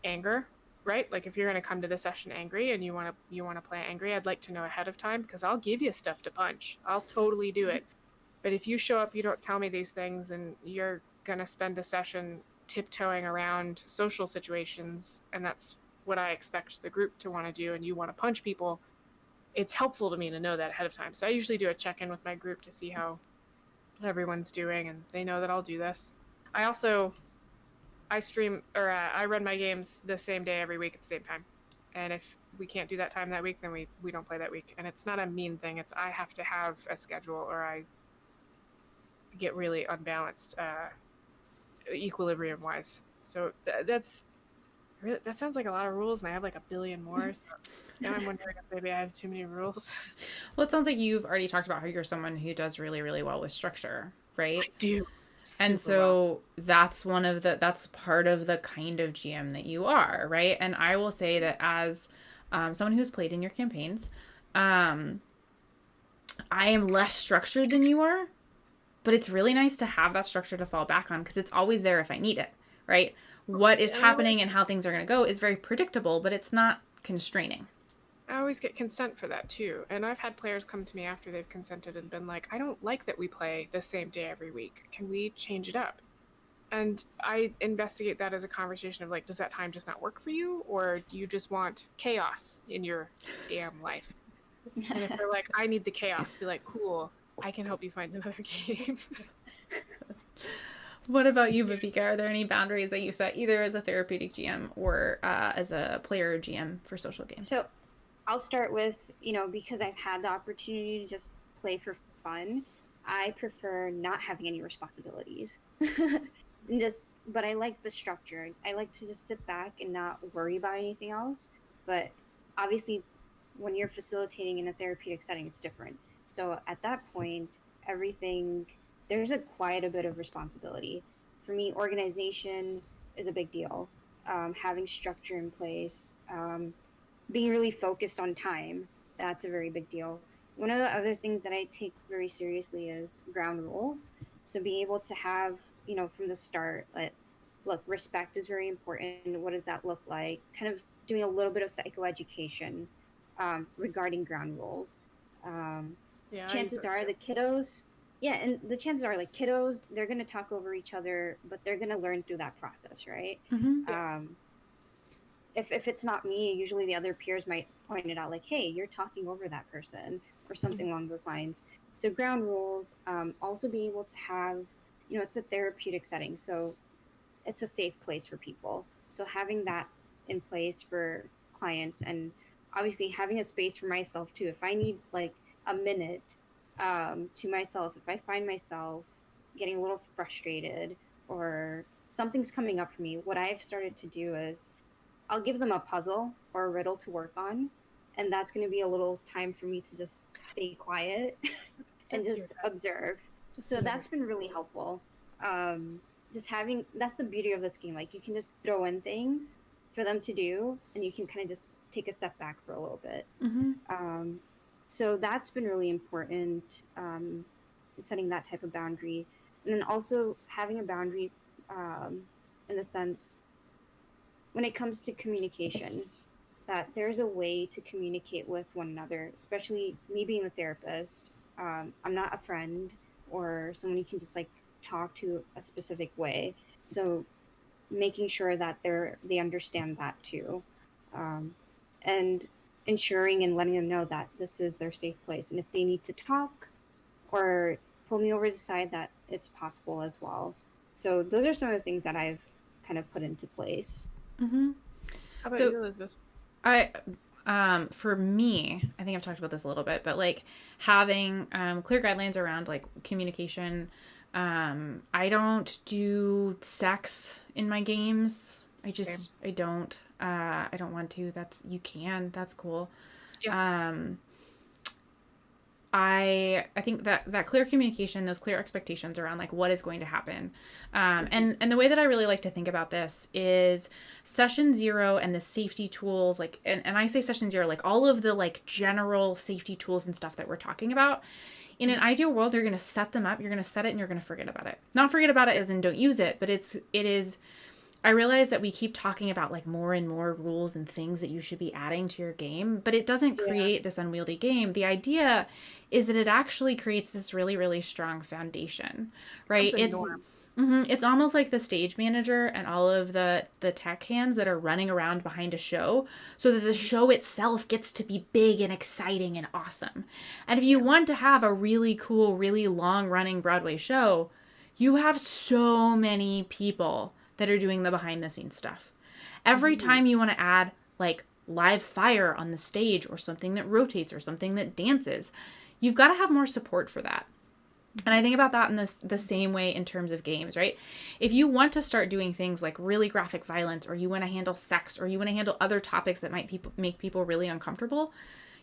anger, right? Like if you're going to come to the session angry and you want to play angry, I'd like to know ahead of time, because I'll give you stuff to punch. I'll totally do it. But if you show up, you don't tell me these things, and you're going to spend a session tiptoeing around social situations, and that's what I expect the group to want to do, and you want to punch people, it's helpful to me to know that ahead of time. So I usually do a check-in with my group to see how everyone's doing, and they know that I'll do this. I stream, or I run my games the same day every week at the same time. And if we can't do that time that week, then we don't play that week. And it's not a mean thing. It's I have to have a schedule, or I get really unbalanced equilibrium-wise. So that sounds like a lot of rules, and I have like a billion more. So now I'm wondering if maybe I have too many rules. Well, it sounds like you've already talked about how you're someone who does really, really well with structure, right? I do. And so that's part of the kind of GM that you are, right? And I will say that as someone who's played in your campaigns, I am less structured than you are, but it's really nice to have that structure to fall back on, because it's always there if I need it, right? What is happening and how things are going to go is very predictable, but it's not constraining. I always get consent for that too. And I've had players come to me after they've consented and been like, I don't like that we play the same day every week. Can we change it up? And I investigate that as a conversation of like, does that time just not work for you? Or do you just want chaos in your damn life? And if they're like, I need the chaos, be like, cool, I can help you find another game. What about you, Viveka? Are there any boundaries that you set either as a therapeutic GM or as a player GM for social games? So I'll start with, because I've had the opportunity to just play for fun, I prefer not having any responsibilities. But I like the structure. I like to just sit back and not worry about anything else. But obviously, when you're facilitating in a therapeutic setting, it's different. So at that point, there's quite a bit of responsibility. For me, organization is a big deal. Having structure in place, being really focused on time, that's a very big deal. One of the other things that I take very seriously is ground rules. So being able to have, from the start, look, respect is very important. What does that look like? Kind of doing a little bit of psychoeducation regarding ground rules. Chances are the kiddos, and the chances are like kiddos, they're going to talk over each other, but they're going to learn through that process, right? If it's not me, usually the other peers might point it out, like, hey, you're talking over that person, or something along those lines. So ground rules, also being able to have, it's a therapeutic setting, so it's a safe place for people. So having that in place for clients, and obviously having a space for myself too. If I need like a minute to myself, if I find myself getting a little frustrated or something's coming up for me, what I've started to do is I'll give them a puzzle or a riddle to work on, and that's going to be a little time for me to just stay quiet and just observe. So that's been really helpful. Just having, that's the beauty of this game. Like, you can just throw in things for them to do, and you can kind of just take a step back for a little bit. So that's been really important, setting that type of boundary. And then also having a boundary in the sense, when it comes to communication, that there's a way to communicate with one another, especially me being a therapist. I'm not a friend or someone you can just like talk to a specific way. So making sure that they understand that too. And ensuring and letting them know that this is their safe place. And if they need to talk or pull me over to the side, that it's possible as well. So those are some of the things that I've kind of put into place. How about you, Elizabeth? For me, I think I've talked about this a little bit, but like having clear guidelines around like communication. I don't do sex in my games. I don't want to. You can, that's cool. Yeah. I think that clear communication, those clear expectations around like what is going to happen. And the way that I really like to think about this is session 0 and the safety tools, like, and I say session 0, like all of the like general safety tools and stuff that we're talking about. In an ideal world, you're going to set them up, you're going to set it, and you're going to forget about it. Not forget about it as in don't use it, but it is, I realize that we keep talking about like more and more rules and things that you should be adding to your game, but it doesn't create this unwieldy game. The idea is that it actually creates this really, really strong foundation, right? It's almost like the stage manager and all of the tech hands that are running around behind a show so that the show itself gets to be big and exciting and awesome. And if you want to have a really cool, really long running Broadway show, you have so many people that are doing the behind the scenes stuff. Every time you want to add like live fire on the stage or something that rotates or something that dances, you've got to have more support for that. And I think about that in the same way in terms of games, right? If you want to start doing things like really graphic violence, or you want to handle sex, or you want to handle other topics that might make people really uncomfortable,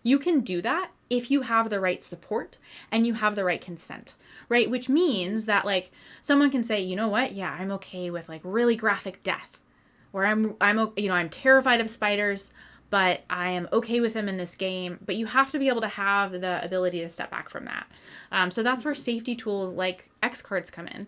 you can do that if you have the right support and you have the right consent, right? Which means that like someone can say, you know what? Yeah, I'm okay with like really graphic death, or I'm terrified of spiders, but I am okay with them in this game. But you have to be able to have the ability to step back from that. So that's where safety tools like X cards come in.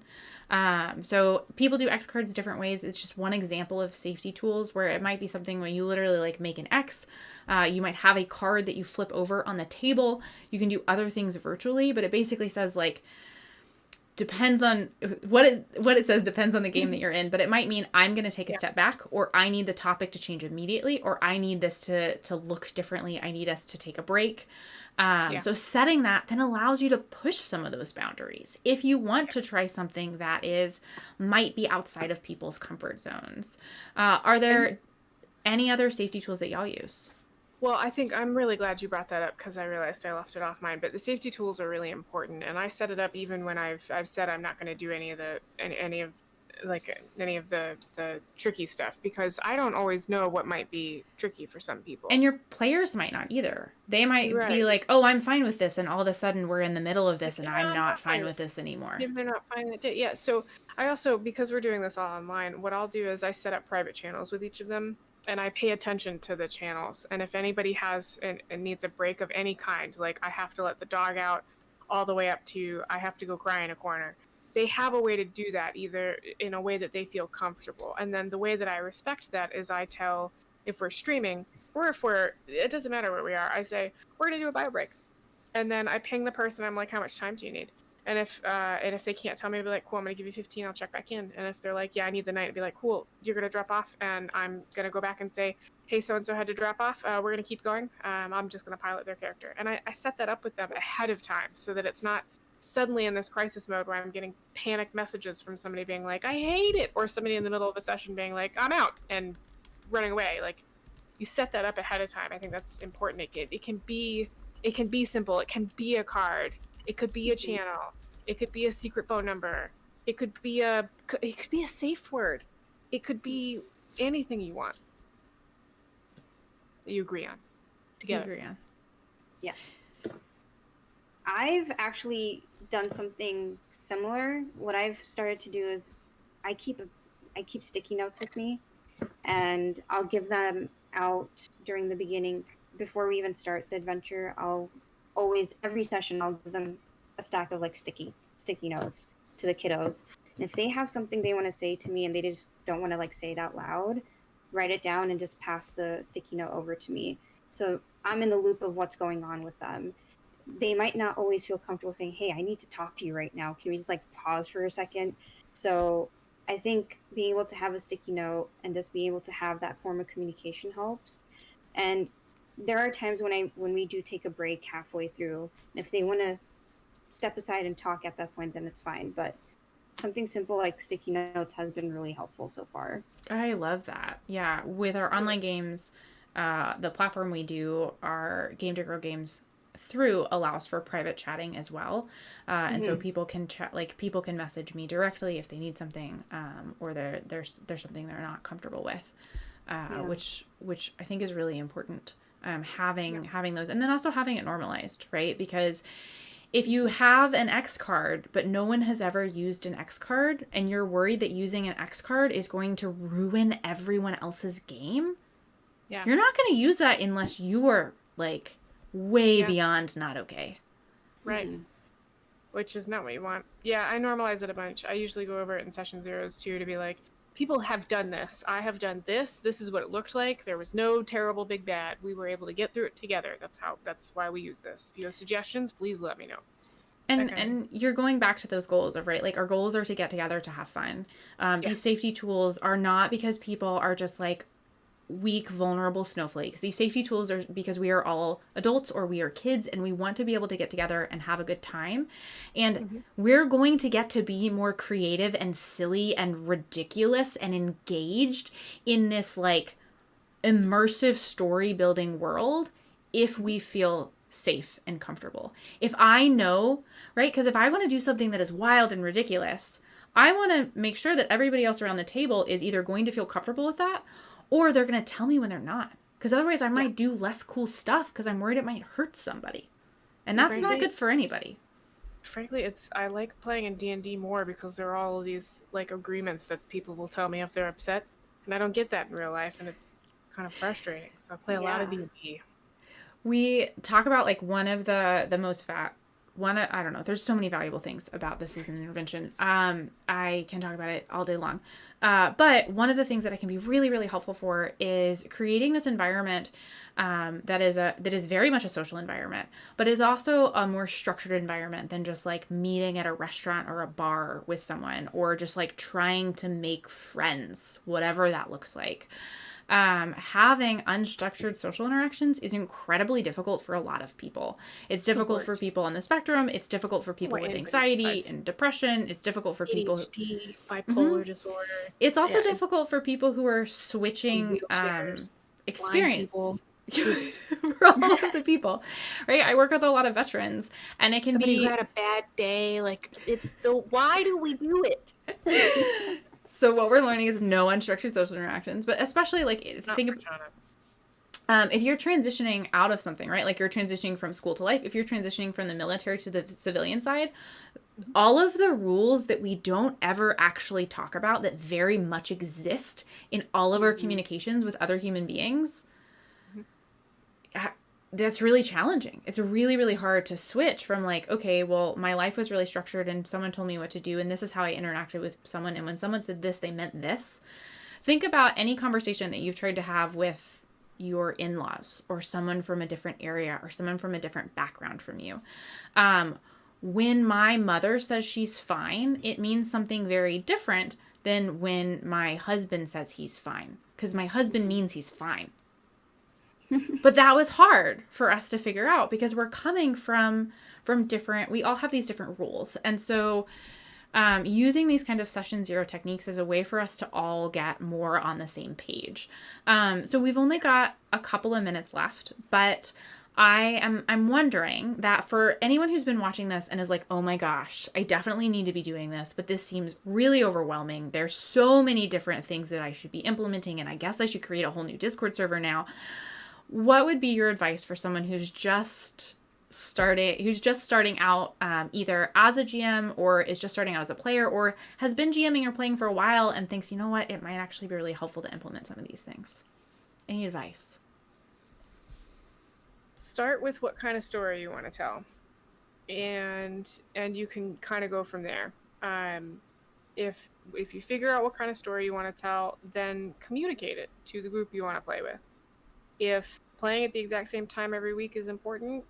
So people do X cards different ways. It's just one example of safety tools where it might be something where you literally like make an X. You might have a card that you flip over on the table. You can do other things virtually, but it basically says like, depends on what it says, depends on the game that you're in, but it might mean I'm going to take a step back, or I need the topic to change immediately, or I need this to look differently. I need us to take a break. So setting that then allows you to push some of those boundaries. If you want to try something that might be outside of people's comfort zones. Are there any other safety tools that y'all use? Well, I think I'm really glad you brought that up because I realized I left it off mine. But the safety tools are really important, and I set it up even when I've said I'm not going to do any of the tricky stuff, because I don't always know what might be tricky for some people. And your players might not either. They might be like, "Oh, I'm fine with this," and all of a sudden we're in the middle of this, and I'm not fine with this anymore. They're not fine with it. Yeah. So I also, because we're doing this all online, what I'll do is I set up private channels with each of them. And I pay attention to the channels. And if anybody has and needs a break of any kind, like I have to let the dog out all the way up to I have to go cry in a corner, they have a way to do that, either in a way that they feel comfortable. And then the way that I respect that is I tell, if we're streaming, or if it doesn't matter where we are, I say, we're going to do a bio break. And then I ping the person, I'm like, how much time do you need? And if they can't tell me, I'll be like, cool, I'm going to give you 15, I'll check back in. And if they're like, yeah, I need the night, I'd be like, cool, you're going to drop off. And I'm going to go back and say, hey, so-and-so had to drop off. We're going to keep going. I'm just going to pilot their character. And I set that up with them ahead of time so that it's not suddenly in this crisis mode where I'm getting panic messages from somebody being like, I hate it. Or somebody in the middle of a session being like, I'm out, and running away. Like, you set that up ahead of time. I think that's important. It can be simple. It can be a card. It could be a channel. It could be a secret phone number. It could be a safe word. It could be anything you want that you agree on together. You agree on. Yes. I've actually done something similar. What I've started to do is I keep sticky notes with me, and I'll give them out during the beginning before we even start the adventure. I'll always, every session, I'll give them a stack of like sticky notes to the kiddos. And if they have something they want to say to me and they just don't want to like say it out loud, write it down and just pass the sticky note over to me. So I'm in the loop of what's going on with them. They might not always feel comfortable saying, hey, I need to talk to you right now. Can we just like pause for a second? So I think being able to have a sticky note and just being able to have that form of communication helps. And there are times when we do take a break halfway through. If they want to step aside and talk at that point, then it's fine. But something simple like sticky notes has been really helpful so far. I love that. Yeah, with our online games, the platform we do our Game to Grow games through allows for private chatting as well, and so people can chat, like people can message me directly if they need something, or there's something they're not comfortable with, which I think is really important. Having those, and then also having it normalized, right? Because if you have an X card, but no one has ever used an X card, and you're worried that using an X card is going to ruin everyone else's game, you're not going to use that unless you are like way beyond not okay. Right. Which is not what you want. Yeah, I normalize it a bunch. I usually go over it in session zeros too, to be like, people have done this. I have done this. This is what it looked like. There was no terrible big bad. We were able to get through it together. That's why we use this. If you have suggestions, please let me know. And you're going back to those goals of, right, like our goals are to get together to have fun. These safety tools are not because people are just like weak, vulnerable snowflakes. These safety tools are because we are all adults or we are kids and we want to be able to get together and have a good time. And we're going to get to be more creative and silly and ridiculous and engaged in this like immersive story building world if we feel safe and comfortable. If I know, right? Because if I want to do something that is wild and ridiculous, I want to make sure that everybody else around the table is either going to feel comfortable with that or they're going to tell me when they're not. Because otherwise I might do less cool stuff because I'm worried it might hurt somebody. And that's not good for anybody. Frankly, I like playing in D&D more because there are all of these like agreements that people will tell me if they're upset. And I don't get that in real life, and it's kind of frustrating. So I play a lot of D&D. We talk about like one of the most I don't know, there's so many valuable things about this season intervention. I can talk about it all day long. But one of the things that I can be really, really helpful for is creating this environment that is very much a social environment, but is also a more structured environment than just like meeting at a restaurant or a bar with someone, or just like trying to make friends, whatever that looks like. Having unstructured social interactions is incredibly difficult for a lot of people. It's difficult for people on the spectrum. It's difficult for people with anxiety and depression. It's difficult for people ADHD, bipolar disorder. It's also difficult for people who are switching experience. For all of the people, right? I work with a lot of veterans, and it can Somebody be who had a bad day. Like, why do we do it? So what we're learning is no unstructured social interactions, but especially like if you're transitioning out of something, right? Like you're transitioning from school to life, if you're transitioning from the military to the civilian side, all of the rules that we don't ever actually talk about that very much exist in all of our communications with other human beings, that's really challenging. It's really, really hard to switch from like, okay, well, my life was really structured and someone told me what to do and this is how I interacted with someone. And when someone said this, they meant this. Think about any conversation that you've tried to have with your in-laws or someone from a different area or someone from a different background from you. When my mother says she's fine, it means something very different than when my husband says he's fine, because my husband means he's fine. But that was hard for us to figure out because we're coming from different, we all have these different rules. And so using these kind of session zero techniques is a way for us to all get more on the same page. So we've only got a couple of minutes left, but I'm wondering that for anyone who's been watching this and is like, oh my gosh, I definitely need to be doing this, but this seems really overwhelming. There's so many different things that I should be implementing, and I guess I should create a whole new Discord server now. What would be your advice for someone who's just starting out either as a GM or is just starting out as a player or has been GMing or playing for a while and thinks, you know what, it might actually be really helpful to implement some of these things? Any advice? Start with what kind of story you want to tell, and you can kind of go from there. If you figure out what kind of story you want to tell, then communicate it to the group you want to play with. If playing at the exact same time every week is important,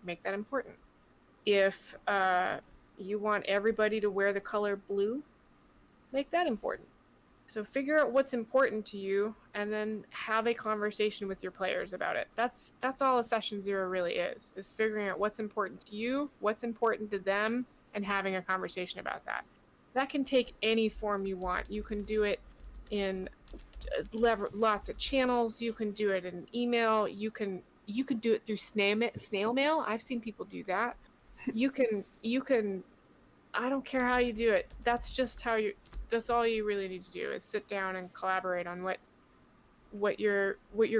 make that important. If you want everybody to wear the color blue, make that important. So figure out what's important to you and then have a conversation with your players about it. That's all a session zero really is figuring out what's important to you, what's important to them, and having a conversation about that. That can take any form you want. You can do it in lots of channels. You can do it in email. You can do it through snail mail. I've seen people do that. You can I don't care how you do it. That's all you really need to do is sit down and collaborate on what your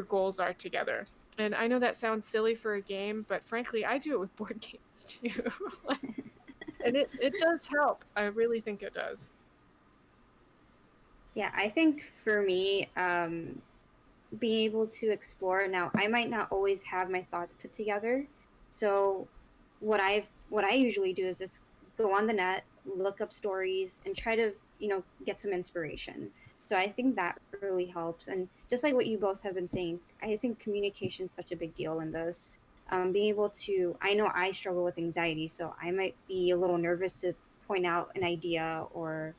goals are together. And I know that sounds silly for a game, but frankly, I do it with board games too. And it does help. I really think it does. Yeah, I think for me, being able to explore. Now, I might not always have my thoughts put together, so what I usually do is just go on the net, look up stories, and try to get some inspiration. So I think that really helps. And just like what you both have been saying, I think communication is such a big deal in this. Being able to, I know I struggle with anxiety, so I might be a little nervous to point out an idea or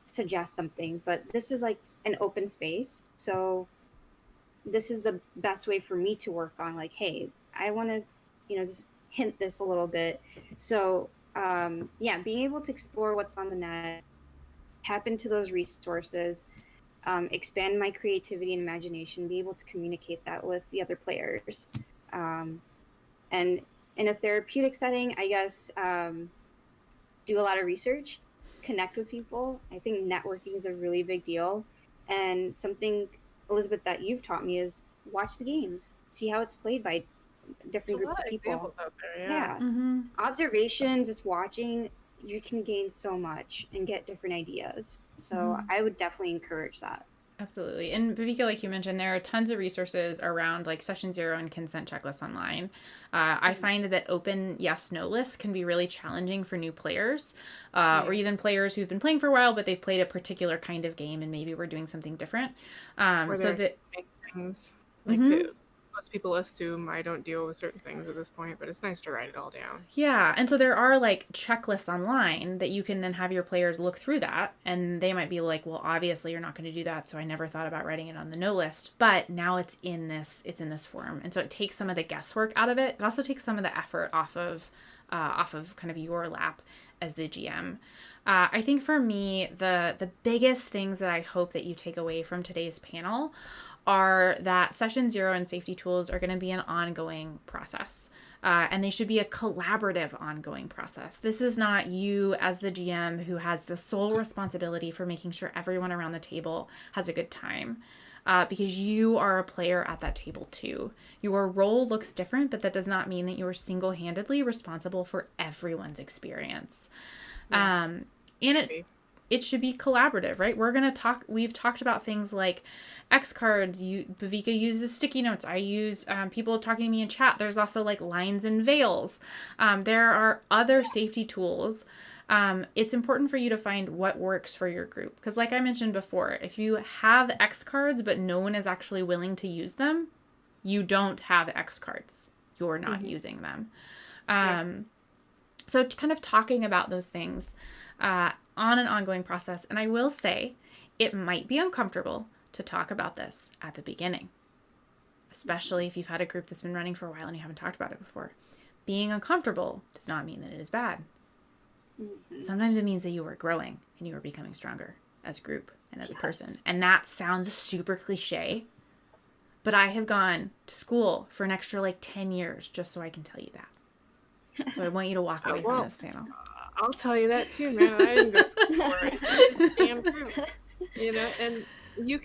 suggest something, but this is like an open space, so this is the best way for me to work on, like, hey, I want to just hint this a little bit. So yeah, being able to explore what's on the net, tap into those resources, expand my creativity and imagination, be able to communicate that with the other players, and in a therapeutic setting, I guess, do a lot of research, connect with people. I think networking is a really big deal. And something, Elizabeth, that you've taught me is watch the games, see how it's played by different groups of people. Out there, yeah. Mm-hmm. Observations, just watching, you can gain so much and get different ideas. So I would definitely encourage that. Absolutely. And Viveka, like you mentioned, there are tons of resources around like session zero and consent checklists online. I find that open yes/no lists can be really challenging for new players, or even players who've been playing for a while, but they've played a particular kind of game and maybe we're doing something different. So that things most people assume I don't deal with certain things at this point, but it's nice to write it all down. Yeah. And so there are like checklists online that you can then have your players look through that. And they might be like, well, obviously you're not going to do that. So I never thought about writing it on the no list, but now it's in this form. And so it takes some of the guesswork out of it. It also takes some of the effort off of kind of your lap as the GM. I think for me, the biggest things that I hope that you take away from today's panel are that session zero and safety tools are going to be an ongoing process. And they should be a collaborative ongoing process. This is not you as the GM who has the sole responsibility for making sure everyone around the table has a good time. Because you are a player at that table too. Your role looks different, but that does not mean that you are single-handedly responsible for everyone's experience. And it should be collaborative, right? We've talked about things like X cards. Bavika uses sticky notes. I use people talking to me in chat. There's also like lines and veils. There are other safety tools. It's important for you to find what works for your group. Because like I mentioned before, if you have X cards, but no one is actually willing to use them, you don't have X cards. You're not using them. So kind of talking about those things on an ongoing process. And I will say it might be uncomfortable to talk about this at the beginning, especially if you've had a group that's been running for a while and you haven't talked about it before. Being uncomfortable does not mean that it is bad. Sometimes it means that you are growing and you are becoming stronger as a group and as a person. And that sounds super cliche, but I have gone to school for an extra like 10 years just so I can tell you that. So I want you to walk away from this panel. I'll tell you that too, man. I didn't go to school for it. It's damn true. You know, and we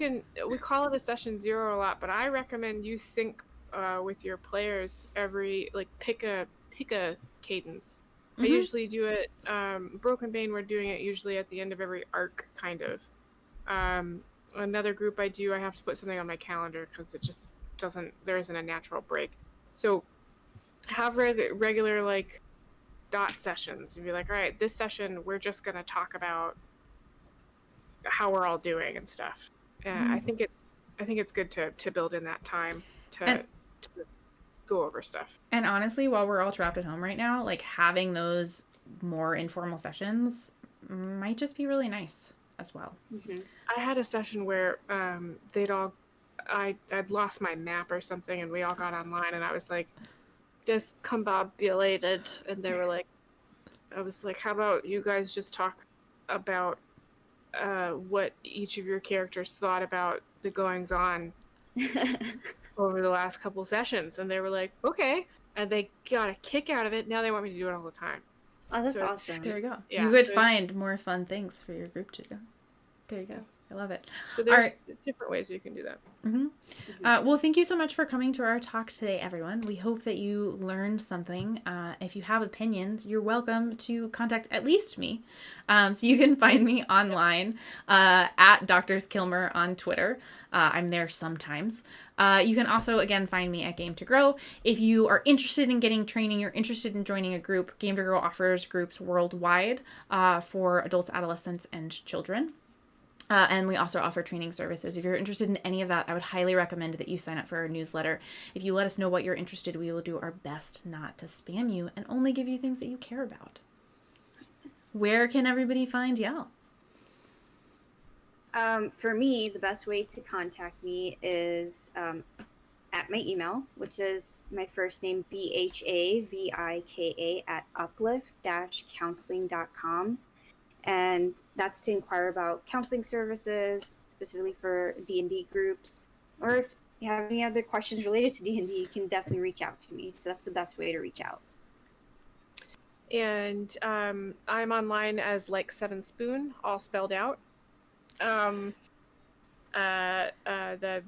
call it a session 0 a lot, but I recommend you sync with your players pick a cadence. I usually do it, Broken Bane, we're doing it usually at the end of every arc, kind of. Another group I have to put something on my calendar because it just there isn't a natural break. So have regular like dot sessions and be like, all right, this session we're just going to talk about how we're all doing and stuff. I think it's good to build in that time to go over stuff. And honestly, while we're all trapped at home right now, like having those more informal sessions might just be really nice as well. I had a session where I'd lost my map or something and we all got online and I was like, discombobulated, and they were like, I was like, how about you guys just talk about what each of your characters thought about the goings on over the last couple sessions, and they were like, okay, and they got a kick out of it. Now they want me to do it all the time. Oh, that's awesome. There you go. Yeah, you could find more fun things for your group to do. There you go. I love it. So there's different ways you can do that. Well, thank you so much for coming to our talk today, everyone. We hope that you learned something. If you have opinions, you're welcome to contact at least me. So you can find me online at Drs. Kilmer on Twitter. I'm there sometimes. You can also, again, find me at Game to Grow. If you are interested in getting training, you're interested in joining a group, Game to Grow offers groups worldwide for adults, adolescents, and children. And we also offer training services. If you're interested in any of that, I would highly recommend that you sign up for our newsletter. If you let us know what you're interested in, we will do our best not to spam you and only give you things that you care about. Where can everybody find y'all? For me, the best way to contact me is at my email, which is my first name, BHAVIKA @uplift-counseling.com. And that's to inquire about counseling services, specifically for D&D groups. Or if you have any other questions related to D&D, you can definitely reach out to me. So that's the best way to reach out. And I'm online as like 7 Spoon, all spelled out. The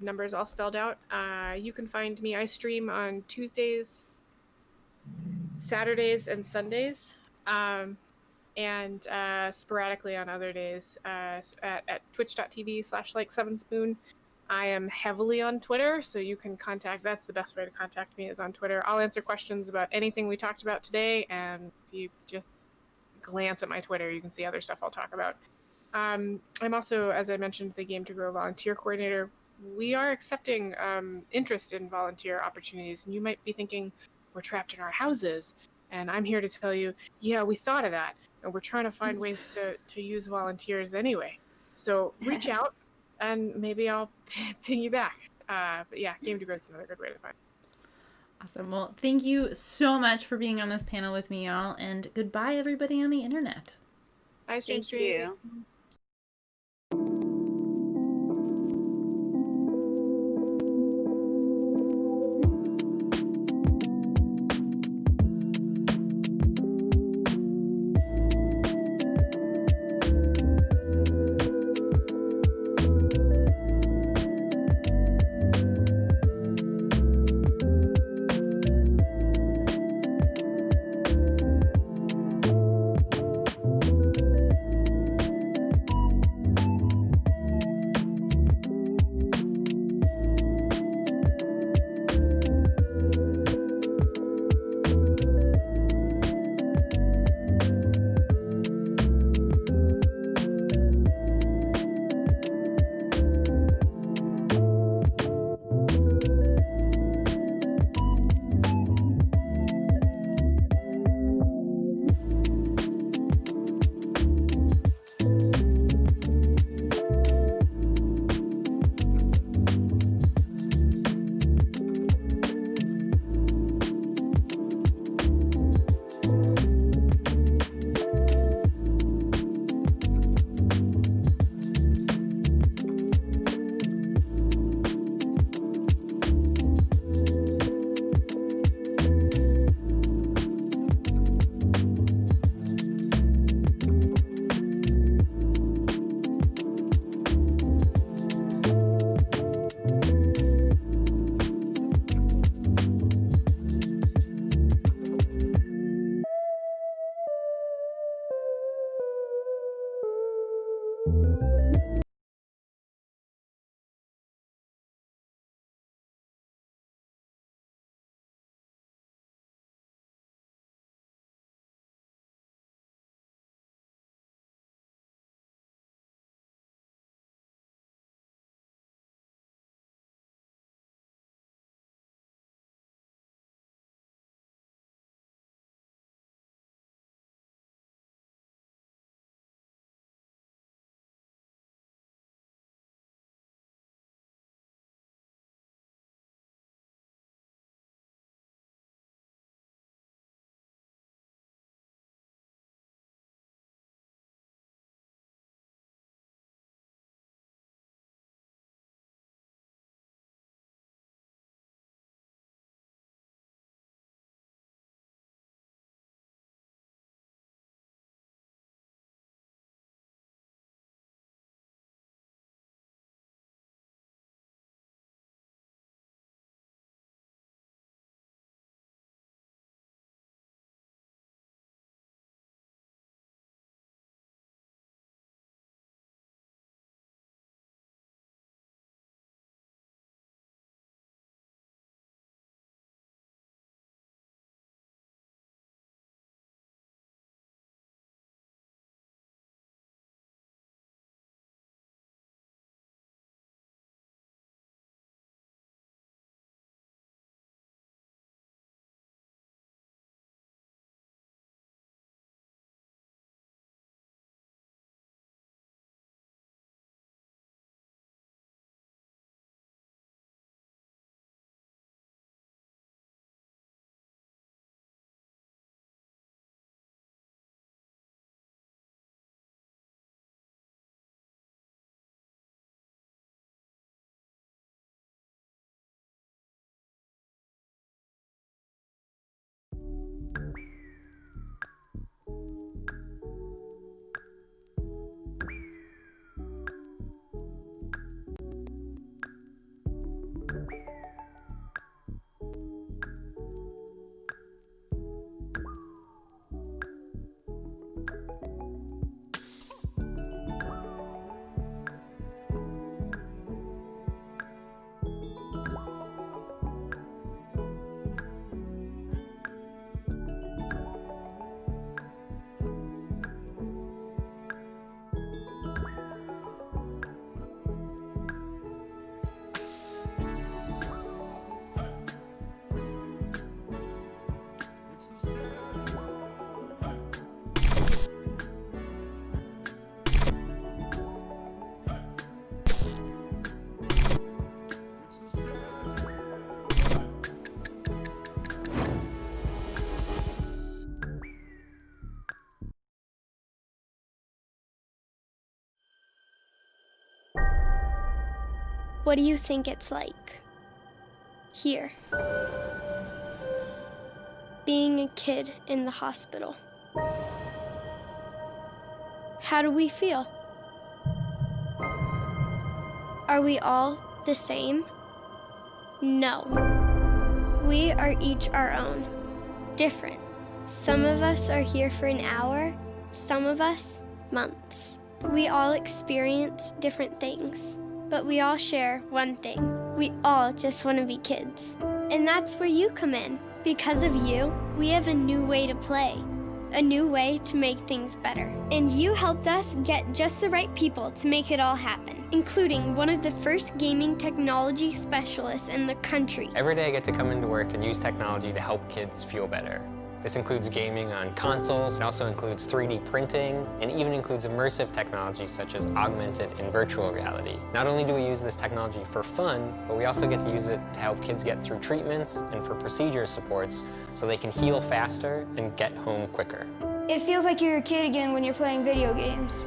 numbers all spelled out. You can find me. I stream on Tuesdays, Saturdays, and Sundays. And sporadically on other days at twitch.tv/like7spoon. I am heavily on Twitter, so you can that's the best way to contact me is on Twitter. I'll answer questions about anything we talked about today, and if you just glance at my Twitter, you can see other stuff I'll talk about. I'm also, as I mentioned, the Game to Grow volunteer coordinator. We are accepting interest in volunteer opportunities, and you might be thinking, we're trapped in our houses. And I'm here to tell you, yeah, we thought of that. And we're trying to find ways to use volunteers anyway. So reach out, and maybe I'll ping you back. But yeah, Game to Grow is another good way to find. Awesome. Well, thank you so much for being on this panel with me, y'all. And goodbye, everybody on the internet. Bye, Stream. Thank you. What do you think it's like? Here. Being a kid in the hospital. How do we feel? Are we all the same? No. We are each our own, different. Some of us are here for an hour, some of us, months. We all experience different things, but we all share one thing. We all just want to be kids. And that's where you come in. Because of you, we have a new way to play, a new way to make things better. And you helped us get just the right people to make it all happen, including one of the first gaming technology specialists in the country. Every day I get to come into work and use technology to help kids feel better. This includes gaming on consoles, it also includes 3D printing, and even includes immersive technology such as augmented and virtual reality. Not only do we use this technology for fun, but we also get to use it to help kids get through treatments and for procedure supports so they can heal faster and get home quicker. It feels like you're a kid again when you're playing video games.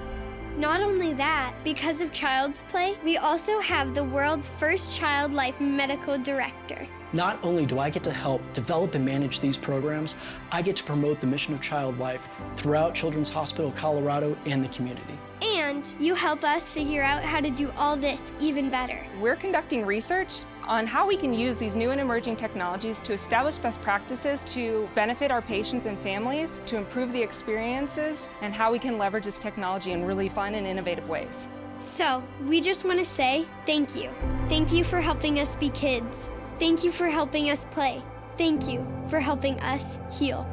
Not only that, because of Child's Play, we also have the world's first child life medical director. Not only do I get to help develop and manage these programs, I get to promote the mission of child life throughout Children's Hospital Colorado and the community. And you help us figure out how to do all this even better. We're conducting research on how we can use these new and emerging technologies to establish best practices to benefit our patients and families, to improve the experiences, and how we can leverage this technology in really fun and innovative ways. So, we just want to say thank you. Thank you for helping us be kids. Thank you for helping us play. Thank you for helping us heal.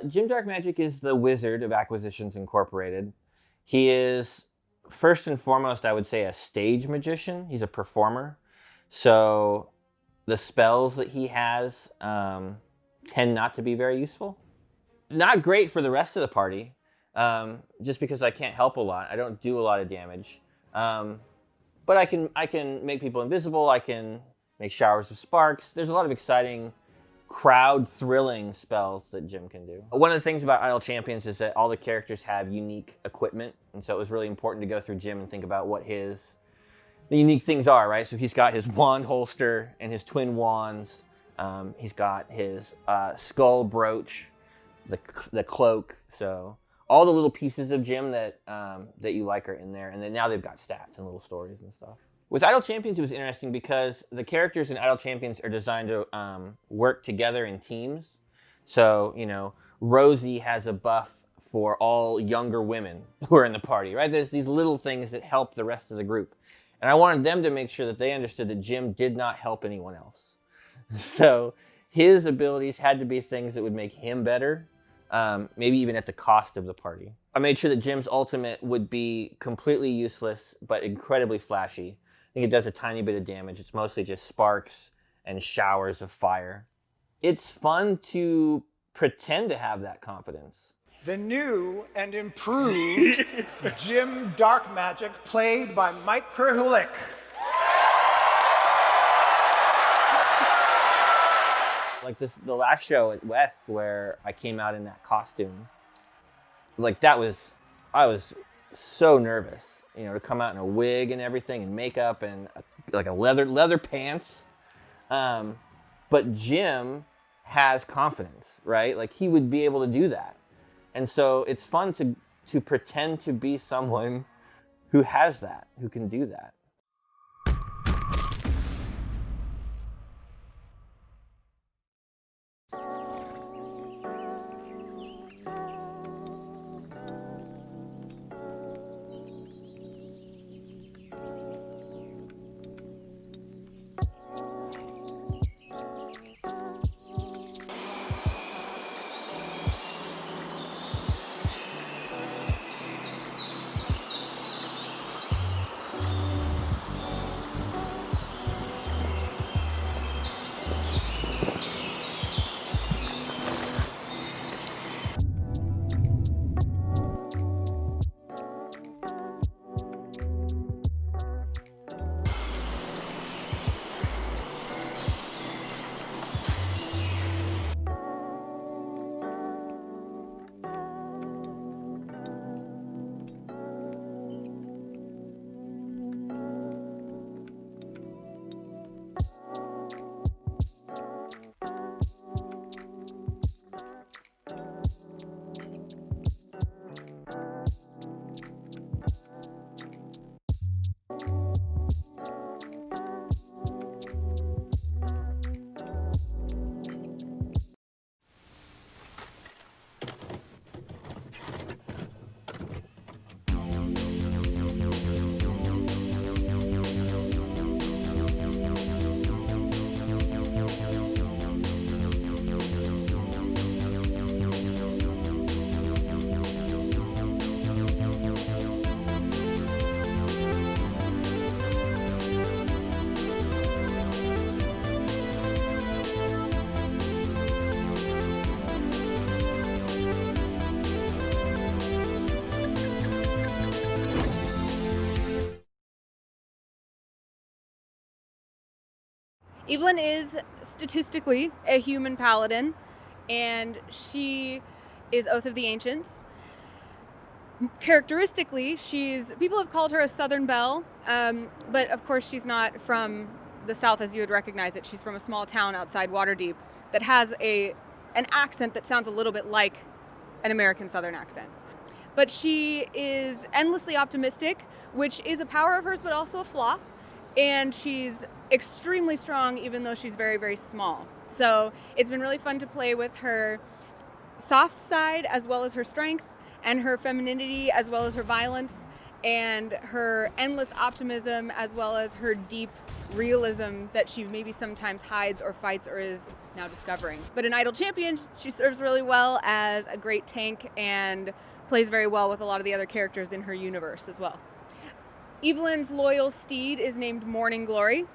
Jim Darkmagic is the wizard of Acquisitions Incorporated. He is, first and foremost, I would say, a stage magician. He's a performer. So the spells that he has tend not to be very useful. Not great for the rest of the party, just because I can't help a lot. I don't do a lot of damage. But I can make people invisible. I can make showers of sparks. There's a lot of exciting crowd-thrilling spells that Jim can do. One of the things about Idle Champions is that all the characters have unique equipment, and so it was really important to go through Jim and think about what the unique things are, right? So he's got his wand holster and his twin wands. He's got his skull brooch, the cloak. So all the little pieces of Jim that you like are in there, and then now they've got stats and little stories and stuff. With Idle Champions, it was interesting because the characters in Idle Champions are designed to work together in teams. So, you know, Rosie has a buff for all younger women who are in the party, right? There's these little things that help the rest of the group. And I wanted them to make sure that they understood that Jim did not help anyone else. So his abilities had to be things that would make him better, maybe even at the cost of the party. I made sure that Jim's ultimate would be completely useless, but incredibly flashy. I think it does a tiny bit of damage. It's mostly just sparks and showers of fire. It's fun to pretend to have that confidence. The new and improved Jim Darkmagic, played by Mike Krahulik. Like the last show at West where I came out in that costume, like I was so nervous, you know, to come out in a wig and everything and makeup and like a leather pants. But Jim has confidence, right? Like he would be able to do that. And so it's fun to pretend to be someone who has that, who can do that. Evelyn is statistically a human paladin, and she is Oath of the Ancients. Characteristically, people have called her a Southern Belle, but of course she's not from the South as you would recognize it. She's from a small town outside Waterdeep that has an accent that sounds a little bit like an American Southern accent. But she is endlessly optimistic, which is a power of hers, but also a flaw. And she's extremely strong, even though she's very, very small. So it's been really fun to play with her soft side, as well as her strength, and her femininity, as well as her violence, and her endless optimism, as well as her deep realism that she maybe sometimes hides or fights or is now discovering. But in Idle Champions, she serves really well as a great tank and plays very well with a lot of the other characters in her universe as well. Evelyn's loyal steed is named Morning Glory,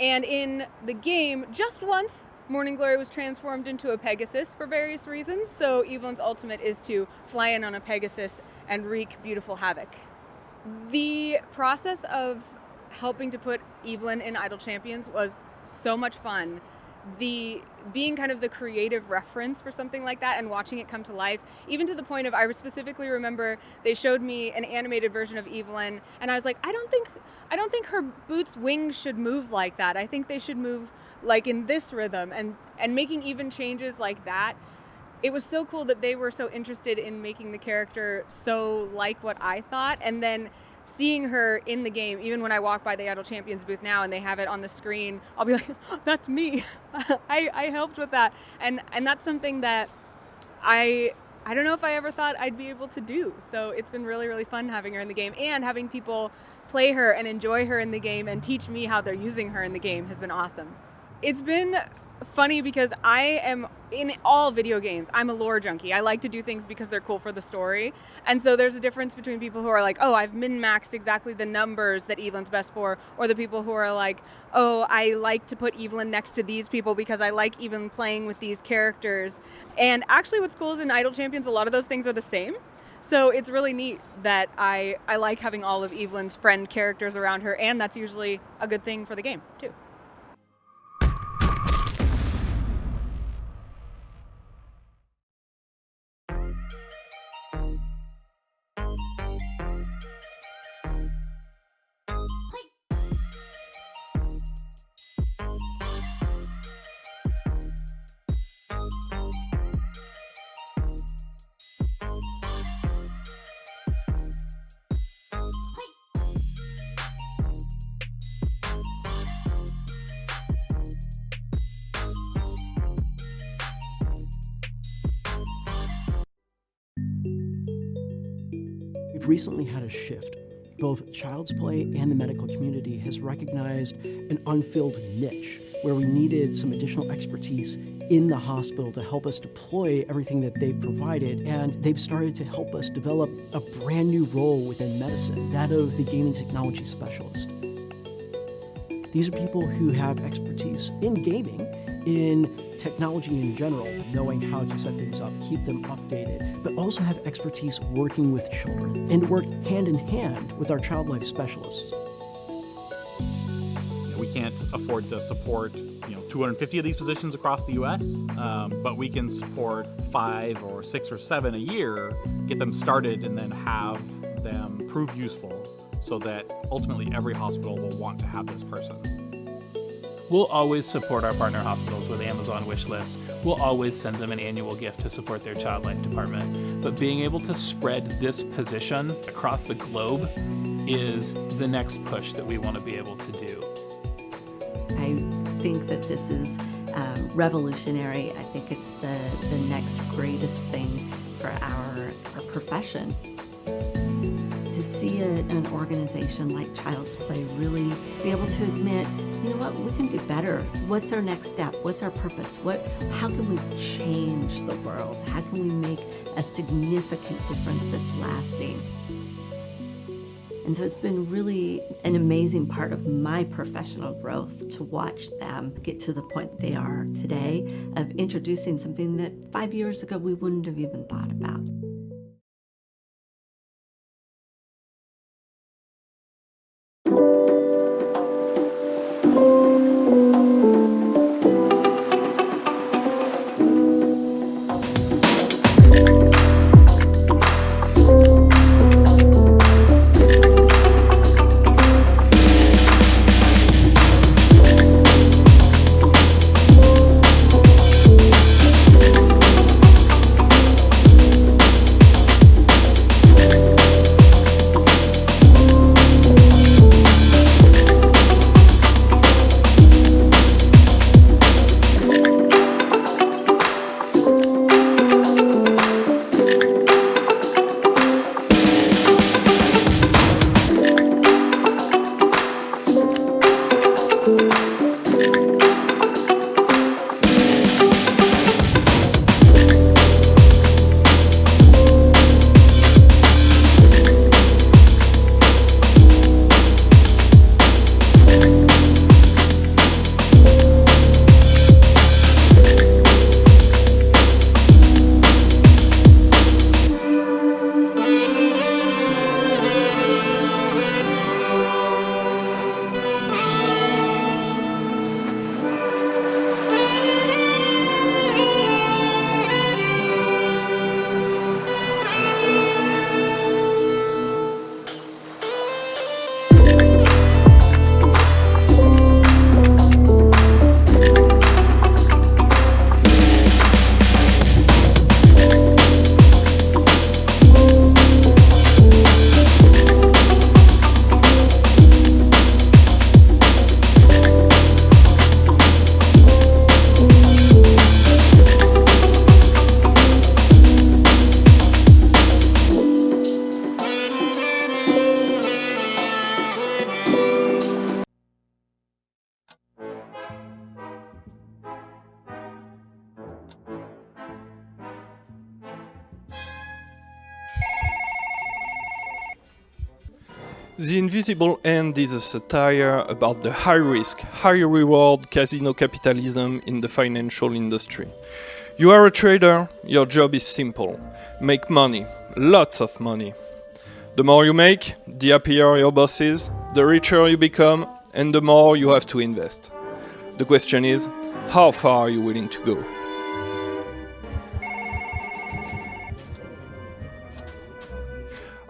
and in the game, just once, Morning Glory was transformed into a Pegasus for various reasons, so Evelyn's ultimate is to fly in on a Pegasus and wreak beautiful havoc. The process of helping to put Evelyn in Idle Champions was so much fun. Being kind of the creative reference for something like that and watching it come to life, even to the point of, I specifically remember they showed me an animated version of Evelyn, and I was like, I don't think her boots' wings should move like that. I think they should move like in this rhythm, and making even changes like that. It was so cool that they were so interested in making the character so like what I thought, and then seeing her in the game, even when I walk by the Idle Champions booth now and they have it on the screen, I'll be like, oh, that's me. I helped with that. And that's something that I don't know if I ever thought I'd be able to do. So it's been really, really fun having her in the game, and having people play her and enjoy her in the game and teach me how they're using her in the game has been awesome. It's been funny because I am in all video games. I'm a lore junkie. I like to do things because they're cool for the story. And so there's a difference between people who are like, oh, I've min-maxed exactly the numbers that Evelyn's best for, or the people who are like, oh, I like to put Evelyn next to these people because I like even playing with these characters. And actually what's cool is in Idle Champions, a lot of those things are the same. So it's really neat that I like having all of Evelyn's friend characters around her, and that's usually a good thing for the game too. We've recently had a shift. Both Child's Play and the medical community has recognized an unfilled niche where we needed some additional expertise in the hospital to help us deploy everything that they've provided, and they've started to help us develop a brand new role within medicine, that of the gaming technology specialist. These are people who have expertise in gaming, in technology in general, knowing how to set things up, keep them updated, but also have expertise working with children and work hand in hand with our child life specialists. We can't afford to support 250 of these positions across the U.S., but we can support 5 or 6 or 7 a year, get them started, and then have them prove useful so that ultimately every hospital will want to have this person. We'll always support our partner hospitals with Amazon wish lists. We'll always send them an annual gift to support their child life department. But being able to spread this position across the globe is the next push that we want to be able to do. I think that this is revolutionary. I think it's the next greatest thing for our profession. To see an organization like Child's Play really be able to admit, you know what, we can do better. What's our next step? What's our purpose? How can we change the world? How can we make a significant difference that's lasting? And so it's been really an amazing part of my professional growth to watch them get to the point they are today of introducing something that 5 years ago we wouldn't have even thought about. The Invisible Hand is a satire about the high-risk, high-reward casino capitalism in the financial industry. You are a trader, your job is simple. Make money, lots of money. The more you make, the happier your boss is, the richer you become, and the more you have to invest. The question is, how far are you willing to go?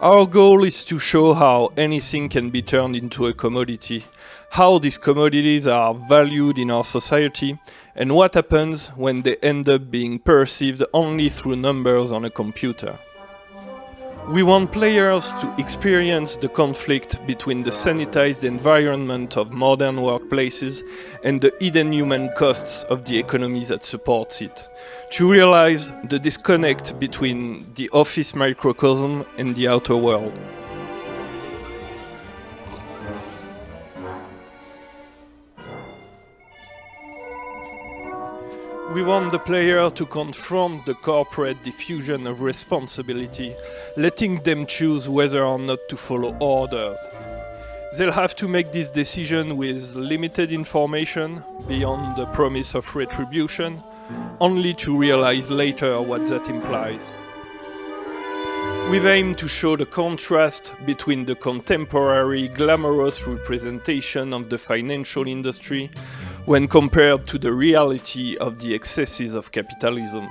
Our goal is to show how anything can be turned into a commodity, how these commodities are valued in our society, and what happens when they end up being perceived only through numbers on a computer. We want players to experience the conflict between the sanitized environment of modern workplaces and the hidden human costs of the economy that supports it, to realize the disconnect between the office microcosm and the outer world. We want the player to confront the corporate diffusion of responsibility, letting them choose whether or not to follow orders. They'll have to make this decision with limited information, beyond the promise of retribution, only to realize later what that implies. We've aimed to show the contrast between the contemporary glamorous representation of the financial industry when compared to the reality of the excesses of capitalism.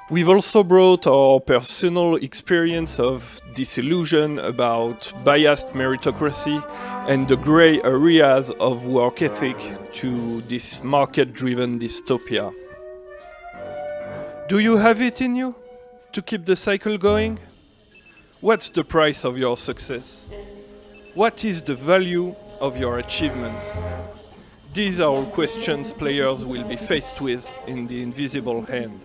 We've also brought our personal experience of disillusion about biased meritocracy and the grey areas of work ethic to this market-driven dystopia. Do you have it in you to keep the cycle going? What's the price of your success? What is the value of your achievements? These are all questions players will be faced with in The Invisible Hand.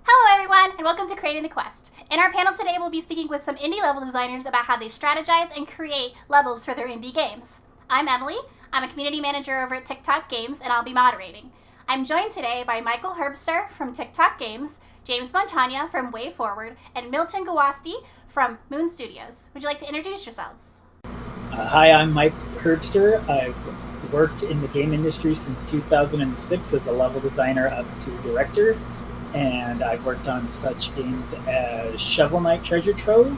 Hello everyone, and welcome to Creating the Quest. In our panel today, we'll be speaking with some indie level designers about how they strategize and create levels for their indie games. I'm Emily. I'm a community manager over at TikTok Games, and I'll be moderating. I'm joined today by Michael Herbster from TikTok Games, James Montagna from Way Forward, and Milton Gawasti from Moon Studios. Would you like to introduce yourselves? Hi, I'm Mike Herbster. I've worked in the game industry since 2006 as a level designer up to director, and I've worked on such games as Shovel Knight Treasure Trove,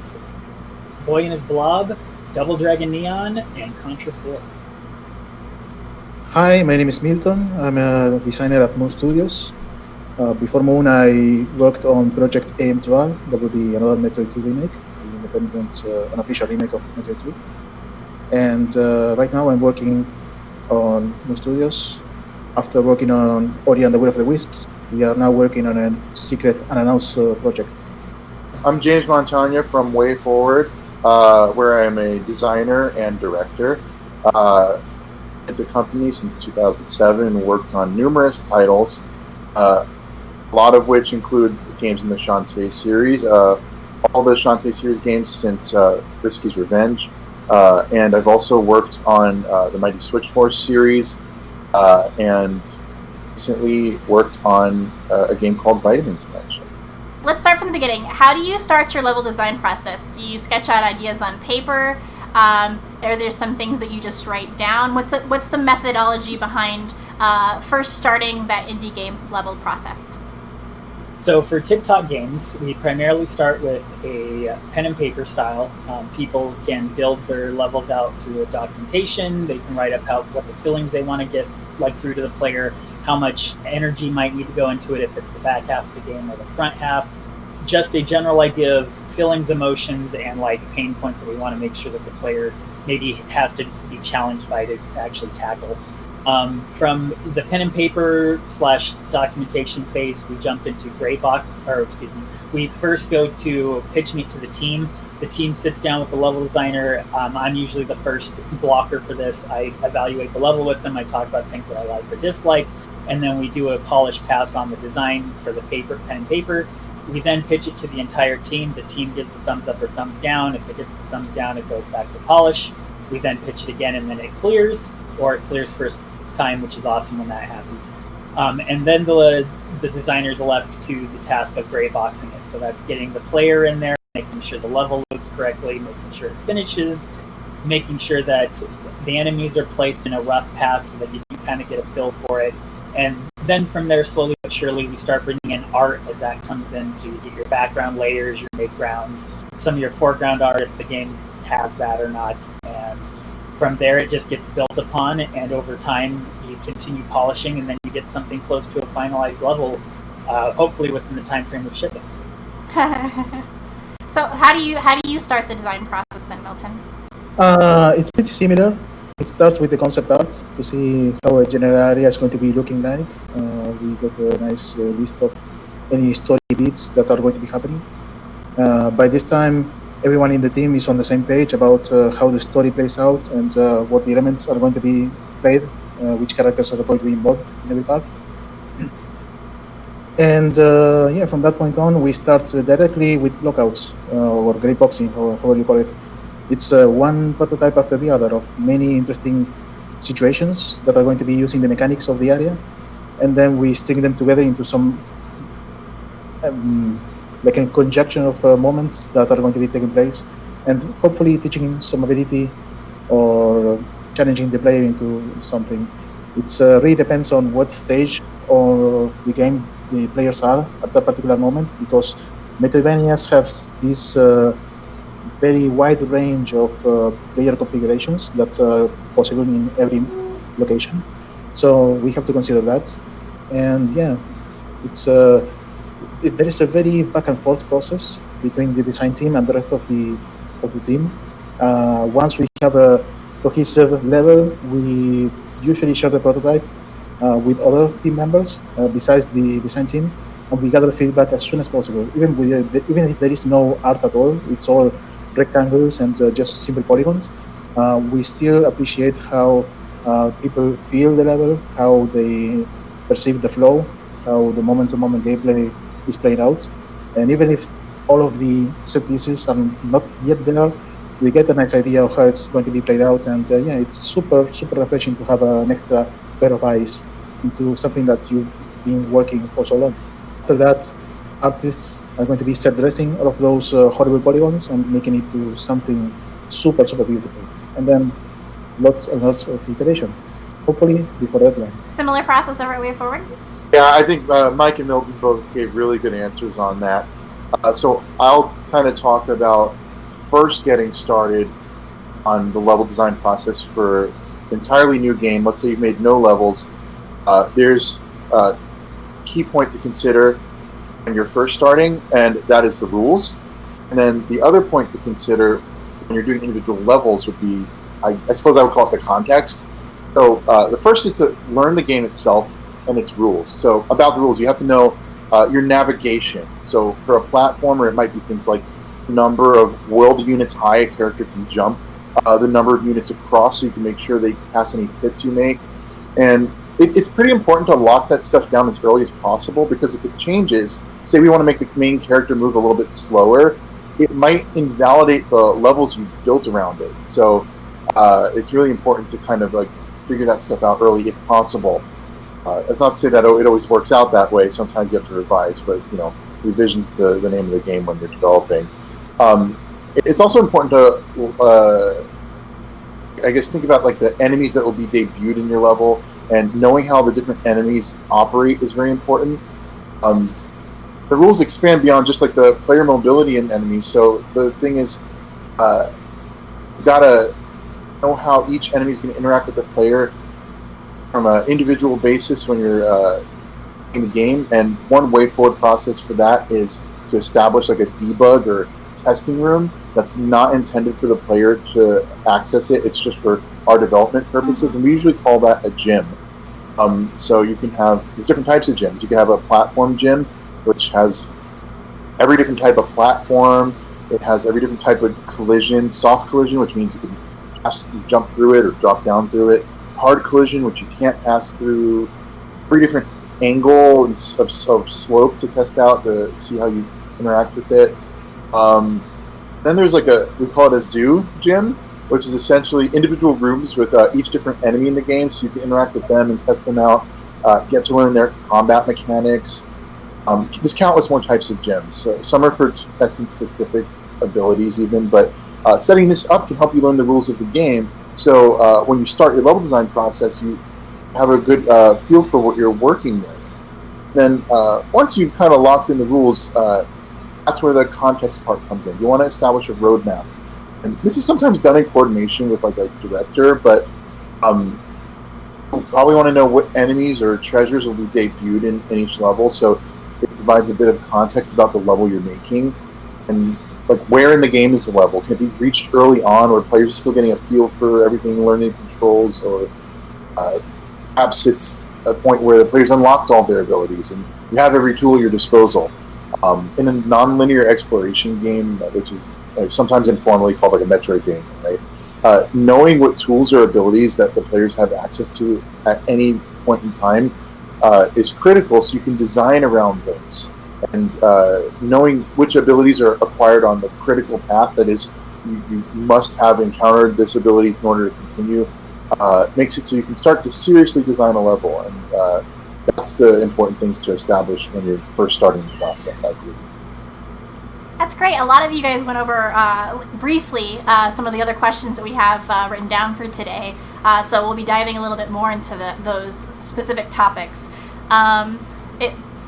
Boy and His Blob, Double Dragon Neon, and Contra 4. Hi, my name is Milton. I'm a designer at Moon Studios. Before Moon, I worked on Project AM2R. That would be another Metroid 2 remake, an independent, unofficial remake of Metroid 2. And right now I'm working on Moon Studios. After working on Ori and the Will of the Wisps, we are now working on a secret unannounced project. I'm James Montagna from Way Forward, where I'm a designer and director. At the company since 2007, worked on numerous titles, a lot of which include the games in the Shantae series, all the Shantae series games since Risky's Revenge, and I've also worked on the Mighty Switch Force series, and recently worked on a game called Vitamin Connection. Let's start from the beginning. How do you start your level design process? Do you sketch out ideas on paper? Are there some things that you just write down? What's the methodology behind first starting that indie game level process? So for TikTok Games, we primarily start with a pen and paper style. People can build their levels out through a documentation. They can write up what the feelings they want to get through to the player, how much energy might need to go into it if it's the back half of the game or the front half. Just a general idea of feelings, emotions, and pain points that we want to make sure that the player maybe has to be challenged by to actually tackle. From the pen and paper / documentation phase, we jump into we first go to pitch meet to the team. The team sits down with the level designer. I'm usually the first blocker for this. I evaluate the level with them. I talk about things that I like or dislike, and then we do a polished pass on the design for the pen and paper. We then pitch it to the entire team. The team gives the thumbs up or thumbs down. If it gets the thumbs down, it goes back to polish. We then pitch it again, and then it clears, or it clears first time, which is awesome when that happens. And then the designers are left to the task of gray boxing it. So that's getting the player in there, making sure the level loads correctly, making sure it finishes, making sure that the enemies are placed in a rough path so that you can kind of get a feel for it. And then from there, slowly but surely, we start bringing in art as that comes in. So you get your background layers, your midgrounds, some of your foreground art if the game has that or not. And from there, it just gets built upon, and over time, you continue polishing, and then you get something close to a finalized level, hopefully within the time frame of shipping. So how do you start the design process then, Milton? It's pretty similar. It starts with the concept art to see how a general area is going to be looking like. We got a nice list of any story beats that are going to be happening. By this time, everyone in the team is on the same page about how the story plays out and what the elements are going to be played, which characters are going to be involved in every part. And from that point on, we start directly with blockouts or gray boxing, however you call it. It's one prototype after the other of many interesting situations that are going to be using the mechanics of the area, and then we string them together into some like a conjunction of moments that are going to be taking place, and hopefully teaching some ability or challenging the player into something. It really depends on what stage of the game the players are at that particular moment, because Metroidvanias have this very wide range of player configurations that are possible in every location. So we have to consider that. And it's there is a very back and forth process between the design team and the rest of the team. Once we have a cohesive level, we usually share the prototype with other team members besides the design team, and we gather feedback as soon as possible. Even if there is no art at all, it's all rectangles and just simple polygons. We still appreciate how people feel the level, how they perceive the flow, how the moment-to-moment gameplay is played out. And even if all of the set pieces are not yet there, we get a nice idea of how it's going to be played out. And it's super refreshing to have an extra pair of eyes into something that you've been working for so long. After that, artists are going to be set dressing all of those horrible polygons and making it to something super beautiful. And then lots and lots of iteration, hopefully before deadline. Similar process over at Way Forward? Yeah, I think Mike and Milton both gave really good answers on that. So I'll kind of talk about first getting started on the level design process for an entirely new game. Let's say you've made no levels. There's a key point to consider when you're first starting, and that is the rules. And then the other point to consider when you're doing individual levels would be, I suppose I would call it the context. So the first is to learn the game itself and its rules. So about the rules, you have to know your navigation. So for a platformer, it might be things like number of world units high a character can jump, the number of units across so you can make sure they pass any pits you make. And it's pretty important to lock that stuff down as early as possible, because if it changes, say we want to make the main character move a little bit slower, it might invalidate the levels you built around it. So it's really important to kind of like figure that stuff out early if possible. It's not to say that it always works out that way. Sometimes you have to revise, but revision's the name of the game when you're developing. It's also important to, I guess, think about like the enemies that will be debuted in your level, and knowing how the different enemies operate is very important. The rules expand beyond just like the player mobility in enemies. So the thing is, you gotta know how each enemy is going to interact with the player from an individual basis when you're in the game. And one way forward process for that is to establish like a debug or testing room that's not intended for the player to access it. It's just for our development purposes, and we usually call that a gym. So you can have, there's different types of gyms. You can have a platform gym, which has every different type of platform. It has every different type of collision. Soft collision, which means you can pass, jump through it or drop down through it. Hard collision, which you can't pass through. 3 different angle of slope to test out to see how you interact with it. Then there's we call it a zoo gym, which is essentially individual rooms with each different enemy in the game, so you can interact with them and test them out, get to learn their combat mechanics. There's countless more types of gyms. So some are for testing specific abilities even, but setting this up can help you learn the rules of the game. So when you start your level design process, you have a good feel for what you're working with. Then once you've kind of locked in the rules, that's where the context part comes in. You want to establish a roadmap. And this is sometimes done in coordination with like a director, but you probably want to know what enemies or treasures will be debuted in each level, so it provides a bit of context about the level you're making. And like where in the game is the level? Can it be reached early on where players are still getting a feel for everything, learning controls, or perhaps it's a point where the players unlocked all their abilities and you have every tool at your disposal. In a non-linear exploration game, which is sometimes informally called like a Metroid game, right? Knowing what tools or abilities that the players have access to at any point in time is critical, so you can design around those. And knowing which abilities are acquired on the critical path, that is, you must have encountered this ability in order to continue, makes it so you can start to seriously design a level. And that's the important things to establish when you're first starting the process, I believe. That's great. A lot of you guys went over briefly some of the other questions that we have written down for today. So we'll be diving a little bit more into those specific topics.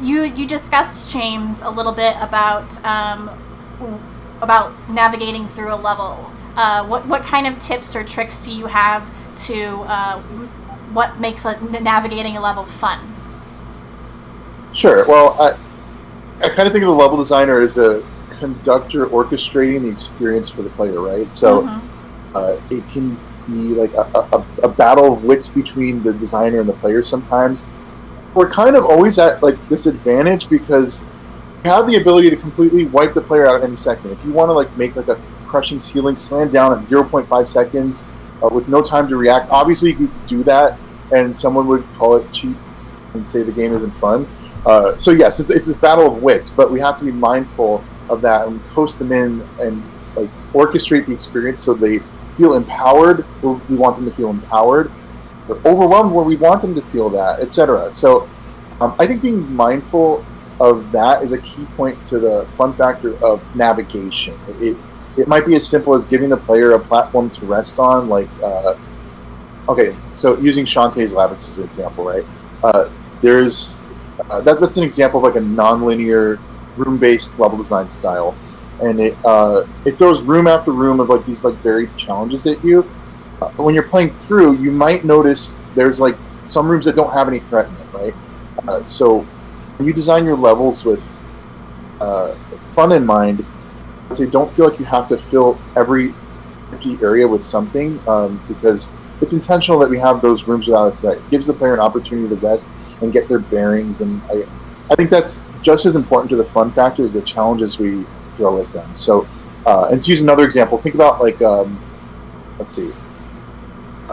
You discussed, James, a little bit about navigating through a level. What kind of tips or tricks do you have to what makes navigating a level fun? Sure. Well, I kind of think of the level designer as a conductor orchestrating the experience for the player, right? So it can be like a battle of wits between the designer and the player sometimes. We're kind of always at like this advantage because you have the ability to completely wipe the player out at any second. If you want to like make like a crushing ceiling slam down at 0.5 seconds with no time to react, obviously you could do that and someone would call it cheap and say the game isn't fun. So yes, it's this battle of wits, but we have to be mindful of that and coast them in and like orchestrate the experience so they feel empowered where we want them to feel empowered, or overwhelmed where we want them to feel that, etc. So I think being mindful of that is a key point to the fun factor of navigation. It might be as simple as giving the player a platform to rest on, like okay, so using Shantae's Labyrinth as an example, right? There's that's an example of like a non-linear room-based level design style, and it throws room after room of like these like varied challenges at you. But when you're playing through, you might notice there's like some rooms that don't have any threat in them, right? So when you design your levels with fun in mind, I'd say don't feel like you have to fill every empty area with something, because it's intentional that we have those rooms without a threat. It gives the player an opportunity to rest and get their bearings, and I think that's just as important to the fun factor as the challenges we throw at them. So, and to use another example, think about like, let's see,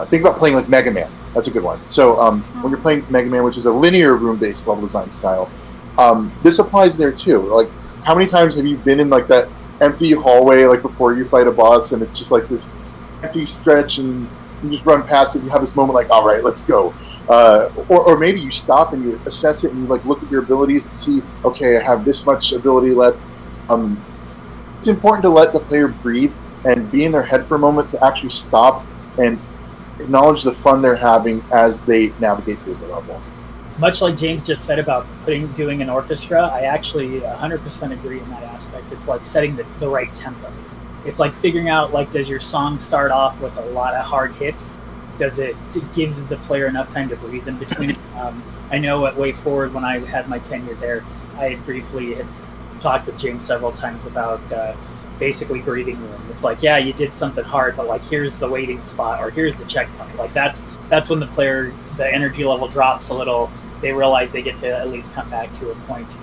think about playing like Mega Man. That's a good one. So when you're playing Mega Man, which is a linear room-based level design style, this applies there too. Like, how many times have you been in like that empty hallway like before you fight a boss, and it's just like this empty stretch, and you just run past it and you have this moment like, all right, let's go. Or maybe you stop and you assess it and you like look at your abilities and see, okay, I have this much ability left. It's important to let the player breathe and be in their head for a moment to actually stop and acknowledge the fun they're having as they navigate through the level. Much like James just said about doing an orchestra, I actually 100% agree in that aspect. It's like setting the right tempo. It's like figuring out, like, does your song start off with a lot of hard hits? Does it give the player enough time to breathe in between? I know at Way Forward, when I had my tenure there, I had briefly talked with James several times about basically breathing room. It's like, yeah, you did something hard, but like, here's the waiting spot, or here's the checkpoint. Like, that's when the player, the energy level drops a little. They realize they get to at least come back to a point.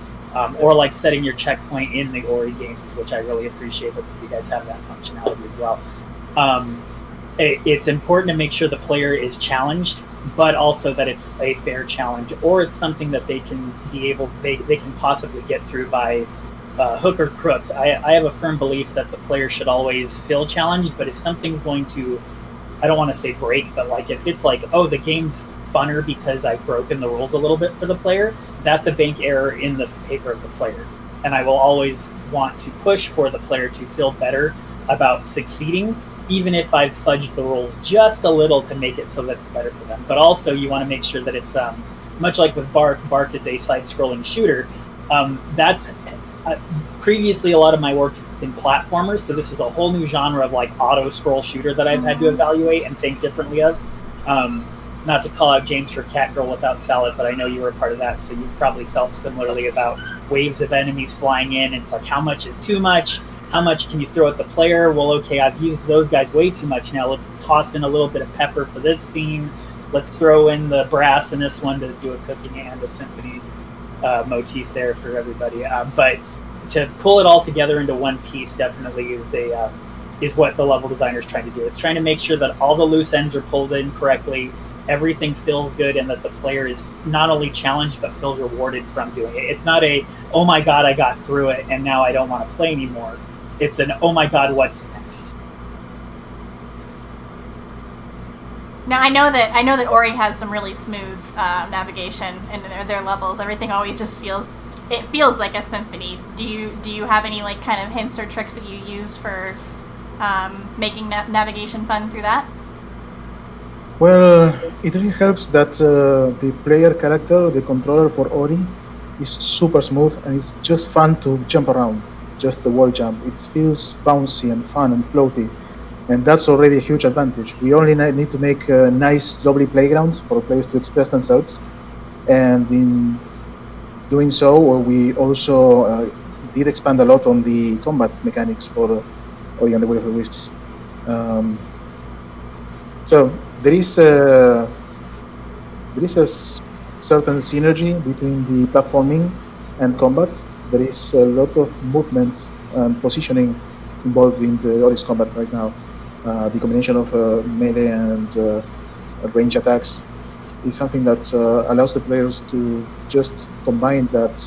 Or like setting your checkpoint in the Ori games, which I really appreciate that you guys have that functionality as well. It's important to make sure the player is challenged but also that it's a fair challenge, or it's something that they can possibly get through by hook or crook. I have a firm belief that the player should always feel challenged, but if something's going to, I don't want to say break, but like if it's like, oh, the game's funner because I've broken the rules a little bit for the player, that's a bank error in the favor of the player. And I will always want to push for the player to feel better about succeeding, even if I've fudged the rules just a little to make it so that it's better for them. But also you want to make sure that it's, much like with Bark is a side-scrolling shooter. That's previously a lot of my work's been platformers, so this is a whole new genre of like auto-scroll shooter that I've had to evaluate and think differently of. Not to call out James for Catgirl Without Salad, but I know you were a part of that, so you've probably felt similarly about waves of enemies flying in. It's like, how much is too much? How much can you throw at the player? Well, okay, I've used those guys way too much now. Let's toss in a little bit of pepper for this scene. Let's throw in the brass in this one to do a cooking and a symphony motif there for everybody. But to pull it all together into one piece definitely is what the level designer is trying to do. It's trying to make sure that all the loose ends are pulled in correctly, everything feels good, and that the player is not only challenged but feels rewarded from doing it. It's not a, oh my god, I got through it and now I don't want to play anymore. It's an, oh my god, what's next? Now I know that Ori has some really smooth navigation in their levels. Everything always just feels like a symphony. Do you have any like kind of hints or tricks that you use for making navigation fun through that? Well, it really helps that the player character, the controller for Ori, is super smooth and it's just fun to jump around. Just the wall jump. It feels bouncy and fun and floaty. And that's already a huge advantage. We only need to make nice, lovely playgrounds for players to express themselves. And in doing so, we also did expand a lot on the combat mechanics for Ori and the Will of the Wisps. So there is a certain synergy between the platforming and combat. There is a lot of movement and positioning involved in the Ori's combat right now. The combination of melee and range attacks is something that allows the players to just combine that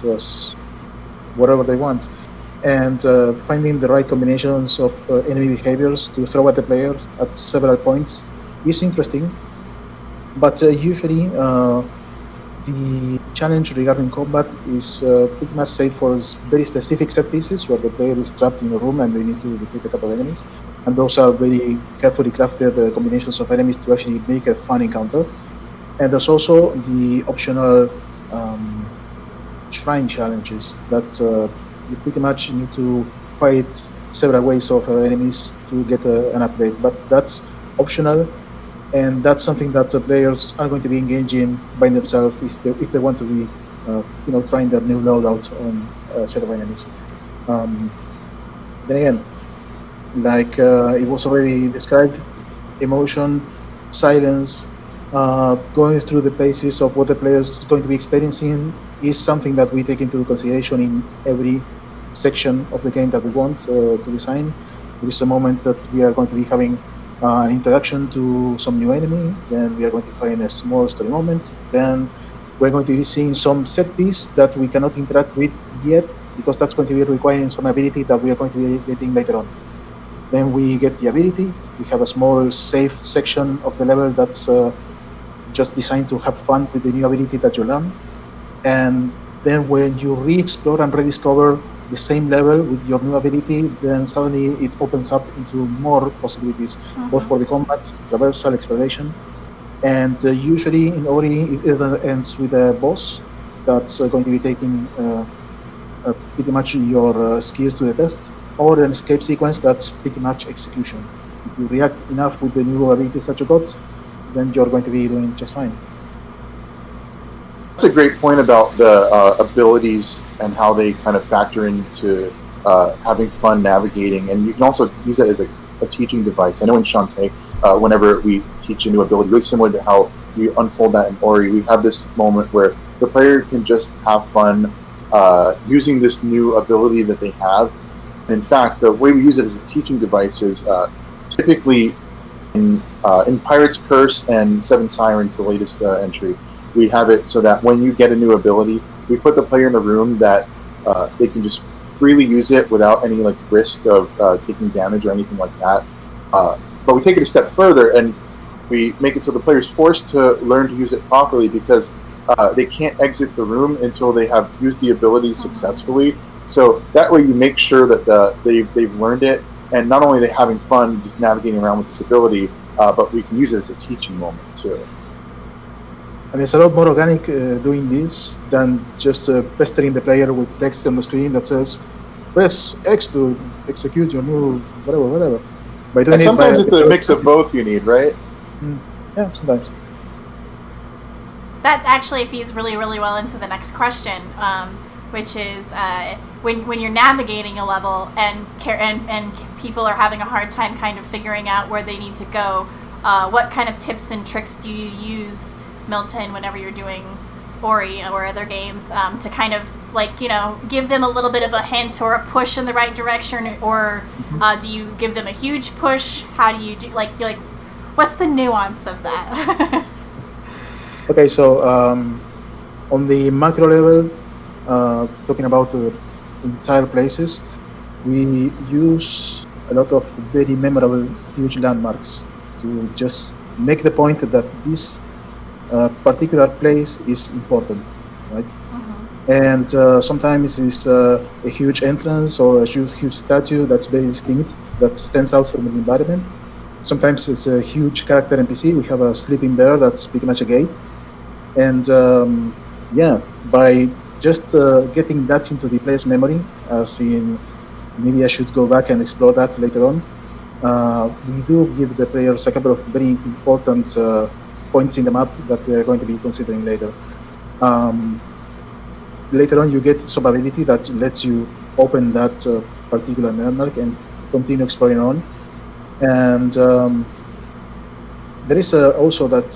whatever they want. And finding the right combinations of enemy behaviors to throw at the player at several points is interesting. But usually the challenge regarding combat is pretty much safe for very specific set pieces where the player is trapped in a room and they need to defeat a couple of enemies. And those are very carefully crafted combinations of enemies to actually make a fun encounter. And there's also the optional shrine challenges that you pretty much need to fight several waves of enemies to get an upgrade. But that's optional. And that's something that the players are going to be engaging by themselves if they want to be, trying their new loadout on a set of enemies. Then again, like it was already described, emotion, silence, going through the paces of what the player is going to be experiencing is something that we take into consideration in every section of the game that we want to design. There is a moment that we are going to be having an introduction to some new enemy, then we are going to find a small story moment, then we're going to be seeing some set piece that we cannot interact with yet because that's going to be requiring some ability that we are going to be getting later on. Then we get the ability, we have a small safe section of the level that's just designed to have fun with the new ability that you learn. And then when you re-explore and rediscover the same level with your new ability, then suddenly it opens up into more possibilities, both for the combat, traversal, exploration. And usually in Ori, it either ends with a boss that's going to be taking pretty much your skills to the test, or an escape sequence that's pretty much execution. If you react enough with the new abilities that you got, then you're going to be doing just fine. That's a great point about the abilities and how they kind of factor into having fun navigating, and you can also use that as a teaching device. I know in Shantae, whenever we teach a new ability, really similar to how we unfold that in Ori, we have this moment where the player can just have fun using this new ability that they have. In fact, the way we use it as a teaching device is typically in Pirate's Curse and Seven Sirens, the latest entry, we have it so that when you get a new ability, we put the player in a room that they can just freely use it without any like risk of taking damage or anything like that. But we take it a step further and we make it so the player is forced to learn to use it properly, because they can't exit the room until they have used the ability successfully. So that way you make sure that they've learned it, and not only are they having fun just navigating around with this ability, but we can use it as a teaching moment too. And it's a lot more organic doing this than just pestering the player with text on the screen that says, press X to execute your new whatever. By doing sometimes it's a mix of both you need, right? Yeah, sometimes. That actually feeds really, really well into the next question, which is when you're navigating a level and people are having a hard time kind of figuring out where they need to go, what kind of tips and tricks do you use, Milton, whenever you're doing Ori or other games, to kind of give them a little bit of a hint or a push in the right direction, or do you give them a huge push? How do you do what's the nuance of that? Okay, so on the macro level, talking about entire places, we use a lot of very memorable, huge landmarks to just make the point that this particular place is important, right? And sometimes it's a huge entrance or a huge statue that's very distinct, that stands out from the environment. Sometimes it's a huge character NPC. We have a sleeping bear that's pretty much a gate. And by just getting that into the player's memory, seeing maybe I should go back and explore that later on, we do give the players a couple of very important points in the map that we're going to be considering later. Later on, you get some ability that lets you open that particular landmark and continue exploring on. And there is also that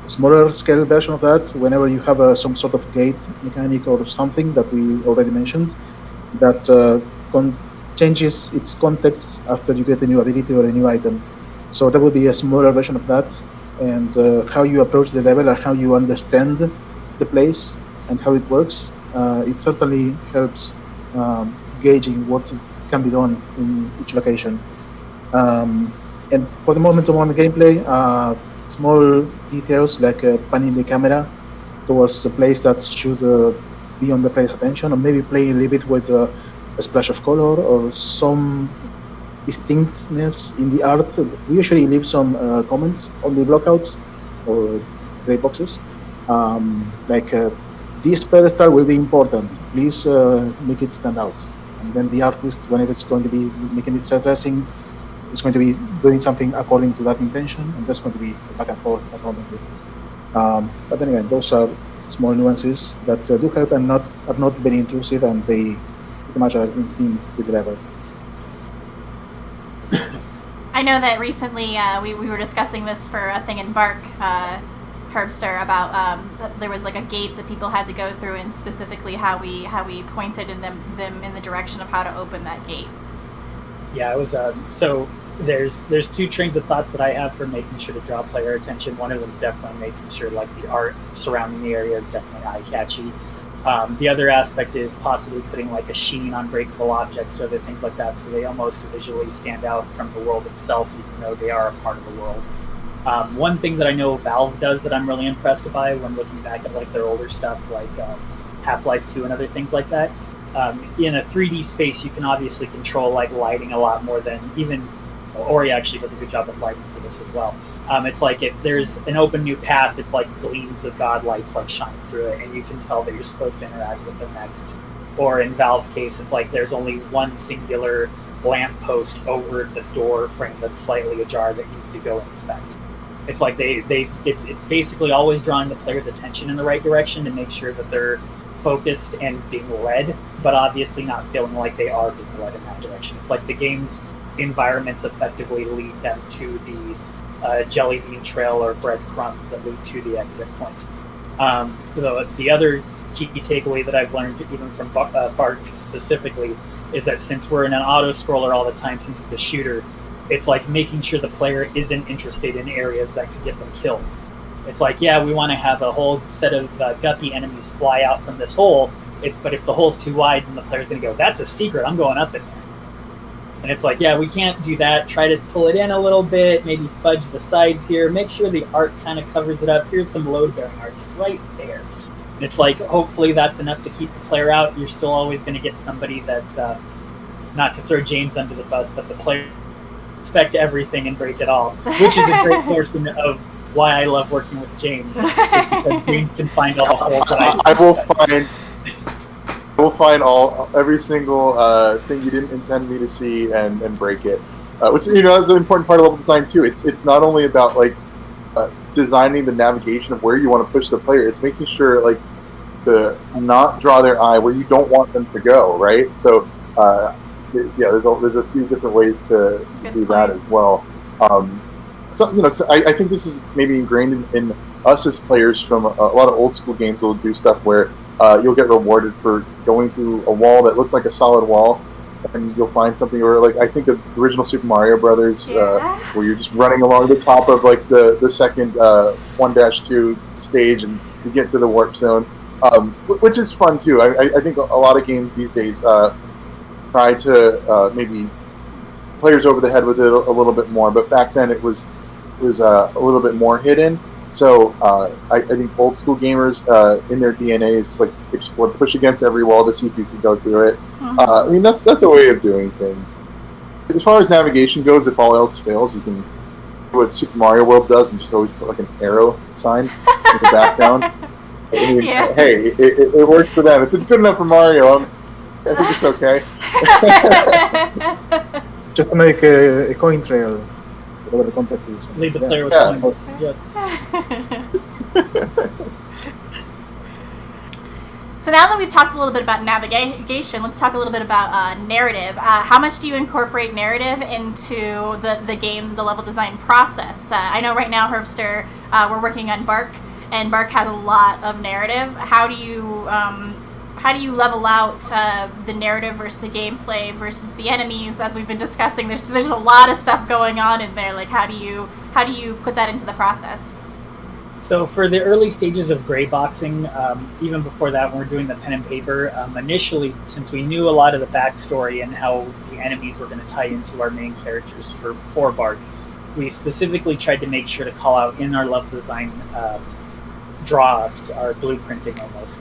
smaller scale version of that, whenever you have some sort of gate mechanic or something that we already mentioned, that changes its context after you get a new ability or a new item. So that would be a smaller version of that, and how you approach the level and how you understand the place and how it works. It certainly helps gauging what can be done in each location. And for the moment-to-moment gameplay, small details like panning the camera towards a place that should be on the player's attention, or maybe playing a little bit with a splash of color or some distinctness in the art. We usually leave some comments on the blockouts or gray boxes, this pedestal will be important, please make it stand out. And then the artist, whenever it's going to be making its addressing, it's going to be doing something according to that intention, and that's going to be back and forth accordingly. But then again, those are small nuances that do help and are not very intrusive, and they pretty much are in theme with the level. I know that recently we were discussing this for a thing in Bark, Herbster, about there was like a gate that people had to go through, and specifically how we pointed them in the direction of how to open that gate. Yeah, it was so there's two trains of thoughts that I have for making sure to draw player attention. One of them is definitely making sure like the art surrounding the area is definitely eye-catchy. The other aspect is possibly putting like a sheen on breakable objects or other things like that, so they almost visually stand out from the world itself, even though they are a part of the world. One thing that I know Valve does that I'm really impressed by when looking back at like their older stuff, like Half-Life 2 and other things like that, in a 3D space, you can obviously control like lighting a lot more than even Ori actually does a good job of lighting for this as well. It's like if there's an open new path, it's like gleams of god lights like shining through it, and you can tell that you're supposed to interact with them next. Or in Valve's case, it's like there's only one singular lamppost over the door frame that's slightly ajar that you need to go inspect. It's like it's basically always drawing the player's attention in the right direction to make sure that they're focused and being led, but obviously not feeling like they are being led in that direction. It's like the game's environments effectively lead them to the jelly bean trail or breadcrumbs that lead to the exit point. The other key takeaway that I've learned, even from Bark specifically, is that since we're in an auto-scroller all the time, since it's a shooter, it's like making sure the player isn't interested in areas that could get them killed. It's like, yeah, we want to have a whole set of guppy enemies fly out from this hole. But if the hole's too wide, then the player's going to go, that's a secret, I'm going up in there. And it's like, yeah, we can't do that. Try to pull it in a little bit, maybe fudge the sides here, make sure the art kind of covers it up. Here's some load-bearing art just right there. And it's like, hopefully that's enough to keep the player out. You're still always going to get somebody that's, not to throw James under the bus, but the player expect everything and break it all, which is a great portion of why I love working with James, is because James can find all the holes that I will find every single thing you didn't intend me to see and break it, which is an important part of level design too. It's not only about like designing the navigation of where you want to push the player. It's making sure like to not draw their eye where you don't want them to go. Right. So there's a few different ways to do that as well. So I think this is maybe ingrained in us as players from a lot of old school games. Will do stuff where you'll get rewarded for going through a wall that looked like a solid wall, and you'll find something. Or like I think of the original Super Mario Brothers, where you're just running along the top of like the second 1-2 stage, and you get to the warp zone, which is fun too. I think a lot of games these days try to maybe players over the head with it a little bit more, but back then it was a little bit more hidden. So I think old school gamers in their DNAs like explore, push against every wall to see if you can go through it. I mean that's a way of doing things. As far as navigation goes, if all else fails, you can do what Super Mario World does and just always put like an arrow sign in the background. I mean, hey, it works for them. If it's good enough for Mario, I think it's okay. Just to make a coin trail. Whatever the context is. Leave the player with coins. Yeah. So now that we've talked a little bit about navigation, let's talk a little bit about narrative. How much do you incorporate narrative into the game, the level design process? I know right now, Herbster, we're working on Bark, and Bark has a lot of narrative. How do you level out the narrative versus the gameplay versus the enemies? As we've been discussing, there's a lot of stuff going on in there. Like how do you put that into the process? So for the early stages of gray boxing, even before that, when we're doing the pen and paper, initially, since we knew a lot of the backstory and how the enemies were going to tie into our main characters for Bark, we specifically tried to make sure to call out in our level design draw-ups, our blueprinting almost,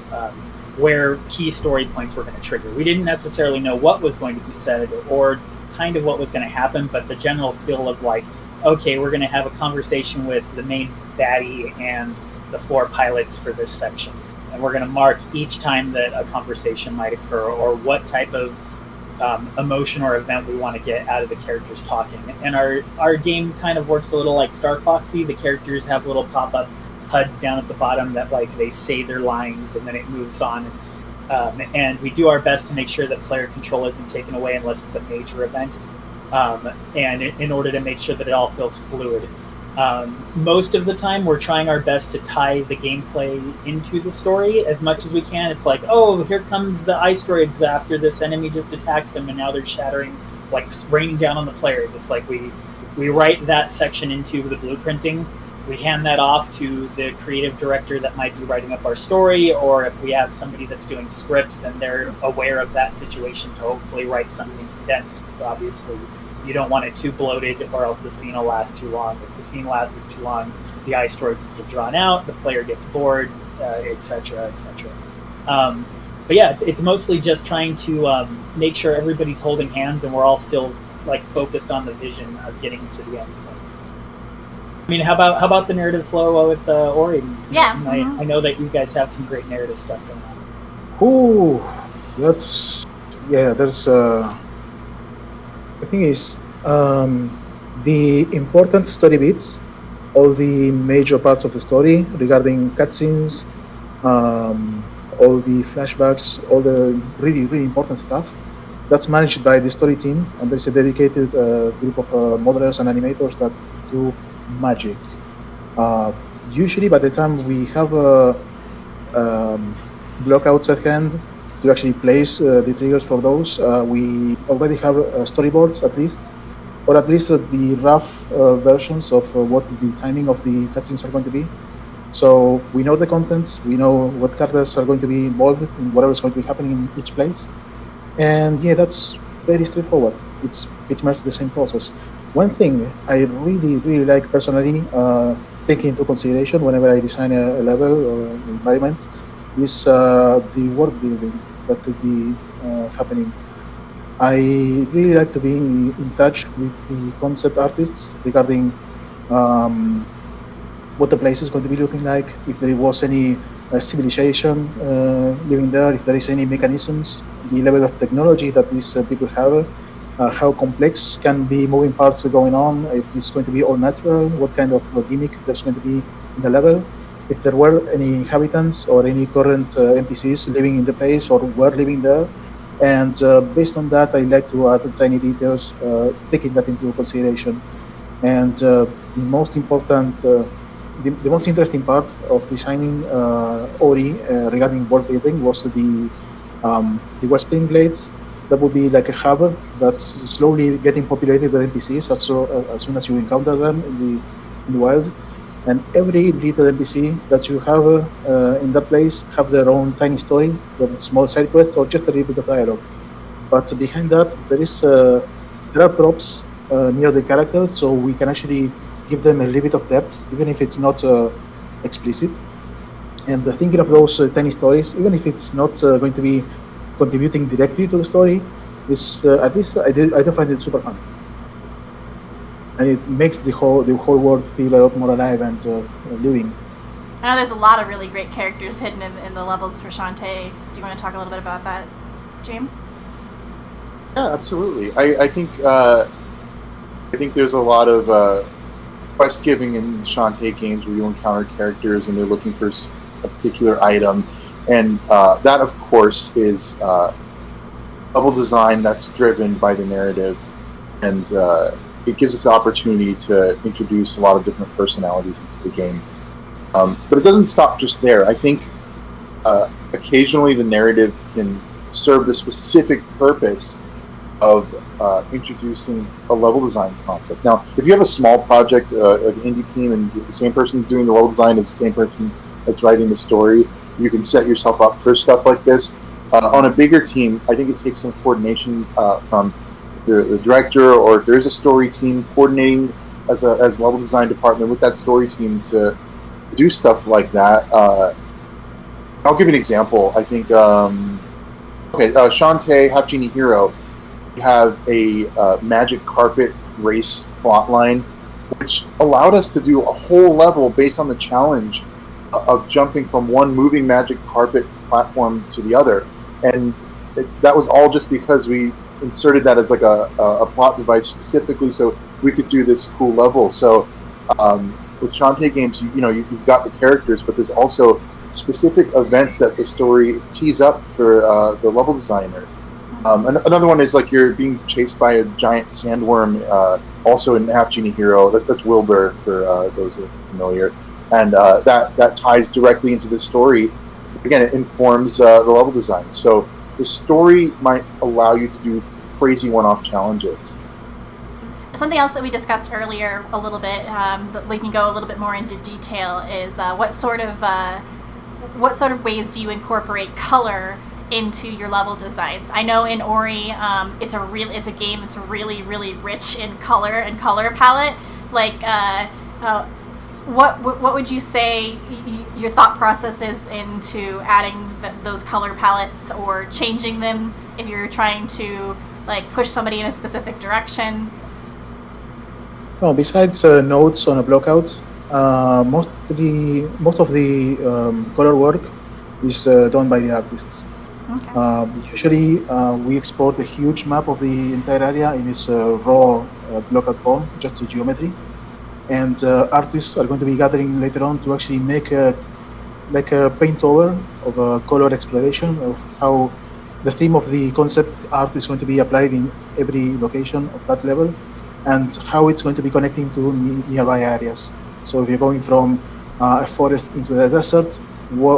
where key story points were going to trigger. We didn't necessarily know what was going to be said or kind of what was going to happen, but the general feel of like, okay, we're going to have a conversation with the main baddie and the 4 pilots for this section. And we're going to mark each time that a conversation might occur or what type of emotion or event we want to get out of the characters talking. And our game kind of works a little like Star Foxy. The characters have little pop-up HUDs down at the bottom that like they say their lines and then it moves on. And we do our best to make sure that player control isn't taken away unless it's a major event. And in order to make sure that it all feels fluid. Most of the time, we're trying our best to tie the gameplay into the story as much as we can. It's like, oh, here comes the iceroids after this enemy just attacked them, and now they're shattering, like raining down on the players. It's like we write that section into the blueprinting. We hand that off to the creative director that might be writing up our story, or if we have somebody that's doing script, then they're aware of that situation to hopefully write something condensed, because obviously you don't want it too bloated or else the scene will last too long. If the scene lasts too long, the iceroids get drawn out, the player gets bored, etc., etc. But yeah, it's mostly just trying to make sure everybody's holding hands and we're all still like focused on the vision of getting to the end. I mean, how about the narrative flow with Ori? Yeah. I know that you guys have some great narrative stuff going on. Ooh, there's the thing is, the important story beats, all the major parts of the story regarding cutscenes, all the flashbacks, all the really, really important stuff, that's managed by the story team, and there's a dedicated group of modelers and animators that do magic. Usually by the time we have blockouts at hand to actually place the triggers for those, we already have storyboards at least, or at least the rough versions of what the timing of the cutscenes are going to be. So we know the contents, we know what characters are going to be involved in whatever is going to be happening in each place. And yeah, that's very straightforward. It's pretty much the same process. One thing I really like personally, taking into consideration whenever I design a level or an environment, is the world building that could be happening. I really like to be in touch with the concept artists regarding what the place is going to be looking like, if there was any civilization living there, if there is any mechanisms, the level of technology that these people have, how complex can be moving parts going on, if it's going to be all natural, what kind of gimmick there's going to be in the level, if there were any inhabitants or any current NPCs living in the place or were living there. And based on that, I like to add tiny details, taking that into consideration. And the most important, the most interesting part of designing Ori regarding world building was the Westspring Glades. That would be like a hub that's slowly getting populated with NPCs as soon as you encounter them in the wild. And every little NPC that you have in that place have their own tiny story, their small side quest, or just a little bit of dialogue. But behind that, there are props near the characters, so we can actually give them a little bit of depth, even if it's not explicit. And thinking of those tiny stories, even if it's not going to be contributing directly to the story, is at least I do find it super fun. And it makes the whole world feel a lot more alive and living. I know there's a lot of really great characters hidden in the levels for Shantae. Do you want to talk a little bit about that, James? Yeah, absolutely. I think there's a lot of quest giving in Shantae games where you encounter characters and they're looking for a particular item, and that of course is level design that's driven by the narrative, and it gives us the opportunity to introduce a lot of different personalities into the game. But it doesn't stop just there. I think occasionally the narrative can serve the specific purpose of introducing a level design concept. Now, if you have a small project, like an indie team, and the same person doing the level design is the same person that's writing the story, you can set yourself up for stuff like this. On a bigger team, I think it takes some coordination from the director, or if there is a story team, coordinating as level design department with that story team to do stuff like that. I'll give you an example. I think, Shantae, Half Genie Hero, we have a magic carpet race plotline, which allowed us to do a whole level based on the challenge of jumping from one moving magic carpet platform to the other. And that was all just because we inserted that as like a plot device specifically so we could do this cool level. So with Shantae games, you've got the characters, but there's also specific events that the story tees up for the level designer. Another one is like you're being chased by a giant sandworm, also in Half Genie Hero. That's Wilbur for those that are familiar, and that ties directly into the story. Again, it informs the level design. So the story might allow you to do crazy one-off challenges. Something else that we discussed earlier a little bit, but we can go a little bit more into detail, is what sort of ways do you incorporate color into your level designs? I know in Ori, it's a game that's really, really rich in color and color palette. Like, what would you say your thought process is into adding those color palettes or changing them if you're trying to like push somebody in a specific direction? No, besides notes on a blockout, most of the color work is done by the artists. Okay. Usually, we export a huge map of the entire area in its raw blockout form, just to geometry. And artists are going to be gathering later on to actually make a paint over of a color exploration of how the theme of the concept art is going to be applied in every location of that level, and how it's going to be connecting to nearby areas. So if you're going from a forest into the desert,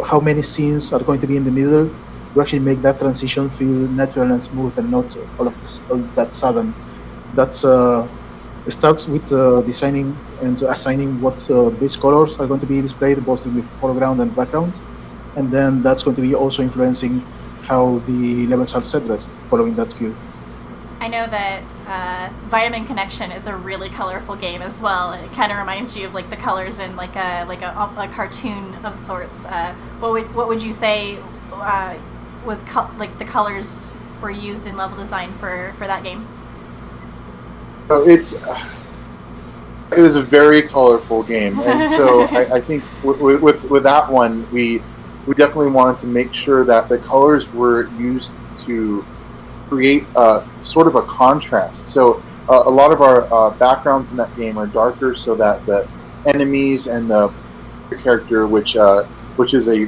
how many scenes are going to be in the middle to actually make that transition feel natural and smooth and not all that sudden. That's starts with designing and assigning what base colors are going to be displayed both in the foreground and background, and then that's going to be also influencing how the levels are set dressed following that cue. I know that Vitamin Connection is a really colorful game as well, and it kind of reminds you of like the colors in like a cartoon of sorts. What would you say was like the colors were used in level design for that game? So it is a very colorful game, and so I think with that one we definitely wanted to make sure that the colors were used to create sort of a contrast. So a lot of our backgrounds in that game are darker, so that the enemies and the character, which is a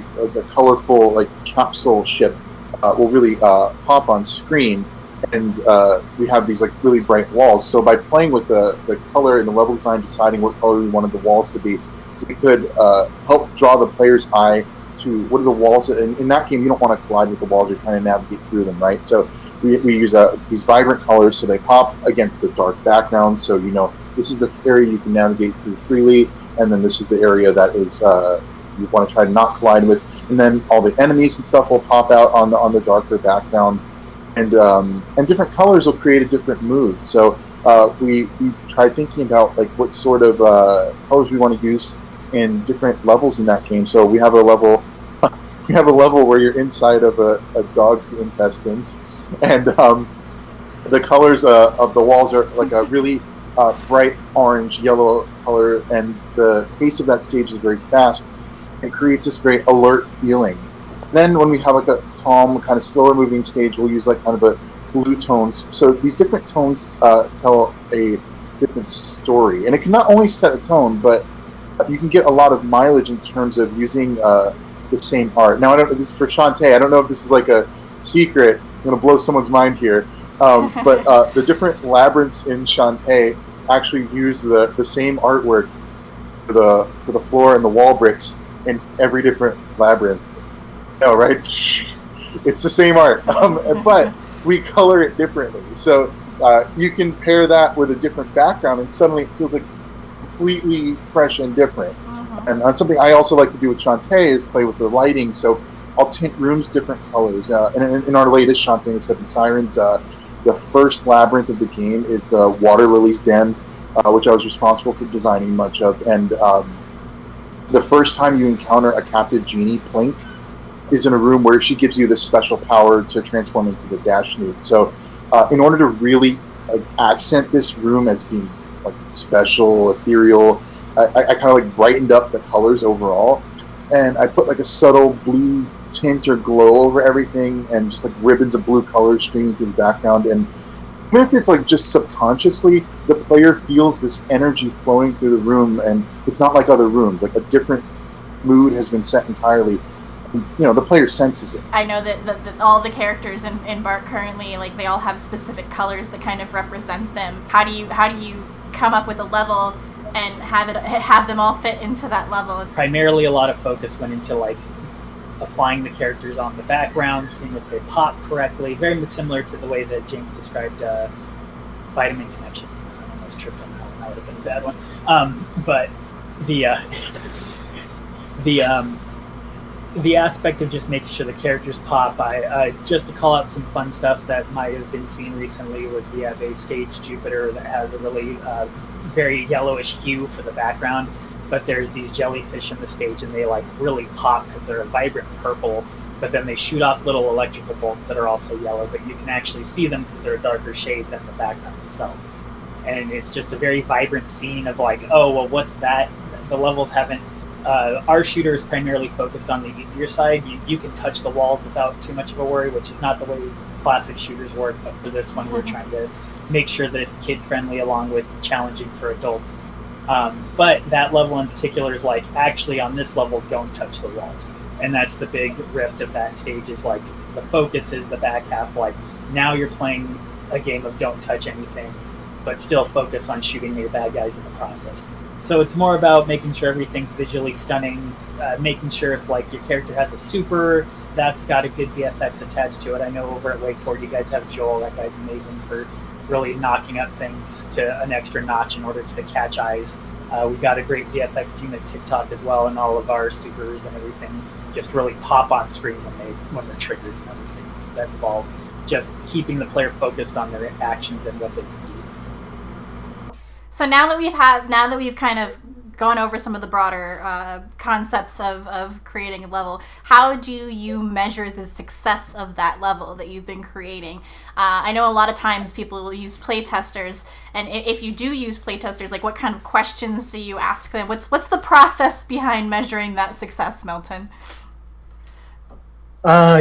colorful like capsule ship, will really pop on screen, and we have these like really bright walls. So by playing with the color and the level design, deciding what color we wanted the walls to be, we could help draw the player's eye to what are the walls. In that game, you don't want to collide with the walls. You're trying to navigate through them, right? So we use these vibrant colors, so they pop against the dark background. So you know this is the area you can navigate through freely, and then this is the area that is you want to try to not collide with. And then all the enemies and stuff will pop out on the darker background, and different colors will create a different mood. So we tried thinking about like what sort of colors we want to use in different levels in that game. So we have a level where you're inside of a dog's intestines, and the colors of the walls are like a really bright orange, yellow color, and the pace of that stage is very fast. It creates this very alert feeling. Then when we have like a calm, kind of slower moving stage, we'll use like kind of a blue tones. So these different tones tell a different story, and it can not only set a tone, but you can get a lot of mileage in terms of using the same art. Now, this is for Shantae. I don't know if this is like a secret. I'm going to blow someone's mind here. But the different labyrinths in Shantae actually use the same artwork for the floor and the wall bricks in every different labyrinth. No, right? It's the same art, but we color it differently. So you can pair that with a different background, and suddenly it feels like completely fresh and different. And something I also like to do with Shantae is play with the lighting. So I'll tint rooms different colors. And in our latest Shantae and the Seven Sirens, the first labyrinth of the game is the Water Lily's Den, which I was responsible for designing much of. And the first time you encounter a captive genie, Plink, is in a room where she gives you this special power to transform into the Dash Nude. So in order to really accent this room as being like special, ethereal, I kind of like brightened up the colors overall, and I put like a subtle blue tint or glow over everything, and just like ribbons of blue colors streaming through the background. And even if it's like just subconsciously, the player feels this energy flowing through the room, and it's not like other rooms. Like a different mood has been set entirely. And, you know, the player senses it. I know that all the characters in Bark currently, like they all have specific colors that kind of represent them. How do you come up with a level and have them all fit into that level? Primarily, a lot of focus went into like applying the characters on the background, seeing if they pop correctly. Very similar to the way that James described Vitamin Connection. I almost tripped on that one. That would have been a bad one. But the aspect of just making sure the characters pop, just to call out some fun stuff that might have been seen recently, was we have a stage Jupiter that has a really very yellowish hue for the background, but there's these jellyfish in the stage, and they like really pop because they're a vibrant purple, but then they shoot off little electrical bolts that are also yellow, but you can actually see them because they're a darker shade than the background itself. And it's just a very vibrant scene of like, oh, well, what's that? The levels haven't our shooter is primarily focused on the easier side. You can touch the walls without too much of a worry, which is not the way classic shooters work, but for this one we're trying to make sure that it's kid friendly along with challenging for adults. But that level in particular is like, actually on this level, don't touch the walls. And that's the big rift of that stage, is like the focus is the back half, like now you're playing a game of don't touch anything, but still focus on shooting your bad guys in the process. So it's more about making sure everything's visually stunning, making sure if like your character has a super, that's got a good VFX attached to it. I know over at Way Forward you guys have Joel. That guy's amazing for really knocking up things to an extra notch in order to catch eyes. We've got a great VFX team at TikTok as well, and all of our supers and everything just really pop on screen when they're triggered and other things that involve just keeping the player focused on their actions and what they can do. So now that we've kind of gone over some of the broader concepts of creating a level, how do you measure the success of that level that you've been creating? I know a lot of times people will use playtesters, and if you do use playtesters, like what kind of questions do you ask them? What's the process behind measuring that success, Milton?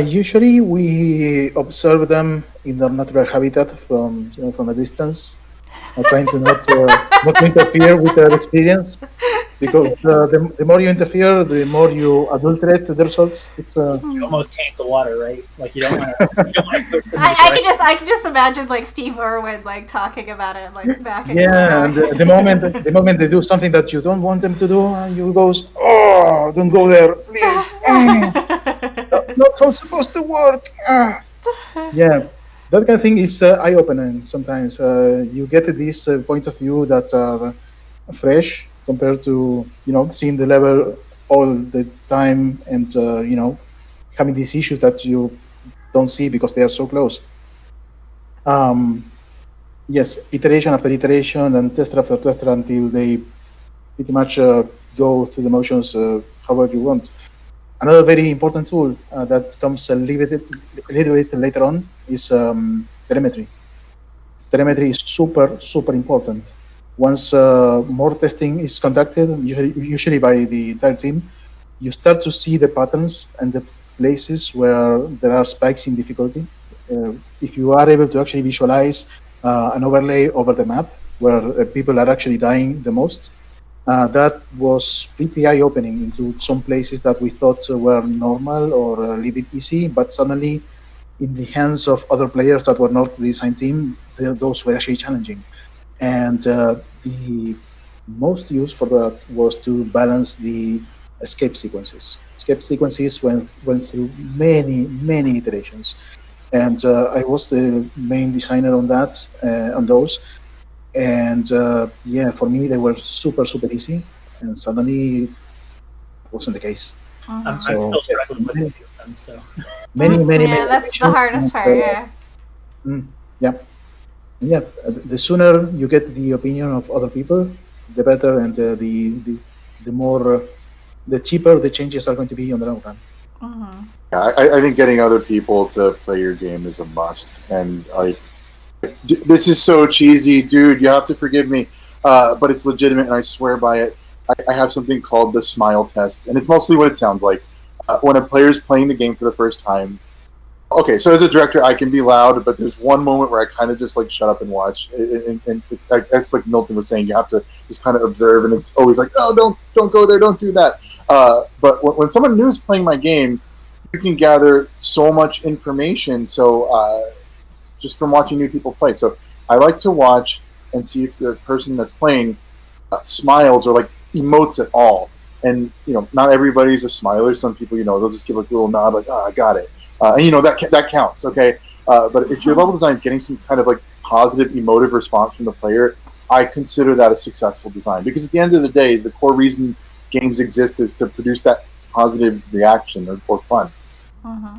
Usually we observe them in their natural habitat from a distance, trying to not to interfere with their experience, because the more you interfere, the more you adulterate the results. It's you almost taint the water, right? Like you don't want to. I can just imagine like Steve Irwin like talking about it like back. Yeah, and the moment they do something that you don't want them to do, you goes, oh, don't go there, please. That's not how it's supposed to work. Yeah, that kind of thing is eye-opening sometimes. You get this point of view that are fresh compared to seeing the level all the time and having these issues that you don't see because they are so close. Yes, iteration after iteration and tester after tester until they pretty much go through the motions however you want. Another very important tool that comes a little bit later on is telemetry. Telemetry is super important. Once more testing is conducted, usually by the entire team, you start to see the patterns and the places where there are spikes in difficulty. If you are able to actually visualize an overlay over the map where people are actually dying the most, that was pretty eye-opening into some places that we thought were normal or a little bit easy, but suddenly in the hands of other players that were not the design team, those were actually challenging. And the most use for that was to balance the escape sequences. Escape sequences went through many iterations. And I was the main designer on that, on those. And for me, they were super easy. And suddenly, it wasn't the case. I'm still struggling with a few of them, so. Many. Yeah, that's the hardest part, yeah. Yeah, the sooner you get the opinion of other people, the better, and the more, the cheaper the changes are going to be on the long run. Mm-hmm. Yeah, I think getting other people to play your game is a must. And this is so cheesy, dude. You have to forgive me, but it's legitimate, and I swear by it. I have something called the smile test, and it's mostly what it sounds like. When a player's playing the game for the first time, okay, so as a director, I can be loud, but there's one moment where I kind of just like shut up and watch, and it's like Milton was saying, you have to just kind of observe, and it's always like, oh, don't go there, don't do that. But when someone new is playing my game, you can gather so much information. So just from watching new people play, so I like to watch and see if the person that's playing smiles or like emotes at all. And not everybody's a smiler. Some people, they'll just give like a little nod, like, "Oh, I got it." And that counts, okay? But if your level design is getting some kind of like positive emotive response from the player, I consider that a successful design. Because at the end of the day, the core reason games exist is to produce that positive reaction or fun. Mm-hmm.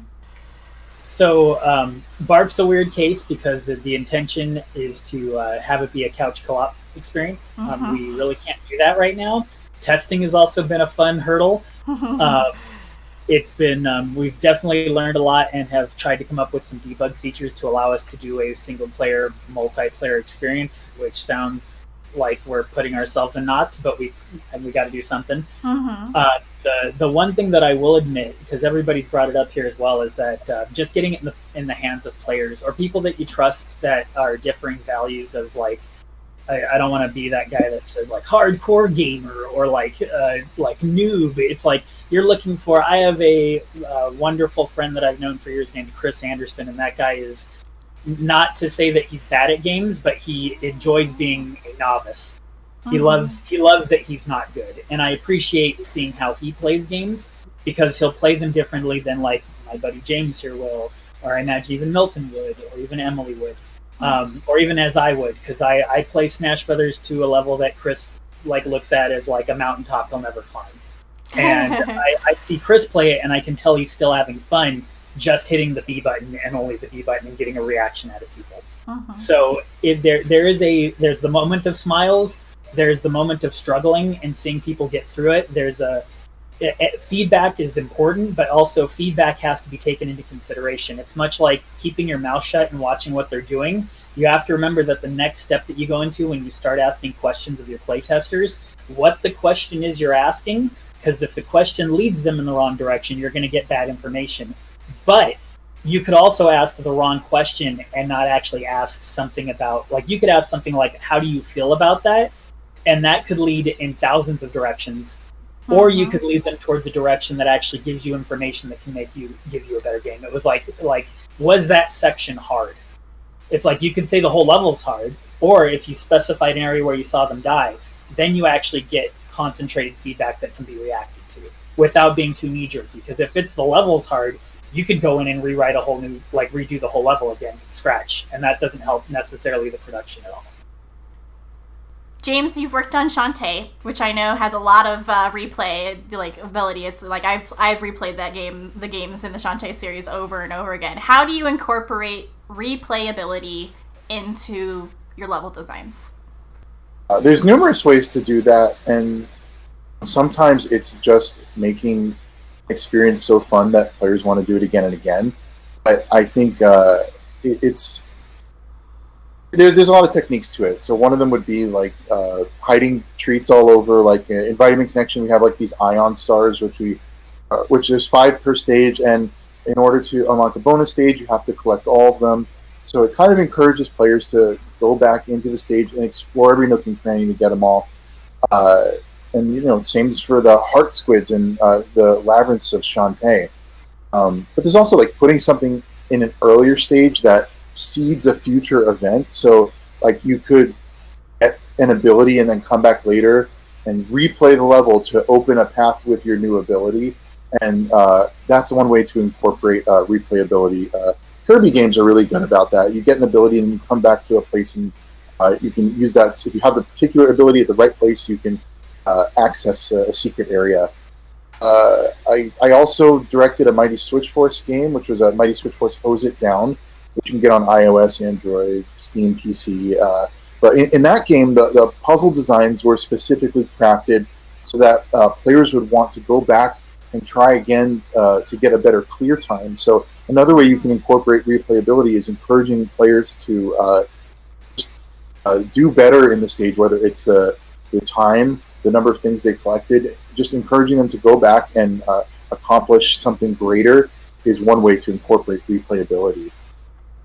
So Bark's a weird case because the intention is to have it be a couch co-op experience. Mm-hmm. We really can't do that right now. Testing has also been a fun hurdle. It's been we've definitely learned a lot and have tried to come up with some debug features to allow us to do a single player multiplayer experience, which sounds like we're putting ourselves in knots, but we got to do something. Mm-hmm. The one thing that I will admit, because everybody's brought it up here as well, is that just getting it in the hands of players or people that you trust that are differing values of like, I don't want to be that guy that says like hardcore gamer or like noob. It's like you're looking for. I have a wonderful friend that I've known for years named Chris Anderson, and that guy is not to say that he's bad at games, but he enjoys being a novice. He loves that he's not good, and I appreciate seeing how he plays games because he'll play them differently than like my buddy James here will, or I imagine even Milton would, or even Emily would. or even as I would, because I play Smash Brothers to a level that Chris like looks at as like a mountaintop he'll never climb. And I see Chris play it, and I can tell he's still having fun just hitting the B button and only the B button and getting a reaction out of people. So if there's the moment of smiles, there's the moment of struggling and seeing people get through it. Feedback is important, but also feedback has to be taken into consideration. It's much like keeping your mouth shut and watching what they're doing. You have to remember that the next step that you go into when you start asking questions of your playtesters, what the question is you're asking, because if the question leads them in the wrong direction, you're going to get bad information. But you could also ask the wrong question and not actually ask something about, like, you could ask something like, how do you feel about that? And that could lead in thousands of directions. Or you could lead them towards a direction that actually gives you information that can give you a better game. It was like, was that section hard? It's like you could say the whole level's hard, or if you specified an area where you saw them die, then you actually get concentrated feedback that can be reacted to without being too knee-jerky. Because if it's the level's hard, you could go in and rewrite a whole new, like redo the whole level again from scratch, and that doesn't help necessarily the production at all. James, you've worked on Shantae, which I know has a lot of replay ability. It's like I've replayed the games in the Shantae series over and over again. How do you incorporate replayability into your level designs? There's numerous ways to do that, and sometimes it's just making experience so fun that players want to do it again and again. But I think there's a lot of techniques to it. So one of them would be like hiding treats all over. Like in Vitamin Connection, we have like these ion stars, which there's 5 per stage, and in order to unlock a bonus stage, you have to collect all of them. So it kind of encourages players to go back into the stage and explore every nook and cranny to get them all. And same as for the heart squids and the labyrinths of Shantae. But there's also like putting something in an earlier stage that seeds a future event. So like you could get an ability and then come back later and replay the level to open a path with your new ability. And that's one way to incorporate replayability. Kirby games are really good about that. You get an ability and you come back to a place, and you can use that. So if you have the particular ability at the right place, you can access a secret area. I also directed a Mighty Switch Force game, which was a Mighty Switch Force Hose It Down, which you can get on iOS, Android, Steam, PC. But in that game, the puzzle designs were specifically crafted so that players would want to go back and try again to get a better clear time. So another way you can incorporate replayability is encouraging players to do better in the stage, whether it's the time, the number of things they collected. Just encouraging them to go back and accomplish something greater is one way to incorporate replayability.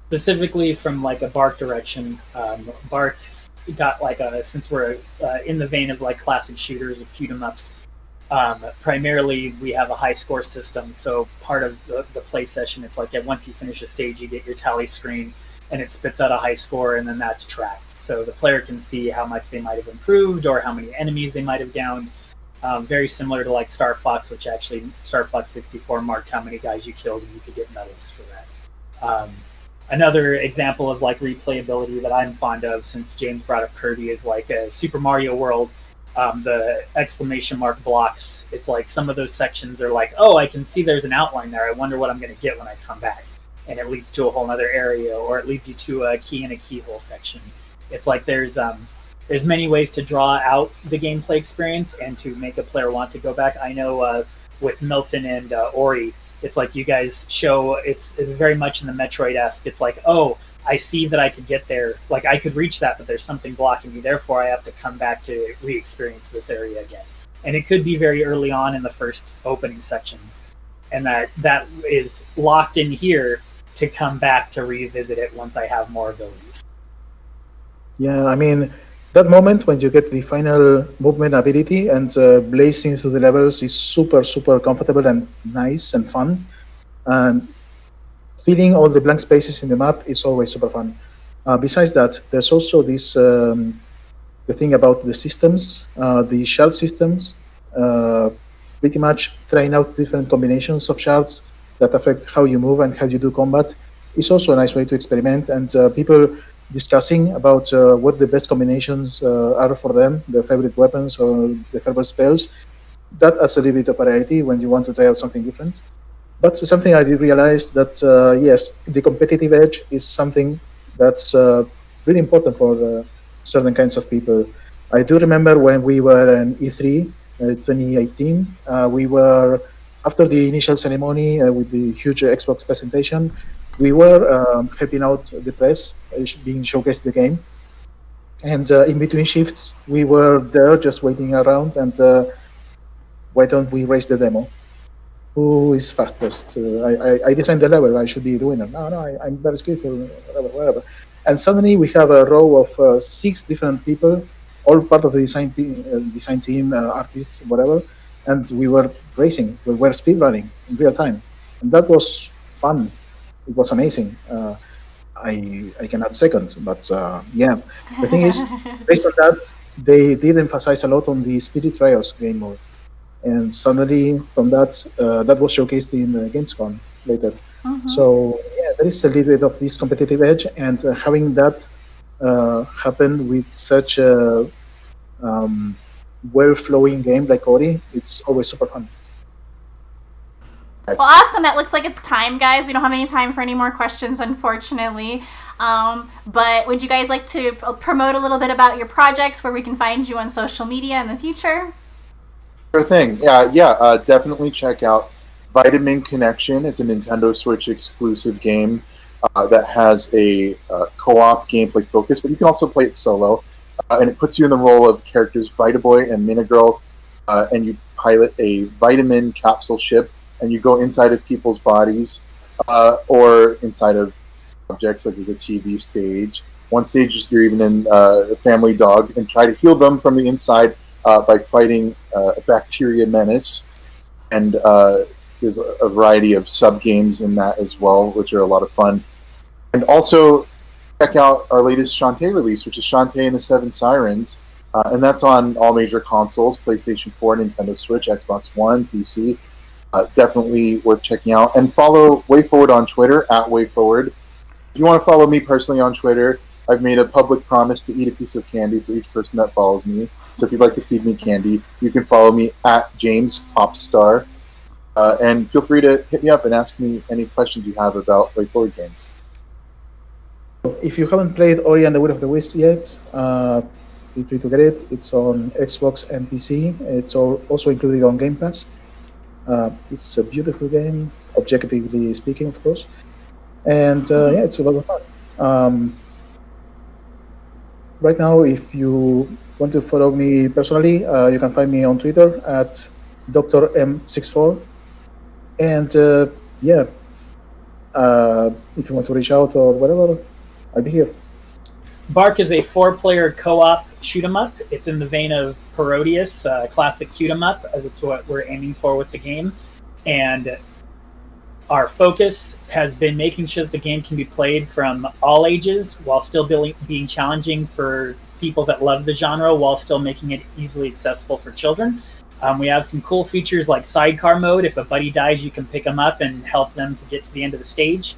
Specifically from like a Bark direction, Bark's got like since we're in the vein of like classic shooters or shoot 'em ups, primarily we have a high score system. So part of the play session, it's like once you finish a stage, you get your tally screen and it spits out a high score, and then that's tracked. So the player can see how much they might have improved or how many enemies they might have downed. Very similar to like Star Fox, which actually Star Fox 64 marked how many guys you killed, and you could get medals for that. Another example of like replayability that I'm fond of, since James brought up Kirby, is like a Super Mario World. The exclamation mark blocks. It's like some of those sections are like, oh, I can see there's an outline there. I wonder what I'm going to get when I come back. And it leads to a whole other area, or it leads you to a key and a keyhole section. It's like there's many ways to draw out the gameplay experience and to make a player want to go back. I know with Milton and Ori, it's like you guys show, it's very much in the Metroid-esque. It's like, oh, I see that I could get there. Like, I could reach that, but there's something blocking me. Therefore, I have to come back to re-experience this area again. And it could be very early on in the first opening sections. And that is locked in here to come back to revisit it once I have more abilities. Yeah, I mean, that moment when you get the final movement ability and blazing through the levels is super, super comfortable and nice and fun. And filling all the blank spaces in the map is always super fun. Besides that, there's also this the thing about the systems, the shard systems, pretty much trying out different combinations of shards that affect how you move and how you do combat is also a nice way to experiment. And people discussing about what the best combinations are for them, their favorite weapons or their favorite spells. That adds a little bit of variety when you want to try out something different. But something I did realize that, yes, the competitive edge is something that's really important for certain kinds of people. I do remember when we were in E3 2018, we were, after the initial ceremony with the huge Xbox presentation, we were helping out the press being showcased the game. And in between shifts, we were there just waiting around and why don't we raise the demo? Who is fastest? I designed the level. I should be the winner. No, I'm very skillful. Whatever. And suddenly we have a row of 6 different people, all part of the design team, artists, whatever. And we were racing. We were speedrunning in real time, and that was fun. It was amazing. I cannot second, but yeah. The thing is, based on that, they did emphasize a lot on the Spirit Trials game mode. And suddenly, from that, that was showcased in Gamescom later. So yeah, there is a little bit of this competitive edge, and having that happen with such a well-flowing game like Ori, it's always super fun. Well, awesome. It looks like it's time, guys. We don't have any time for any more questions, unfortunately. But would you guys like to promote a little bit about your projects, where we can find you on social media in the future? Sure thing. Definitely check out Vitamin Connection. It's a Nintendo Switch exclusive game that has a co-op gameplay focus, but you can also play it solo. And it puts you in the role of characters Vitaboy and Minigirl, and you pilot a vitamin capsule ship, and you go inside of people's bodies or inside of objects, like there's a TV stage. One stage you're even in a family dog, and try to heal them from the inside by fighting a bacteria menace. And there's a variety of sub-games in that as well, which are a lot of fun. And also check out our latest Shantae release, which is Shantae and the Seven Sirens. And that's on all major consoles, PlayStation 4, Nintendo Switch, Xbox One, PC. Definitely worth checking out. And follow WayForward on Twitter, @WayForward. If you want to follow me personally on Twitter, I've made a public promise to eat a piece of candy for each person that follows me. So if you'd like to feed me candy, you can follow me @JamesPopstar. And feel free to hit me up and ask me any questions you have about WayForward games. If you haven't played Ori and the Will of the Wisps yet, feel free to get it. It's on Xbox and PC. It's also included on Game Pass. It's a beautiful game, objectively speaking, of course. And yeah, it's a lot of fun. Right now, if you want to follow me personally, you can find me on Twitter @Dr. M64. And yeah, if you want to reach out or whatever, I'll be here. Bark is a 4-player co-op shoot-'em-up. It's in the vein of Parodius, classic shoot-'em-up. That's what we're aiming for with the game. And our focus has been making sure that the game can be played from all ages while still being challenging for people that love the genre, while still making it easily accessible for children. We have some cool features like sidecar mode. If a buddy dies, you can pick them up and help them to get to the end of the stage.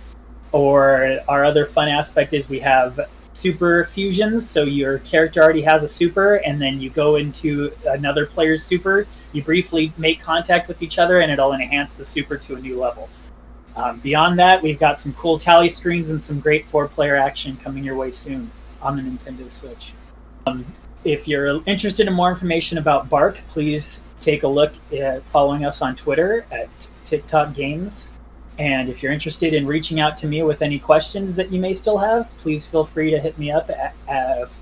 Or our other fun aspect is we have super fusions. So your character already has a super, and then you go into another player's super. You briefly make contact with each other, and it'll enhance the super to a new level. Beyond that, we've got some cool tally screens and some great 4-player action coming your way soon on the Nintendo Switch. If you're interested in more information about Bark, please take a look at following us on Twitter @TikTok Games. And if you're interested in reaching out to me with any questions that you may still have, please feel free to hit me up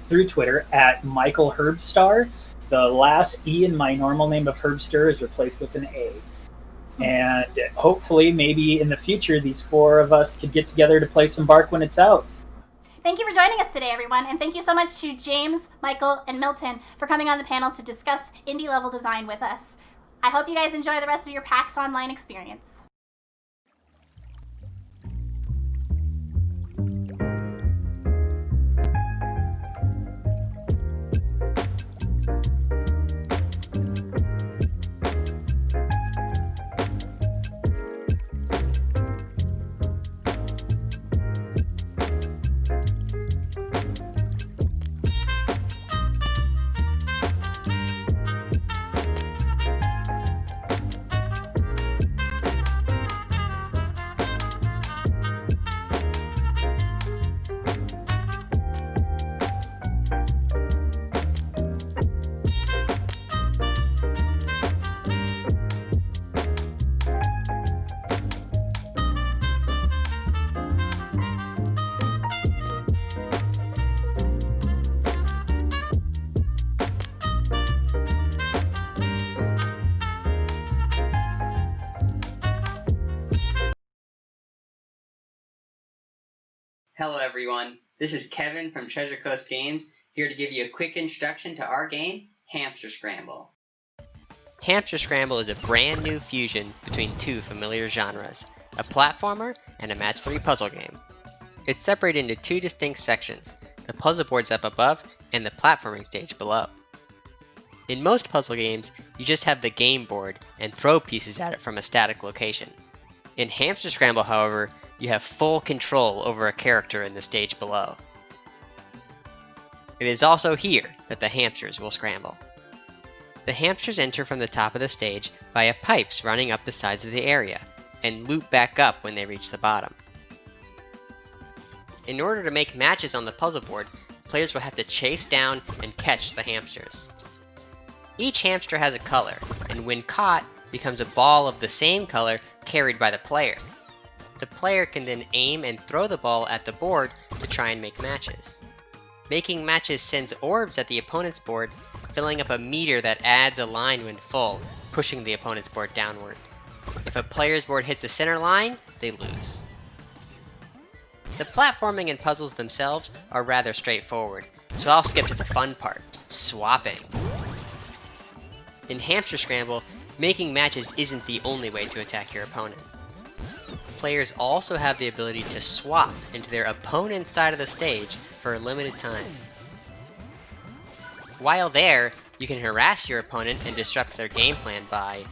through Twitter @MichaelHerbstar. The last E in my normal name of Herbster is replaced with an A. And hopefully, maybe in the future, these 4 of us could get together to play some Bark when it's out. Thank you for joining us today, everyone, and thank you so much to James, Michael, and Milton for coming on the panel to discuss indie level design with us. I hope you guys enjoy the rest of your PAX Online experience. Hello everyone, this is Kevin from Treasure Coast Games, here to give you a quick introduction to our game, Hamster Scramble. Hamster Scramble is a brand new fusion between two familiar genres, a platformer and a match 3 puzzle game. It's separated into two distinct sections, the puzzle boards up above and the platforming stage below. In most puzzle games, you just have the game board and throw pieces at it from a static location. In Hamster Scramble, however, you have full control over a character in the stage below. It is also here that the hamsters will scramble. The hamsters enter from the top of the stage via pipes running up the sides of the area, and loop back up when they reach the bottom. In order to make matches on the puzzle board, players will have to chase down and catch the hamsters. Each hamster has a color, and when caught, becomes a ball of the same color carried by the player. The player can then aim and throw the ball at the board to try and make matches. Making matches sends orbs at the opponent's board, filling up a meter that adds a line when full, pushing the opponent's board downward. If a player's board hits the center line, they lose. The platforming and puzzles themselves are rather straightforward, so I'll skip to the fun part, swapping. In Hamster Scramble, making matches isn't the only way to attack your opponent. Players also have the ability to swap into their opponent's side of the stage for a limited time. While there, you can harass your opponent and disrupt their game plan by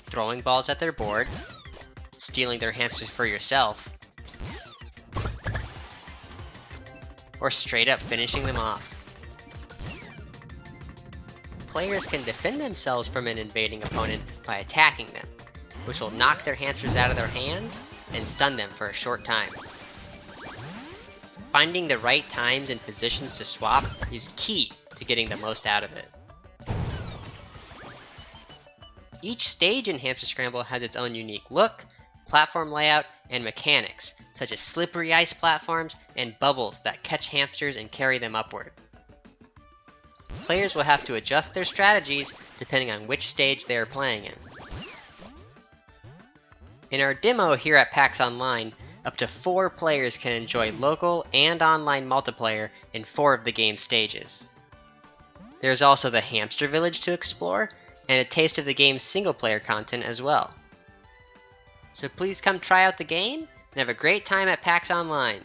throwing balls at their board, stealing their hamsters for yourself, or straight up finishing them off. Players can defend themselves from an invading opponent by attacking them, which will knock their hamsters out of their hands and stun them for a short time. Finding the right times and positions to swap is key to getting the most out of it. Each stage in Hamster Scramble has its own unique look, platform layout, and mechanics, such as slippery ice platforms and bubbles that catch hamsters and carry them upward. Players will have to adjust their strategies depending on which stage they are playing in. In our demo here at PAX Online, up to 4 players can enjoy local and online multiplayer in 4 of the game's stages. There's also the Hamster Village to explore, and a taste of the game's single-player content as well. So please come try out the game, and have a great time at PAX Online!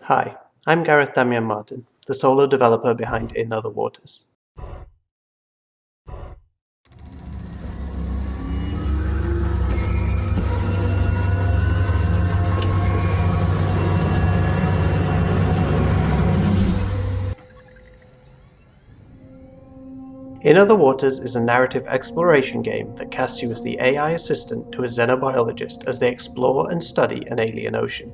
Hi, I'm Gareth Damian Martin, the solo developer behind In Other Waters. In Other Waters is a narrative exploration game that casts you as the AI assistant to a xenobiologist as they explore and study an alien ocean.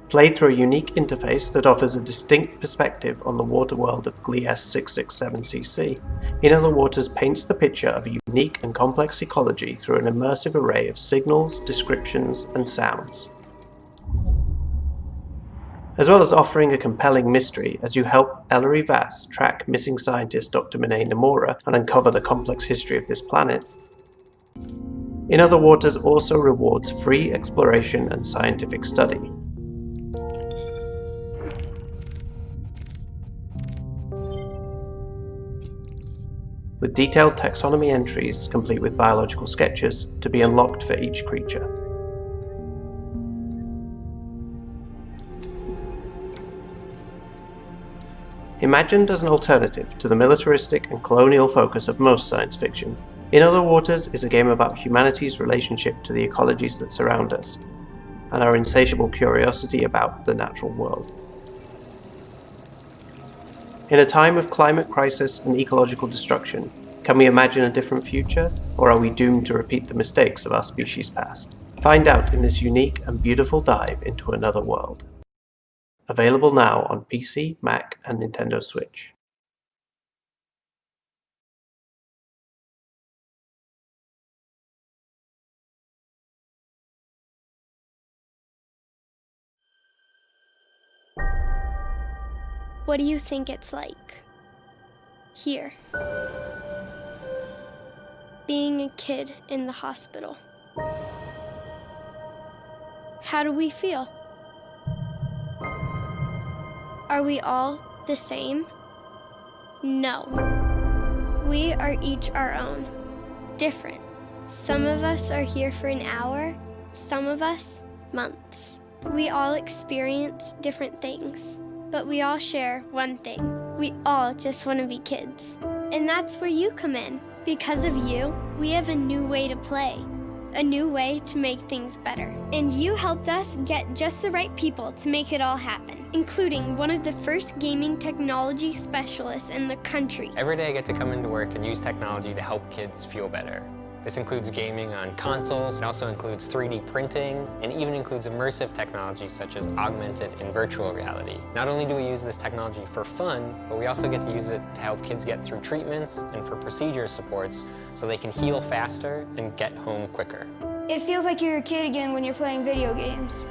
played through a unique interface that offers a distinct perspective on the water world of Gliese 667cc. In Other Waters paints the picture of a unique and complex ecology through an immersive array of signals, descriptions, and sounds. As well as offering a compelling mystery as you help Ellery Vass track missing scientist Dr. Minei Nomura and uncover the complex history of this planet. In Other Waters also rewards free exploration and scientific study. With detailed taxonomy entries complete with biological sketches to be unlocked for each creature. Imagined as an alternative to the militaristic and colonial focus of most science fiction, In Other Waters is a game about humanity's relationship to the ecologies that surround us, and our insatiable curiosity about the natural world. In a time of climate crisis and ecological destruction, can we imagine a different future, or are we doomed to repeat the mistakes of our species' past? Find out in this unique and beautiful dive into another world. Available now on PC, Mac, and Nintendo Switch. What do you think it's like? Here. Being a kid in the hospital. How do we feel? Are we all the same? No. We are each our own, different. Some of us are here for an hour, some of us, months. We all experience different things, but we all share one thing. We all just want to be kids. And that's where you come in. Because of you, we have a new way to play. A new way to make things better. And you helped us get just the right people to make it all happen, including one of the first gaming technology specialists in the country. Every day I get to come into work and use technology to help kids feel better. This includes gaming on consoles, it also includes 3D printing, and even includes immersive technology such as augmented and virtual reality. Not only do we use this technology for fun, but we also get to use it to help kids get through treatments and for procedure supports so they can heal faster and get home quicker. It feels like you're a kid again when you're playing video games.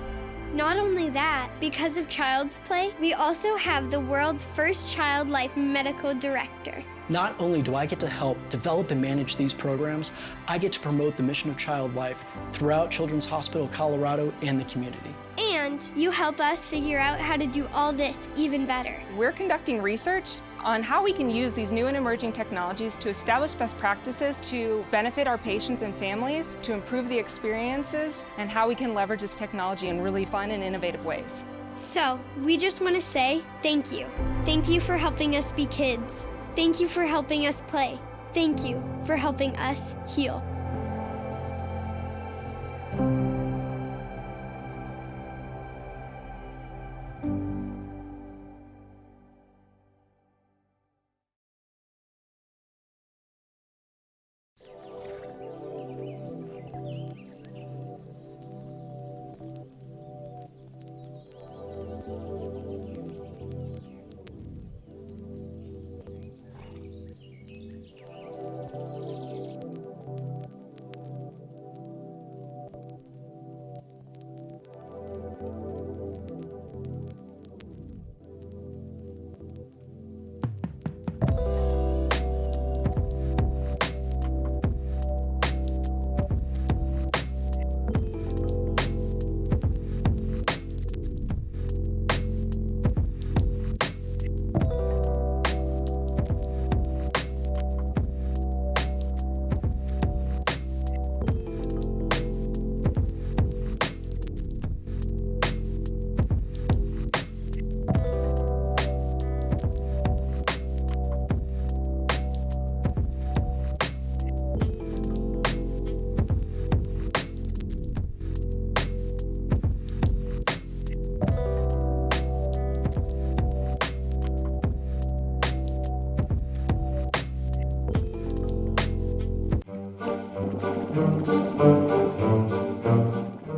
Not only that, because of Child's Play, we also have the world's first child life medical director. Not only do I get to help develop and manage these programs, I get to promote the mission of child life throughout Children's Hospital Colorado and the community. And you help us figure out how to do all this even better. We're conducting research on how we can use these new and emerging technologies to establish best practices to benefit our patients and families, to improve the experiences, and how we can leverage this technology in really fun and innovative ways. So, we just want to say thank you. Thank you for helping us be kids. Thank you for helping us play. Thank you for helping us heal.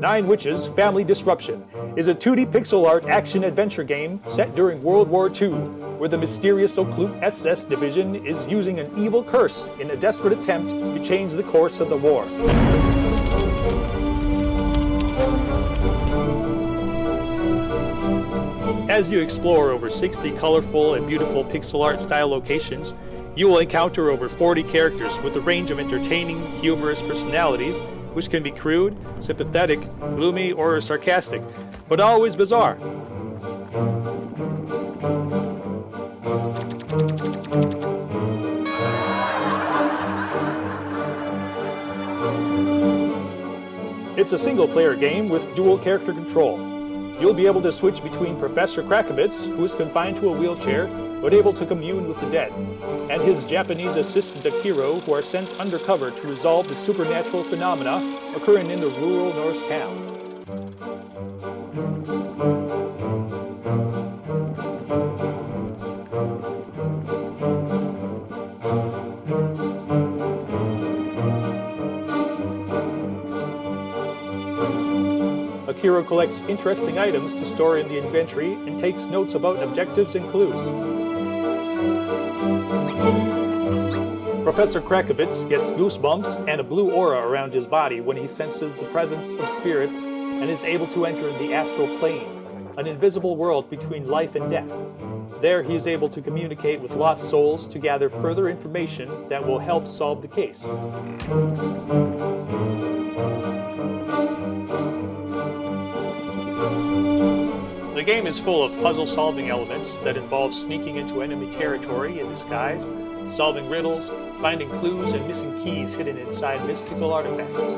Nine Witches Family Disruption, is a 2D pixel art action-adventure game set during World War II, where the mysterious Occlup SS division is using an evil curse in a desperate attempt to change the course of the war. As you explore over 60 colorful and beautiful pixel art style locations, you will encounter over 40 characters with a range of entertaining, humorous personalities, which can be crude, sympathetic, gloomy, or sarcastic, but always bizarre. It's a single-player game with dual character control. You'll be able to switch between Professor Krakowitz, who is confined to a wheelchair, but able to commune with the dead, and his Japanese assistant Akiro, who are sent undercover to resolve the supernatural phenomena occurring in the rural Norse town. Akiro collects interesting items to store in the inventory and takes notes about objectives and clues. Professor Krakowitz gets goosebumps and a blue aura around his body when he senses the presence of spirits and is able to enter the astral plane, an invisible world between life and death. There he is able to communicate with lost souls to gather further information that will help solve the case. The game is full of puzzle-solving elements that involve sneaking into enemy territory in disguise, solving riddles, finding clues and missing keys hidden inside mystical artifacts,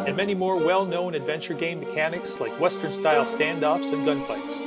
and many more well-known adventure game mechanics like Western-style standoffs and gunfights.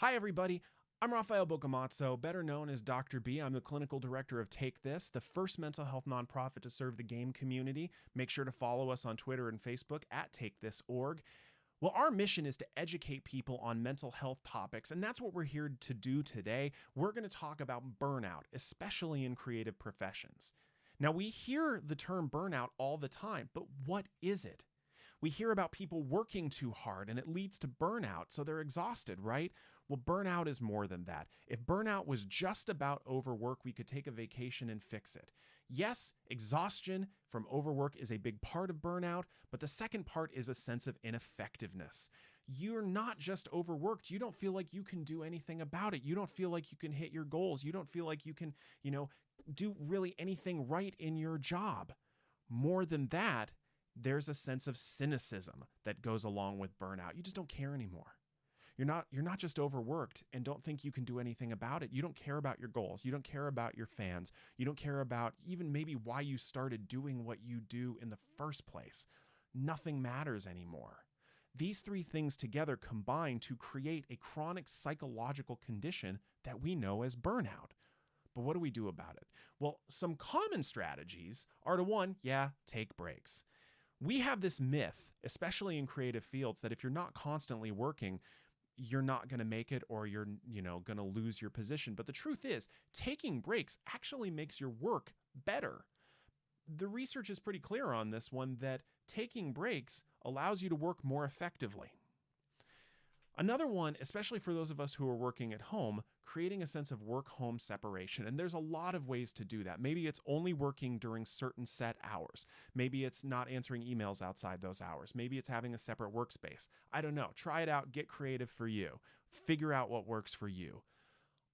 Hi, everybody. I'm Rafael Bocamazzo, better known as Dr. B. I'm the clinical director of Take This, the first mental health nonprofit to serve the game community. Make sure to follow us on Twitter and Facebook at TakeThis.org. Well, our mission is to educate people on mental health topics, and that's what we're here to do today. We're going to talk about burnout, especially in creative professions. Now, we hear the term burnout all the time, but what is it? We hear about people working too hard and it leads to burnout, so they're exhausted, right? Well, burnout is more than that. If burnout was just about overwork, we could take a vacation and fix it. Yes, exhaustion from overwork is a big part of burnout, but the second part is a sense of ineffectiveness. You're not just overworked. You don't feel like you can do anything about it. You don't feel like you can hit your goals. You don't feel like you can, do really anything right in your job. More than that, there's a sense of cynicism that goes along with burnout. You just don't care anymore. You're not just overworked and don't think you can do anything about it. You don't care about your goals. You don't care about your fans. You don't care about even maybe why you started doing what you do in the first place. Nothing matters anymore. These three things together combine to create a chronic psychological condition that we know as burnout. But what do we do about it? Well, some common strategies are to one, take breaks. We have this myth, especially in creative fields, that if you're not constantly working, you're not going to make it or you're, going to lose your position. But the truth is, taking breaks actually makes your work better. The research is pretty clear on this one that taking breaks allows you to work more effectively. Another one, especially for those of us who are working at home, creating a sense of work-home separation. And there's a lot of ways to do that. Maybe it's only working during certain set hours. Maybe it's not answering emails outside those hours. Maybe it's having a separate workspace. I don't know. Try it out. Get creative for you. Figure out what works for you.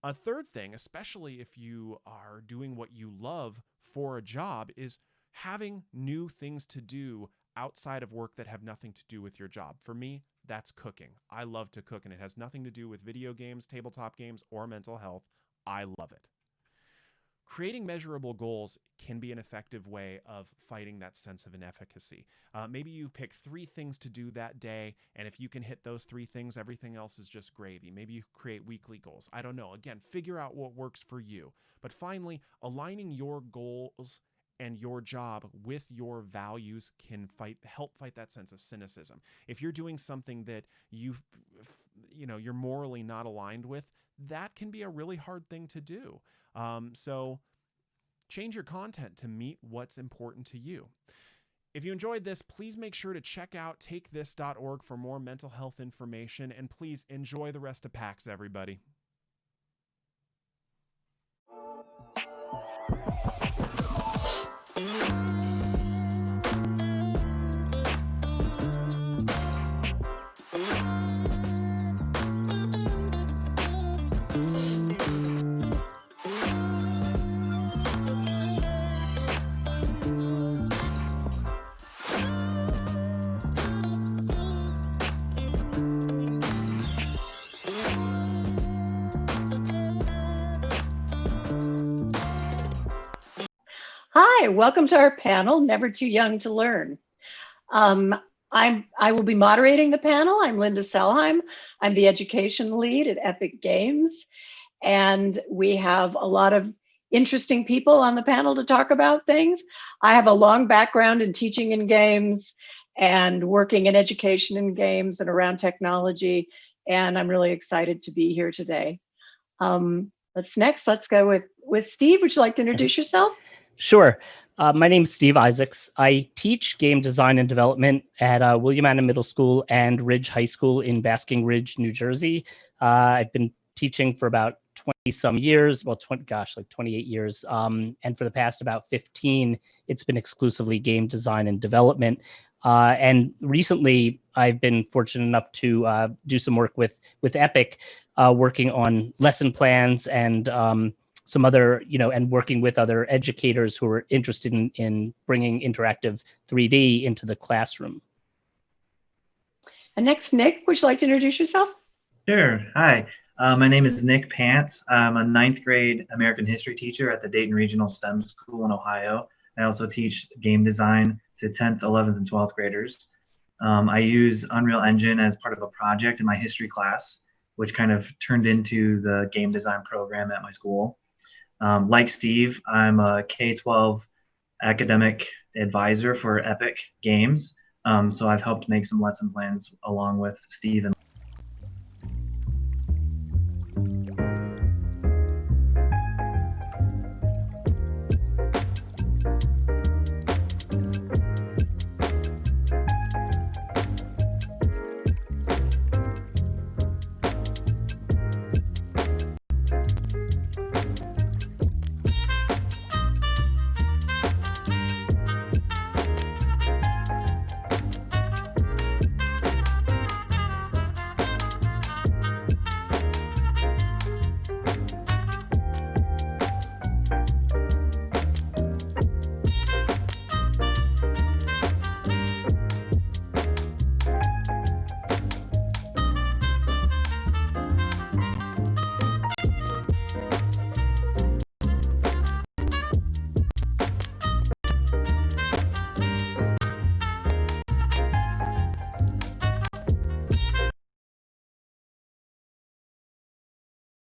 A third thing, especially if you are doing what you love for a job, is having new things to do outside of work that have nothing to do with your job. For me, that's cooking. I love to cook, and it has nothing to do with video games, tabletop games, or mental health. I love it. Creating measurable goals can be an effective way of fighting that sense of inefficacy. Maybe you pick 3 things to do that day, and if you can hit those 3 things, everything else is just gravy. Maybe you create weekly goals. I don't know. Again, figure out what works for you. But finally, aligning your goals and your job with your values can help fight that sense of cynicism. If you're doing something that you're morally not aligned with, that can be a really hard thing to do. So change your content to meet what's important to you. If you enjoyed this, please make sure to check out takethis.org for more mental health information, and please enjoy the rest of PAX, everybody. Hi, welcome to our panel, Never Too Young to Learn. I will be moderating the panel. I'm Linda Selheim. I'm the education lead at Epic Games. And we have a lot of interesting people on the panel to talk about things. I have a long background in teaching in games and working in education in games and around technology. And I'm really excited to be here today. Let's go with Steve. Would you like to introduce yourself? Sure. My name is Steve Isaacs. I teach game design and development at William Anna Middle School and Ridge High School in Basking Ridge, New Jersey. I've been teaching for about 20 some years, like 28 years. And for the past about 15, it's been exclusively game design and development. And recently, I've been fortunate enough to do some work with Epic, working on lesson plans and some other, and working with other educators who are interested in bringing interactive 3D into the classroom. And next, Nick, would you like to introduce yourself? Sure. Hi, my name is Nick Pants. I'm a 9th grade American history teacher at the Dayton Regional STEM School in Ohio. I also teach game design to 10th, 11th, and 12th graders. I use Unreal Engine as part of a project in my history class. which kind of turned into the game design program at my school. Like Steve, I'm a K-12 academic advisor for Epic Games. So I've helped make some lesson plans along with Steve and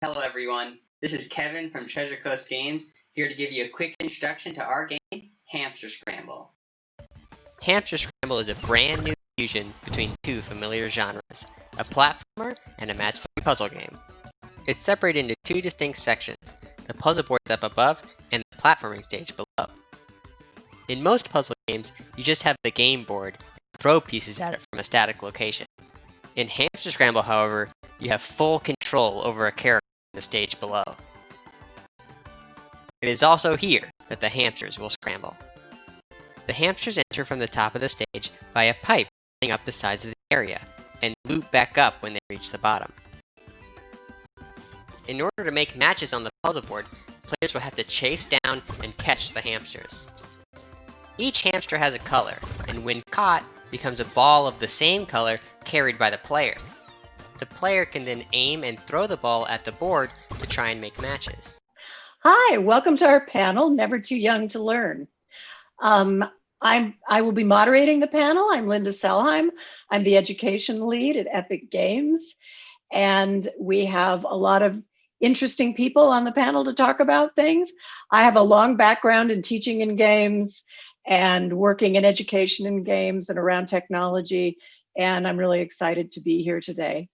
Hello everyone, this is Kevin from Treasure Coast Games, here to give you a quick introduction to our game, Hamster Scramble. Hamster Scramble is a brand new fusion between two familiar genres, a platformer and a match 3 puzzle game. It's separated into two distinct sections, the puzzle board up above and the platforming stage below. In most puzzle games, you just have the game board and throw pieces at it from a static location. In Hamster Scramble, however, you have full control over a character on the stage below. It is also here that the hamsters will scramble. The hamsters enter from the top of the stage via pipe running up the sides of the area, and loop back up when they reach the bottom. In order to make matches on the puzzle board, players will have to chase down and catch the hamsters. Each hamster has a color, and when caught, becomes a ball of the same color carried by the player. The player can then aim and throw the ball at the board to try and make matches. Hi, welcome to our panel, Never Too Young to Learn. I will be moderating the panel. I'm Linda Selheim. I'm the education lead at Epic Games. And we have a lot of interesting people on the panel to talk about things. I have a long background in teaching in games and working in education in games and around technology. And I'm really excited to be here today.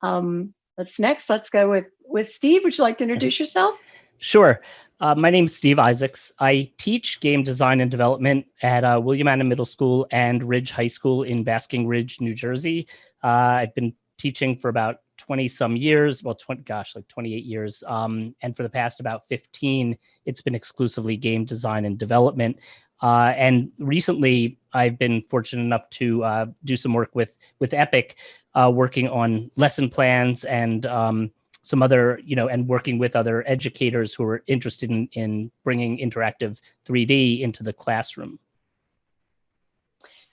Let's go with Steve. Would you like to introduce yourself? Sure. My name is Steve Isaacs. I teach game design and development at William Anna Middle School and Ridge High School in Basking Ridge, New Jersey. I've been teaching for about 20 some years, well, 28 years. And for the past about 15, it's been exclusively game design and development. And recently, I've been fortunate enough to do some work with Epic, working on lesson plans and some other, and working with other educators who are interested in bringing interactive 3D into the classroom.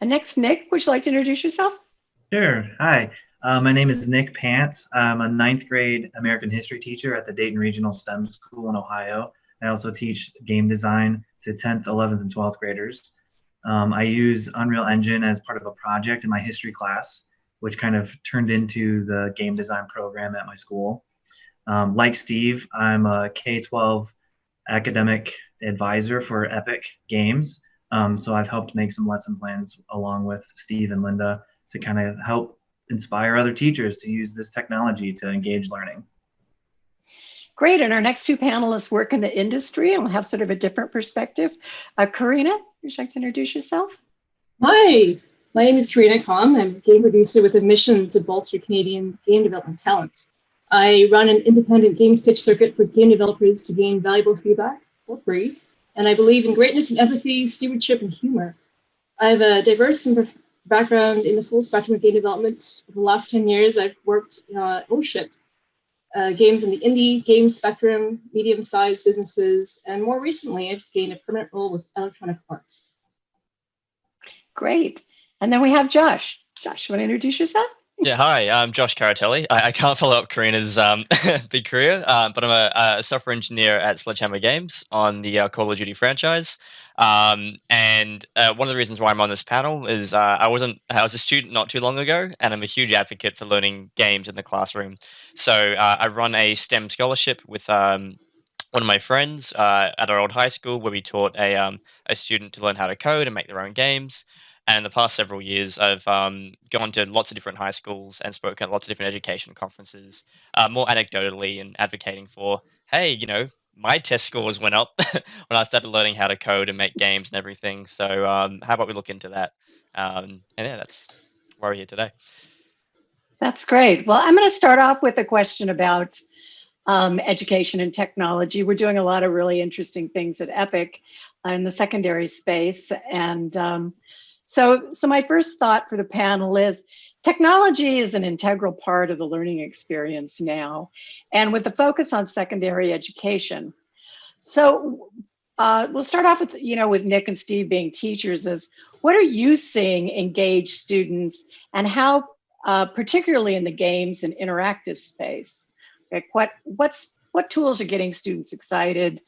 And next, Nick, would you like to introduce yourself? Sure. Hi, my name is Nick Pants. I'm a 9th grade American history teacher at the Dayton Regional STEM School in Ohio. I also teach game design to 10th, 11th, and 12th graders. I use Unreal Engine as part of a project in my history class, which kind of turned into the game design program at my school. Like Steve, I'm a K-12 academic advisor for Epic Games. So I've helped make some lesson plans along with Steve and Linda to kind of help inspire other teachers to use this technology to engage learning. Great, and our next two panelists work in the industry and will have sort of a different perspective. Karina, would you like to introduce yourself? Hi, my name is Karina Kom. I'm a game producer with a mission to bolster Canadian game development talent. I run an independent games pitch circuit for game developers to gain valuable feedback for free, and I believe in greatness and empathy, stewardship, and humor. I have a diverse background in the full spectrum of game development. For the last 10 years, I've worked games in the indie game spectrum, medium-sized businesses, and more recently, I've gained a permanent role with Electronic Arts. Great. And then we have Josh. Josh, you want to introduce yourself? Yeah, hi, I'm Josh Caratelli. I can't follow up Karina's big career, but I'm a software engineer at Sledgehammer Games on the Call of Duty franchise. And one of the reasons why I'm on this panel is I was a student not too long ago, and I'm a huge advocate for learning games in the classroom. So I run a STEM scholarship with one of my friends at our old high school, where we taught a student to learn how to code and make their own games. And in the past several years, I've gone to lots of different high schools and spoken at lots of different education conferences, more anecdotally and advocating for, hey, my test scores went up when I started learning how to code and make games and everything. So how about we look into that? And yeah, that's why we're here today. That's great. Well, I'm going to start off with a question about education and technology. We're doing a lot of really interesting things at Epic in the secondary space. And so my first thought for the panel is technology is an integral part of the learning experience now, and with the focus on secondary education. So we'll start off with, with Nick and Steve being teachers, is what are you seeing engage students, and how, particularly in the games and interactive space, like what tools are getting students excited,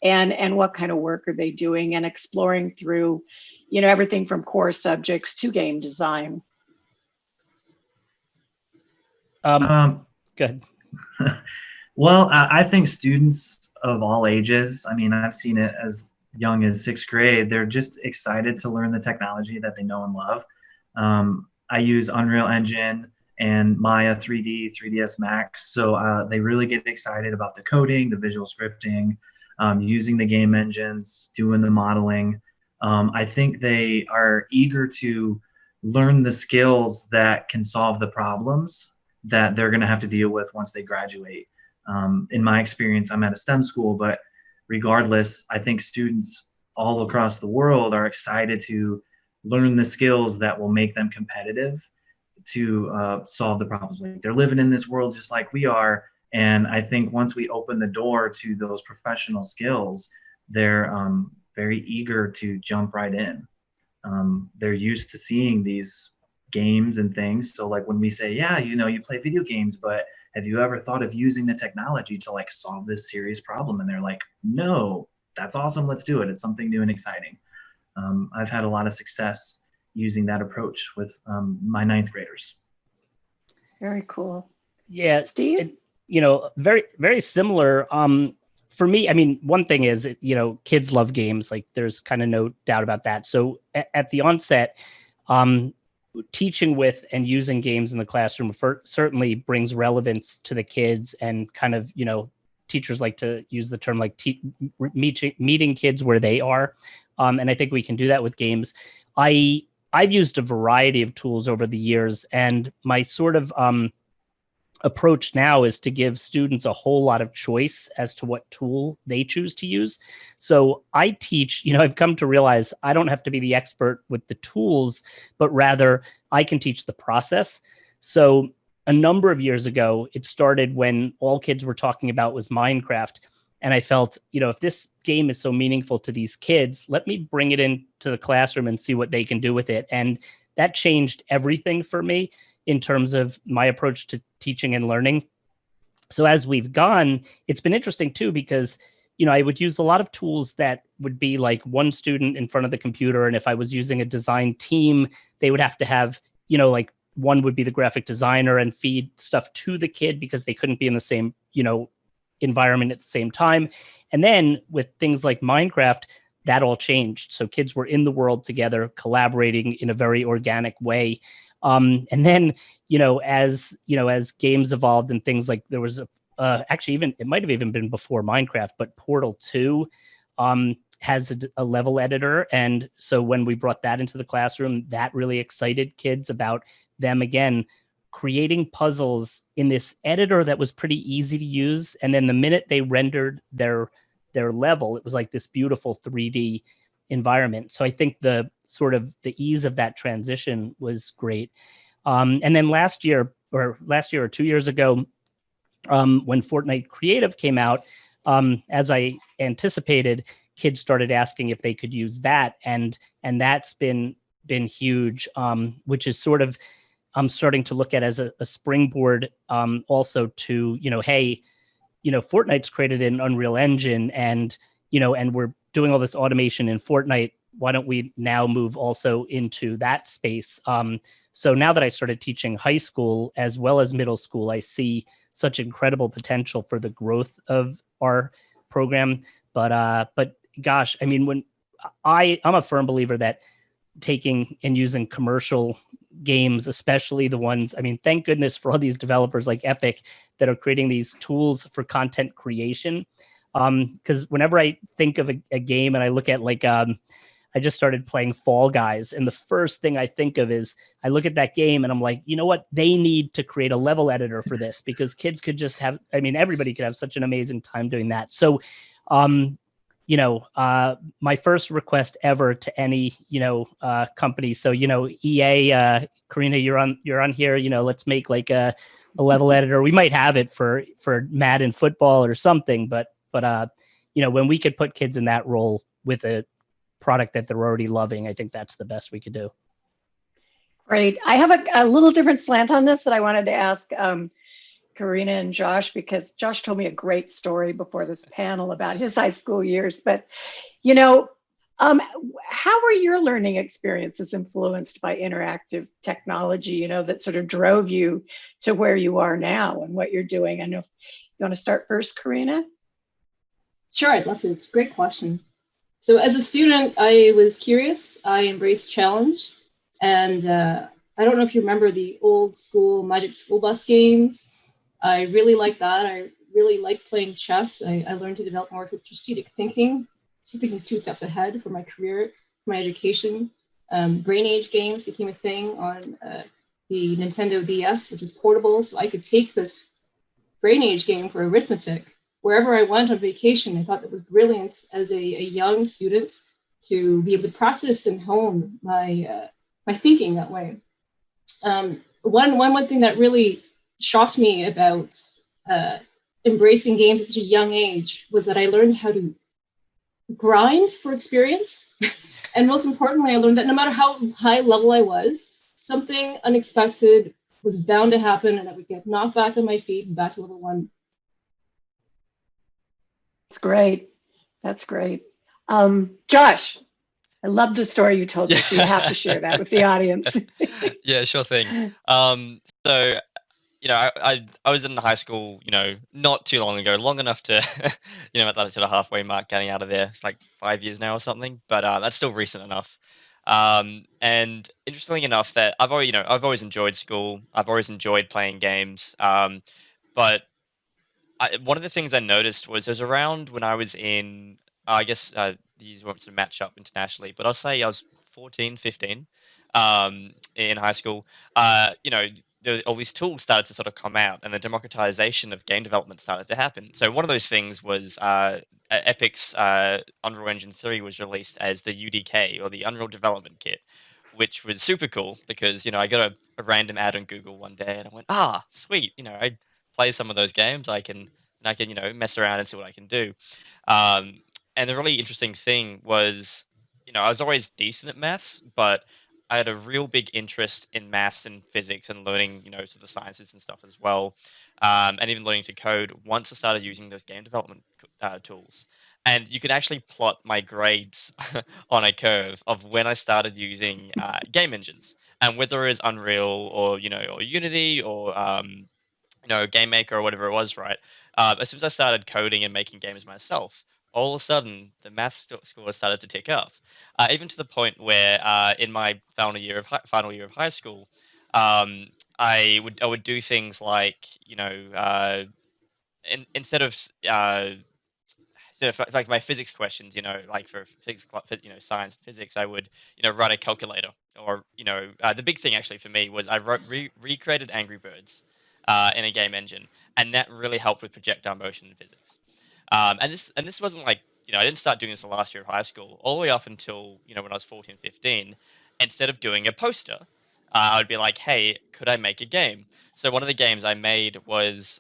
and what kind of work are they doing and exploring through, everything from core subjects to game design? Good. Well, I think students of all ages, I mean, I've seen it as young as 6th grade, they're just excited to learn the technology that they know and love. I use Unreal Engine and Maya 3D, 3ds Max. So they really get excited about the coding, the visual scripting, using the game engines, doing the modeling. I think they are eager to learn the skills that can solve the problems that they're going to have to deal with once they graduate. In my experience, I'm at a STEM school, but regardless, I think students all across the world are excited to learn the skills that will make them competitive to solve the problems. Like, they're living in this world just like we are. And I think once we open the door to those professional skills, they're very eager to jump right in. They're used to seeing these games and things. So like when we say, yeah, you play video games, but have you ever thought of using the technology to like solve this serious problem? And they're like, no, that's awesome. Let's do it. It's something new and exciting. I've had a lot of success using that approach with my 9th graders. Very cool. Yeah, Steve? Very, very similar. For me, I mean, one thing is, kids love games. Like, there's kind of no doubt about that. So at the onset, teaching with and using games in the classroom certainly brings relevance to the kids, and kind of, teachers like to use the term like meeting kids where they are. And I think we can do that with games. I've used a variety of tools over the years, and my sort of approach now is to give students a whole lot of choice as to what tool they choose to use. So I teach, I've come to realize I don't have to be the expert with the tools, but rather I can teach the process. So a number of years ago, it started when all kids were talking about was Minecraft. And I felt, if this game is so meaningful to these kids, let me bring it into the classroom and see what they can do with it. And that changed everything for me in terms of my approach to teaching and learning. So as we've gone, it's been interesting too, because, I would use a lot of tools that would be like one student in front of the computer. And if I was using a design team, they would have to have, like one would be the graphic designer and feed stuff to the kid because they couldn't be in the same, environment at the same time. And then with things like Minecraft, that all changed. So kids were in the world together, collaborating in a very organic way. And then, as games evolved and things, like there was actually, even it might have even been before Minecraft, but Portal 2 has a level editor. And so when we brought that into the classroom, that really excited kids about them, again, creating puzzles in this editor that was pretty easy to use. And then the minute they rendered their level, it was like this beautiful 3D environment. So I think the ease of that transition was great. And then last year or 2 years ago, when Fortnite Creative came out, as I anticipated, kids started asking if they could use that, and that's been huge, which is sort of I'm starting to look at as a springboard, also to, hey, Fortnite's created an Unreal Engine, and and we're doing all this automation in Fortnite. Why don't we now move also into that space? So now that I started teaching high school as well as middle school, I see such incredible potential for the growth of our program. But gosh, I mean, when I'm a firm believer that taking and using commercial games, especially the ones, I mean, thank goodness for all these developers like Epic that are creating these tools for content creation. Because whenever I think of a game and I look at I just started playing Fall Guys, and the first thing I think of is I look at that game and I'm like, you know what? They need to create a level editor for this, because kids could just have, I mean, everybody could have such an amazing time doing that. So, my first request ever to any, company. So, EA, Karina, you're on here, let's make like a level editor. We might have it for Madden football or something, but when we could put kids in that role with a product that they're already loving, I think that's the best we could do. Great. I have a little different slant on this that I wanted to ask Karina and Josh, because Josh told me a great story before this panel about his high school years. But, how were your learning experiences influenced by interactive technology, that sort of drove you to where you are now and what you're doing? I know, you want to start first, Karina? Sure, I'd love to. It's a great question. So as a student, I was curious. I embraced challenge. And I don't know if you remember the old school Magic School Bus games. I really liked that. I really liked playing chess. I learned to develop more strategic thinking. So thinking 2 steps ahead for my career, for my education. Brain Age games became a thing on the Nintendo DS, which is portable. So I could take this Brain Age game for arithmetic wherever I went on vacation. I thought it was brilliant as a young student to be able to practice and hone my thinking that way. One thing that really shocked me about embracing games at such a young age was that I learned how to grind for experience. And most importantly, I learned that no matter how high level I was, something unexpected was bound to happen, and I would get knocked back on my feet and back to level 1. That's great. That's great. Josh, I love the story you told me, so you have to share that with the audience. Yeah, sure thing. So, I was in high school, not too long ago, long enough to, at that sort of halfway mark, getting out of there. It's like 5 years now or something, but that's still recent enough. And interestingly enough, that I've always enjoyed school. I've always enjoyed playing games. But one of the things I noticed was it was around when I was in, I guess these won't sort of match up internationally, but I'll say I was 14, 15 in high school. All these tools started to sort of come out, and the democratization of game development started to happen. So one of those things was Epic's Unreal Engine 3 was released as the UDK, or the Unreal Development Kit, which was super cool because, I got a random ad on Google one day and I went, sweet, I play some of those games. I can, mess around and see what I can do. And the really interesting thing was, I was always decent at maths, but I had a real big interest in maths and physics and learning, sort of the sciences and stuff as well. And even learning to code once I started using those game development tools. And you can actually plot my grades on a curve of when I started using game engines, and whether it's Unreal or, or Unity or, Game Maker or whatever it was, right? As soon as I started coding and making games myself, all of a sudden the math score started to tick up, even to the point where in my final year of high school, I would do things like instead of so for, like my physics questions, like for physics, science and physics, I would, write a calculator, or, the big thing actually for me was I recreated Angry Birds in a game engine, and that really helped with projectile motion in physics. And this wasn't like, I didn't start doing this the last year of high school, all the way up until, when I was 14, 15, instead of doing a poster, I would be like, hey, could I make a game? So one of the games I made was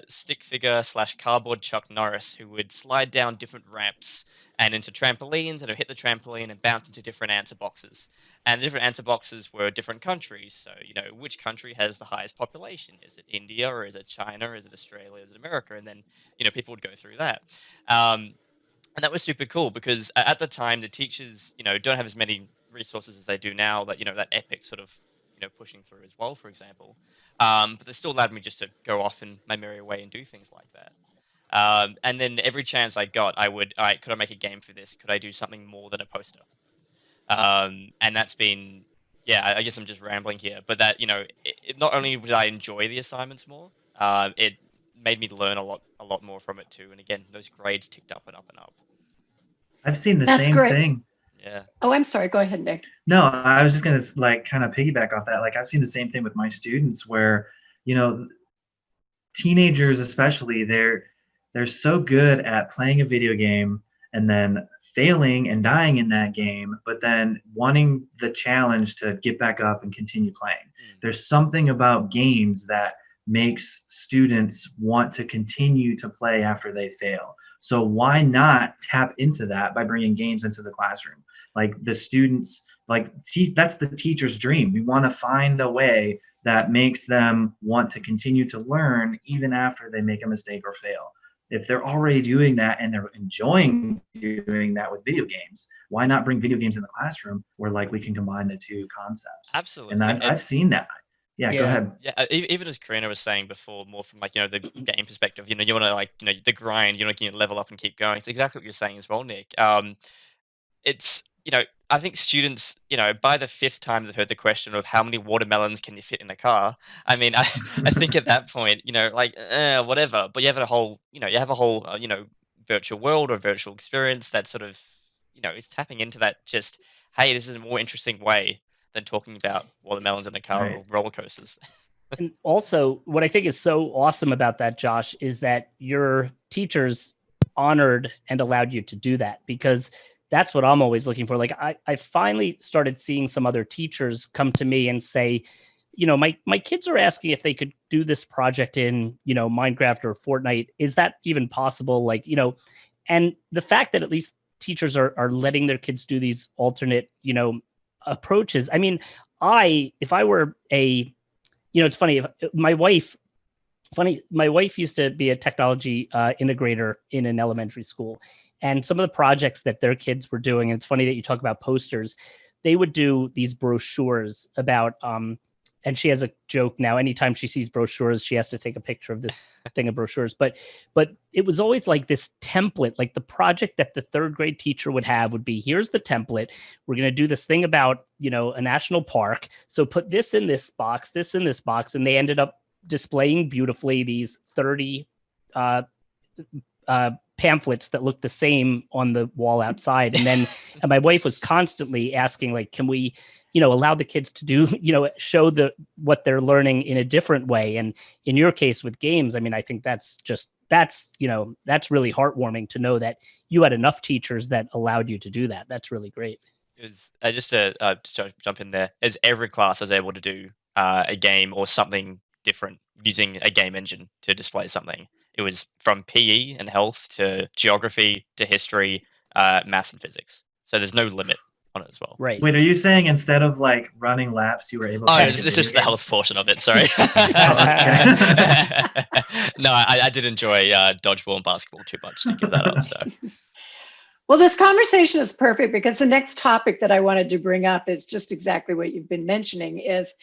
stick figure / cardboard Chuck Norris, who would slide down different ramps and into trampolines, and he'd hit the trampoline and bounce into different answer boxes. And the different answer boxes were different countries. So, which country has the highest population? Is it India, or is it China, or is it Australia, is it America? And then, people would go through that. And that was super cool because at the time the teachers, don't have as many resources as they do now. That Epic sort of, pushing through as well, for example. But they still allowed me just to go off in my merry way and do things like that. And then every chance I got, I would, all right, could I make a game for this? Could I do something more than a poster? And that's been, yeah, I guess I'm just rambling here, but that, not only did I enjoy the assignments more, it made me learn a lot more from it too. And again, those grades ticked up and up and up. I've seen the That's same great. thing. Yeah. Oh, I'm sorry. Go ahead, Nick. No, I was just gonna kind of piggyback off that. Like I've seen the same thing with my students where, teenagers especially, they're so good at playing a video game and then failing and dying in that game, but then wanting the challenge to get back up and continue playing. There's something about games that makes students want to continue to play after they fail. So why not tap into that by bringing games into the classroom? Like the students, that's the teacher's dream. We want to find a way that makes them want to continue to learn even after they make a mistake or fail. If they're already doing that and they're enjoying doing that with video games, why not bring video games in the classroom where we can combine the two concepts? Absolutely. And I've seen that. Yeah, go ahead. Yeah, even as Karina was saying before, more from the game perspective, you want to the grind, you level up and keep going. It's exactly what you're saying as well, Nick. It's I think students, by the 5th time they've heard the question of how many watermelons can you fit in a car, I mean, I think at that point, whatever. But you have a whole, virtual world or virtual experience that sort of, is tapping into that. Just, hey, this is a more interesting way than talking about watermelons in a car or roller coasters. And also, what I think is so awesome about that, Josh, is that your teachers honored and allowed you to do that, because that's what I'm always looking for. I finally started seeing some other teachers come to me and say, my kids are asking if they could do this project in, Minecraft or Fortnite. Is that even possible? And the fact that at least teachers are letting their kids do these alternate, approaches. I mean, if I were it's funny, my wife used to be a technology integrator in an elementary school. And some of the projects that their kids were doing, and it's funny that you talk about posters, they would do these brochures about, and she has a joke now, anytime she sees brochures, she has to take a picture of this thing of brochures. But it was always like this template, like the project that the 3rd grade teacher would have would be, here's the template. We're going to do this thing about, a national park. So put this in this box, this in this box. And they ended up displaying beautifully these 30 pamphlets that looked the same on the wall outside. And then and my wife was constantly asking, can we, allow the kids to do, show what they're learning in a different way. And in your case with games, I mean, I think that's really heartwarming to know that you had enough teachers that allowed you to do that. That's really great. It was just to jump in there, as every class was able to do a game or something different using a game engine to display something. It was from PE and health to geography to history, maths and physics. So there's no limit on it as well. Right. Wait, are you saying instead of running laps, you were able to... Oh, this is the health portion of it, sorry. No, I did enjoy dodgeball and basketball too much to give that up. So. Well, this conversation is perfect because the next topic that I wanted to bring up is just exactly what you've been mentioning is,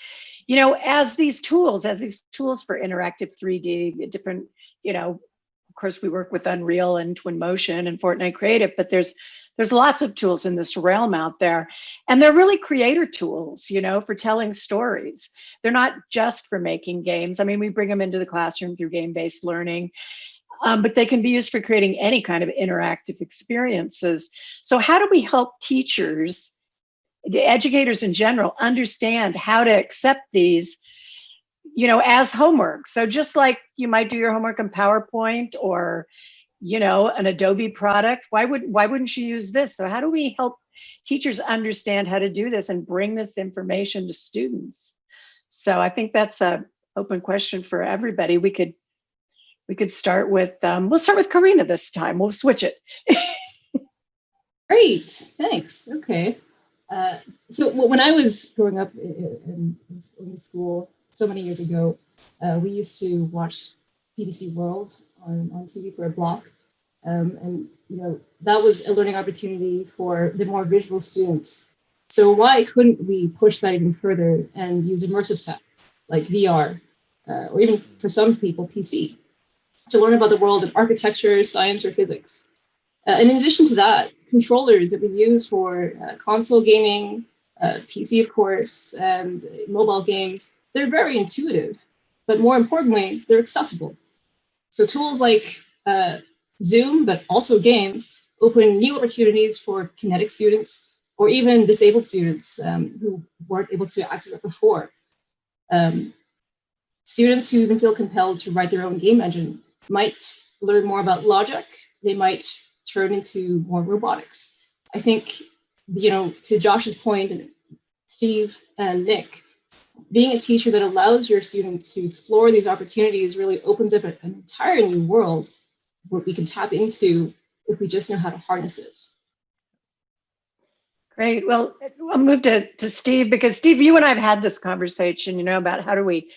as these tools for interactive 3D, different, of course, we work with Unreal and Twinmotion and Fortnite Creative, but there's lots of tools in this realm out there. And they're really creator tools, for telling stories. They're not just for making games. I mean, we bring them into the classroom through game-based learning, but they can be used for creating any kind of interactive experiences. So how do we help teachers, educators in general, understand how to accept these as homework? So just like you might do your homework in PowerPoint or, an Adobe product, why wouldn't you use this? So how do we help teachers understand how to do this and bring this information to students. So I think that's a open question for everybody. We could start with, we'll start with Karina this time. We'll switch it. Great, thanks. Okay. So when I was growing up in school so many years ago, we used to watch BBC World on TV for a block. And that was a learning opportunity for the more visual students. So why couldn't we push that even further and use immersive tech like VR, or even for some people PC, to learn about the world in architecture, science, or physics? And in addition to that, controllers that we use for console gaming, PC, of course, and mobile games, they're very intuitive, but more importantly, they're accessible. So tools like Zoom, but also games, open new opportunities for kinetic students or even disabled students who weren't able to access it before. Students who even feel compelled to write their own game engine might learn more about logic. They might turn into more robotics. I think, to Josh's point, and Steve and Nick, being a teacher that allows your students to explore these opportunities really opens up an entire new world where we can tap into if we just know how to harness it. Great. Well, I'll move to Steve, because Steve, you and I have had this conversation, about how do we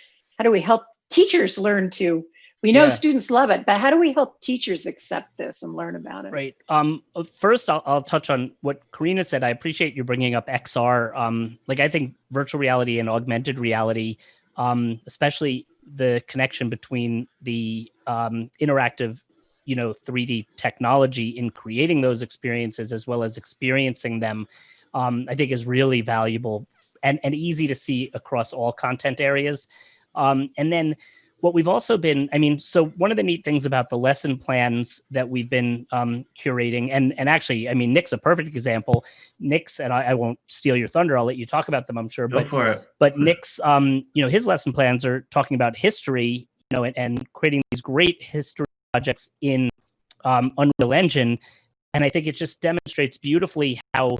help teachers learn to. We know students love it, but how do we help teachers accept this and learn about it? Right. First, I'll touch on what Karina said. I appreciate you bringing up XR. I think virtual reality and augmented reality, especially the connection between the interactive, 3D technology in creating those experiences as well as experiencing them, I think is really valuable and easy to see across all content areas. And then what we've also been, so one of the neat things about the lesson plans that we've been curating, and actually, Nick's a perfect example. Nick's, and I won't steal your thunder, I'll let you talk about them, I'm sure. Go for it. But Nick's, his lesson plans are talking about history, and creating these great history projects in Unreal Engine. And I think it just demonstrates beautifully how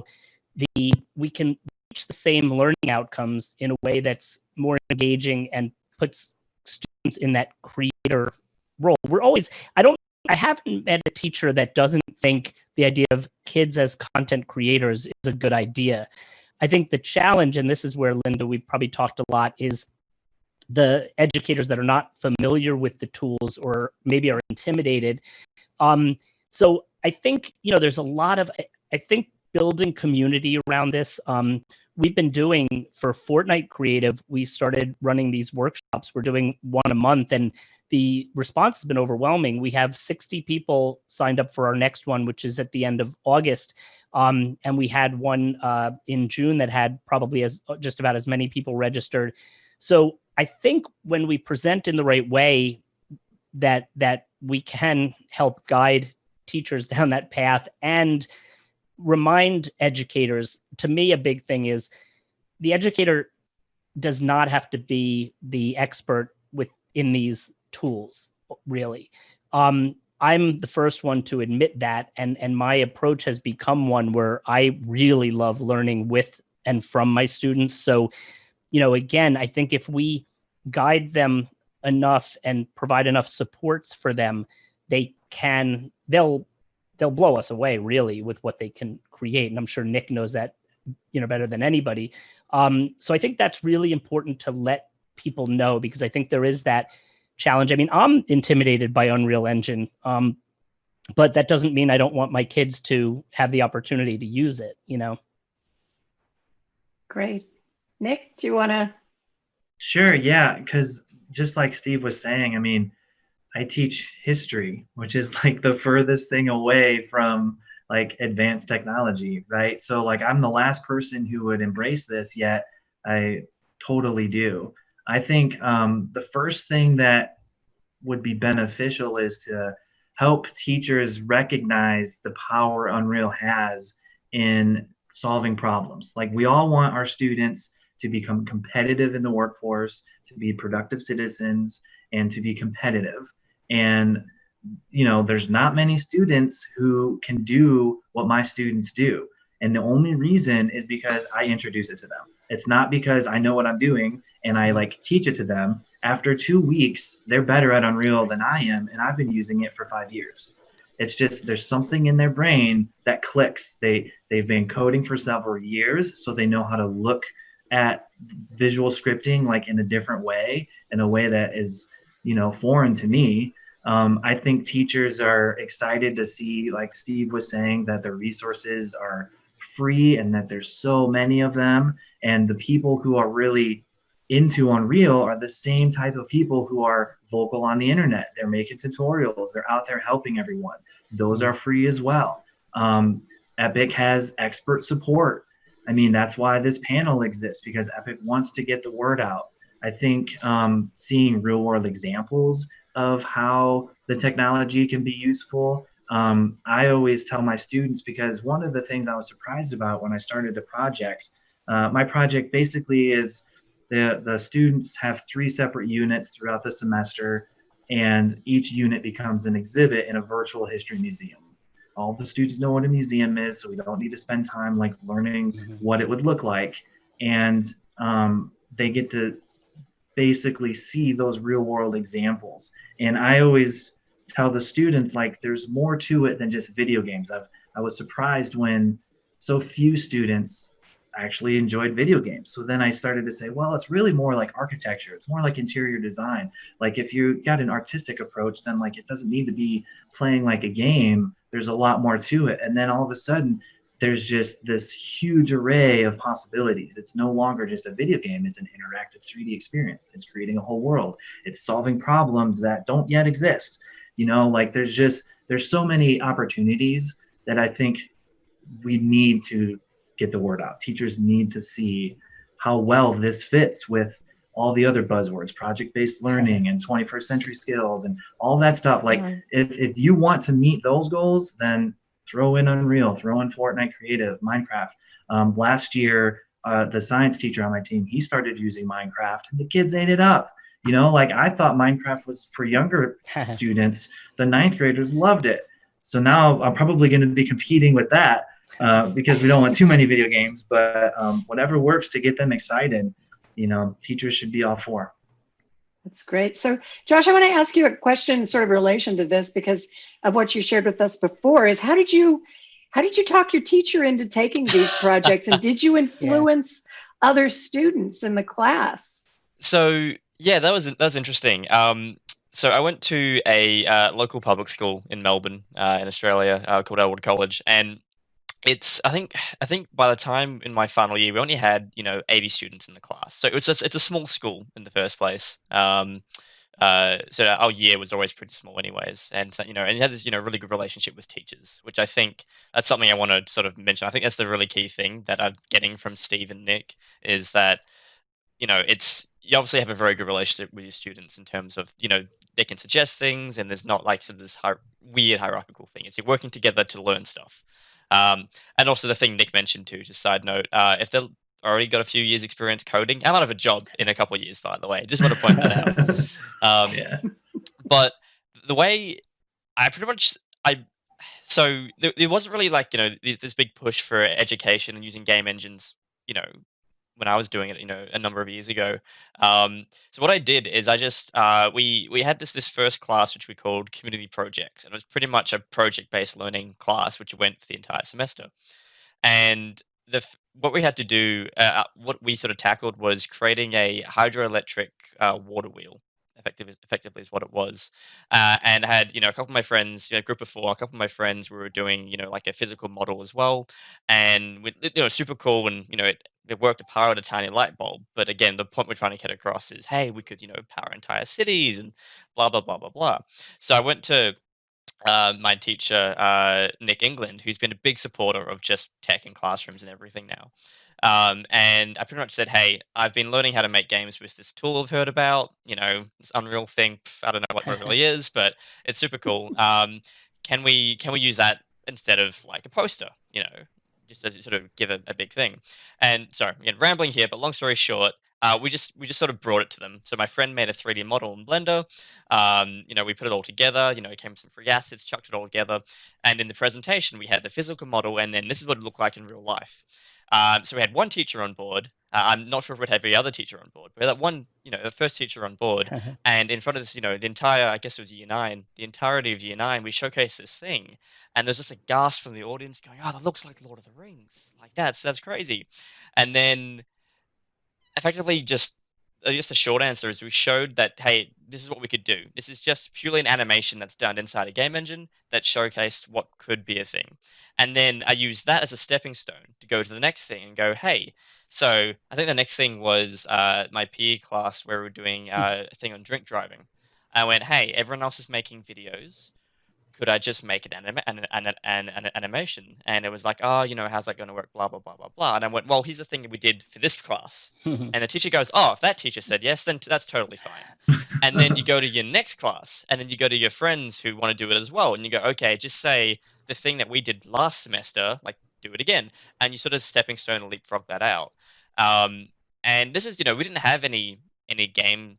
we can reach the same learning outcomes in a way that's more engaging and puts students in that creator role. I haven't met a teacher that doesn't think the idea of kids as content creators is a good idea. I think the challenge, and this is where, Linda, we've probably talked a lot, is the educators that are not familiar with the tools or maybe are intimidated. So I think, there's a lot of, I think, building community around this. We've been doing, for Fortnite Creative, we started running these workshops. We're doing one a month, and the response has been overwhelming. We have 60 people signed up for our next one, which is at the end of August. And we had one in June that had probably just about as many people registered. So I think when we present in the right way, that we can help guide teachers down that path and remind educators. To me, a big thing is the educator does not have to be the expert within these tools, really. I'm the first one to admit that, and my approach has become one where I really love learning with and from my students. So, again, I think if we guide them enough and provide enough supports for them, they'll blow us away, really, with what they can create. And I'm sure Nick knows that, better than anybody. So I think that's really important to let people know, because I think there is that challenge. I'm intimidated by Unreal Engine, but that doesn't mean I don't want my kids to have the opportunity to use it, Great. Nick, do you want to? Sure, yeah, because just like Steve was saying, I teach history, which is like the furthest thing away from like advanced technology, right? So like I'm the last person who would embrace this, yet I totally do. I think the first thing that would be beneficial is to help teachers recognize the power Unreal has in solving problems. Like we all want our students to become competitive in the workforce, to be productive citizens, and to be competitive. And there's not many students who can do what my students do. And the only reason is because I introduce it to them. It's not because I know what I'm doing and I like teach it to them. After 2 weeks, they're better at Unreal than I am, and I've been using it for 5 years. It's just there's something in their brain that clicks. They've been coding for several years, so they know how to look at visual scripting like in a different way, in a way that is, you know, foreign to me. I think teachers are excited to see, like Steve was saying, that the resources are free and that there's so many of them. And the people who are really into Unreal are the same type of people who are vocal on the internet. They're making tutorials. They're out there helping everyone. Those are free as well. Epic has expert support. I mean, that's why this panel exists, because Epic wants to get the word out. I think seeing real world examples of how the technology can be useful. I always tell my students, because one of the things I was surprised about when I started the project, my project basically is the students have 3 separate units throughout the semester, and each unit becomes an exhibit in a virtual history museum. All the students know what a museum is, so we don't need to spend time like learning what it would look like. And they get to basically see those real world examples. And I always tell the students, like, there's more to it than just video games. I was surprised when so few students actually enjoyed video games. So then I started to say, well, it's really more like architecture. It's more like interior design. Like if you got an artistic approach, then like it doesn't need to be playing like a game. There's a lot more to it. And then all of a sudden, there's just this huge array of possibilities. It's no longer just a video game. It's an interactive 3D experience. It's creating a whole world. It's solving problems that don't yet exist. You know, like there's so many opportunities that I think we need to get the word out. Teachers need to see how well this fits with all the other buzzwords, project-based learning and 21st century skills and all that stuff. Like if you want to meet those goals, then throw in Unreal, throw in Fortnite Creative, Minecraft. Last year, the science teacher on my team, he started using Minecraft and the kids ate it up. You know, like I thought Minecraft was for younger students. The 9th graders loved it. So now I'm probably going to be competing with that because we don't want too many video games, but whatever works to get them excited, you know, teachers should be all for. That's great. So Josh, I want to ask you a question sort of in relation to this because of what you shared with us before is how did you talk your teacher into taking these projects and did you influence other students in the class? So yeah, that was interesting. So I went to a local public school in Melbourne, in Australia, called Elwood College, and I think by the time in my final year, we only had 80 students in the class. So it's a small school in the first place. So our year was always pretty small, anyways, and so, and you had this really good relationship with teachers, which I think that's something I want to sort of mention. I think that's the really key thing that I'm getting from Steve and Nick is that it's you obviously have a very good relationship with your students in terms of they can suggest things and there's not like sort of this weird hierarchical thing. It's you're working together to learn stuff. And also the thing Nick mentioned too, just side note, if they've already got a few years experience coding, I might have a job in a couple of years, by the way. Just want to point that out. But the way I pretty much, so there wasn't really like, this big push for education and using game engines, when I was doing it, a number of years ago. So what I did is I just we had this first class which we called community projects, and it was pretty much a project-based learning class which went for the entire semester. And what we had to do, what we sort of tackled was creating a hydroelectric water wheel. Effectively is what it was, and had a couple of my friends, group of 4, a couple of my friends we were doing like a physical model as well, and super cool, and it worked to power a tiny light bulb. But again, the point we're trying to get across is, hey, we could power entire cities and blah blah blah blah blah. So I went to my teacher, Nick England, who's been a big supporter of just tech in classrooms and everything now. And I pretty much said, hey, I've been learning how to make games with this tool I've heard about, this Unreal thing. I don't know what it really is, but it's super cool. Can we use that instead of like a poster, just to sort of give a big thing? And sorry, again, rambling here, but long story short, we just sort of brought it to them. So my friend made a 3D model in Blender. We put it all together. It came with some free assets, chucked it all together, and in the presentation we had the physical model, and then this is what it looked like in real life. So we had one teacher on board. I'm not sure if we'd have every other teacher on board, but that one, the first teacher on board, and in front of this, the entire, I guess it was year 9, the entirety of year 9, we showcased this thing, and there's just a gasp from the audience going, "Oh, that looks like Lord of the Rings! Like that's crazy!" And then effectively just a short answer is we showed that, hey, this is what we could do. This is just purely an animation that's done inside a game engine that showcased what could be a thing. And then I used that as a stepping stone to go to the next thing and go, hey, so I think the next thing was my PE class where we were doing a thing on drink driving. I went, hey, everyone else is making videos. Could I just make an animation? And it was like, oh, how's that going to work? Blah, blah, blah, blah, blah. And I went, well, here's the thing that we did for this class. And the teacher goes, oh, if that teacher said yes, then that's totally fine. And then you go to your next class, and then you go to your friends who want to do it as well. And you go, okay, just say the thing that we did last semester, like do it again. And you sort of stepping stone and leapfrog that out. And this is, we didn't have any game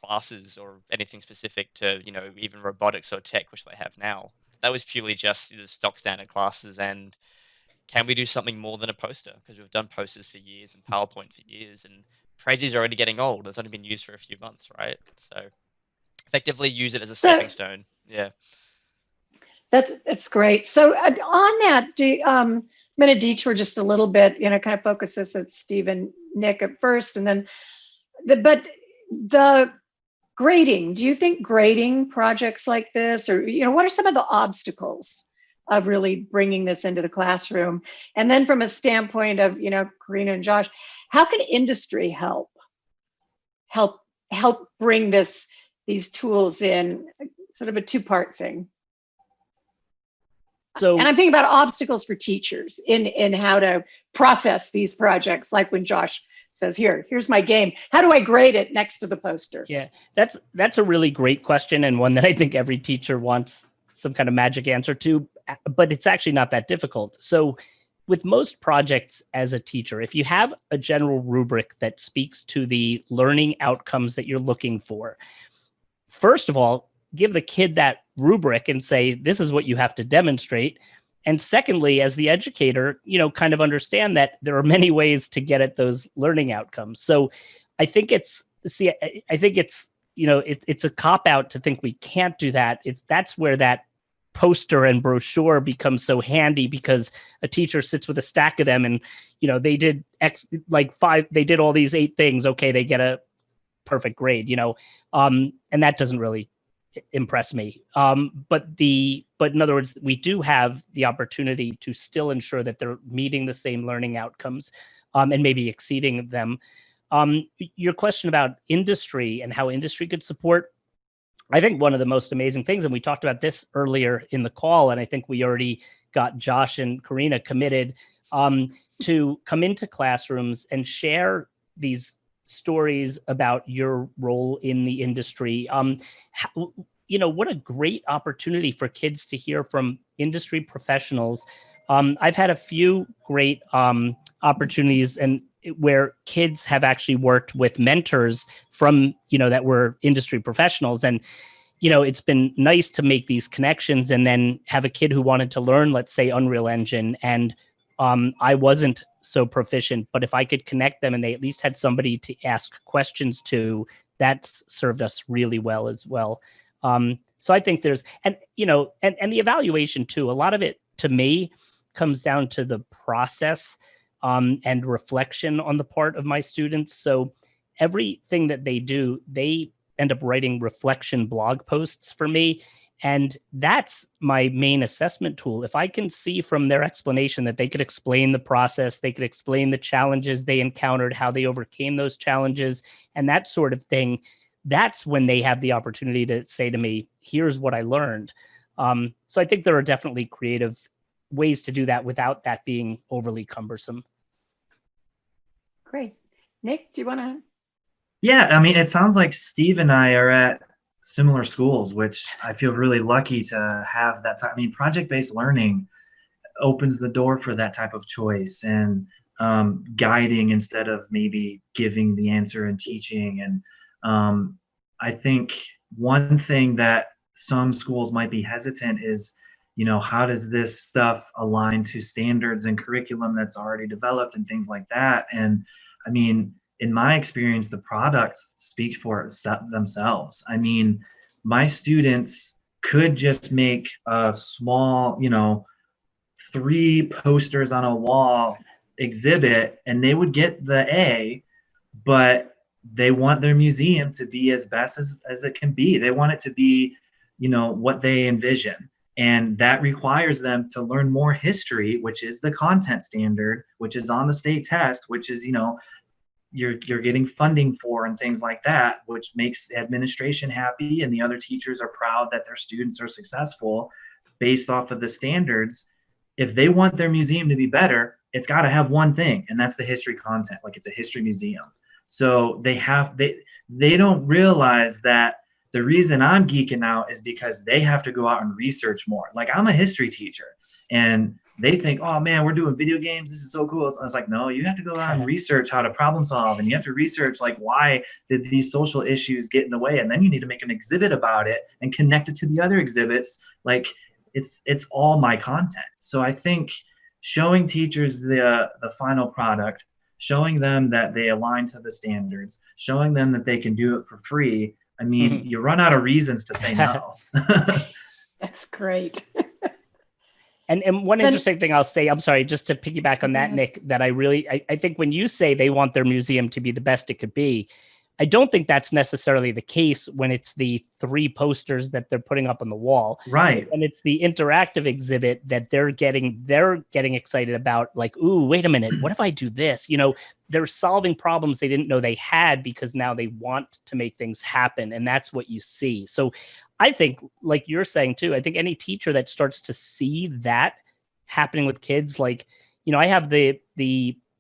classes or anything specific to even robotics or tech, which they have now. That was purely just the stock standard classes. And can we do something more than a poster? Because we've done posters for years and PowerPoint for years, and Crazy's already getting old. It's only been used for a few months, right? So effectively use it as a stepping stone. Yeah, that's great. So on that, I'm going to detour just a little bit, kind of focus this at Steve and Nick at first, and then the grading. Do you think grading projects like this, or what are some of the obstacles of really bringing this into the classroom? And then from a standpoint of Karina and Josh, how can industry help bring these tools in? Sort of a two-part thing. So, and I'm thinking about obstacles for teachers in how to process these projects, like when Josh says, here's my game. How do I grade it next to the poster? Yeah, that's a really great question, and one that I think every teacher wants some kind of magic answer to, but it's actually not that difficult. So with most projects as a teacher, if you have a general rubric that speaks to the learning outcomes that you're looking for, first of all, give the kid that rubric and say, this is what you have to demonstrate. And secondly, as the educator, kind of understand that there are many ways to get at those learning outcomes. So I think it's a cop out to think we can't do that. That's where that poster and brochure becomes so handy, because a teacher sits with a stack of them and, they did they did all these 8 things. Okay, they get a perfect grade, and that doesn't really impress me. But in other words, we do have the opportunity to still ensure that they're meeting the same learning outcomes, and maybe exceeding them. Your question about industry and how industry could support, I think one of the most amazing things, and we talked about this earlier in the call, and I think we already got Josh and Karina committed to come into classrooms and share these stories about your role in the industry. What a great opportunity for kids to hear from industry professionals. I've had a few great opportunities and where kids have actually worked with mentors from, that were industry professionals. And, it's been nice to make these connections and then have a kid who wanted to learn, let's say, Unreal Engine. And I wasn't so proficient, but if I could connect them and they at least had somebody to ask questions to, that's served us really well as well. So I think there's, and the evaluation too, a lot of it to me comes down to the process and reflection on the part of my students. So everything that they do, they end up writing reflection blog posts for me. And that's my main assessment tool. If I can see from their explanation that they could explain the process, they could explain the challenges they encountered, how they overcame those challenges, and that sort of thing, that's when they have the opportunity to say to me, here's what I learned. So I think there are definitely creative ways to do that without that being overly cumbersome. Great. Nick, do you want to? Yeah, it sounds like Steve and I are at similar schools, which I feel really lucky to have that time. Project-based learning opens the door for that type of choice. And guiding instead of maybe giving the answer and teaching. And I think one thing that some schools might be hesitant is, how does this stuff align to standards and curriculum that's already developed and things like that? And I mean, in my experience, the products speak for themselves. I mean, my students could just make a small, 3 posters on a wall exhibit and they would get the A, but they want their museum to be as best as it can be. They want it to be, what they envision. And that requires them to learn more history, which is the content standard, which is on the state test, which is, you're getting funding for and things like that, which makes the administration happy and the other teachers are proud that their students are successful based off of the standards. If they want their museum to be better, it's got to have one thing, and that's the history content. Like, it's a history museum. So they don't realize that the reason I'm geeking out is because they have to go out and research more. Like, I'm a history teacher and they think, oh man, we're doing video games, this is so cool. It's like, no, you have to go out and research how to problem solve, and you have to research, like, why did these social issues get in the way, and then you need to make an exhibit about it and connect it to the other exhibits. Like, it's all my content. So I think showing teachers the final product, showing them that they align to the standards, showing them that they can do it for free. I mean, you run out of reasons to say no. That's great. And one interesting thing I'll say, I'm sorry, just to piggyback on that, Nick, that I think when you say they want their museum to be the best it could be, I don't think that's necessarily the case when it's the 3 posters that they're putting up on the wall. Right. And it's the interactive exhibit that they're getting excited about, like, ooh, wait a minute, what if I do this? They're solving problems they didn't know they had because now they want to make things happen. And that's what you see. So I think, like you're saying too, I think any teacher that starts to see that happening with kids, like, I have the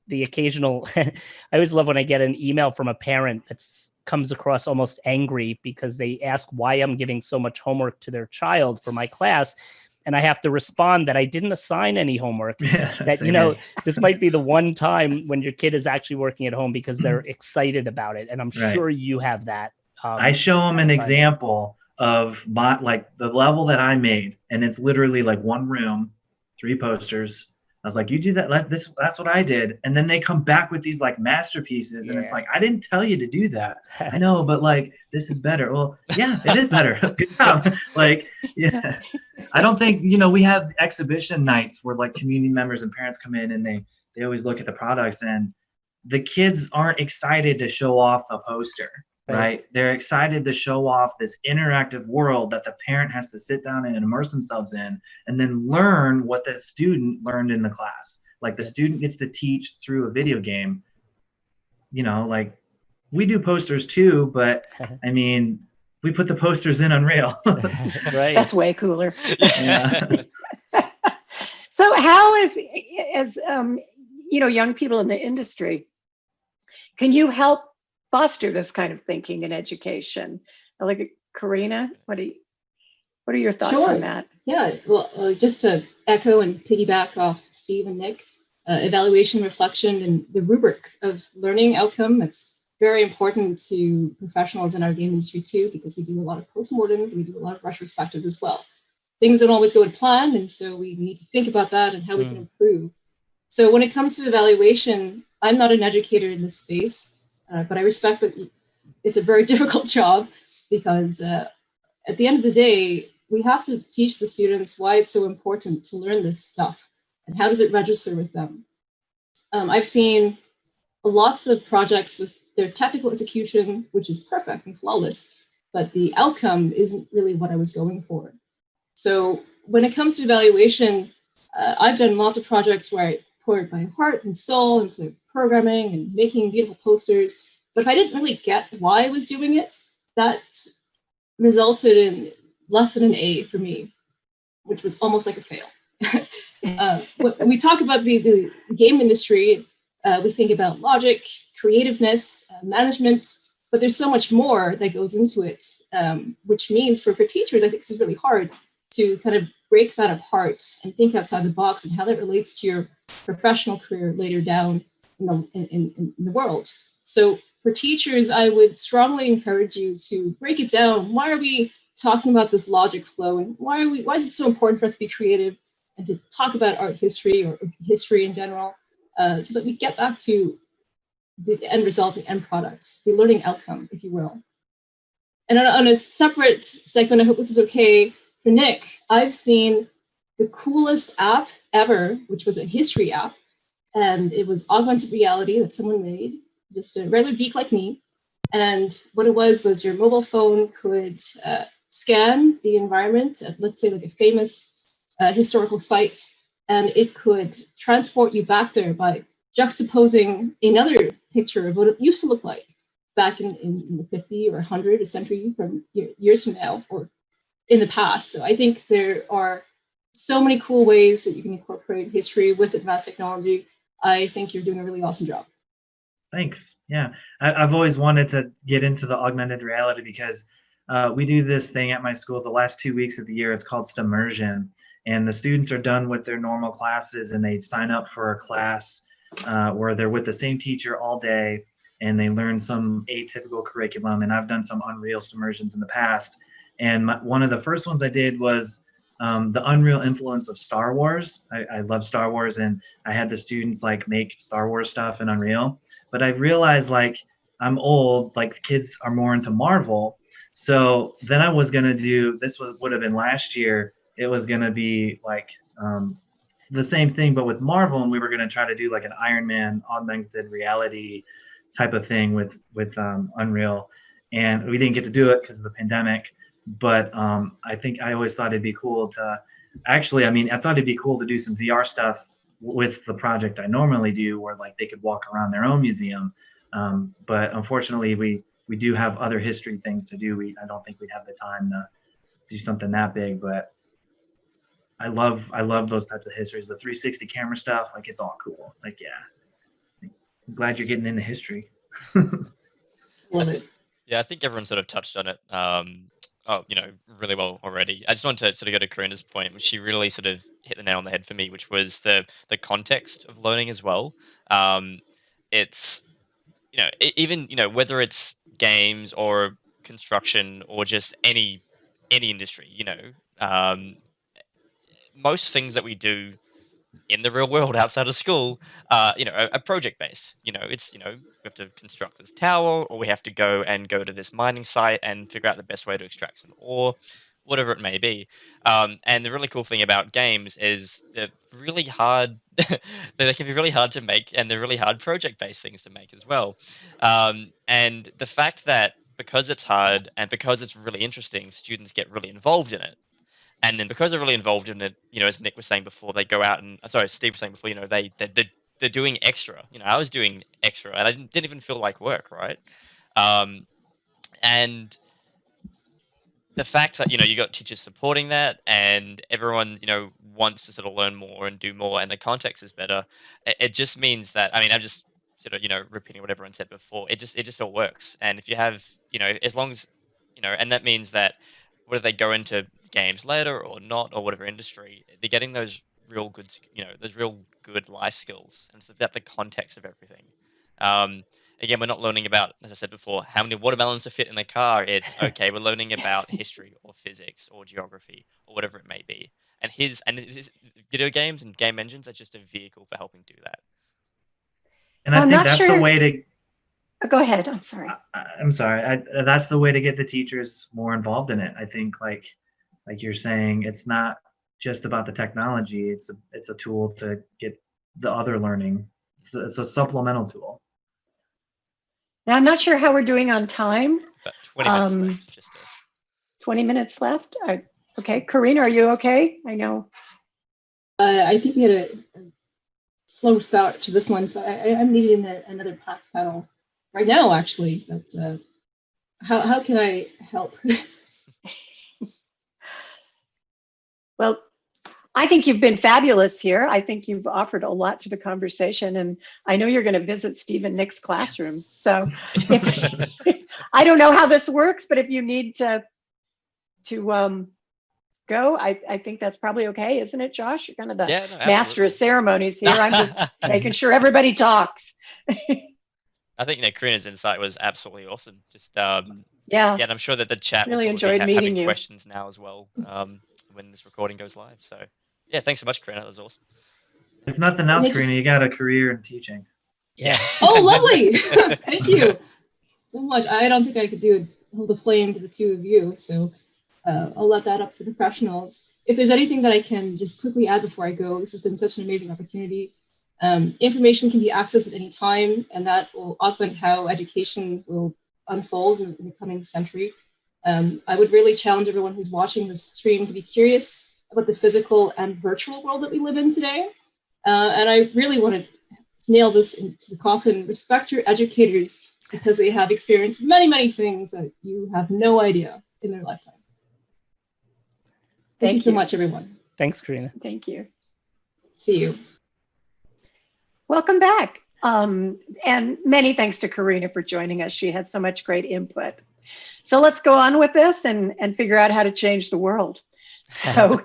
occasional, I always love when I get an email from a parent that comes across almost angry because they ask why I'm giving so much homework to their child for my class. And I have to respond that I didn't assign any homework. That, this might be the one time when your kid is actually working at home because they're excited about it. And I'm sure you have that. I show them an example of the level that I made. And it's literally like 1 room, 3 posters. I was like, you do that. That's what I did. And then they come back with these like masterpieces. And it's like, I didn't tell you to do that. I know, but like, this is better. Well, yeah, it is better. Good job. Like, yeah. I don't think, we have exhibition nights where like community members and parents come in and they always look at the products, and the kids aren't excited to show off a poster. Right? They're excited to show off this interactive world that the parent has to sit down and immerse themselves in, and then learn what the student learned in the class. Like, the student gets to teach through a video game. Like, we do posters too, but I mean, we put the posters in Unreal. Right. That's way cooler. Yeah. So how as young people in the industry, can you help foster this kind of thinking in education? Like, Karina, what are your thoughts on that? Yeah, well, just to echo and piggyback off Steve and Nick, evaluation, reflection, and the rubric of learning outcome, it's very important to professionals in our game industry too, because we do a lot of postmortems and we do a lot of retrospectives as well. Things don't always go to plan, and so we need to think about that and how we can improve. So when it comes to evaluation, I'm not an educator in this space, but I respect that it's a very difficult job, because at the end of the day, we have to teach the students why it's so important to learn this stuff and how does it register with them. I've seen lots of projects with their technical execution, which is perfect and flawless, but the outcome isn't really what I was going for. So when it comes to evaluation, I've done lots of projects where I poured my heart and soul into programming and making beautiful posters, but if I didn't really get why I was doing it, that resulted in less than an A for me, which was almost like a fail. When we talk about the game industry, we think about logic, creativeness, management, but there's so much more that goes into it, which means for teachers, I think this is really hard to kind of break that apart and think outside the box and how that relates to your professional career later down in the world. So for teachers, I would strongly encourage you to break it down. Why are we talking about this logic flow, and why is it so important for us to be creative and to talk about art history or history in general, so that we get back to the end result, the end product, the learning outcome, if you will. And on a separate segment, I hope this is okay for Nick, I've seen the coolest app ever, which was a history app, and it was augmented reality that someone made, just a regular geek like me. And what it was your mobile phone could scan the environment at, let's say, like a famous historical site, and it could transport you back there by juxtaposing another picture of what it used to look like back in 50 or 100, a century from years from now, or in the past. So I think there are so many cool ways that you can incorporate history with advanced technology. I think you're doing a really awesome job. Thanks. Yeah, I've always wanted to get into the augmented reality because we do this thing at my school the last 2 weeks of the year. It's called STEMmersion, and the students are done with their normal classes and they sign up for a class where they're with the same teacher all day and they learn some atypical curriculum. And I've done some Unreal STEMmersions in the past. And one of the first ones I did was the Unreal influence of Star Wars. I love Star Wars, and I had the students like make Star Wars stuff in Unreal. But I realized like I'm old, like the kids are more into Marvel. So then I was gonna do, would have been last year, it was gonna be like the same thing but with Marvel, and we were gonna try to do like an Iron Man augmented reality type of thing with Unreal. And we didn't get to do it because of the pandemic. But I think I always thought it'd be cool to I thought it'd be cool to do some VR stuff with the project I normally do, where like they could walk around their own museum. But unfortunately, we do have other history things to do. I don't think we'd have the time to do something that big. But I love those types of histories. The 360 camera stuff, like it's all cool. Like, yeah, I'm glad you're getting into history. Love it. Yeah, I think everyone sort of touched on it. Really well already. I just want to sort of go to Karina's point, which she really sort of hit the nail on the head for me, which was the context of learning as well. It's even whether it's games or construction or just any industry, most things that we do in the real world outside of school, are project based. It's we have to construct this tower, or we have to go to this mining site and figure out the best way to extract some ore, whatever it may be. And the really cool thing about games is they're really hard. They can be really hard to make, and they're really hard project based things to make as well. And the fact that because it's hard and because it's really interesting, students get really involved in it. And then because they're really involved in it, as Nick was saying before, they go out and Steve was saying before, they're doing extra. I was doing extra, and I didn't even feel like work, right? And the fact that you got teachers supporting that, and everyone wants to sort of learn more and do more, and the context is better. It just means that I'm just sort of repeating what everyone said before. It just all works, and if you have as long as and that means that whether they go into games later or not, or whatever industry, they're getting those real good, those real good life skills, and it's about the context of everything. Again, we're not learning about, as I said before, how many watermelons to fit in a car. It's okay, we're learning about history or physics or geography or whatever it may be. And video games and game engines are just a vehicle for helping do that. And I think that's the way to. Go ahead. I'm sorry. I'm sorry. That's the way to get the teachers more involved in it. I think, like you're saying, it's not just about the technology. It's a tool to get the other learning. It's a supplemental tool. Now, I'm not sure how we're doing on time. About 20 minutes left. 20 minutes left. Okay, Karina, are you okay? I know. I think we had a slow start to this one, so I'm needing another PAX panel right now, actually. But how can I help? Well, I think you've been fabulous here. I think you've offered a lot to the conversation, and I know you're going to visit Steve and Nick's classrooms. So I don't know how this works, but if you need to go, I think that's probably okay, isn't it, Josh? You're kind of the Yeah, no, master of absolutely. ceremonies here. I'm just making sure everybody talks. I think Karina's insight was absolutely awesome. Just Yeah. and I'm sure that the chat will Really probably be enjoyed meeting having you. questions now as well when this recording goes live. So yeah, thanks so much, Karina. That was awesome. If nothing else, Thank you. Karina, you got a career in teaching. Yeah. Oh, lovely! Thank you so much. I don't think I could hold a flame to the two of you, so I'll let that up to the professionals. If there's anything that I can just quickly add before I go, this has been such an amazing opportunity. Information can be accessed at any time, and that will augment how education will unfold in the coming century. I would really challenge everyone who's watching this stream to be curious about the physical and virtual world that we live in today. And I really want to nail this into the coffin. Respect your educators because they have experienced many, many things that you have no idea in their lifetime. Thank you so much, everyone. Thanks, Karina. Thank you. See you. Welcome back. And many thanks to Karina for joining us. She had so much great input. So let's go on with this and figure out how to change the world. So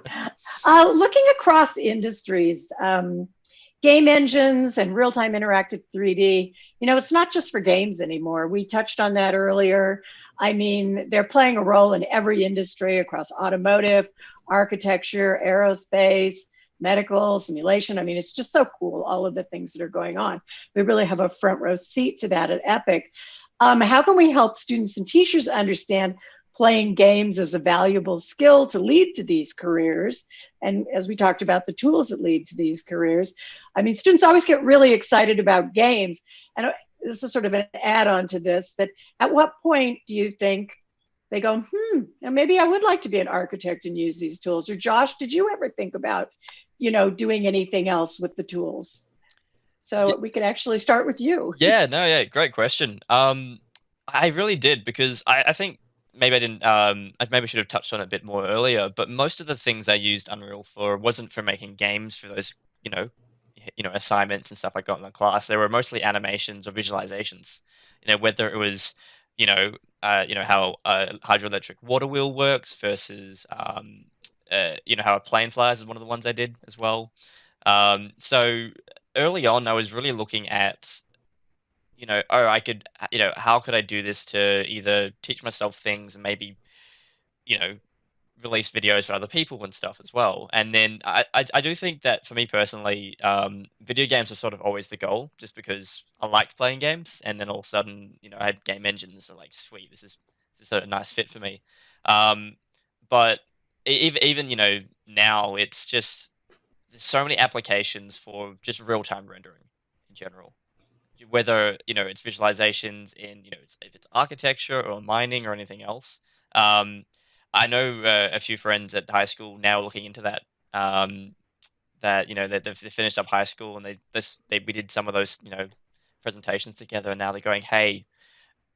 looking across industries, game engines and real-time interactive 3D, it's not just for games anymore. We touched on that earlier. I mean, they're playing a role in every industry across automotive, architecture, aerospace, medical, simulation. I mean, it's just so cool, all of the things that are going on. We really have a front row seat to that at Epic. How can we help students and teachers understand playing games as a valuable skill to lead to these careers? And as we talked about, the tools that lead to these careers. I mean, students always get really excited about games. And this is sort of an add-on to this, that at what point do you think they go, maybe I would like to be an architect and use these tools? Or Josh, did you ever think about, doing anything else with the tools? So we could actually start with you. Yeah, great question. I really did, because I think maybe I didn't, I maybe should have touched on it a bit more earlier, but most of the things I used Unreal for wasn't for making games for those, assignments and stuff I got in the class. They were mostly animations or visualizations, whether it was, how a hydroelectric water wheel works versus, how a plane flies is one of the ones I did as well. So early on, I was really looking at, I could, how could I do this to either teach myself things and maybe, release videos for other people and stuff as well. And then I do think that for me personally, video games are sort of always the goal, just because I liked playing games. And then all of a sudden, I had game engines, so like, sweet, this is a nice fit for me. But even, now it's just, there's so many applications for just real-time rendering in general. Whether it's visualizations in if it's architecture or mining or anything else. I know a few friends at high school now looking into that. That they've finished up high school and we did some of those presentations together, and now they're going, hey,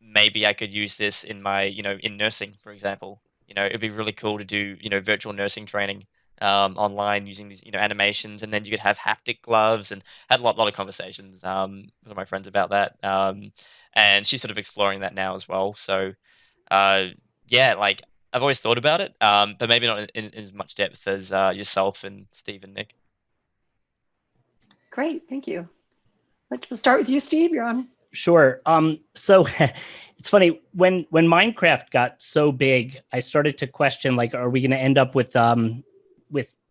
maybe I could use this in my in nursing, for example. It'd be really cool to do virtual nursing training online using these animations, and then you could have haptic gloves, and had a lot of conversations with my friends about that, and she's sort of exploring that now as well. So like, I've always thought about it, but maybe not in as much depth as yourself and Steve and Nick. Great, thank you. We'll start with you, Steve. You're on. Sure. So it's funny, when Minecraft got so big, I started to question, like, are we going to end up with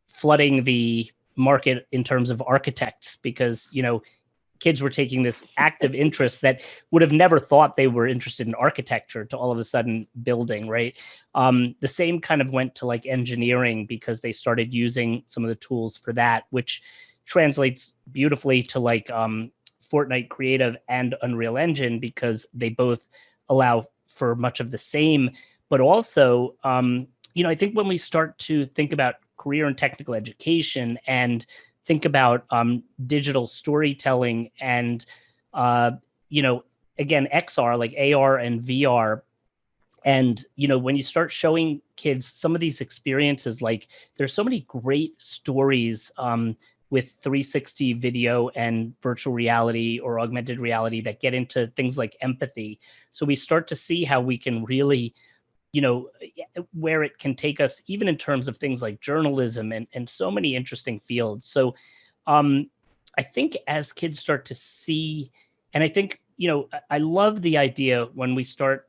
flooding the market in terms of architects? Because kids were taking this active interest that would have never thought they were interested in architecture to all of a sudden building, right? The same kind of went to like engineering, because they started using some of the tools for that, which translates beautifully to like Fortnite Creative and Unreal Engine, because they both allow for much of the same. But also, I think when we start to think about career and technical education and think about digital storytelling and, again, XR, like AR and VR. And, when you start showing kids some of these experiences, like there's so many great stories with 360 video and virtual reality or augmented reality that get into things like empathy. So we start to see how we can really where it can take us, even in terms of things like journalism and so many interesting fields. So I think as kids start to see, and I think, I love the idea when we start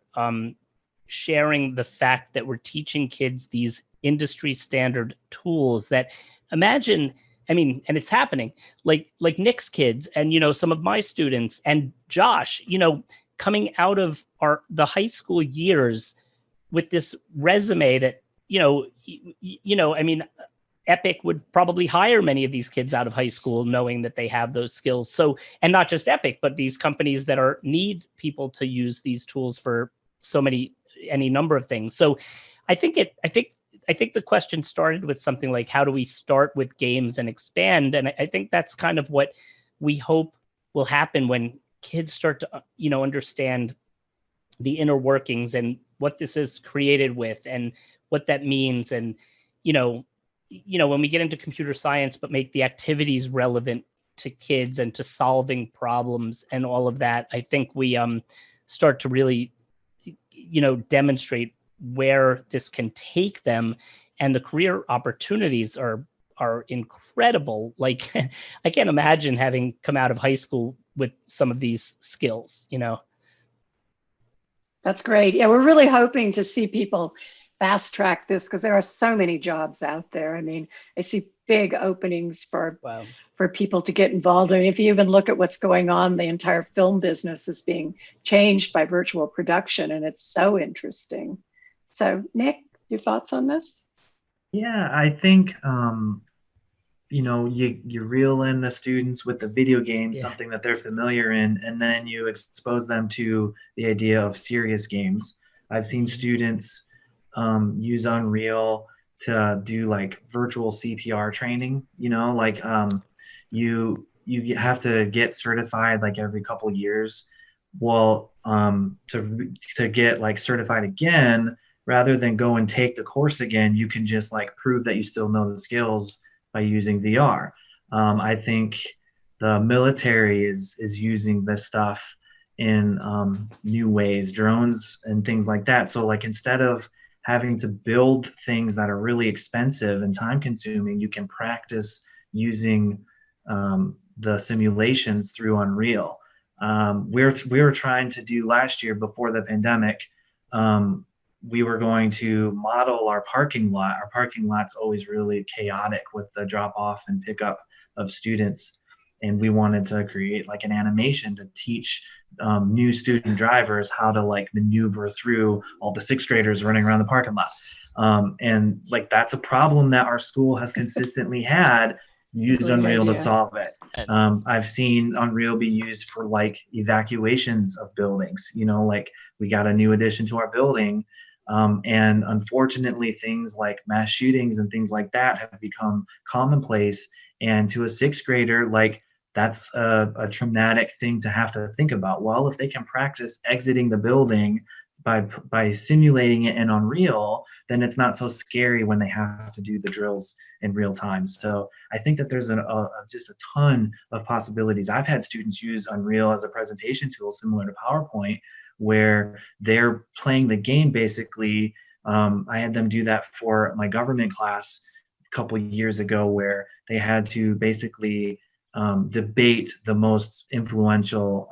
sharing the fact that we're teaching kids these industry standard tools that imagine, and it's happening, like Nick's kids and, some of my students and Josh, coming out of the high school years with this resume that, Epic would probably hire many of these kids out of high school knowing that they have those skills. So, and not just Epic, but these companies that need people to use these tools for any number of things. So I think the question started with something like, how do we start with games and expand? And I think that's kind of what we hope will happen when kids start to, understand the inner workings and what this is created with and what that means. And, when we get into computer science, but make the activities relevant to kids and to solving problems and all of that, I think we start to really, demonstrate where this can take them, and the career opportunities are incredible. Like I can't imagine having come out of high school with some of these skills, That's great. Yeah, we're really hoping to see people fast track this because there are so many jobs out there. I see big openings for people to get involved. If you even look at what's going on, the entire film business is being changed by virtual production, and it's so interesting. So, Nick, your thoughts on this? Yeah, I think you reel in the students with the video games, something that they're familiar in, and then you expose them to the idea of serious games. I've seen students use Unreal to do like virtual CPR training. You have to get certified like every couple years. Well, to get like certified again, rather than go and take the course again, you can just like prove that you still know the skills by using VR. I think the military is using this stuff in new ways, drones and things like that. So like instead of having to build things that are really expensive and time consuming, you can practice using the simulations through Unreal. We were trying to do last year before the pandemic. We were going to model our parking lot. Our parking lot's always really chaotic with the drop off and pickup of students. And we wanted to create like an animation to teach new student drivers how to like maneuver through all the sixth graders running around the parking lot. And like, that's a problem that our school has consistently had. Use Unreal to solve it. I've seen Unreal be used for like evacuations of buildings. Like we got a new addition to our building. And unfortunately, things like mass shootings and things like that have become commonplace. And to a sixth grader, like that's a traumatic thing to have to think about. Well, if they can practice exiting the building by simulating it in Unreal, then it's not so scary when they have to do the drills in real time. So I think that there's just a ton of possibilities. I've had students use Unreal as a presentation tool similar to PowerPoint, where they're playing the game basically. I had them do that for my government class a couple years ago, where they had to basically debate the most influential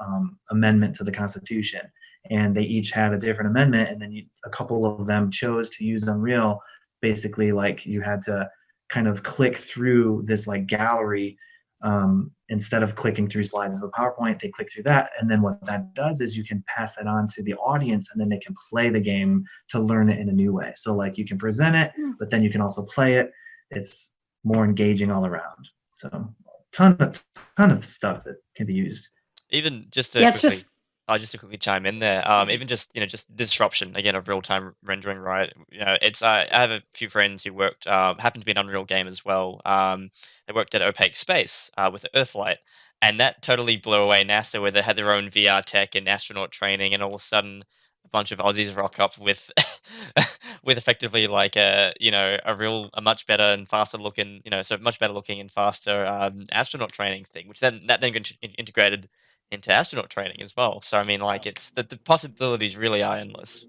amendment to the Constitution. And they each had a different amendment, and then a couple of them chose to use Unreal. Basically, like you had to kind of click through this like gallery instead of clicking through slides of a PowerPoint. They click through that, and then what that does is you can pass that on to the audience, and then they can play the game to learn it in a new way. So like you can present it, but then you can also play it. It's more engaging all around. So ton of stuff that can be used. Even just to quickly chime in there, even just disruption again of real time rendering, right? It's I have a few friends who worked happened to be an Unreal game as well. They worked at Opaque Space with the Earthlight, and that totally blew away NASA, where they had their own VR tech and astronaut training, and all of a sudden a bunch of Aussies rock up with with effectively like a much better and faster looking, much better looking and faster astronaut training thing, which then got integrated into astronaut training as well. So I mean, like, it's the possibilities really are endless.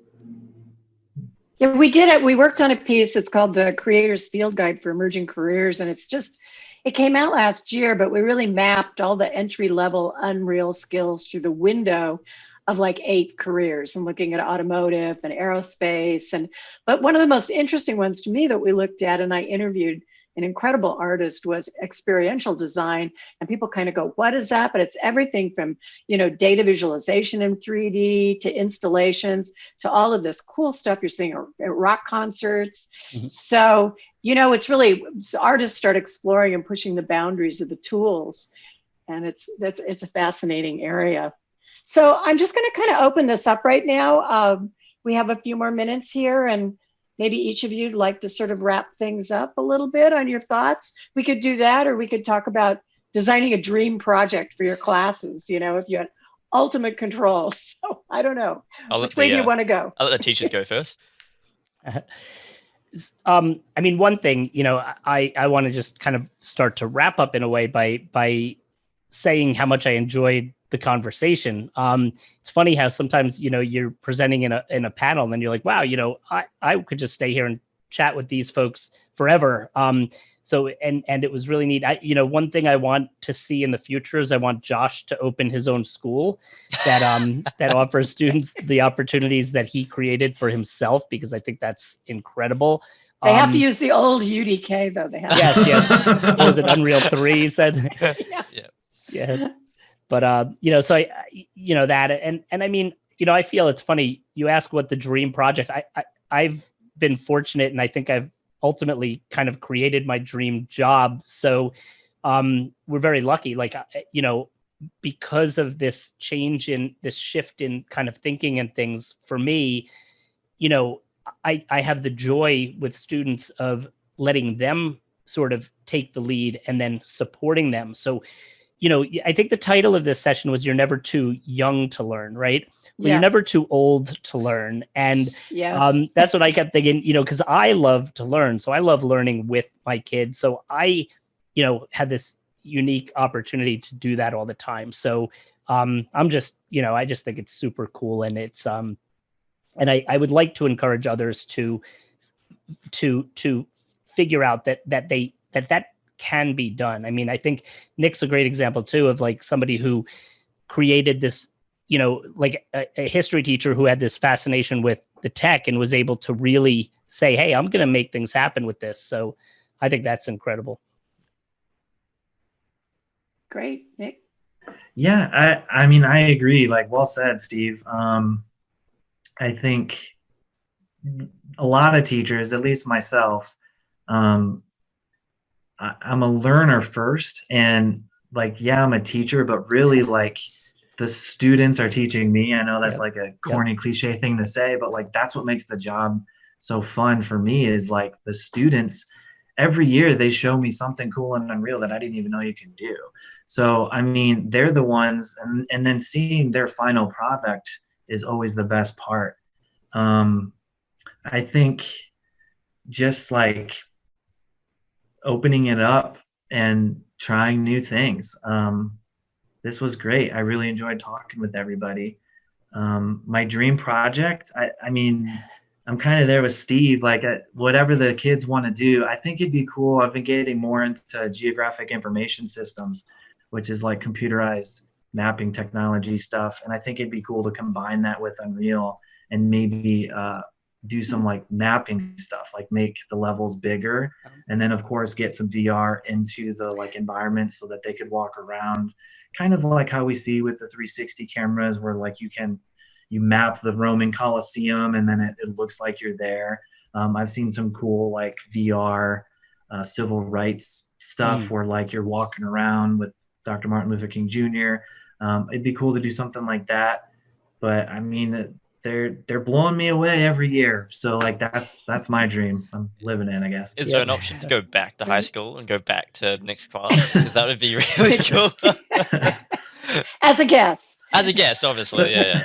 Yeah, we did it. We worked on a piece. It's called the Creators Field Guide for Emerging Careers. And it came out last year, but we really mapped all the entry level Unreal skills through the window of like 8 careers and looking at automotive and aerospace. But one of the most interesting ones to me that we looked at, and I interviewed an incredible artist, was experiential design. And people kind of go, what is that? But it's everything from, data visualization in 3D to installations to all of this cool stuff you're seeing at rock concerts. Mm-hmm. So, it's really, artists start exploring and pushing the boundaries of the tools. And it's a fascinating area. So I'm just going to kind of open this up right now. We have a few more minutes here, and maybe each of you'd like to sort of wrap things up a little bit on your thoughts. We could do that, or we could talk about designing a dream project for your classes, if you had ultimate control. So I don't know. Which way do you want to go? I'll let the teachers go first. One thing, I want to just kind of start to wrap up in a way by saying how much I enjoyed the conversation. It's funny how sometimes, you're presenting in a panel and then you're like, wow, I could just stay here and chat with these folks forever. So it was really neat. One thing I want to see in the future is I want Josh to open his own school that offers students the opportunities that he created for himself, because I think that's incredible. They have to use the old UDK though. They have. Yes. What was it, Unreal 3? He said. Yeah. But so that, and I mean, I feel it's funny. You ask what the dream project. I've been fortunate, and I think I've ultimately kind of created my dream job. So we're very lucky, because of this change in this shift in kind of thinking and things. For me, I have the joy with students of letting them sort of take the lead and then supporting them. So I think the title of this session was "You're Never Too Young to Learn," right? Well, You're never too old to learn. And yes. That's what I kept thinking, because I love to learn. So I love learning with my kids. So I, had this unique opportunity to do that all the time. So I'm just, I just think it's super cool. And it's, and I would like to encourage others to figure out that can be done. I mean, I think Nick's a great example too of like somebody who created this, like a history teacher who had this fascination with the tech and was able to really say, hey, I'm going to make things happen with this. So I think that's incredible. Great. Nick? Yeah, I agree. Like, well said, Steve. I think a lot of teachers, at least myself, I'm a learner first, and I'm a teacher, but really the students are teaching me. I know that's like a corny cliche thing to say, but that's what makes the job so fun for me is the students every year, they show me something cool and Unreal that I didn't even know you can do. So, I mean, they're the ones, and then seeing their final product is always the best part. I think just opening it up and trying new things. This was great. I really enjoyed talking with everybody. My dream project, I mean, I'm kind of there with Steve, whatever the kids want to do, I think it'd be cool. I've been getting more into geographic information systems, which is computerized mapping technology stuff. And I think it'd be cool to combine that with Unreal and maybe do some mapping stuff, make the levels bigger, and then of course get some VR into the environment so that they could walk around, kind of like how we see with the 360 cameras, where you map the Roman Colosseum and then it looks like you're there. I've seen some cool VR civil rights stuff where you're walking around with Dr. Martin Luther King Jr. It'd be cool to do something like that, but I mean, they're blowing me away every year. So that's my dream. I'm living in, I guess. Is there an option to go back to high school and go back to next class? Because that would be really cool. As a guest. As a guest, obviously. Yeah.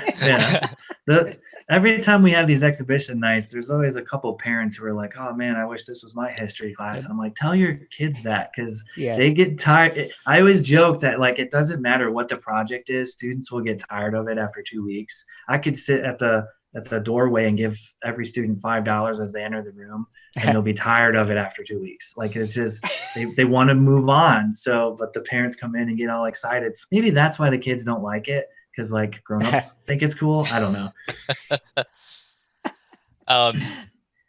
Every time we have these exhibition nights, there's always a couple parents who are like, oh man, I wish this was my history class. And I'm like, tell your kids that, because they get tired. I always joke that it doesn't matter what the project is, students will get tired of it after 2 weeks. I could sit at the at the doorway and give every student $5 as they enter the room, and they'll be tired of it after 2 weeks. Like, it's just, they want to move on. So, but the parents come in and get all excited. Maybe that's why the kids don't like it, because like grown-ups think it's cool. I don't know.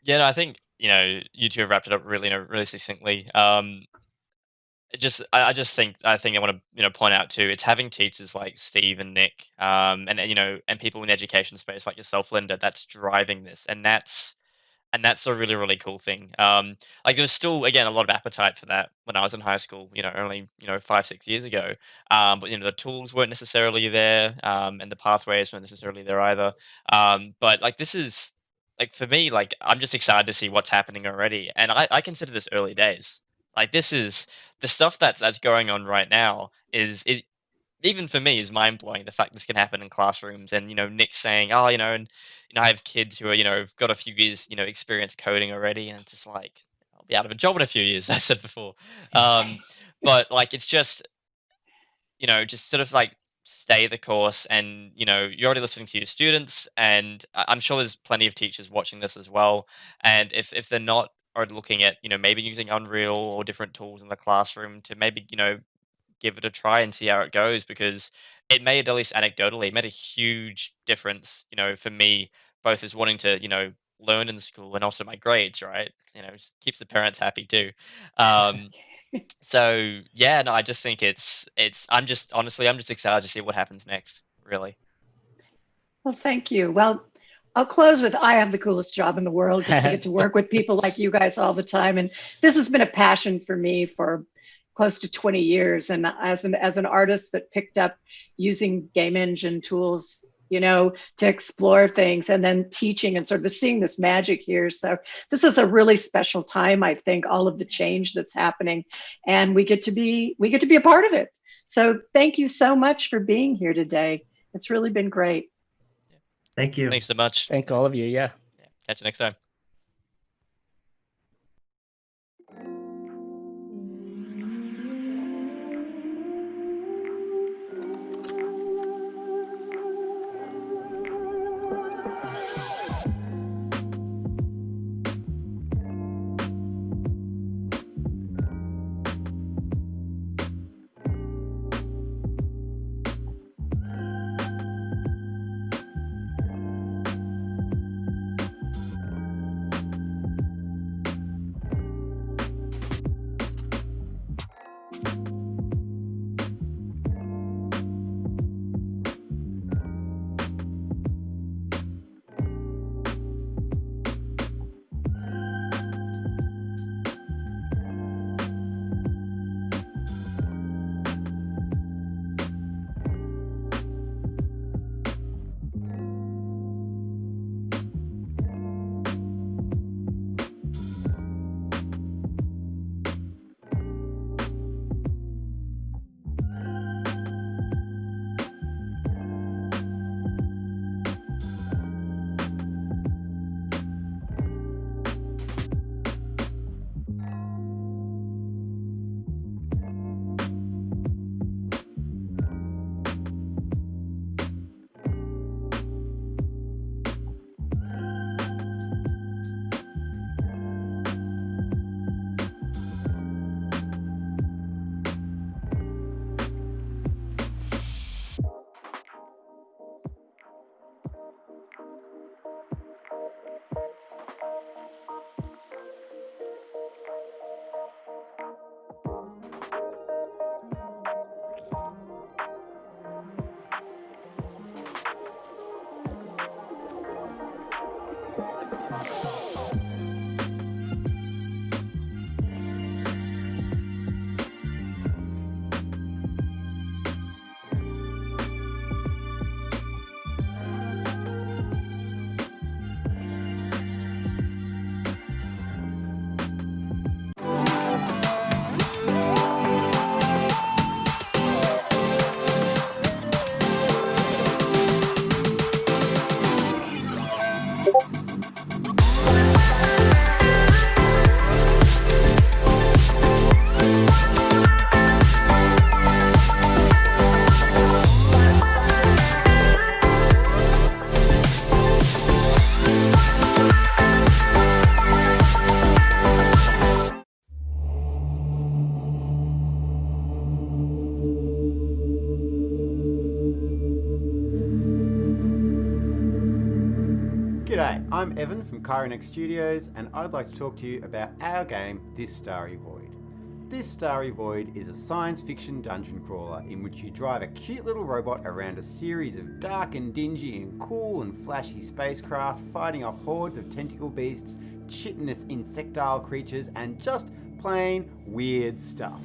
Yeah, no, I think, you two have wrapped it up really, really succinctly. I think I want to point out too. It's having teachers like Steve and Nick, and people in the education space like yourself, Linda, that's driving this, and that's a really, really cool thing. Like, there's still, again, a lot of appetite for that when I was in high school. Only 5-6 years ago. But the tools weren't necessarily there, and the pathways weren't necessarily there either. But like, this is like, for me, like, I'm just excited to see what's happening already, and I consider this early days. Like, this is the stuff that's going on right now is even for me is mind blowing. The fact this can happen in classrooms, and Nick saying, "Oh, and I have kids who are have got a few years experience coding already," and it's just like, I'll be out of a job in a few years. I said before, but like, it's just sort of like, stay the course, and you're already listening to your students, and I'm sure there's plenty of teachers watching this as well, and if they're not, are looking at maybe using Unreal or different tools in the classroom to maybe give it a try and see how it goes, because it made, at least anecdotally, it made a huge difference, for me, both as wanting to, learn in school, and also my grades, right? Just keeps the parents happy too. Um, so yeah, no, I just think I'm just, honestly, I'm just excited to see what happens next, really. Well, thank you. Well, I'll close with, I have the coolest job in the world because I get to work with people like you guys all the time. And this has been a passion for me for close to 20 years. And as an artist that picked up using game engine tools, to explore things, and then teaching and sort of seeing this magic here. So this is a really special time, I think, all of the change that's happening, and we get to be a part of it. So thank you so much for being here today. It's really been great. Thank you. Thanks so much. Thank all of you. Yeah. Catch you next time. G'day, I'm Evan from Chironex Studios, and I'd like to talk to you about our game, This Starry Void. This Starry Void is a science fiction dungeon crawler in which you drive a cute little robot around a series of dark and dingy and cool and flashy spacecraft, fighting off hordes of tentacle beasts, chitinous insectile creatures, and just plain weird stuff.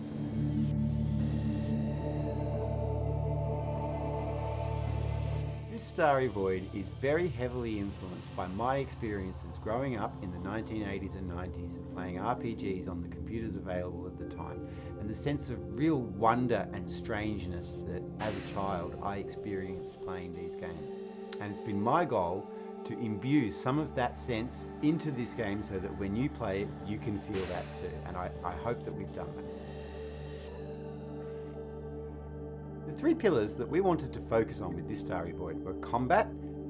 This Starry Void is very heavily influenced by my experiences growing up in the 1980s and 90s and playing RPGs on the computers available at the time, and the sense of real wonder and strangeness that as a child I experienced playing these games. And it's been my goal to imbue some of that sense into this game so that when you play it you can feel that too, and I hope that we've done that. The three pillars that we wanted to focus on with This Starry Void were combat,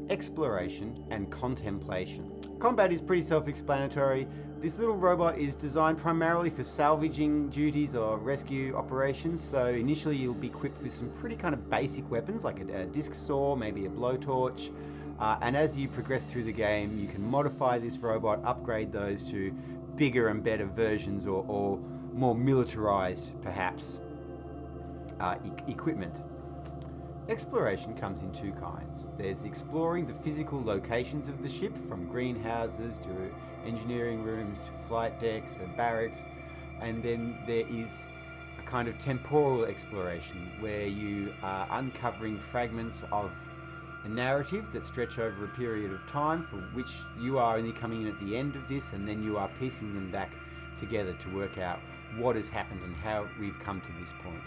exploration, and contemplation. Combat is pretty self-explanatory. This little robot is designed primarily for salvaging duties or rescue operations, so initially you'll be equipped with some pretty kind of basic weapons like a disc saw, maybe a blowtorch, and as you progress through the game you can modify this robot, upgrade those to bigger and better versions or more militarized perhaps equipment. Exploration comes in two kinds. There's exploring the physical locations of the ship, from greenhouses to engineering rooms to flight decks and barracks, and then there is a kind of temporal exploration where you are uncovering fragments of a narrative that stretch over a period of time for which you are only coming in at the end of this, and then you are piecing them back together to work out what has happened and how we've come to this point.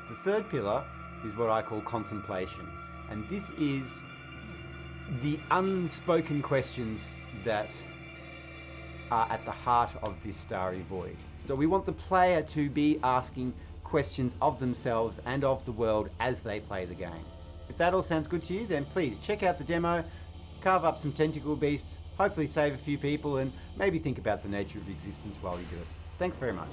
The third pillar is what I call contemplation, and this is the unspoken questions that are at the heart of This Starry Void. So we want the player to be asking questions of themselves and of the world as they play the game. If that all sounds good to you, then please check out the demo, carve up some tentacle beasts, hopefully save a few people, and maybe think about the nature of existence while you do it. Thanks very much.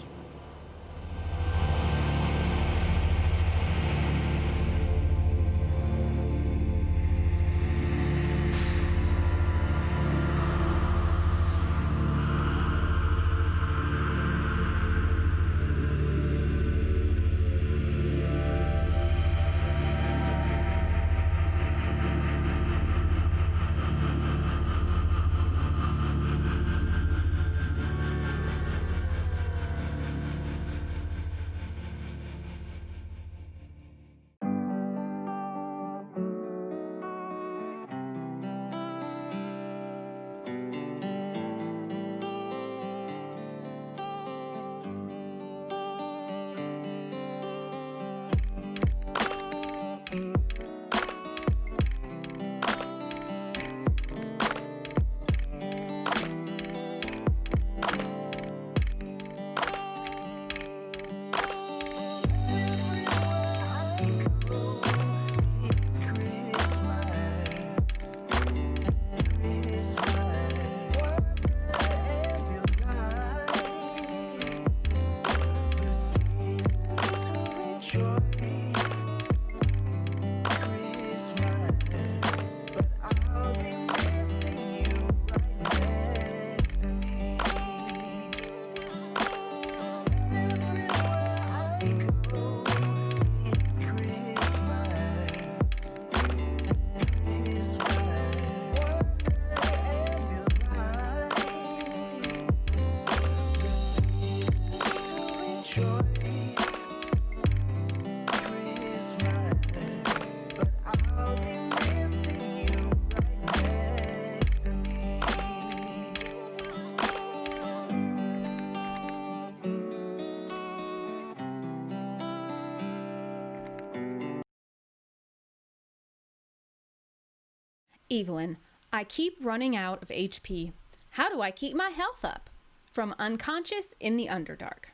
Evelyn, I keep running out of HP. How do I keep my health up? From Unconscious in the Underdark.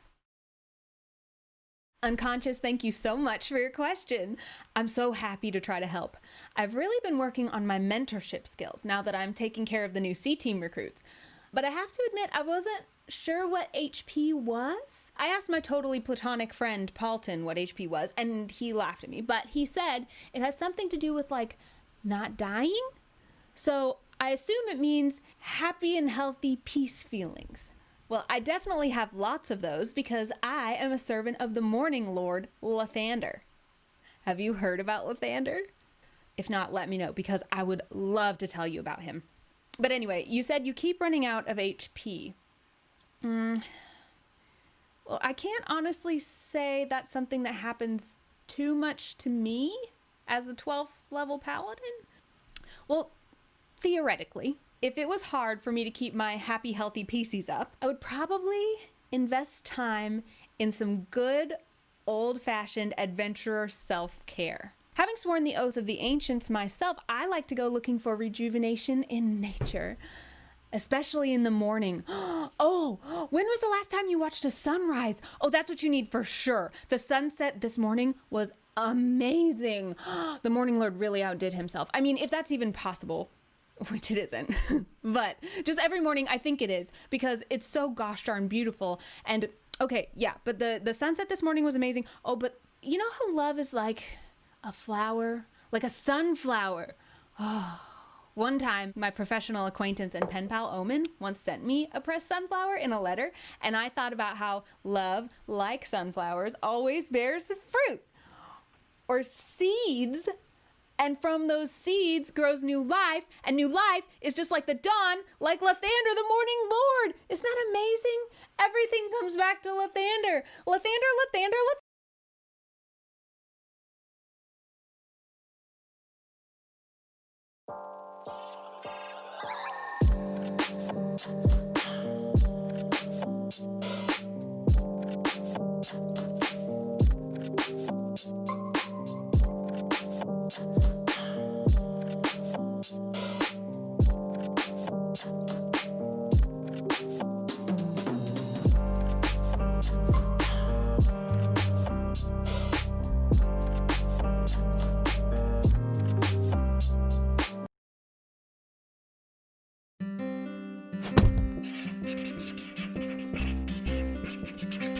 Unconscious, thank you so much for your question. I'm so happy to try to help. I've really been working on my mentorship skills now that I'm taking care of the new C-Team recruits. But I have to admit, I wasn't sure what HP was. I asked my totally platonic friend Paulton what HP was, and he laughed at me. But he said it has something to do with, like, not dying? So I assume it means happy and healthy peace feelings. Well, I definitely have lots of those because I am a servant of the Morning Lord, Lathander. Have you heard about Lathander? If not, let me know because I would love to tell you about him. But anyway, you said you keep running out of HP. Well, I can't honestly say that's something that happens too much to me as a 12th level paladin. Well, theoretically, if it was hard for me to keep my happy, healthy PCs up, I would probably invest time in some good, old-fashioned adventurer self-care. Having sworn the oath of the ancients myself, I like to go looking for rejuvenation in nature, especially in the morning. Oh, when was the last time you watched a sunrise? Oh, that's what you need for sure. The sunset this morning was amazing. The Morning Lord really outdid himself. I mean, if that's even possible, which it isn't, but just every morning I think it is because it's so gosh darn beautiful. And okay, yeah, but the sunset this morning was amazing. Oh, but you know how love is like a flower, like a sunflower. Oh, one time my professional acquaintance and pen pal Omen once sent me a pressed sunflower in a letter, and I thought about how love, like sunflowers, always bears fruit or seeds. And from those seeds grows new life, and new life is just like the dawn, like Lathander, the Morning Lord. Isn't that amazing? Everything comes back to Lathander. Lathander, Lathander, Lathander.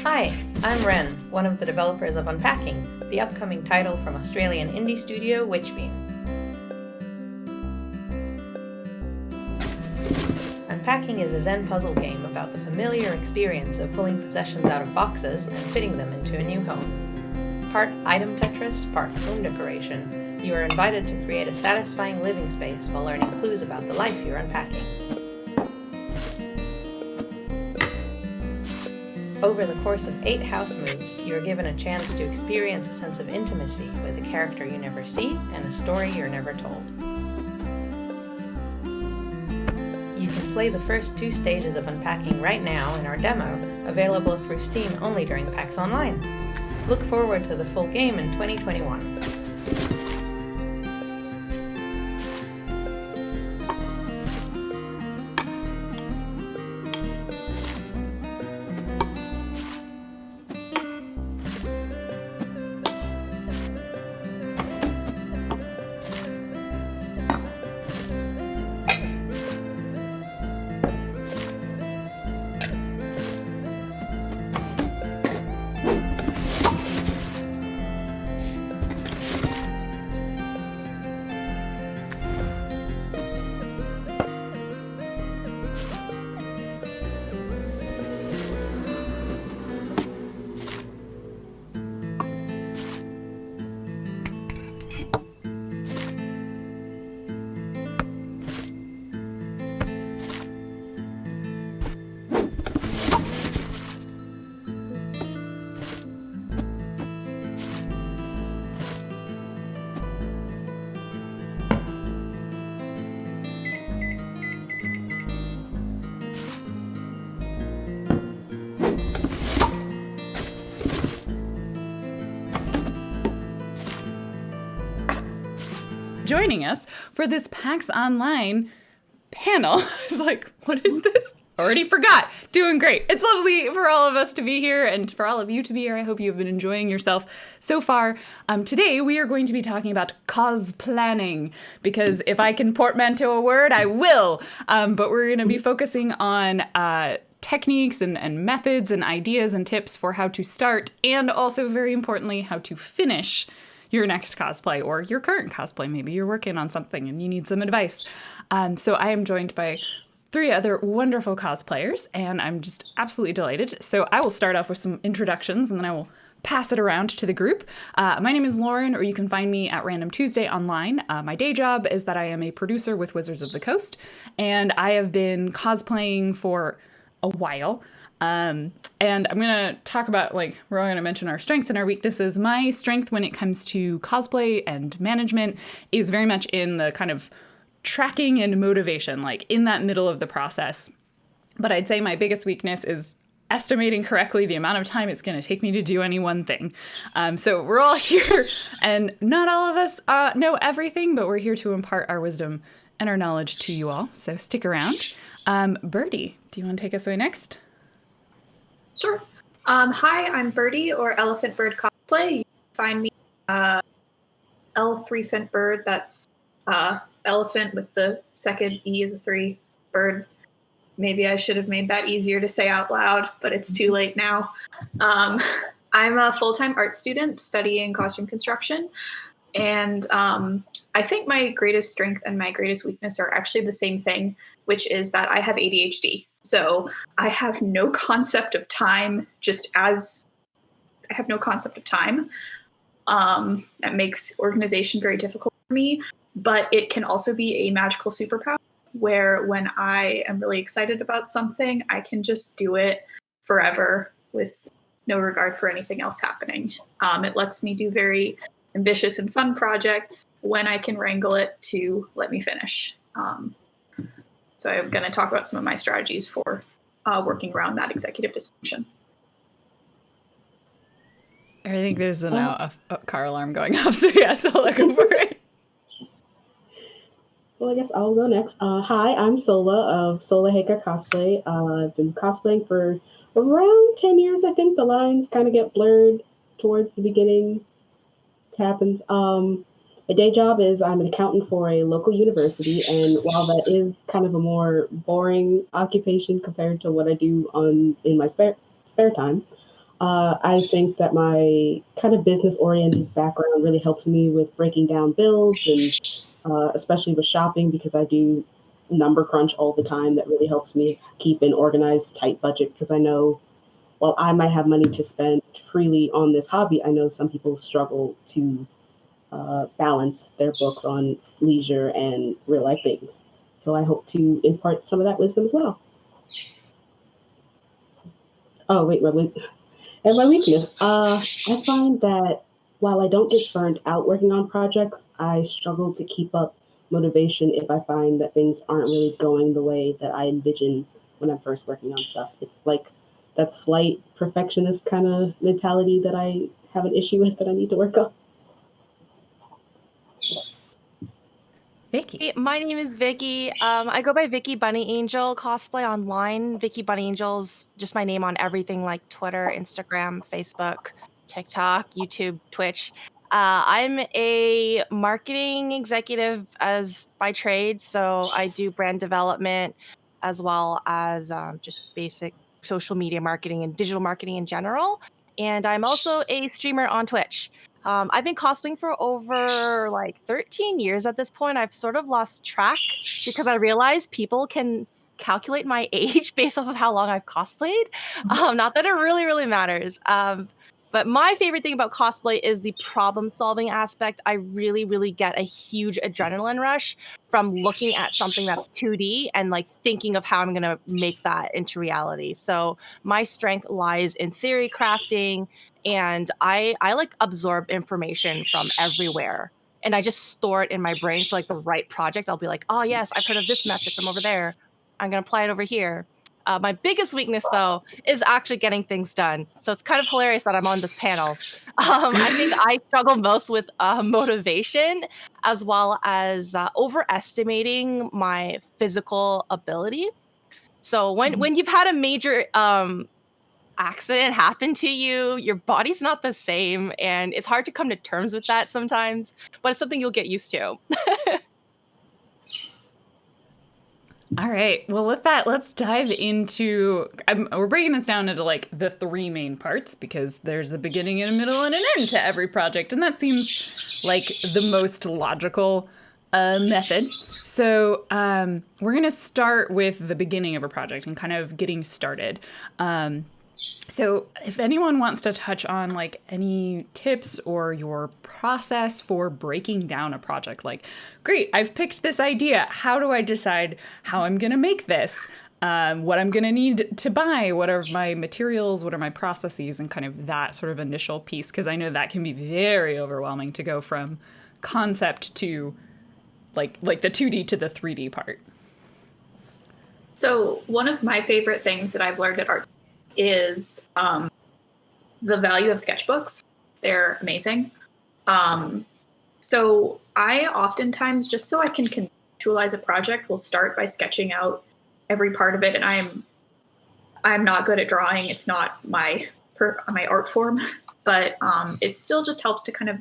Hi, I'm Ren, one of the developers of Unpacking, the upcoming title from Australian indie studio Witchbeam. Unpacking is a Zen puzzle game about the familiar experience of pulling possessions out of boxes and fitting them into a new home. Part item Tetris, part home decoration, you are invited to create a satisfying living space while learning clues about the life you're unpacking. Over the course of 8 house moves, you are given a chance to experience a sense of intimacy with a character you never see and a story you're never told. You can play the first 2 stages of Unpacking right now in our demo, available through Steam only during PAX Online. Look forward to the full game in 2021. Joining us for this PAX Online panel. I was like, what is this? Already forgot. Doing great. It's lovely for all of us to be here and for all of you to be here. I hope you've been enjoying yourself so far. Today we are going to be talking about cosplanning, because if I can portmanteau a word, I will. But we're going to be focusing on techniques and methods and ideas and tips for how to start, and also very importantly, how to finish your next cosplay or your current cosplay. Maybe you're working on something and you need some advice. So I am joined by 3 other wonderful cosplayers, and I'm just absolutely delighted. So I will start off with some introductions, and then I will pass it around to the group. My name is Lauren, or you can find me at Random Tuesday online. My day job is that I am a producer with Wizards of the Coast, and I have been cosplaying for a while. And I'm going to talk about, like, we're all going to mention our strengths and our weaknesses. My strength when it comes to cosplay and management is very much in the kind of tracking and motivation, like in that middle of the process. But I'd say my biggest weakness is estimating correctly the amount of time it's going to take me to do any one thing. So we're all here, and not all of us know everything, but we're here to impart our wisdom and our knowledge to you all. So stick around. Birdie, do you want to take us away next? Sure. Hi, I'm Birdie, or Elephant Bird Cosplay. You can find me L3 Fint Bird. That's elephant with the second E as a 3 bird. Maybe I should have made that easier to say out loud, but it's too late now. I'm a full-time art student studying costume construction, and I think my greatest strength and my greatest weakness are actually the same thing, which is that I have ADHD. So I have no concept of time, I have no concept of time. That makes organization very difficult for me, but it can also be a magical superpower where when I am really excited about something, I can just do it forever with no regard for anything else happening. It lets me do very ambitious and fun projects when I can wrangle it to let me finish. So I'm going to talk about some of my strategies for working around that executive dysfunction. I think there's a car alarm going off, so yes, I'll look for it. Well, I guess I'll go next. Hi, I'm Sola of Sola Haker Cosplay. I've been cosplaying for around 10 years, I think. The lines kind of get blurred towards the beginning. It happens. My day job is I'm an accountant for a local university, and while that is kind of a more boring occupation compared to what I do in my spare time, I think that my kind of business-oriented background really helps me with breaking down bills and especially with shopping, because I do number crunch all the time. That really helps me keep an organized, tight budget, because I know while I might have money to spend freely on this hobby, I know some people struggle to balance their books on leisure and real life things. So I hope to impart some of that wisdom as well. Oh, wait, and my weakness, I find that while I don't get burned out working on projects, I struggle to keep up motivation if I find that things aren't really going the way that I envision when I'm first working on stuff. It's like that slight perfectionist kind of mentality that I have an issue with that I need to work on. Vicky. My name is Vicky. I go by Vicky Bunny Angel cosplay online. Vicky Bunny Angel's just my name on everything like Twitter, Instagram, Facebook, TikTok, YouTube, Twitch. I'm a marketing executive as by trade, so I do brand development as well as just basic social media marketing and digital marketing in general. And I'm also a streamer on Twitch. I've been cosplaying for over like 13 years at this point. I've sort of lost track because I realized people can calculate my age based off of how long I've cosplayed. Not that it really matters. But my favorite thing about cosplay is the problem-solving aspect. I really get a huge adrenaline rush from looking at something that's 2D and like thinking of how I'm gonna make that into reality. So my strength lies in theory crafting, and I like absorb information from everywhere. And I just store it in my brain for like the right project. I'll be like, oh yes, I've heard of this method from over there. I'm gonna apply it over here. My biggest weakness, though, is actually getting things done. So it's kind of hilarious that I'm on this panel. I think I struggle most with motivation, as well as overestimating my physical ability. So when you've had a major accident happen to you, your body's not the same, and it's hard to come to terms with that sometimes, but it's something you'll get used to. All right. Well, with that, let's dive into. We're breaking this down into like the three main parts because there's a beginning, and a middle, and an end to every project, and that seems like the most logical method. So we're gonna start with the beginning of a project and kind of getting started. So if anyone wants to touch on like any tips or your process for breaking down a project, like, great, I've picked this idea. How do I decide how I'm going to make this? What I'm going to need to buy? What are my materials? What are my processes? And kind of that sort of initial piece, because I know that can be very overwhelming to go from concept to like the 2D to the 3D part. So one of my favorite things that I've learned at Art is the value of sketchbooks. They're amazing. So I oftentimes, just so I can conceptualize a project, will start by sketching out every part of it. And I'm not good at drawing. It's not my art form, but it still just helps to kind of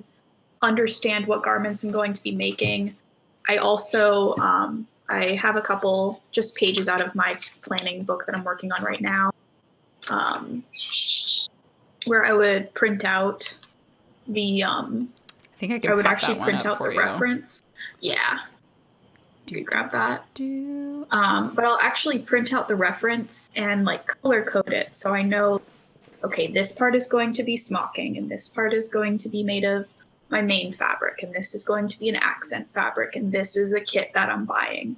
understand what garments I'm going to be making. I also I have a couple just pages out of my planning book that I'm working on right now, where I would print out the I think I would pop actually that one print up out for the you. reference. Yeah. You could grab that. But I'll actually print out the reference and like color code it so I know, okay, this part is going to be smocking and this part is going to be made of my main fabric and this is going to be an accent fabric and this is a kit that I'm buying.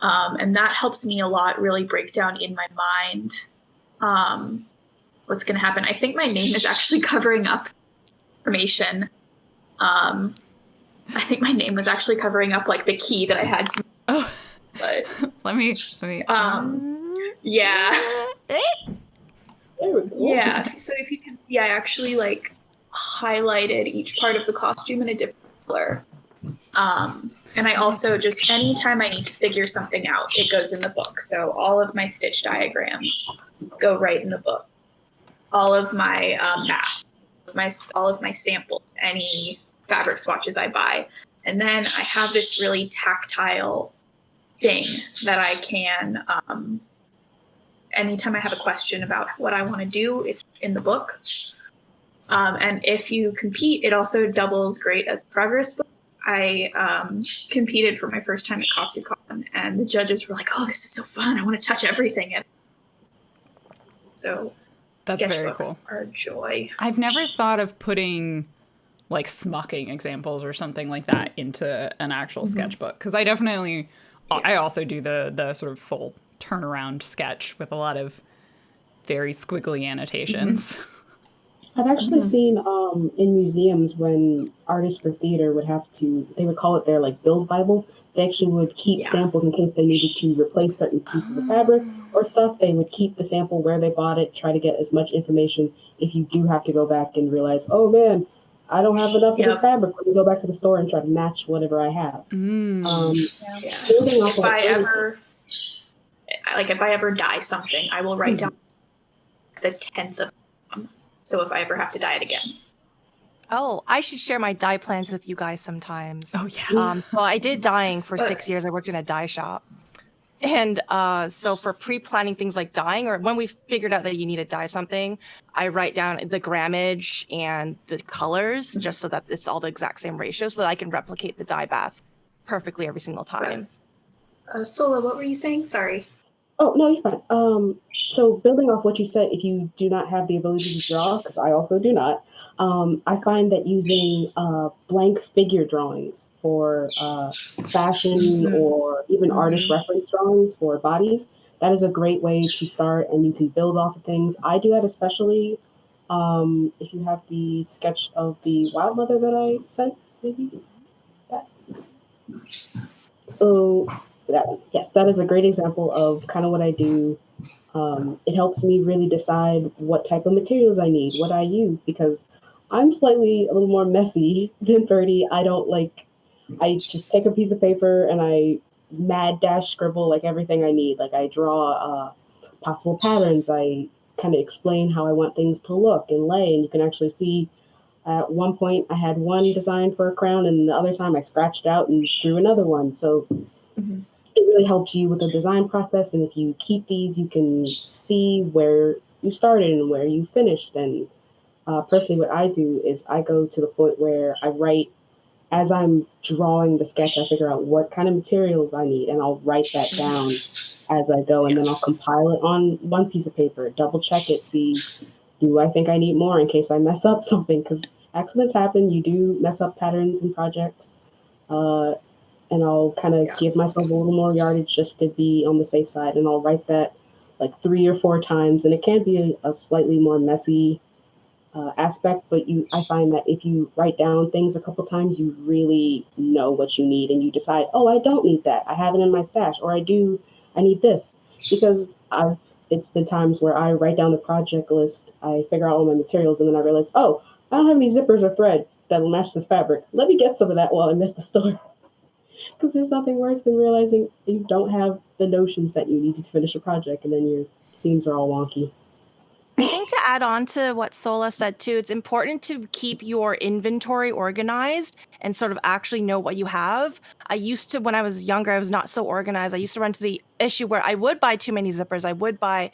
And that helps me a lot really break down in my mind what's going to happen. I think my name is actually covering up information. I think my name was actually covering up like the key that I had to. Oh, but let me. Yeah. Yeah. So if you can, I actually like highlighted each part of the costume in a different color. And I also just, anytime I need to figure something out, it goes in the book. So all of my stitch diagrams go right in the book. All of my math, all of my samples, any fabric swatches I buy. And then I have this really tactile thing that I can, anytime I have a question about what I want to do, it's in the book. And if you compete, it also doubles great as a progress book. I competed for my first time at Katsucon, and the judges were like, "Oh, this is so fun! I want to touch everything." And so, that's very cool. Are a joy. I've never thought of putting like smocking examples or something like that into an actual sketchbook, because I definitely, I also do the sort of full turnaround sketch with a lot of very squiggly annotations. I've actually seen in museums when artists for theater would have to, they would call it their like build Bible. They actually would keep samples in case they needed to replace certain pieces of fabric or stuff. They would keep the sample where they bought it, try to get as much information if you do have to go back and realize, oh man, I don't have enough of this fabric. Let me go back to the store and try to match whatever I have. If I ever dye something, I will write down the 10th of them. So if I ever have to dye it again. Oh, I should share my dye plans with you guys sometimes. Oh, yeah. So I did dyeing for 6 years. I worked in a dye shop. And so for pre-planning things like dyeing, or when we figured out that you need to dye something, I write down the grammage and the colors just so that it's all the exact same ratio so that I can replicate the dye bath perfectly every single time. Sola, what were you saying? Sorry. Oh, no, you're fine. So building off what you said, if you do not have the ability to draw, because I also do not, I find that using blank figure drawings for fashion or even artist reference drawings for bodies, that is a great way to start, and you can build off of things. I do that especially if you have the sketch of the wild mother that I sent, maybe that. So that is a great example of kind of what I do. It helps me really decide what type of materials I need, what I use, because I'm slightly a little more messy than 30. I just take a piece of paper and I mad dash scribble like everything I need. Like I draw possible patterns. I kind of explain how I want things to look and lay. And you can actually see at one point I had one design for a crown and the other time I scratched out and drew another one. So it really helps you with the design process. And if you keep these, you can see where you started and where you finished. And personally, what I do is I go to the point where I write as I'm drawing the sketch. I figure out what kind of materials I need, and I'll write that down as I go, and then I'll compile it on one piece of paper, double check it, see, do I think I need more in case I mess up something? Because accidents happen. You do mess up patterns in projects. And I'll kind of give myself a little more yardage just to be on the safe side. And I'll write that like 3 or 4 times. And it can be a slightly more messy aspect, but I find that if you write down things a couple times, you really know what you need, and you decide, oh, I don't need that. I have it in my stash, or I need this. Because it's been times where I write down the project list, I figure out all my materials, and then I realize, oh, I don't have any zippers or thread that'll match this fabric. Let me get some of that while I'm at the store. Because there's nothing worse than realizing you don't have the notions that you need to finish a project, and then your seams are all wonky. I think to add on to what Sola said too, it's important to keep your inventory organized and sort of actually know what you have. I used to, when I was younger, I was not so organized. I used to run to the issue where I would buy too many zippers. I would buy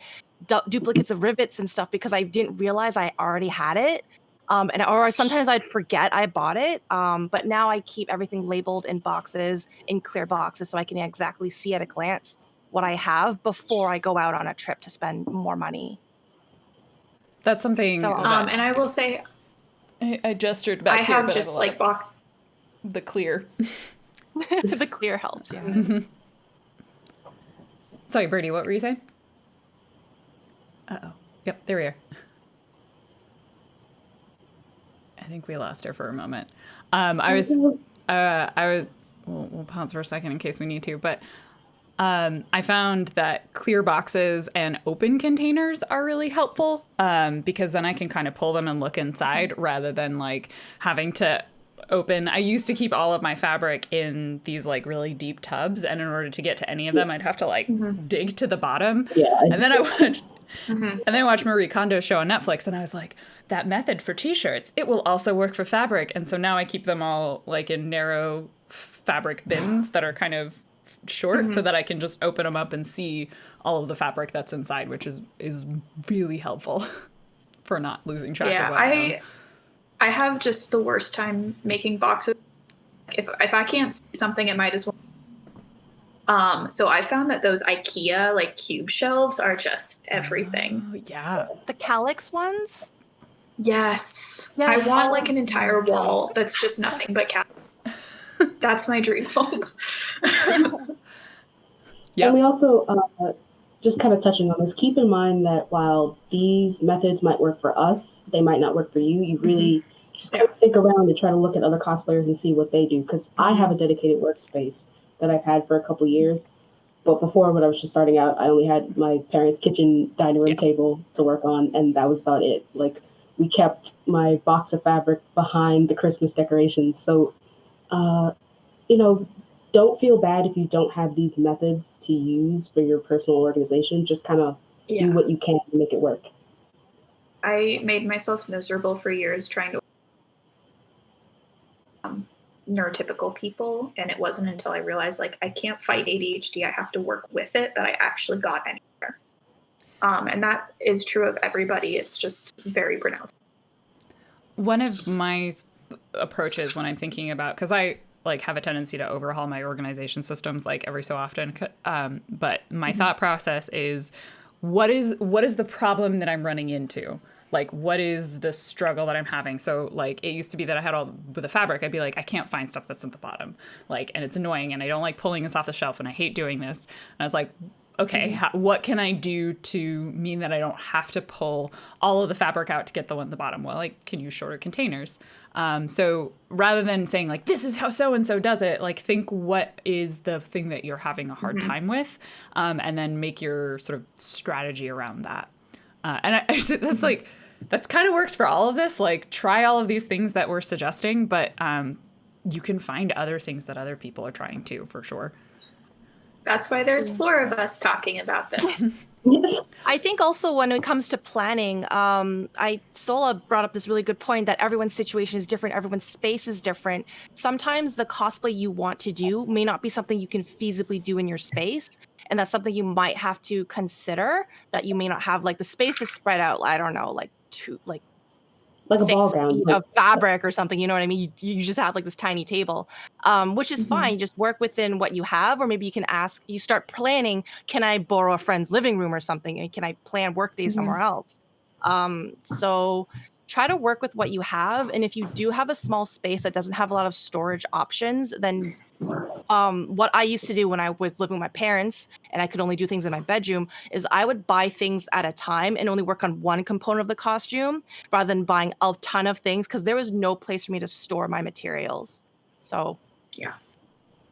duplicates of rivets and stuff because I didn't realize I already had it. Or sometimes I'd forget I bought it. But now I keep everything labeled in boxes, in clear boxes, so I can exactly see at a glance what I have before I go out on a trip to spend more money. That's something. So, and I will say, I gestured back I here, have but just I have like box. The clear. The clear helps. Yeah. Sorry, Birdie, what were you saying? Uh-oh. Yep, there we are. I think we lost her for a moment. We'll pause for a second in case we need to, but I found that clear boxes and open containers are really helpful because then I can kind of pull them and look inside rather than like having to open. I used to keep all of my fabric in these like really deep tubs, and in order to get to any of them, I'd have to like dig to the bottom. Yeah. And then I watched Marie Kondo's show on Netflix, and I was like, that method for t-shirts, it will also work for fabric. And so now I keep them all like in narrow fabric bins that are kind of short so that I can just open them up and see all of the fabric that's inside, which is really helpful for not losing track of what I own. I have just the worst time making boxes. If I can't see something, it might as well. So I found that those IKEA like cube shelves are just everything. Oh, yeah. The Calyx ones? Yes. I want like an entire wall that's just nothing but cat. That's my dream home. And we also, just kind of touching on this, keep in mind that while these methods might work for us, they might not work for you. You really just kind of think around and try to look at other cosplayers and see what they do. Because I have a dedicated workspace that I've had for a couple years. But before, when I was just starting out, I only had my parents' kitchen dining room table to work on, and that was about it. Like, we kept my box of fabric behind the Christmas decorations. So, don't feel bad if you don't have these methods to use for your personal organization. Just kind of do what you can to make it work. I made myself miserable for years trying to neurotypical people, and it wasn't until I realized like I can't fight ADHD, I have to work with it, that I actually got anywhere. And that is true of everybody. It's just very pronounced. One of my approaches when I'm thinking about, because I like have a tendency to overhaul my organization systems like every so often, but my thought process is what is the problem that I'm running into? Like, what is the struggle that I'm having? So, like, it used to be that I had all with the fabric, I'd be like, I can't find stuff that's at the bottom. Like, and it's annoying, and I don't like pulling this off the shelf, and I hate doing this. And I was like, okay, what can I do to mean that I don't have to pull all of the fabric out to get the one at the bottom? Well, I can use shorter containers. So rather than saying, like, this is how so-and-so does it, like, think what is the thing that you're having a hard time with, and then make your sort of strategy around that. And that's like, that's kind of works for all of this. Like, try all of these things that we're suggesting, but you can find other things that other people are trying to, for sure. That's why there's 4 of us talking about this. I think also when it comes to planning, Sola brought up this really good point that everyone's situation is different, everyone's space is different. Sometimes the cosplay you want to do may not be something you can feasibly do in your space, and that's something you might have to consider, that you may not have, like, the space is spread out, I don't know, like Like a 6 ball gown. feet of fabric or something, you know what I mean? You just have, like, this tiny table, which is fine. Just work within what you have, or maybe you can you start planning, "Can I borrow a friend's living room or something? And can I plan work days somewhere else?" So try to work with what you have, and if you do have a small space that doesn't have a lot of storage options, then what I used to do when I was living with my parents and I could only do things in my bedroom is I would buy things at a time and only work on one component of the costume rather than buying a ton of things, because there was no place for me to store my materials. So yeah,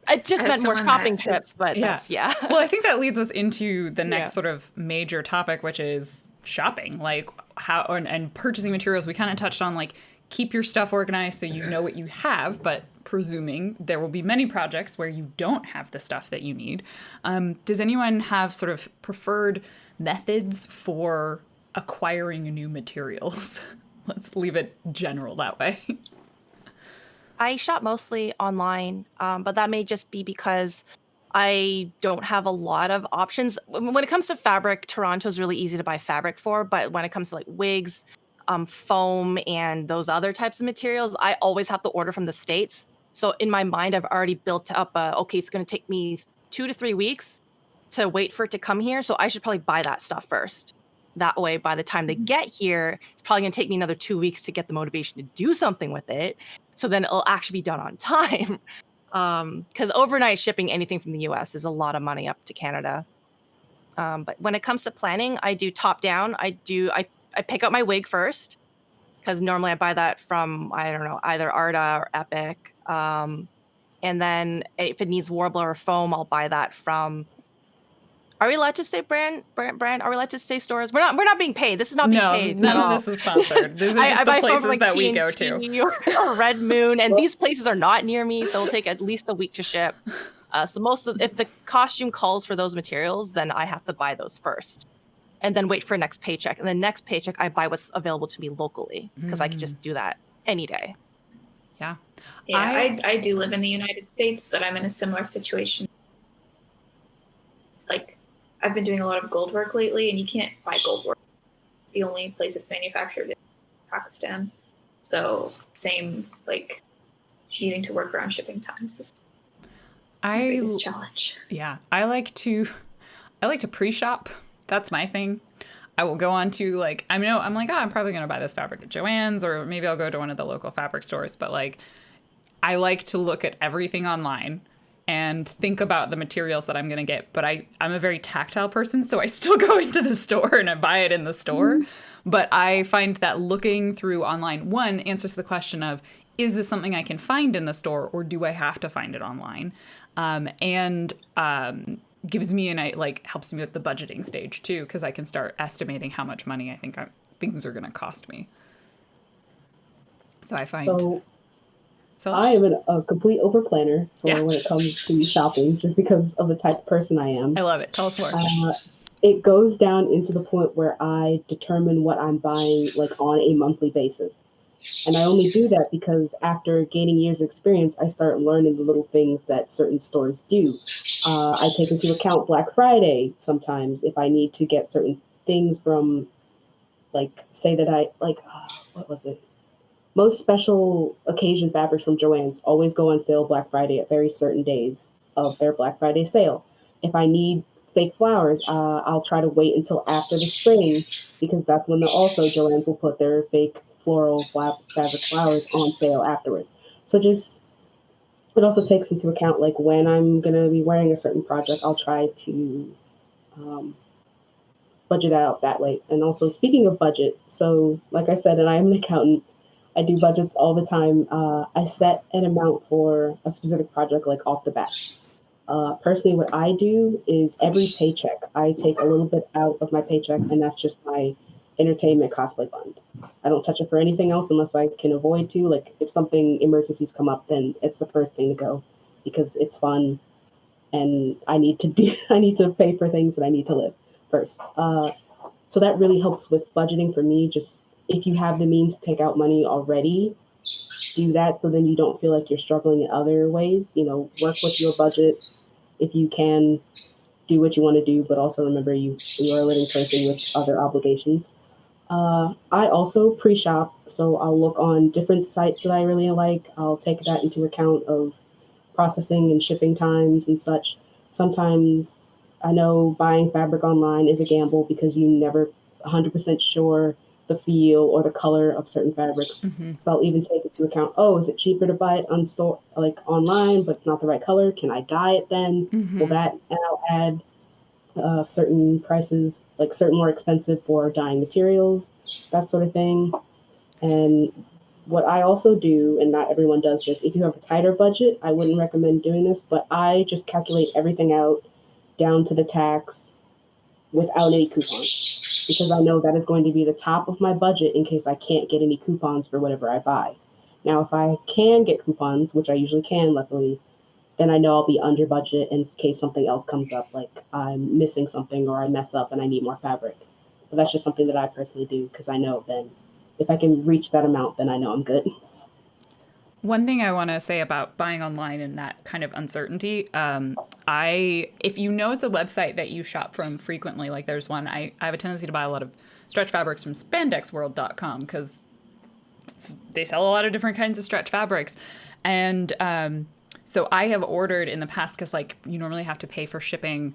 it just As meant more someone shopping that trips, has- but Yeah. yeah. Well, I think that leads us into the next Yeah. sort of major topic, which is shopping, like how and purchasing materials. We kind of touched on like keep your stuff organized so you know what you have, but presuming there will be many projects where you don't have the stuff that you need. Does anyone have sort of preferred methods for acquiring new materials? Let's leave it general that way. I shop mostly online, but that may just be because I don't have a lot of options. When it comes to fabric, Toronto's really easy to buy fabric for, but when it comes to like wigs, foam, and those other types of materials, I always have to order from the States. So in my mind, I've already built up okay, it's going to take me 2 to 3 weeks to wait for it to come here. So I should probably buy that stuff first. That way, by the time they get here, it's probably going to take me another 2 weeks to get the motivation to do something with it. So then it'll actually be done on time. Because overnight shipping anything from the US is a lot of money up to Canada. But when it comes to planning, I do top down. I pick out my wig first, because normally I buy that from, I don't know, either Arda or Epic. And then if it needs warbler or foam, I'll buy that from. Are we allowed to say brand? Are we allowed to say stores? We're not being paid. This is not being paid none at of all. this is sponsored. These are just the buy places from, like, that we go to. TNT or Red Moon, and these places are not near me, so it'll take at least a week to ship. So if the costume calls for those materials, then I have to buy those first, and then wait for next paycheck. And the next paycheck, I buy what's available to me locally, because I can just do that any day. Yeah. Yeah, I do live in the United States, but I'm in a similar situation. Like, I've been doing a lot of gold work lately, and you can't buy gold work. The only place it's manufactured is Pakistan. So same, like, needing to work around shipping times is my biggest challenge. Yeah, I like to pre-shop. That's my thing. I will go on to like, I'm like, oh, I'm probably going to buy this fabric at Joann's, or maybe I'll go to one of the local fabric stores. But like, I like to look at everything online and think about the materials that I'm going to get. But I'm a very tactile person, so I still go into the store and I buy it in the store. But I find that looking through online, one, answers the question of, is this something I can find in the store, or do I have to find it online? Gives me helps me with the budgeting stage too, because I can start estimating how much money I think things are going to cost me. So I find. So I am a complete overplanner for when it comes to shopping, just because of the type of person I am. I love it. Tell us more. It goes down into the point where I determine what I'm buying like on a monthly basis. And I only do that because after gaining years of experience, I start learning the little things that certain stores do. I take into account Black Friday sometimes if I need to get certain things from, like, say that what was it? Most special occasion fabrics from Joann's always go on sale Black Friday at very certain days of their Black Friday sale. If I need fake flowers, I'll try to wait until after the spring, because that's when Joann's will put their fake floral fabric flowers on sale afterwards. So it also takes into account like when I'm going to be wearing a certain project, I'll try to budget out that way. And also, speaking of budget, so like I said, and I am an accountant, I do budgets all the time. I set an amount for a specific project like off the bat. Personally, what I do is every paycheck, I take a little bit out of my paycheck, and that's just my entertainment cosplay fund. I don't touch it for anything else unless I can avoid to. Like, if something emergencies come up, then it's the first thing to go, because it's fun, and I need to pay for things that I need to live. first. So that really helps with budgeting for me. Just if you have the means to take out money already, do that so then you don't feel like you're struggling in other ways. Work with your budget if you can, do what you want to do, but also remember you are a living person with other obligations. I also pre-shop, so I'll look on different sites that I really like. I'll take that into account of processing and shipping times and such. Sometimes I know buying fabric online is a gamble because you never 100% sure the feel or the color of certain fabrics. So I'll even take into account, is it cheaper to buy it on store like online, but it's not the right color? Can I dye it then? Will that, and I'll add certain prices, like certain more expensive for dyeing materials, that sort of thing. And what I also do, and not everyone does this, if you have a tighter budget, I wouldn't recommend doing this, but I just calculate everything out down to the tax without any coupons, because I know that is going to be the top of my budget in case I can't get any coupons for whatever I buy. Now, if I can get coupons, which I usually can, luckily, then I know I'll be under budget in case something else comes up, like I'm missing something or I mess up and I need more fabric. But that's just something that I personally do because I know then if I can reach that amount, then I know I'm good. One thing I want to say about buying online and that kind of uncertainty, if you know it's a website that you shop from frequently, like there's one, I have a tendency to buy a lot of stretch fabrics from spandexworld.com because they sell a lot of different kinds of stretch fabrics. And so I have ordered in the past, because like you normally have to pay for shipping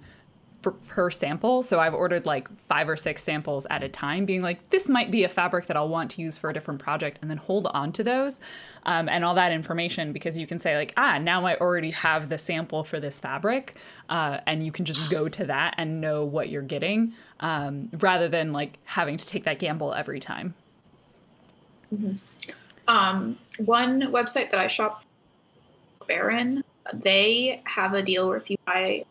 per sample. So I've ordered like 5 or 6 samples at a time, being like, this might be a fabric that I'll want to use for a different project, and then hold on to those and all that information, because you can say like, now I already have the sample for this fabric, and you can just go to that and know what you're getting, rather than like having to take that gamble every time. One website that I shop, Baron, they have a deal where if you buy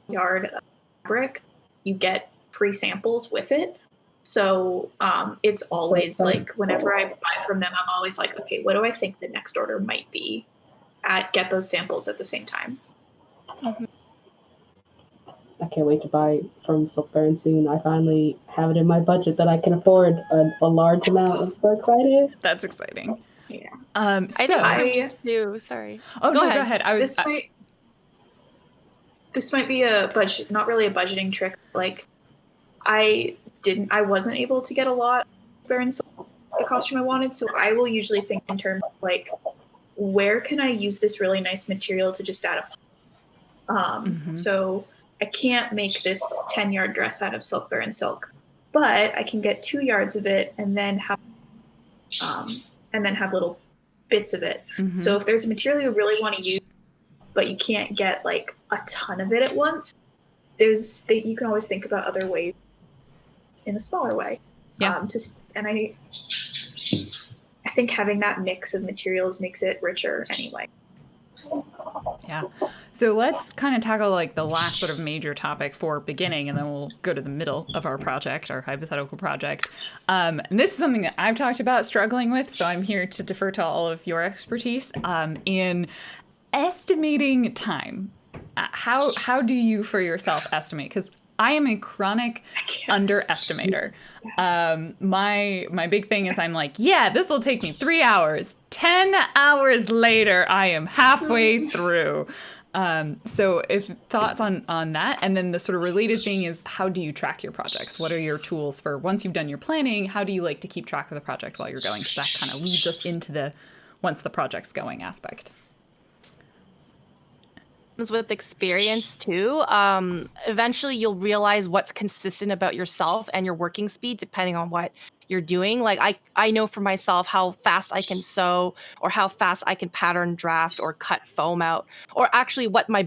a yard of fabric, you get free samples with it. So it's always like whenever I buy from them, I'm always like, okay, what do I think the next order might be? Get those samples at the same time. I can't wait to buy from Silk Baron soon. I finally have it in my budget that I can afford a large amount. I'm so excited. That's exciting. Yeah. I do. Sorry. Oh, go ahead. This might be a budget, not really a budgeting trick. Like, I wasn't able to get a lot of Baron Silk, the costume I wanted, so I will usually think in terms of like, where can I use this really nice material to just add a So I can't make this 10-yard dress out of Silk Baron Silk, but I can get 2 yards of it and then have little bits of it. So if there's a material you really want to use, but you can't get like a ton of it at once, you can always think about other ways in a smaller way. Yeah. And I think having that mix of materials makes it richer anyway. Yeah. So let's kind of tackle like the last sort of major topic for beginning, and then we'll go to the middle of our project, our hypothetical project. And this is something that I've talked about struggling with, so I'm here to defer to all of your expertise in estimating time. How do you for yourself estimate? Because I am a chronic underestimator. My big thing is I'm like, this will take me 3 hours. 10 hours later, I am halfway through. So if thoughts on that, and then the sort of related thing is, how do you track your projects? What are your tools for once you've done your planning? How do you like to keep track of the project while you're going? Because that kind of leads us into the once the project's going aspect. With experience too, eventually you'll realize what's consistent about yourself and your working speed depending on what you're doing. Like I know for myself how fast I can sew, or how fast I can pattern draft or cut foam out, or actually what my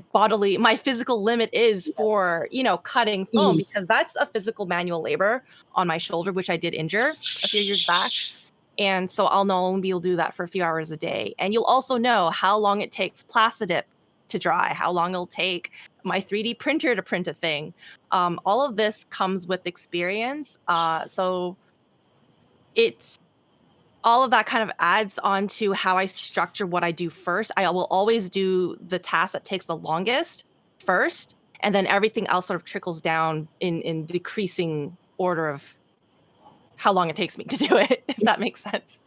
physical limit is for, cutting foam, because that's a physical manual labor on my shoulder, which I did injure a few years back. And so I'll know you'll do that for a few hours a day. And you'll also know how long it takes Plastidip to dry, how long it'll take my 3D printer to print a thing. All of this comes with experience. So it's all of that kind of adds on to how I structure what I do first. I will always do the task that takes the longest first, and then everything else sort of trickles down in decreasing order of how long it takes me to do it, if that makes sense.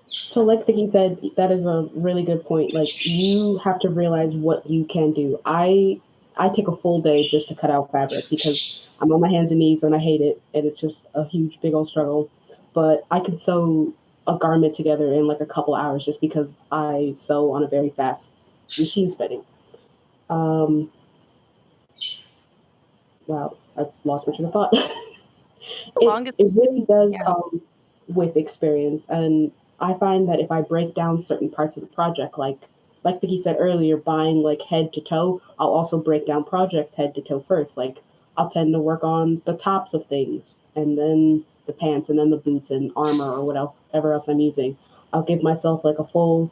So like Vicky said, that is a really good point. Like you have to realize what you can do. I take a full day just to cut out fabric because I'm on my hands and knees and I hate it and it's just a huge big old struggle. But I can sew a garment together in like a couple hours just because I sew on a very fast machine spinning. Wow, I lost my train of thought. It really does come with experience, and I find that if I break down certain parts of the project, like Vicky said earlier, buying like head to toe, I'll also break down projects head to toe first. Like I'll tend to work on the tops of things, and then the pants, and then the boots and armor or whatever else I'm using. I'll give myself like a full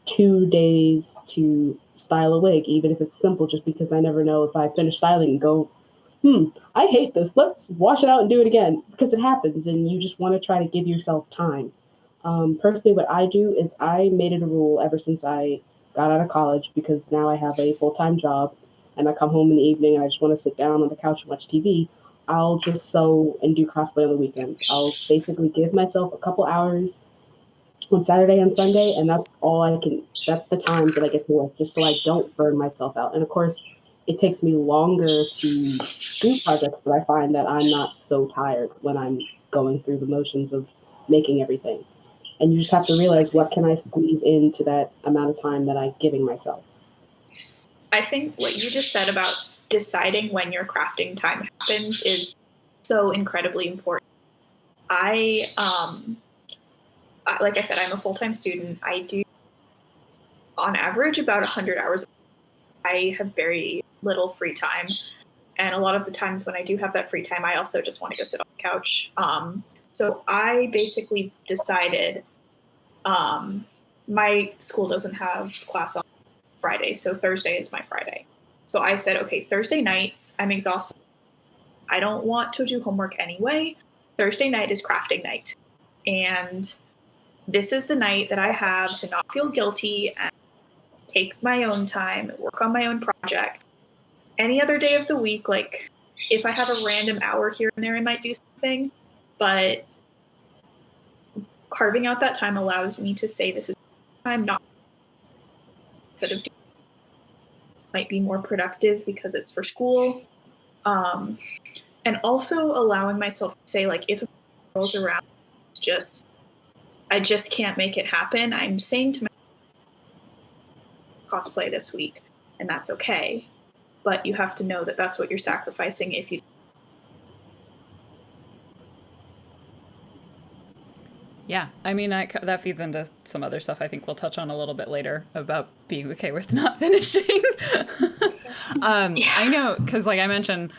2 days to style a wig, even if it's simple, just because I never know if I finish styling and go, I hate this. Let's wash it out and do it again because it happens and you just want to try to give yourself time. Personally, what I do is I made it a rule ever since I got out of college because now I have a full-time job and I come home in the evening and I just want to sit down on the couch and watch TV. I'll just sew and do cosplay on the weekends. I'll basically give myself a couple hours on Saturday and Sunday, and that's the times that I get to work just so I don't burn myself out. And of course, it takes me longer to do projects, but I find that I'm not so tired when I'm going through the motions of making everything. And you just have to realize what can I squeeze into that amount of time that I'm giving myself. I think what you just said about deciding when your crafting time happens is so incredibly important. Like I said, I'm a full-time student. I do, on average, about 100 hours. I have very little free time. And a lot of the times when I do have that free time, I also just want to go sit on the couch. So I basically decided my school doesn't have class on Friday, so Thursday is my Friday. So I said, okay, Thursday nights, I'm exhausted. I don't want to do homework anyway. Thursday night is crafting night. And this is the night that I have to not feel guilty and take my own time, work on my own project. Any other day of the week, like if I have a random hour here and there, I might do something. But carving out that time allows me to say this is time, not instead of might be more productive because it's for school. And also allowing myself to say, like, if a rolls around, I just can't make it happen. I'm saying to myself, cosplay this week, and that's okay. But you have to know that that's what you're sacrificing if you. Yeah, I mean, that feeds into some other stuff I think we'll touch on a little bit later about being okay with not finishing. I know, because like I mentioned,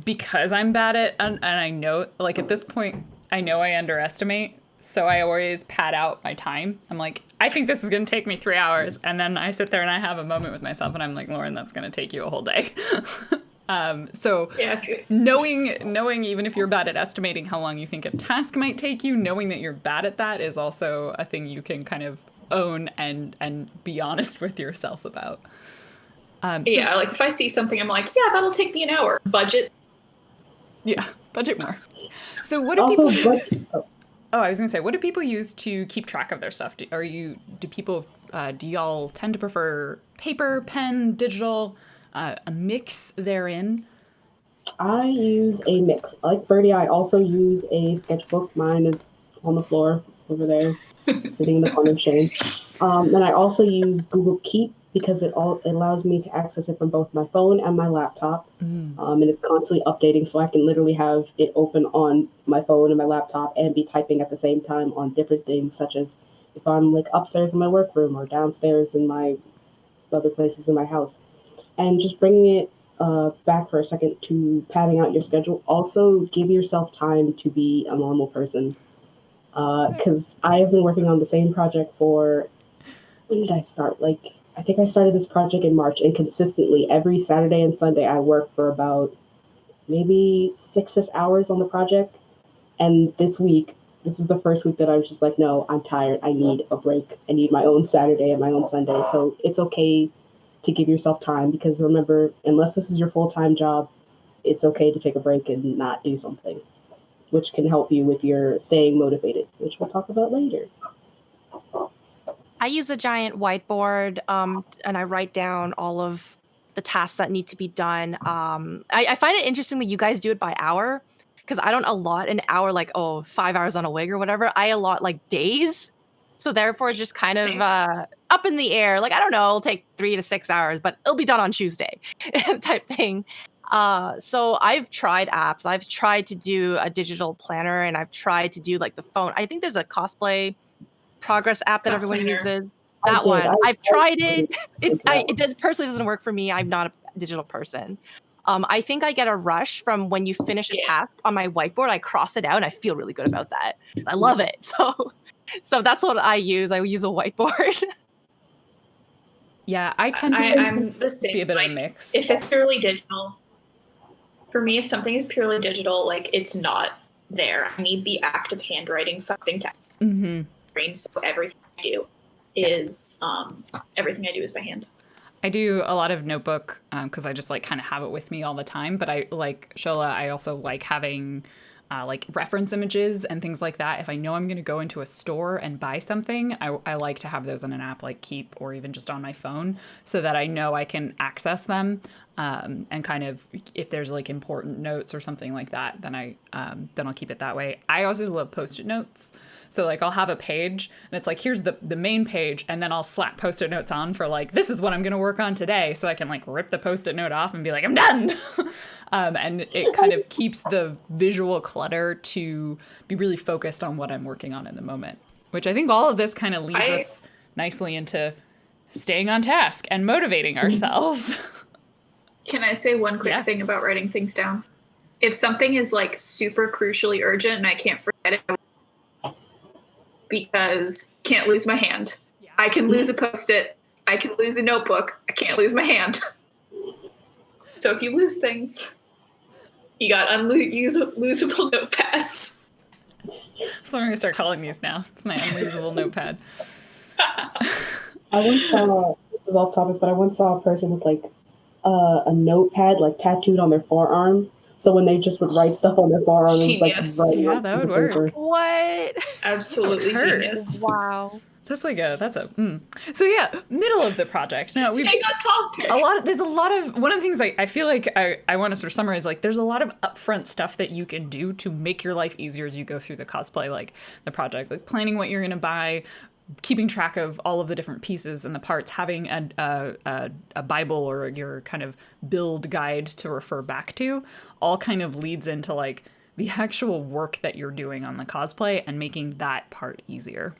because I'm bad at, and I know, like at this point, I know I underestimate, so I always pad out my time. I'm like, I think this is going to take me 3 hours, and then I sit there and I have a moment with myself, and I'm like, Lauren, that's going to take you a whole day. So yeah, knowing even if you're bad at estimating how long you think a task might take you, knowing that you're bad at that is also a thing you can kind of own and be honest with yourself about. Yeah, like if I see something, I'm like, yeah, that'll take me an hour. Budget. Yeah, budget more. So what do people use? Oh, I was gonna say, what do people use to keep track of their stuff? Do y'all tend to prefer paper, pen, digital? A mix therein? I use a mix. Like Birdie, I also use a sketchbook. Mine is on the floor over there, sitting in the corner of shame. And I also use Google Keep because it allows me to access it from both my phone and my laptop. And it's constantly updating, so I can literally have it open on my phone and my laptop and be typing at the same time on different things, such as if I'm like upstairs in my workroom or downstairs in my other places in my house. And just bringing it back for a second to padding out your schedule. Also, give yourself time to be a normal person. Because I have been working on the same project for, when did I start? Like, I think I started this project in March, and consistently every Saturday and Sunday I work for about maybe 6 hours on the project. And this is the first week that I was just like, no, I'm tired. I need a break. I need my own Saturday and my own Sunday. So it's okay to give yourself time, because remember, unless this is your full-time job, it's okay to take a break and not do something, which can help you with your staying motivated, which we'll talk about later. I use a giant whiteboard, and I write down all of the tasks that need to be done. I find it interesting that you guys do it by hour, because I don't allot an hour like, 5 hours on a wig or whatever. I allot like days. So therefore, it's just kind of up in the air. Like, I don't know, it'll take 3 to 6 hours, but it'll be done on Tuesday type thing. So I've tried apps. I've tried to do a digital planner, and I've tried to do like the phone. I think there's a cosplay progress app that everyone uses. That one. I've tried it. It does personally doesn't work for me. I'm not a digital person. I think I get a rush from when you finish a task on my whiteboard. I cross it out and I feel really good about that. I love it. So that's what I use. I use a whiteboard. Yeah, I tend to I'm the same. be a bit of a mix. If it's purely digital, for me, if something is purely digital, like it's not there. I need the act of handwriting something to brain. So everything I do is by hand. I do a lot of notebook because I just like kind of have it with me all the time. But I like Shola, I also like having like reference images and things like that. If I know I'm going to go into a store and buy something, I like to have those in an app like Keep or even just on my phone so that I know I can access them. And kind of if there's like important notes or something like that, then I'll keep it that way. I also love Post-it notes. So like I'll have a page and it's like, here's the main page. And then I'll slap Post-it notes on for like, this is what I'm going to work on today. So I can like rip the Post-it note off and be like, I'm done. And it kind of keeps the visual clutter to be really focused on what I'm working on in the moment, which I think all of this kind of leads us nicely into staying on task and motivating ourselves. Can I say one quick thing about writing things down? If something is like super crucially urgent and I can't forget it because can't lose my hand. I can lose a Post-it. I can lose a notebook. I can't lose my hand. So if you lose things, you got unlosable notepads. So I'm going to start calling these now. It's my unlosable notepad. I once saw, this is off topic, but I once saw a person with like a notepad like tattooed on their forearm. So when they just would write stuff on their forearm, it was like Yeah, that would work. What? Absolutely genius. Wow. That's So yeah, middle of the project. No, Staying on topic. There's a lot of, one of the things I feel like I want to sort of summarize, like there's a lot of upfront stuff that you can do to make your life easier as you go through the cosplay, like the project, like planning what you're going to buy, keeping track of all of the different pieces and the parts, having a Bible or your kind of build guide to refer back to, all kind of leads into like the actual work that you're doing on the cosplay and making that part easier.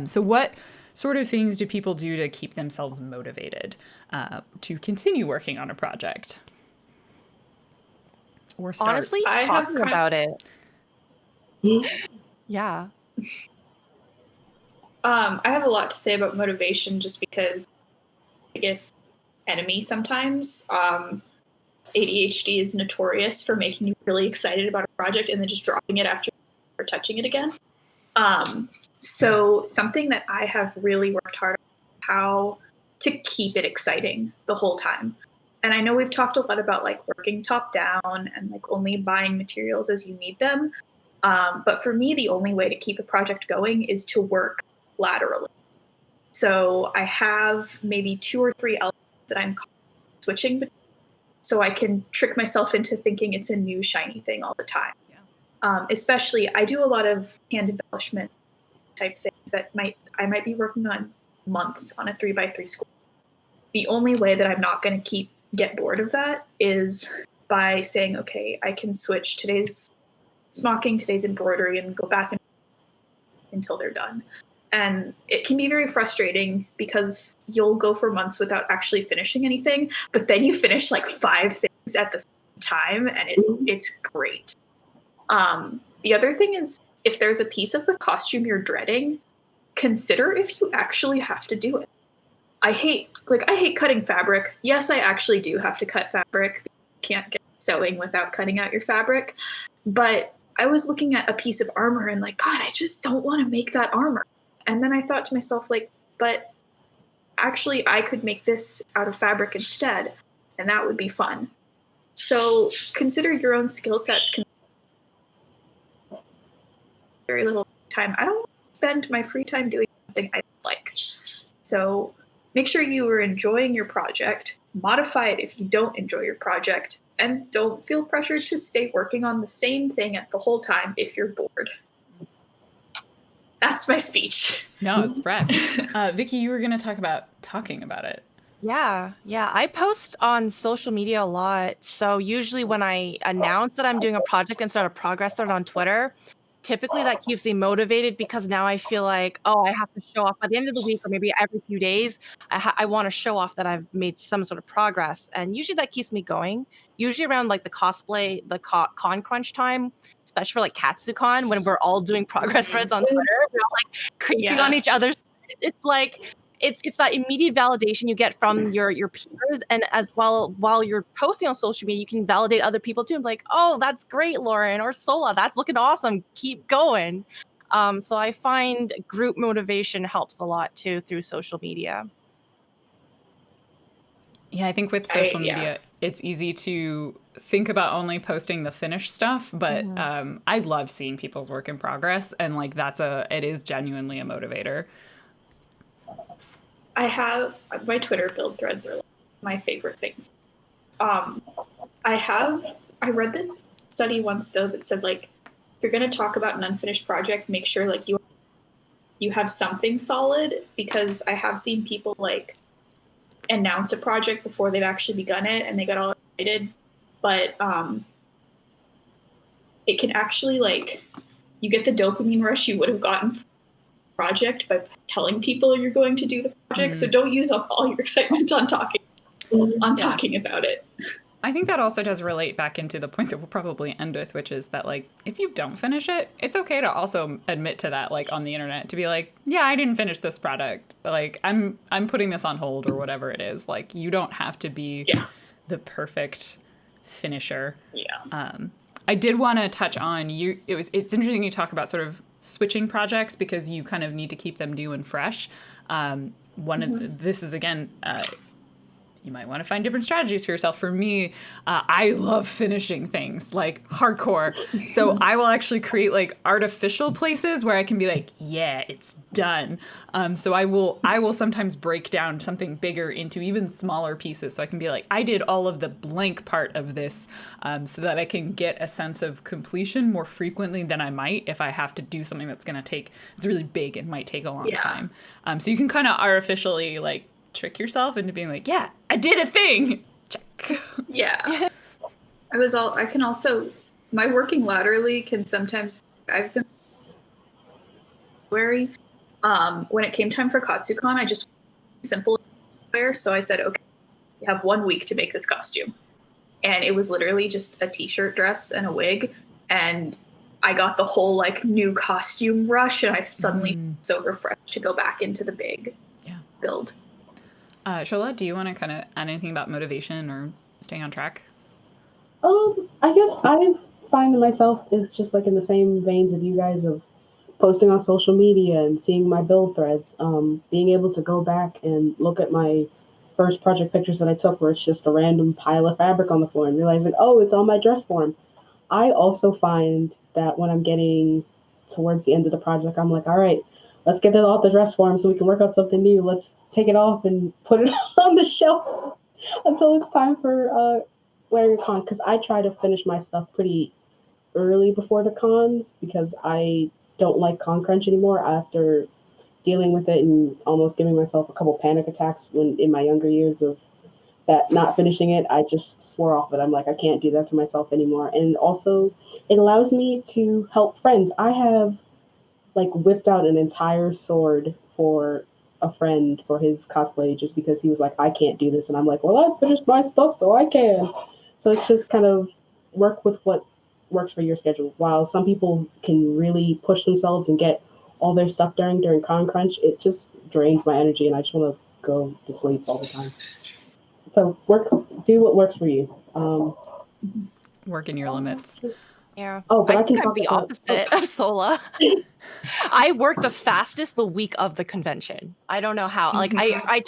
So what sort of things do people do to keep themselves motivated to continue working on a project? Or start? Honestly, talking about it. Yeah. I have a lot to say about motivation just because biggest enemy sometimes. ADHD is notorious for making you really excited about a project and then just dropping it after or touching it again. So something that I have really worked hard on how to keep it exciting the whole time. And I know we've talked a lot about like working top down and like only buying materials as you need them. But for me, the only way to keep a project going is to work laterally. So I have maybe 2 or 3 elements that I'm switching between, so I can trick myself into thinking it's a new shiny thing all the time. Especially, I do a lot of hand embellishment type things that I might be working on months on a 3x3 square. The only way that I'm not going to get bored of that is by saying, okay, I can switch today's smocking, today's embroidery, and go back until they're done. And it can be very frustrating because you'll go for months without actually finishing anything, but then you finish like 5 things at the same time, and it's great. The other thing is, if there's a piece of the costume you're dreading, consider if you actually have to do it. I hate cutting fabric. Yes, I actually do have to cut fabric. You can't get sewing without cutting out your fabric. But I was looking at a piece of armor and like, God, I just don't want to make that armor. And then I thought to myself, like, but actually, I could make this out of fabric instead, and that would be fun. So consider your own skill sets. Very little time. I don't want to spend my free time doing something I don't like. So make sure you are enjoying your project. Modify it if you don't enjoy your project. And don't feel pressured to stay working on the same thing at the whole time if you're bored. That's my speech. No, it's Brad. Vicky, you were going to talk about talking about it. Yeah. I post on social media a lot. So usually when I announce that I'm doing a project and start a progress thread on Twitter, typically that keeps me motivated because now I feel like, oh, I have to show off by the end of the week or maybe every few days. I want to show off that I've made some sort of progress. And usually that keeps me going. Usually around like the cosplay, the con crunch time, especially for like KatsuCon, when we're all doing progress threads on Twitter, we're all like creeping on each other's. It's like, it's that immediate validation you get from your peers, and as well while you're posting on social media, you can validate other people too. Like, oh, that's great, Lauren or Sola, that's looking awesome. Keep going. So I find group motivation helps a lot too through social media. Yeah, I think with social media, it's easy to think about only posting the finished stuff, but I love seeing people's work in progress, and like it is genuinely a motivator. I have my Twitter build threads are like my favorite things. I read this study once though that said like if you're going to talk about an unfinished project, make sure like you have something solid, because I have seen people like announce a project before they've actually begun it and they got all excited, but it can actually like you get the dopamine rush you would have gotten project by telling people you're going to do the project. So don't use up all your excitement on talking about it. I think that also does relate back into the point that we'll probably end with, which is that like if you don't finish it, it's okay to also admit to that, like on the internet, to be like, yeah, I didn't finish this product. Like I'm putting this on hold or whatever it is. Like you don't have to be the perfect finisher. I did want to touch on it's interesting you talk about sort of switching projects because you kind of need to keep them new and fresh. This is again, you might want to find different strategies for yourself. For me, I love finishing things like hardcore. So I will actually create like artificial places where I can be like, yeah, it's done. So I will sometimes break down something bigger into even smaller pieces. So I can be like, I did all of the blank part of this so that I can get a sense of completion more frequently than I might if I have to do something that's going to take, it's really big and might take a long time. So you can kind of artificially like trick yourself into being like, yeah, I did a thing. Check. Yeah. I can also, my working laterally can sometimes, I've been wary. When it came time for KatsuCon, I just simple wear. So I said, okay, you have 1 week to make this costume. And it was literally just a t-shirt, dress, and a wig. And I got the whole like new costume rush, and I suddenly so refreshed to go back into the big build. Shola, do you want to kind of add anything about motivation or staying on track? I guess I find myself is just like in the same veins of you guys of posting on social media and seeing my build threads, being able to go back and look at my first project pictures that I took where it's just a random pile of fabric on the floor and realizing, oh, it's on my dress form. I also find that when I'm getting towards the end of the project, I'm like, all right, let's get it off the dress form so we can work on something new. Let's take it off and put it on the shelf until it's time for wearing a con. Because I try to finish my stuff pretty early before the cons because I don't like con crunch anymore after dealing with it and almost giving myself a couple panic attacks when in my younger years of that not finishing it. I just swore off it. I'm like, I can't do that to myself anymore. And also it allows me to help friends. I have like whipped out an entire sword for a friend for his cosplay just because he was like, I can't do this. And I'm like, well, I finished my stuff so I can. So it's just kind of work with what works for your schedule. While some people can really push themselves and get all their stuff during con crunch, it just drains my energy and I just want to go to sleep all the time. So do what works for you. Work in your limits. Yeah. Oh, but I can think I'm talk the about. opposite of Sola. I work the fastest the week of the convention. I don't know how. Like I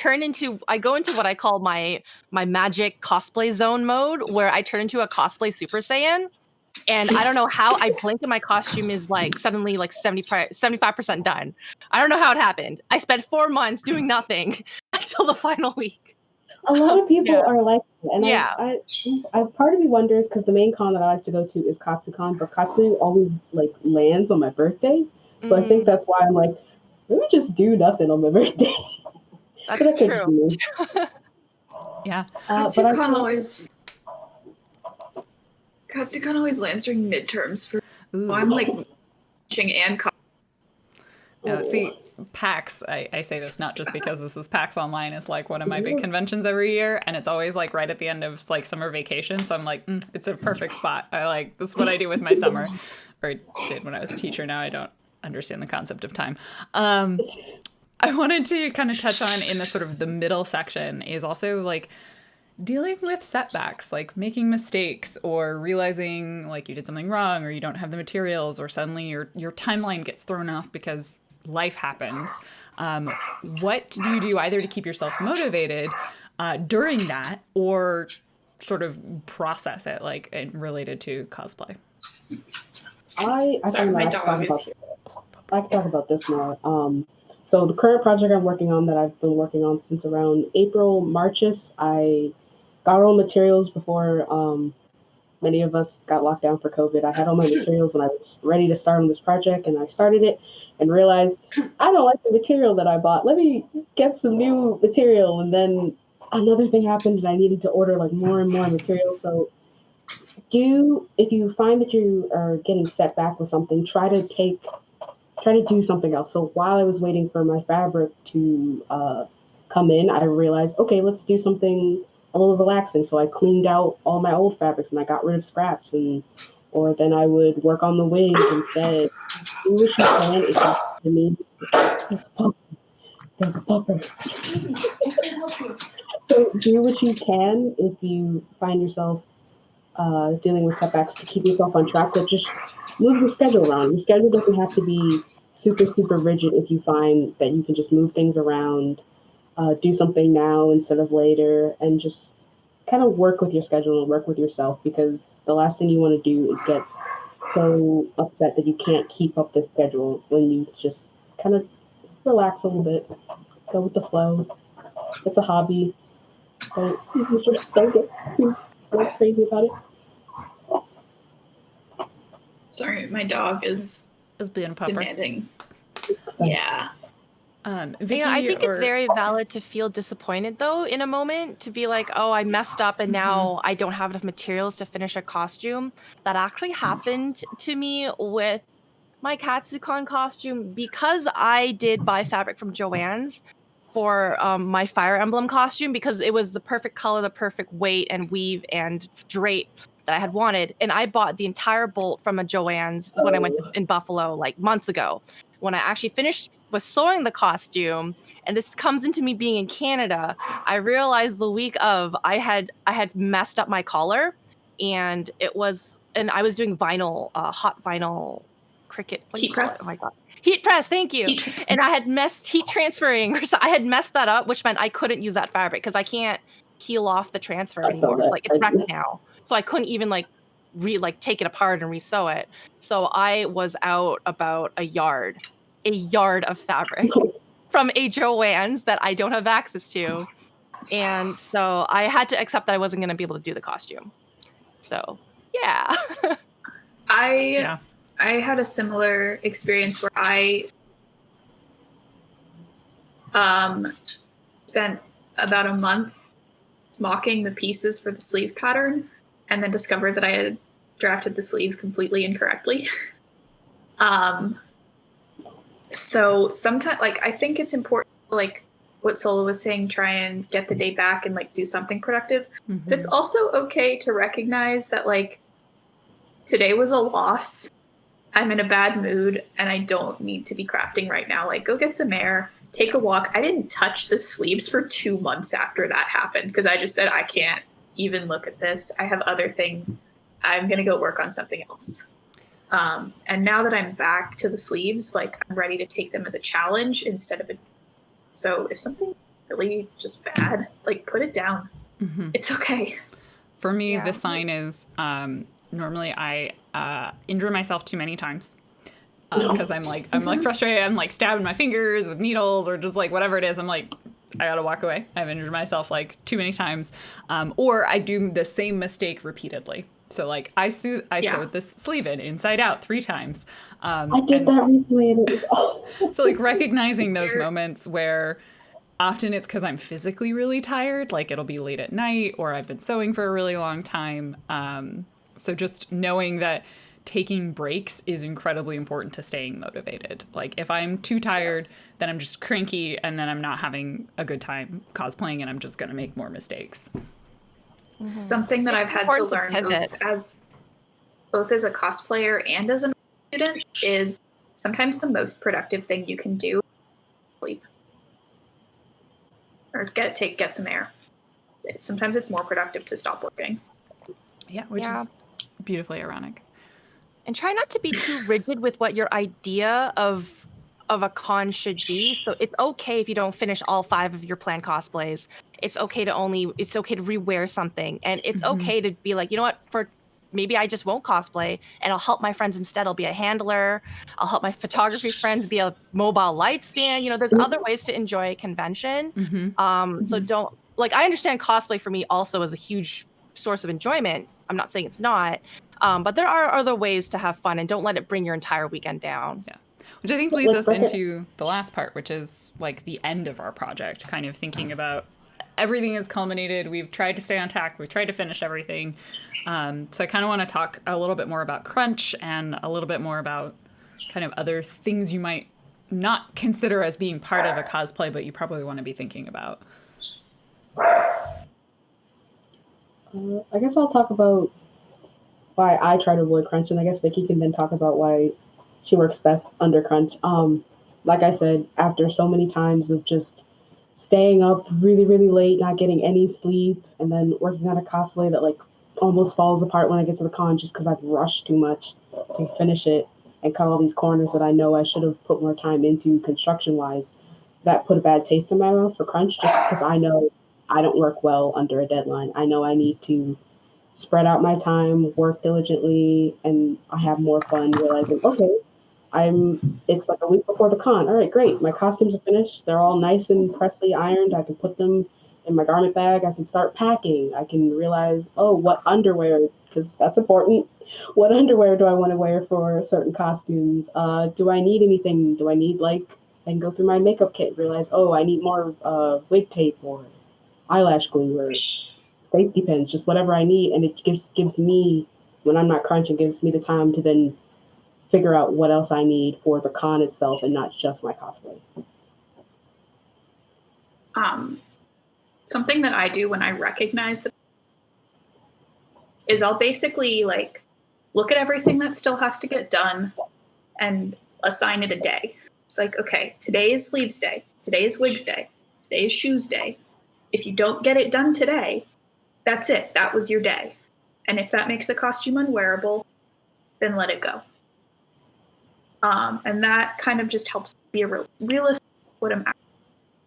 go into what I call my magic cosplay zone mode, where I turn into a cosplay Super Saiyan. And I don't know how I blink and my costume is like suddenly like 75% done. I don't know how it happened. I spent 4 months doing nothing until the final week. A lot of people Yeah. are like that, and Yeah. I part of me wonders because the main con that I like to go to is KatsuCon, but Katsu always like lands on my birthday, so I think that's why I'm like, let me just do nothing on my birthday. That's But I could true. choose. Yeah. But I KatsuCon always lands during midterms for. I'm like teaching and. No, see, PAX, I say this not just because this is PAX Online, is like one of my big conventions every year, and it's always like right at the end of like summer vacation, so I'm like, it's a perfect spot. This is what I do with my summer, or did when I was a teacher. Now I don't understand the concept of time. I wanted to kind of touch on in the sort of the middle section is also like dealing with setbacks, like making mistakes or realizing like you did something wrong or you don't have the materials or suddenly your timeline gets thrown off because life happens. What do you do either to keep yourself motivated during that or sort of process it like related to cosplay? I Sorry, my can dog is. I can talk about this more. So the current project I'm working on that I've been working on since around April, Marches, I got all materials before many of us got locked down for COVID. I had all my materials and I was ready to start on this project, and I started it and realized I don't like the material that I bought. Let me get some new material. And then another thing happened and I needed to order like more and more material. So if you find that you are getting set back with something, try to do something else. So while I was waiting for my fabric to come in, I realized, okay, let's do something a little relaxing. So I cleaned out all my old fabrics and I got rid of scraps, or then I would work on the wigs instead. Do what you can if you need. There's a bumper. So do what you can if you find yourself dealing with setbacks to keep yourself on track, but just move your schedule around. Your schedule doesn't have to be super, super rigid if you find that you can just move things around, do something now instead of later, and just kind of work with your schedule and work with yourself, because the last thing you want to do is get so upset that you can't keep up the schedule when you just kind of relax a little bit, go with the flow. It's a hobby. Don't get too crazy about it. Sorry, my dog is being a pupper. demanding. Yeah. Vicky, I think it's very valid to feel disappointed though in a moment, to be like, oh, I messed up and now I don't have enough materials to finish a costume. That actually happened to me with my KatsuCon costume because I did buy fabric from Joann's for my Fire Emblem costume because it was the perfect color, the perfect weight and weave and drape that I had wanted. And I bought the entire bolt from a Joann's when I went in Buffalo like months ago. When I actually was sewing the costume, and this comes into me being in Canada, I realized the week of I had messed up my collar, and I was doing vinyl, hot vinyl cricket. What do you call it? Oh my god. Heat press, thank you. And I had heat transferring, so I had messed that up, which meant I couldn't use that fabric because I can't peel off the transfer anymore. It's like it's wrecked now. So I couldn't even take it apart and resew it. So I was out about a yard of fabric from a Joann's that I don't have access to. And so I had to accept that I wasn't going to be able to do the costume. So, yeah. I had a similar experience where I spent about a month mocking the pieces for the sleeve pattern and then discovered that I had drafted the sleeve completely incorrectly. So sometimes, I think it's important, what Sola was saying, try and get the day back and, do something productive. Mm-hmm. But it's also okay to recognize that, today was a loss. I'm in a bad mood, and I don't need to be crafting right now. Go get some air, take a walk. I didn't touch the sleeves for 2 months after that happened, because I just said, I can't even look at this. I have other things. I'm going to go work on something else. And now that I'm back to the sleeves, like I'm ready to take them as a challenge instead of a. So if something really just bad, like put it down. It's okay. For me, the sign is normally I injure myself too many times because I'm like frustrated. I'm like stabbing my fingers with needles or just like whatever it is. I'm like, I gotta walk away. I've injured myself like too many times, or I do the same mistake repeatedly. So like I sewed this sleeve inside out 3 times. I did that recently, and it was awful. So like recognizing those moments where often it's because I'm physically really tired, like it'll be late at night or I've been sewing for a really long time. So just knowing that taking breaks is incredibly important to staying motivated. Like if I'm too tired, then I'm just cranky and then I'm not having a good time cosplaying and I'm just going to make more mistakes. Something that I've had to learn both as a cosplayer and as a student is sometimes the most productive thing you can do is sleep. Or get some air. Sometimes it's more productive to stop working. Yeah, which is beautifully ironic. And try not to be too rigid with what your idea of a con should be. So it's okay if you don't finish all 5 of your planned cosplays. It's okay to rewear something. And it's okay to be like, you know what, maybe I just won't cosplay and I'll help my friends instead. I'll be a handler. I'll help my photography friends be a mobile light stand. You know, there's other ways to enjoy a convention. So don't, like, I understand cosplay for me also is a huge source of enjoyment. I'm not saying it's not, but there are other ways to have fun and don't let it bring your entire weekend down. Yeah. Which I think leads us into the last part, which is like the end of our project, kind of thinking about everything is culminated. We've tried to stay on track. We've tried to finish everything. So I kind of want to talk a little bit more about crunch and a little bit more about kind of other things you might not consider as being part of a cosplay, but you probably want to be thinking about. I guess I'll talk about why I try to avoid crunch, and I guess Vicky can then talk about why she works best under crunch. Like I said, after so many times of just staying up really, really late, not getting any sleep, and then working on a cosplay that like almost falls apart when I get to the con just because I've rushed too much to finish it and cut all these corners that I know I should have put more time into construction-wise, that put a bad taste in my mouth for crunch just because I know I don't work well under a deadline. I know I need to spread out my time, work diligently, and I have more fun realizing, okay, it's like a week before the con. All right, great. My costumes are finished. They're all nice and pressly ironed. I can put them in my garment bag. I can start packing. I can realize, oh, what underwear, because that's important. What underwear do I want to wear for certain costumes? Do I need anything? Do I need I can go through my makeup kit, realize, oh, I need more wig tape or eyelash glue or safety pins, just whatever I need. And it gives me, when I'm not crunching, gives me the time to then figure out what else I need for the con itself and not just my cosplay. Something that I do when I recognize that is I'll basically like look at everything that still has to get done and assign it a day. It's like, okay, today is sleeves day. Today is wigs day. Today is shoes day. If you don't get it done today, that's it. That was your day. And if that makes the costume unwearable, then let it go. And that kind of just helps be a realistic what I'm actually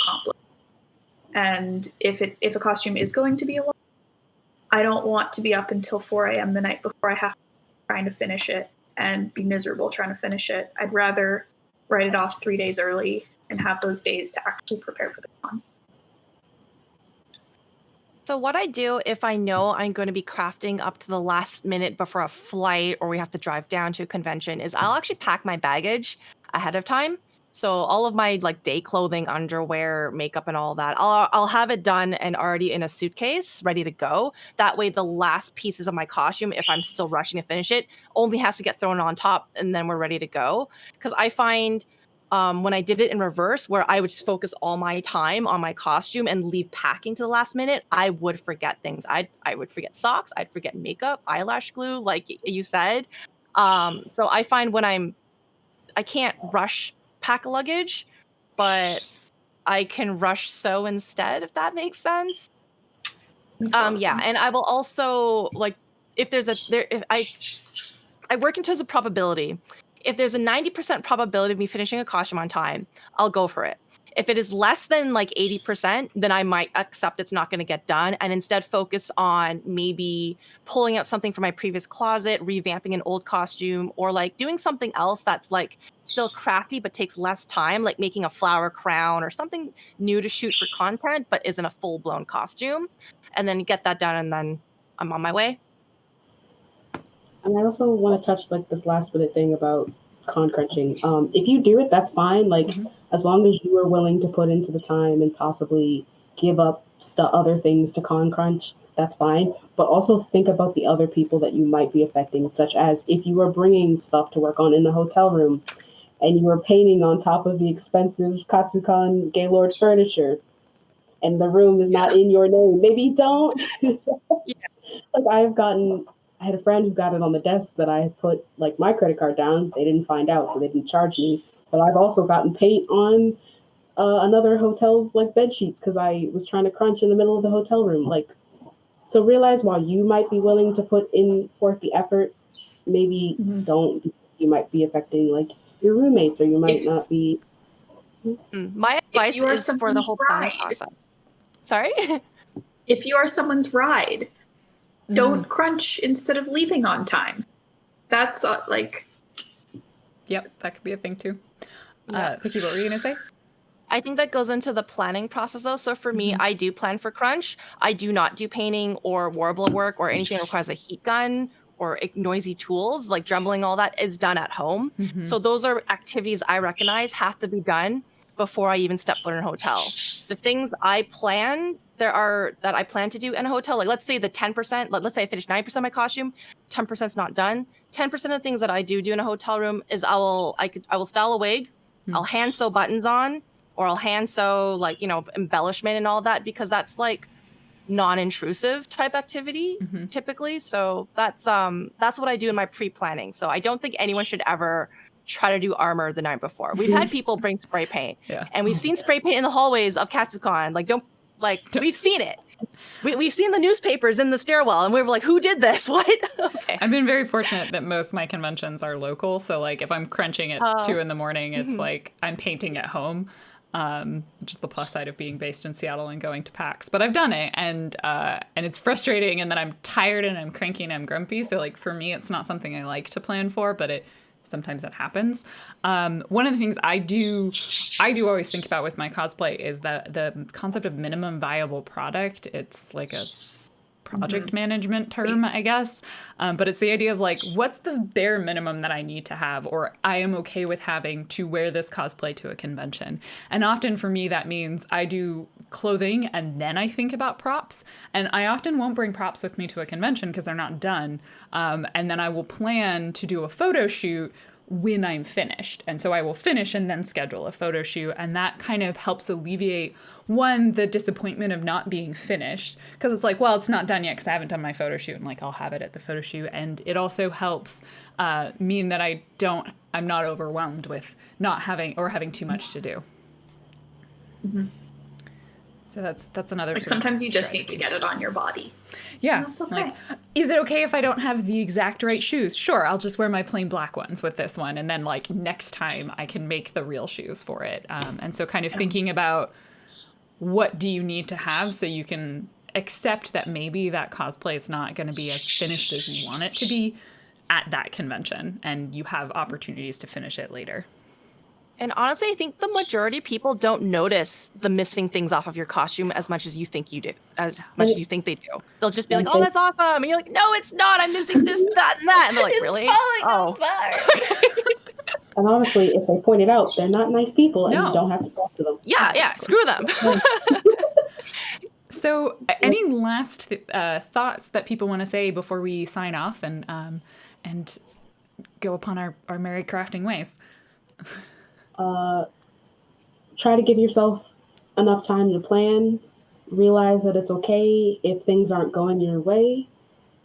accomplishing. And if a costume is going to be a lot, I don't want to be up until 4 a.m. the night before I have to trying to finish it and be miserable trying to finish it. I'd rather write it off 3 days early and have those days to actually prepare for the con. So what I do if I know I'm going to be crafting up to the last minute before a flight or we have to drive down to a convention is I'll actually pack my baggage ahead of time. So all of my like day clothing, underwear, makeup, and all that, I'll have it done and already in a suitcase, ready to go. That way, the last pieces of my costume, if I'm still rushing to finish it, only has to get thrown on top, and then we're ready to go. Because I find when I did it in reverse, where I would just focus all my time on my costume and leave packing to the last minute, I would forget things. I would forget socks. I'd forget makeup, eyelash glue, like you said. So I find when I can't rush pack luggage, but I can rush sew instead, if that makes sense. Yeah, and I will also like if I work in terms of probability. If there's a 90% probability of me finishing a costume on time, I'll go for it. If it is less than like 80%, then I might accept it's not going to get done and instead focus on maybe pulling out something from my previous closet, revamping an old costume, or like doing something else that's like still crafty but takes less time, like making a flower crown or something new to shoot for content but isn't a full-blown costume. And then get that done and then I'm on my way. And I also want to touch like this last minute thing about con crunching. If you do it, that's fine. Like as long as you are willing to put into the time and possibly give up other things to con crunch, that's fine. But also think about the other people that you might be affecting, such as if you are bringing stuff to work on in the hotel room and you are painting on top of the expensive Katsukan Gaylord furniture and the room is not in your name, maybe don't. Like I had a friend who got it on the desk that I put like my credit card down. They didn't find out, so they didn't charge me. But I've also gotten paint on another hotel's like bed sheets because I was trying to crunch in the middle of the hotel room. Like, so realize while you might be willing to put in forth the effort, maybe don't. You might be affecting like your roommates, or you might not be. My advice you are is for the whole planning process. Sorry? If you are someone's ride, don't crunch instead of leaving on time. That's like... Yep, that could be a thing too. Vicky, what were you going to say? I think that goes into the planning process though. So for me, I do plan for crunch. I do not do painting or warbler work or anything that requires a heat gun or noisy tools. Like drumbling, all that is done at home. So those are activities I recognize have to be done before I even step foot in a hotel. The things I plan that I plan to do in a hotel, like let's say the 10%, let's say I finish 9% of my costume, 10% is not done. 10% of the things that I do in a hotel room is I will style a wig, I'll hand sew buttons on, or I'll hand sew like, embellishment and all that, because that's like non-intrusive type activity typically. So that's what I do in my pre-planning. So I don't think anyone should ever try to do armor the night before. We've had people bring spray paint, and we've seen spray paint in the hallways of Katsucon. We've seen it. We've seen the newspapers in the stairwell, and we were like, who did this? What? Okay. I've been very fortunate that most of my conventions are local. So like if I'm crunching at 2 a.m, it's like I'm painting at home. Just the plus side of being based in Seattle and going to PAX. But I've done it, and it's frustrating, and then I'm tired and I'm cranky and I'm grumpy. So like for me, it's not something I like to plan for, but sometimes that happens. One of the things I do always think about with my cosplay is that the concept of minimum viable product. It's like a project management term, I guess. But it's the idea of like, what's the bare minimum that I need to have, or I am okay with having to wear this cosplay to a convention. And often for me, that means I do clothing and then I think about props. And I often won't bring props with me to a convention because they're not done. And then I will plan to do a photo shoot when I'm finished. And so I will finish and then schedule a photo shoot. And that kind of helps alleviate, one, the disappointment of not being finished. Because it's like, well, it's not done yet because I haven't done my photo shoot. And like, I'll have it at the photo shoot. And it also helps mean that I'm not overwhelmed with not having too much to do. So that's another. Like sometimes you just need to get it on your body. Yeah. That's okay. Like, is it okay if I don't have the exact right shoes? Sure, I'll just wear my plain black ones with this one, and then like next time I can make the real shoes for it. And so kind of thinking about what do you need to have so you can accept that maybe that cosplay is not going to be as finished as you want it to be at that convention, and you have opportunities to finish it later. And honestly, I think the majority of people don't notice the missing things off of your costume as much as you think you do, as much as you think they do. They'll just be like, oh, that's awesome. And you're like, no, it's not. I'm missing this, that, and that. And they're like, It's really? falling apart. And honestly, if they point it out, they're not nice people, and you don't have to talk to them. Yeah, screw them. So any last thoughts that people want to say before we sign off and go upon our merry crafting ways? Try to give yourself enough time to plan. Realize that it's okay if things aren't going your way.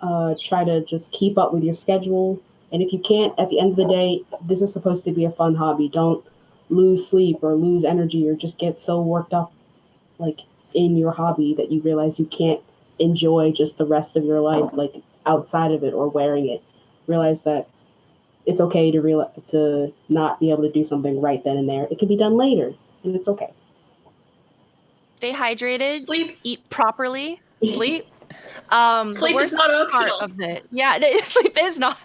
Try to just keep up with your schedule. And if you can't, at the end of the day, this is supposed to be a fun hobby. Don't lose sleep or lose energy or just get so worked up like in your hobby that you realize you can't enjoy just the rest of your life like outside of it or wearing it. Realize that it's okay to not be able to do something right then and there. It can be done later, and it's okay. Stay hydrated. Sleep. Eat properly. Sleep. Sleep is not Part optional. of it. Yeah, sleep is not.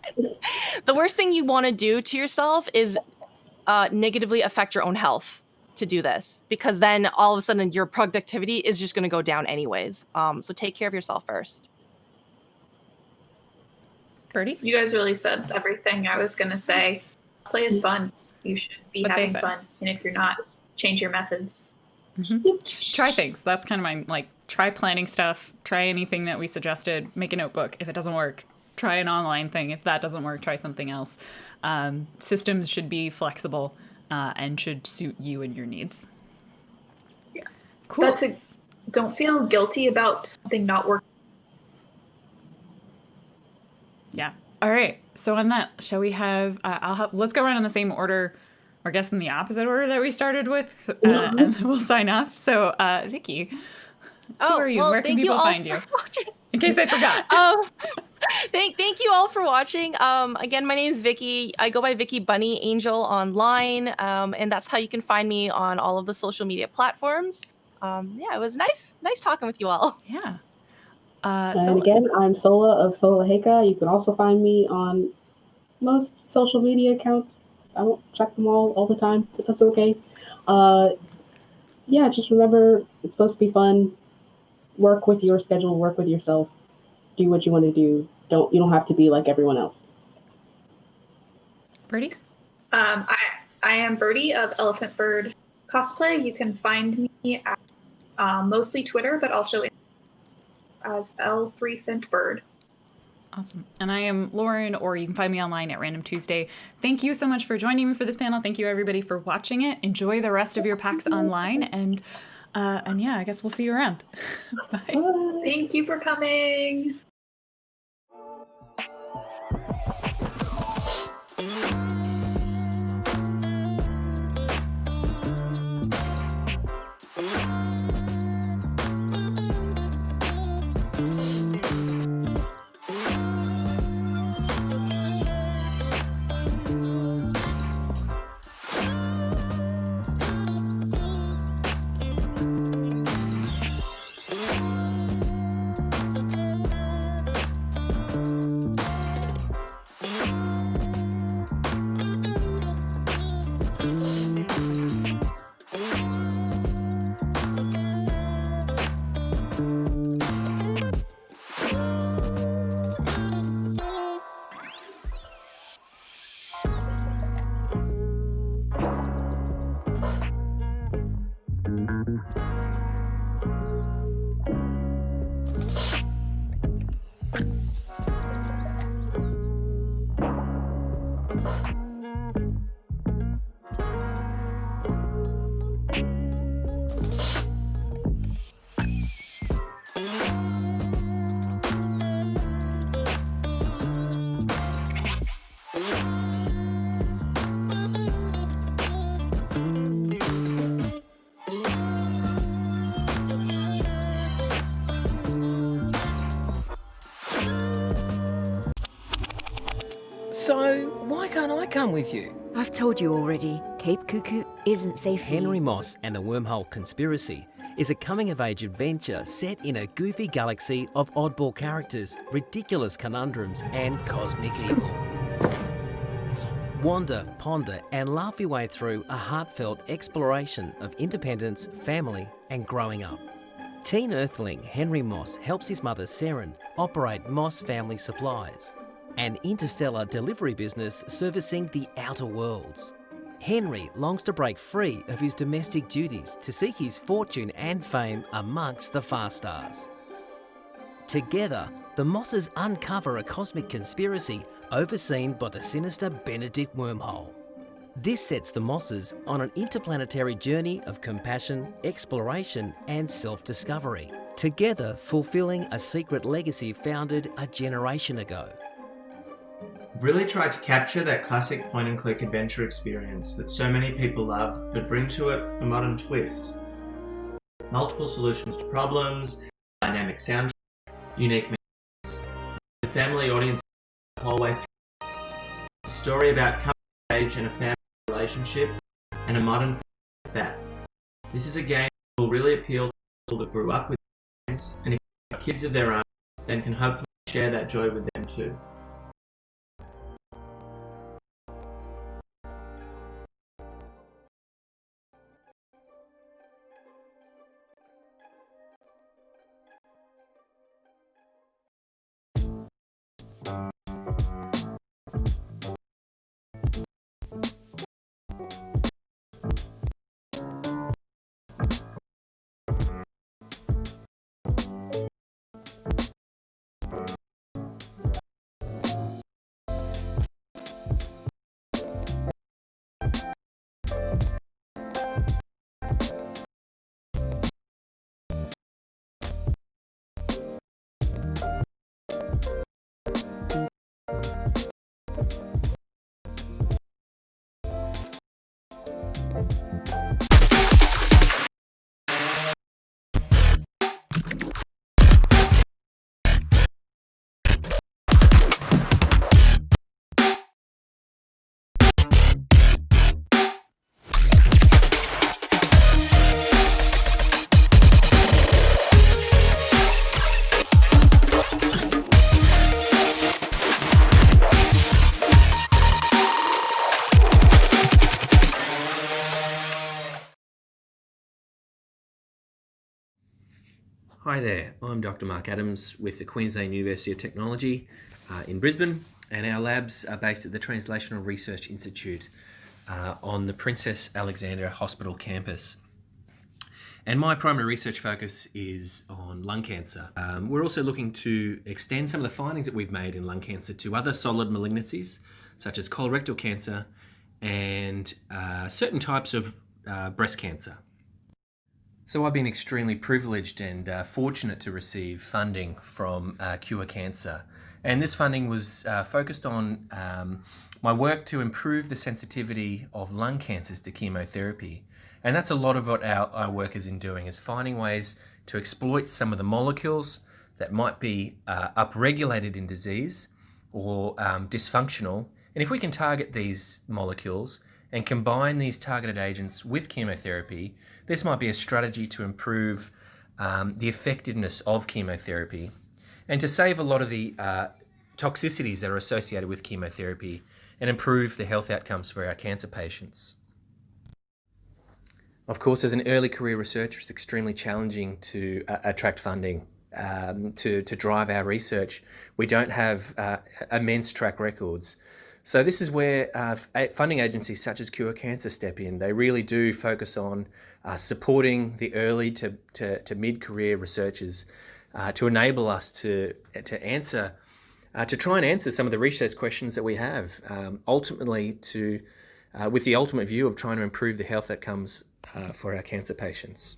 The worst thing you want to do to yourself is negatively affect your own health to do this, because then all of a sudden your productivity is just going to go down anyways. So take care of yourself first. Birdie? You guys really said everything I was going to say. Play is fun. You should be What they having said. fun. And if you're not, change your methods. Try things. That's kind of my, like, try planning stuff. Try anything that we suggested. Make a notebook. If it doesn't work, try an online thing. If that doesn't work, try something else. Systems should be flexible and should suit you and your needs. Yeah. Cool. Don't feel guilty about something not working. Yeah. All right. So on that, shall we have, let's go around in the same order, or I guess in the opposite order that we started with, and then we'll sign off. So, Vicky, who are you? Well, Where can thank you people all find you? In case I forgot. Thank you all for watching. Again, my name is Vicky. I go by Vicky Bunny Angel online, and that's how you can find me on all of the social media platforms. Yeah, it was nice talking with you all. Yeah. And again, I'm Sola of Sola Heika. You can also find me on most social media accounts. I don't check them all the time, but that's okay. Yeah, just remember, it's supposed to be fun. Work with your schedule, work with yourself. Do what you want to do. You don't have to be like everyone else. Birdie? I am Birdie of Elephant Bird Cosplay. You can find me at mostly Twitter, but also as L3 Fint Bird. Awesome. And I am Lauren, or you can find me online at Random Tuesday. Thank you so much for joining me for this panel. Thank you everybody for watching it. Enjoy the rest of your PAX online, and yeah, I guess we'll see you around. Bye. Thank you for coming. So, why can't I come with you? I've told you already, Cape Cuckoo isn't safe for Henry you. Moss and the Wormhole Conspiracy is a coming-of-age adventure set in a goofy galaxy of oddball characters, ridiculous conundrums, and cosmic evil. Wander, ponder, and laugh your way through a heartfelt exploration of independence, family, and growing up. Teen Earthling Henry Moss helps his mother Seren operate Moss Family Supplies, an interstellar delivery business servicing the outer worlds. Henry longs to break free of his domestic duties to seek his fortune and fame amongst the far stars. Together, the Mosses uncover a cosmic conspiracy overseen by the sinister Benedict Wormhole. This sets the Mosses on an interplanetary journey of compassion, exploration, and self-discovery, together fulfilling a secret legacy founded a generation ago. Really tried to capture that classic point-and-click adventure experience that so many people love, but bring to it a modern twist. Multiple solutions to problems, dynamic soundtrack, unique messages. The family audience the whole way through. a story about coming of age and a family relationship, and a modern like that. This is a game that will really appeal to people that grew up with games, and if they have kids of their own, then can hopefully share that joy with them too. Hi there, I'm Dr. Mark Adams with the Queensland University of Technology in Brisbane, and our labs are based at the Translational Research Institute on the Princess Alexandra Hospital campus. And my primary research focus is on lung cancer. We're also looking to extend some of the findings that we've made in lung cancer to other solid malignancies, such as colorectal cancer and certain types of breast cancer. So I've been extremely privileged and fortunate to receive funding from Cure Cancer. And this funding was focused on my work to improve the sensitivity of lung cancers to chemotherapy. And that's a lot of what our work is in doing, is finding ways to exploit some of the molecules that might be upregulated in disease or dysfunctional. And if we can target these molecules and combine these targeted agents with chemotherapy, this might be a strategy to improve the effectiveness of chemotherapy and to save a lot of the toxicities that are associated with chemotherapy and improve the health outcomes for our cancer patients. Of course, as an early career researcher, it's extremely challenging to attract funding to drive our research. We don't have immense track records. So this is where funding agencies such as Cure Cancer step in. They really do focus on supporting the early to mid-career researchers to enable us to answer, to try and answer some of the research questions that we have, ultimately with the ultimate view of trying to improve the health outcomes for our cancer patients.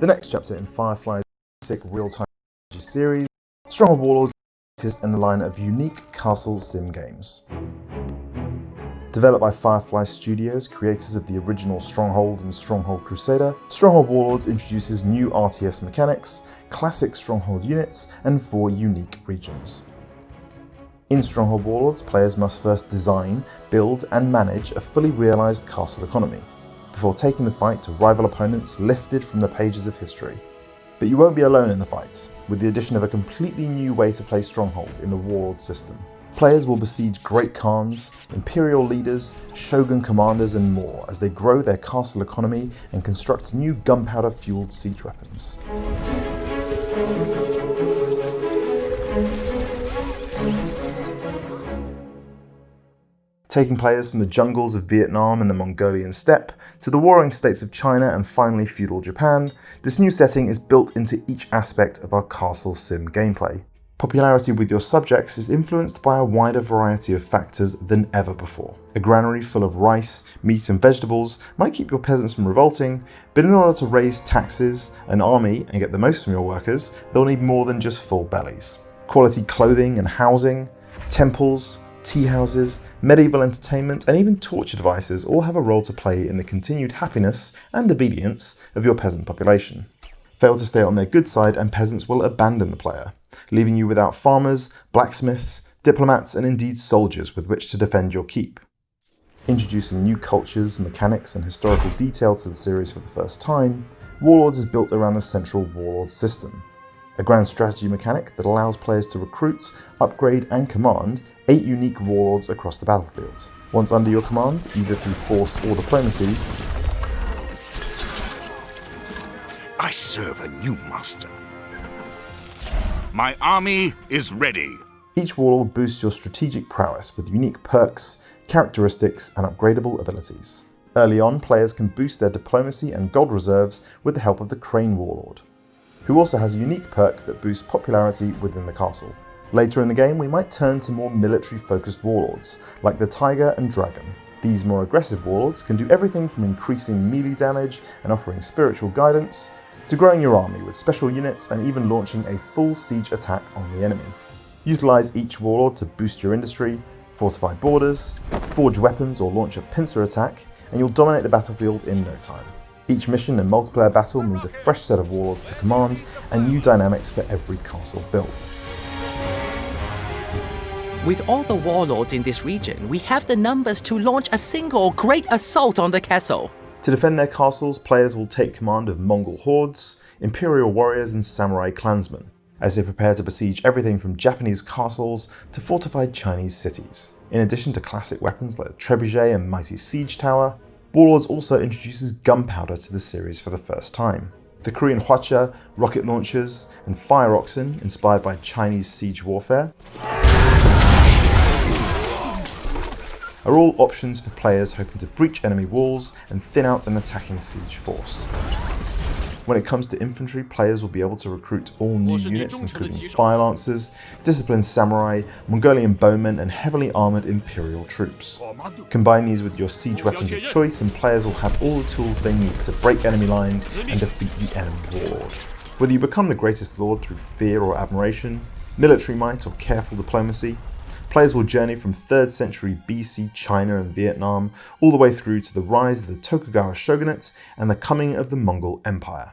The next chapter in Firefly's classic real-time series, Stronghold Warlords and a line of unique castle sim games. Developed by Firefly Studios, creators of the original Stronghold and Stronghold Crusader, Stronghold Warlords introduces new RTS mechanics, classic Stronghold units, and 4 unique regions. In Stronghold Warlords, players must first design, build, and manage a fully realised castle economy, before taking the fight to rival opponents lifted from the pages of history. But you won't be alone in the fights, with the addition of a completely new way to play Stronghold in the Warlord system. Players will besiege Great Khans, Imperial leaders, Shogun commanders, and more as they grow their castle economy and construct new gunpowder-fueled siege weapons. Taking players from the jungles of Vietnam and the Mongolian steppe to the warring states of China and finally feudal Japan, this new setting is built into each aspect of our castle sim gameplay. Popularity with your subjects is influenced by a wider variety of factors than ever before. A granary full of rice, meat and vegetables might keep your peasants from revolting, but in order to raise taxes, an army, and get the most from your workers, they'll need more than just full bellies. Quality clothing and housing, temples, tea houses, medieval entertainment, and even torture devices all have a role to play in the continued happiness and obedience of your peasant population. Fail to stay on their good side and peasants will abandon the player, leaving you without farmers, blacksmiths, diplomats, and indeed soldiers with which to defend your keep. Introducing new cultures, mechanics, and historical detail to the series for the first time, Warlords is built around the central Warlord system, a grand strategy mechanic that allows players to recruit, upgrade, and command 8 unique warlords across the battlefield. Once under your command, either through force or diplomacy, I serve a new master. My army is ready. Each warlord boosts your strategic prowess with unique perks, characteristics, and upgradable abilities. Early on, players can boost their diplomacy and gold reserves with the help of the Crane Warlord, who also has a unique perk that boosts popularity within the castle. Later in the game, we might turn to more military-focused warlords, like the Tiger and Dragon. These more aggressive warlords can do everything from increasing melee damage and offering spiritual guidance, to growing your army with special units and even launching a full siege attack on the enemy. Utilize each warlord to boost your industry, fortify borders, forge weapons or launch a pincer attack, and you'll dominate the battlefield in no time. Each mission and multiplayer battle means a fresh set of warlords to command and new dynamics for every castle built. With all the warlords in this region, we have the numbers to launch a single great assault on the castle. To defend their castles, players will take command of Mongol hordes, Imperial warriors, and samurai clansmen, as they prepare to besiege everything from Japanese castles to fortified Chinese cities. In addition to classic weapons like the trebuchet and mighty siege tower, Warlords also introduces gunpowder to the series for the first time. The Korean hwacha, rocket launchers, and fire oxen, inspired by Chinese siege warfare, are all options for players hoping to breach enemy walls and thin out an attacking siege force. When it comes to infantry, players will be able to recruit all new units including fire lancers, disciplined samurai, Mongolian bowmen, and heavily armoured imperial troops. Combine these with your siege weapons of choice and players will have all the tools they need to break enemy lines and defeat the enemy warlord. Whether you become the greatest lord through fear or admiration, military might or careful diplomacy, players will journey from 3rd century BC China and Vietnam all the way through to the rise of the Tokugawa shogunate and the coming of the Mongol Empire.